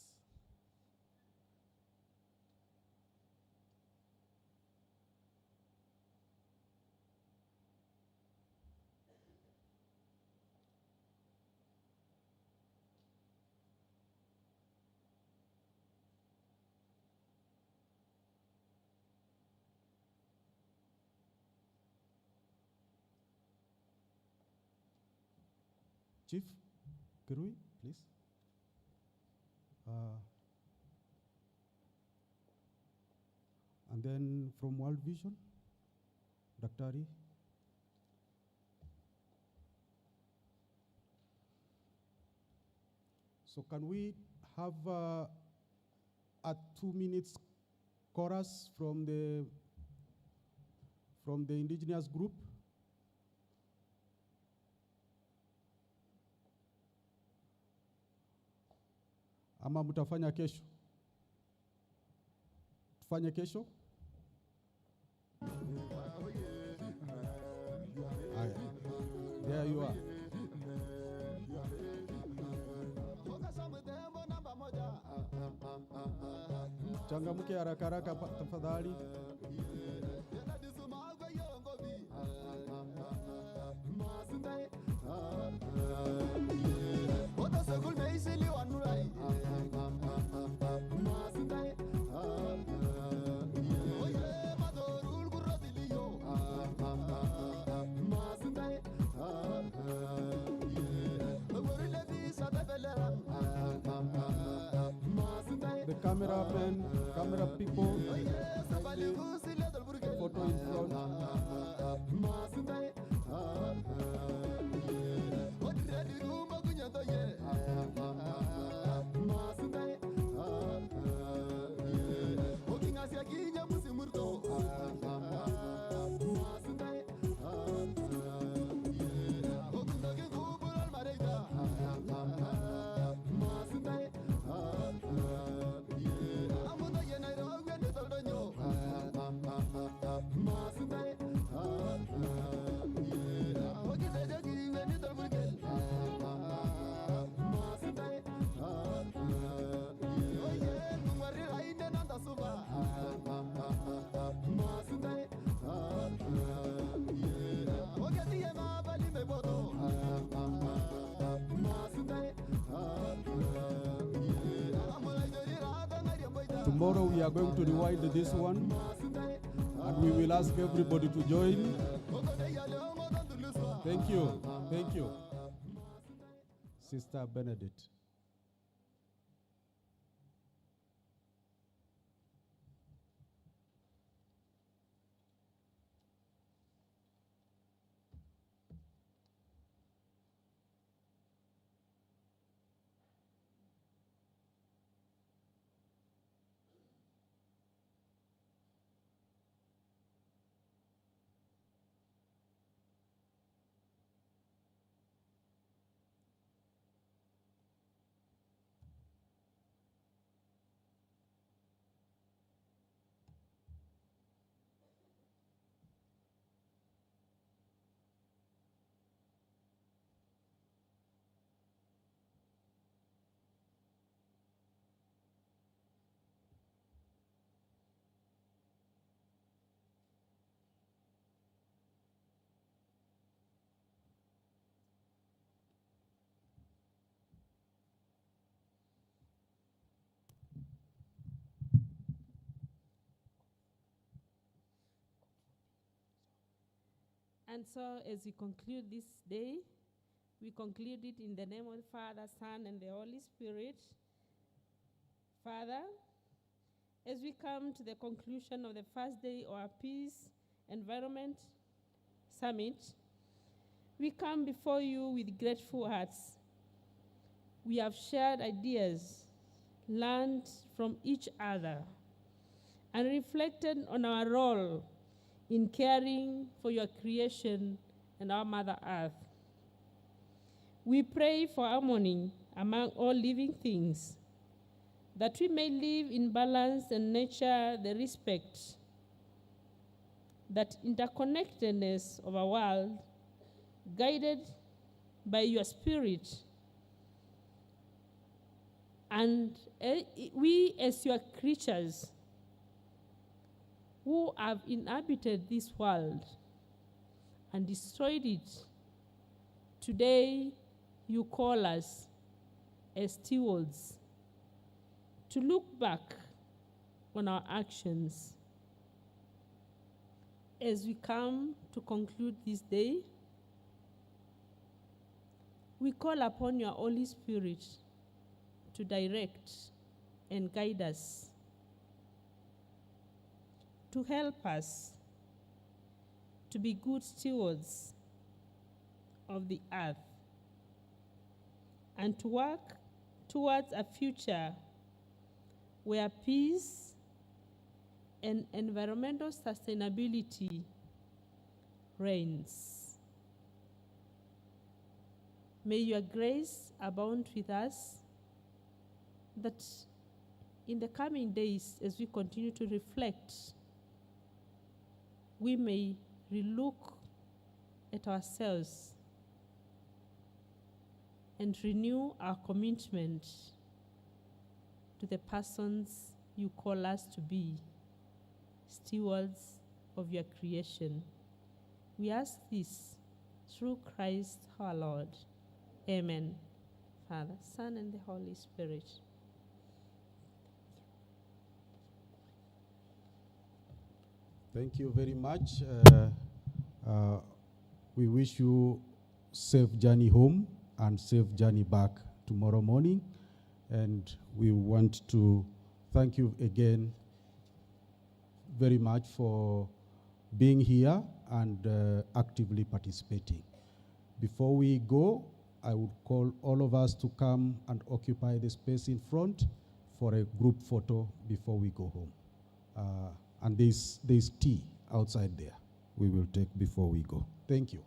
Speaker 1: Chief Kirui, please. And then from World Vision, Daktari. So can we have a 2 minutes chorus from the indigenous group? Ama mutafanya kesho? Tufanye kesho? There you are. Changamke haraka haraka tafadhali. The cameramen, camera people, photo in front. Tomorrow we are going to rewind this one, and we will ask everybody to join. Thank you. Thank you. Sister Benedict.
Speaker 10: And so as we conclude this day, we conclude it in the name of the Father, Son, and the Holy Spirit. Father, as we come to the conclusion of the first day of our Peace Environment Summit, we come before you with grateful hearts. We have shared ideas, learned from each other, and reflected on our role in caring for your creation and our Mother Earth. We pray for harmony among all living things, that we may live in balance and nurture the respect, that interconnectedness of our world, guided by your Spirit. And we as your creatures who have inhabited this world and destroyed it, today you call us as stewards to look back on our actions. As we come to conclude this day, we call upon your Holy Spirit to direct and guide us, to help us to be good stewards of the earth and to work towards a future where peace and environmental sustainability reigns. May your grace abound with us, that in the coming days, as we continue to reflect, we may relook at ourselves and renew our commitment to the persons you call us to be, stewards of your creation. We ask this through Christ our Lord. Amen. Father, Son, and the Holy Spirit.
Speaker 1: Thank you very much. We wish you safe journey home and safe journey back tomorrow morning. And we want to thank you again very much for being here and actively participating. Before we go, I would call all of us to come and occupy the space in front for a group photo before we go home. And there's tea outside there we will take before we go. Thank you.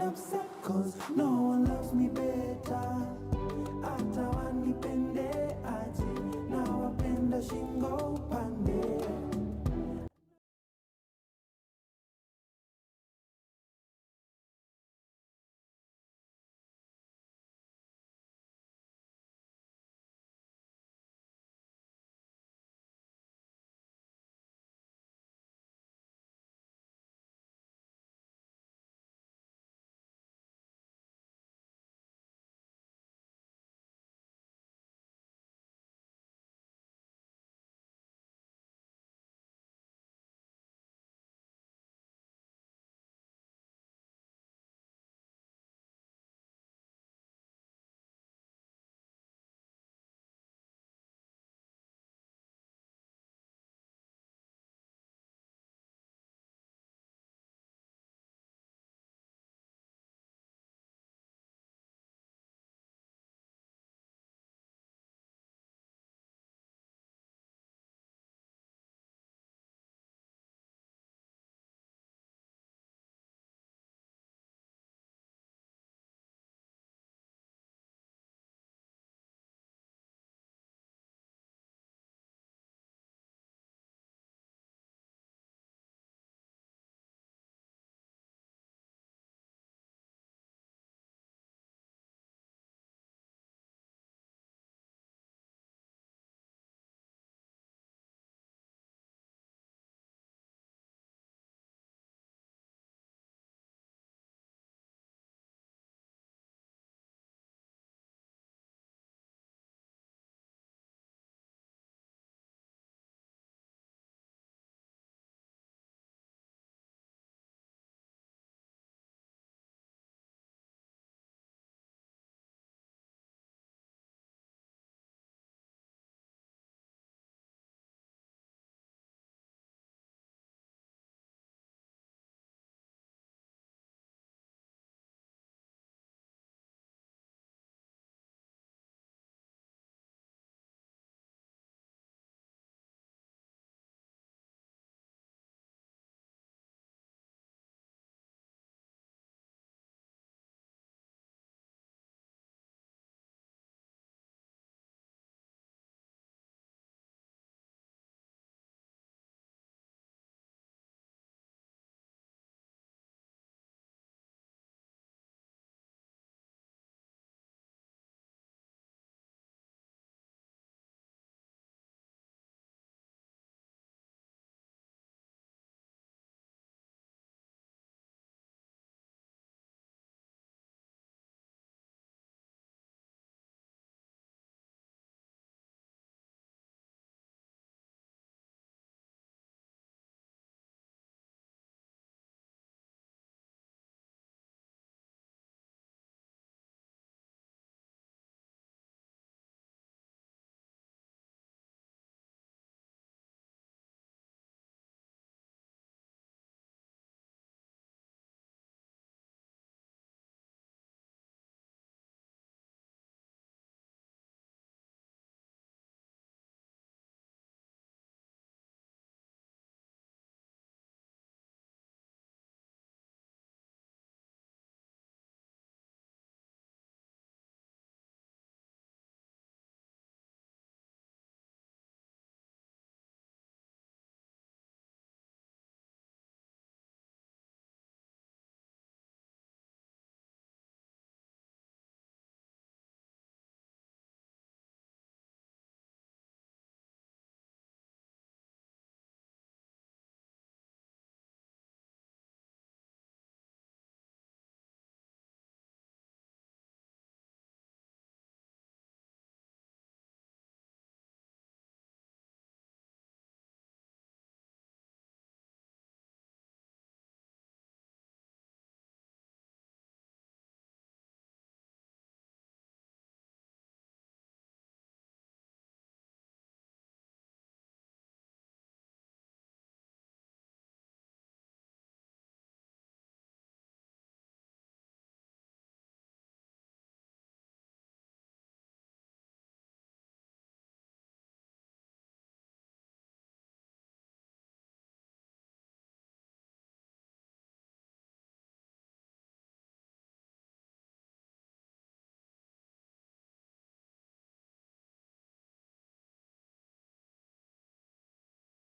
Speaker 3: Upset cause no one loves me better. Hata wanipende aje na wapenda shingo pa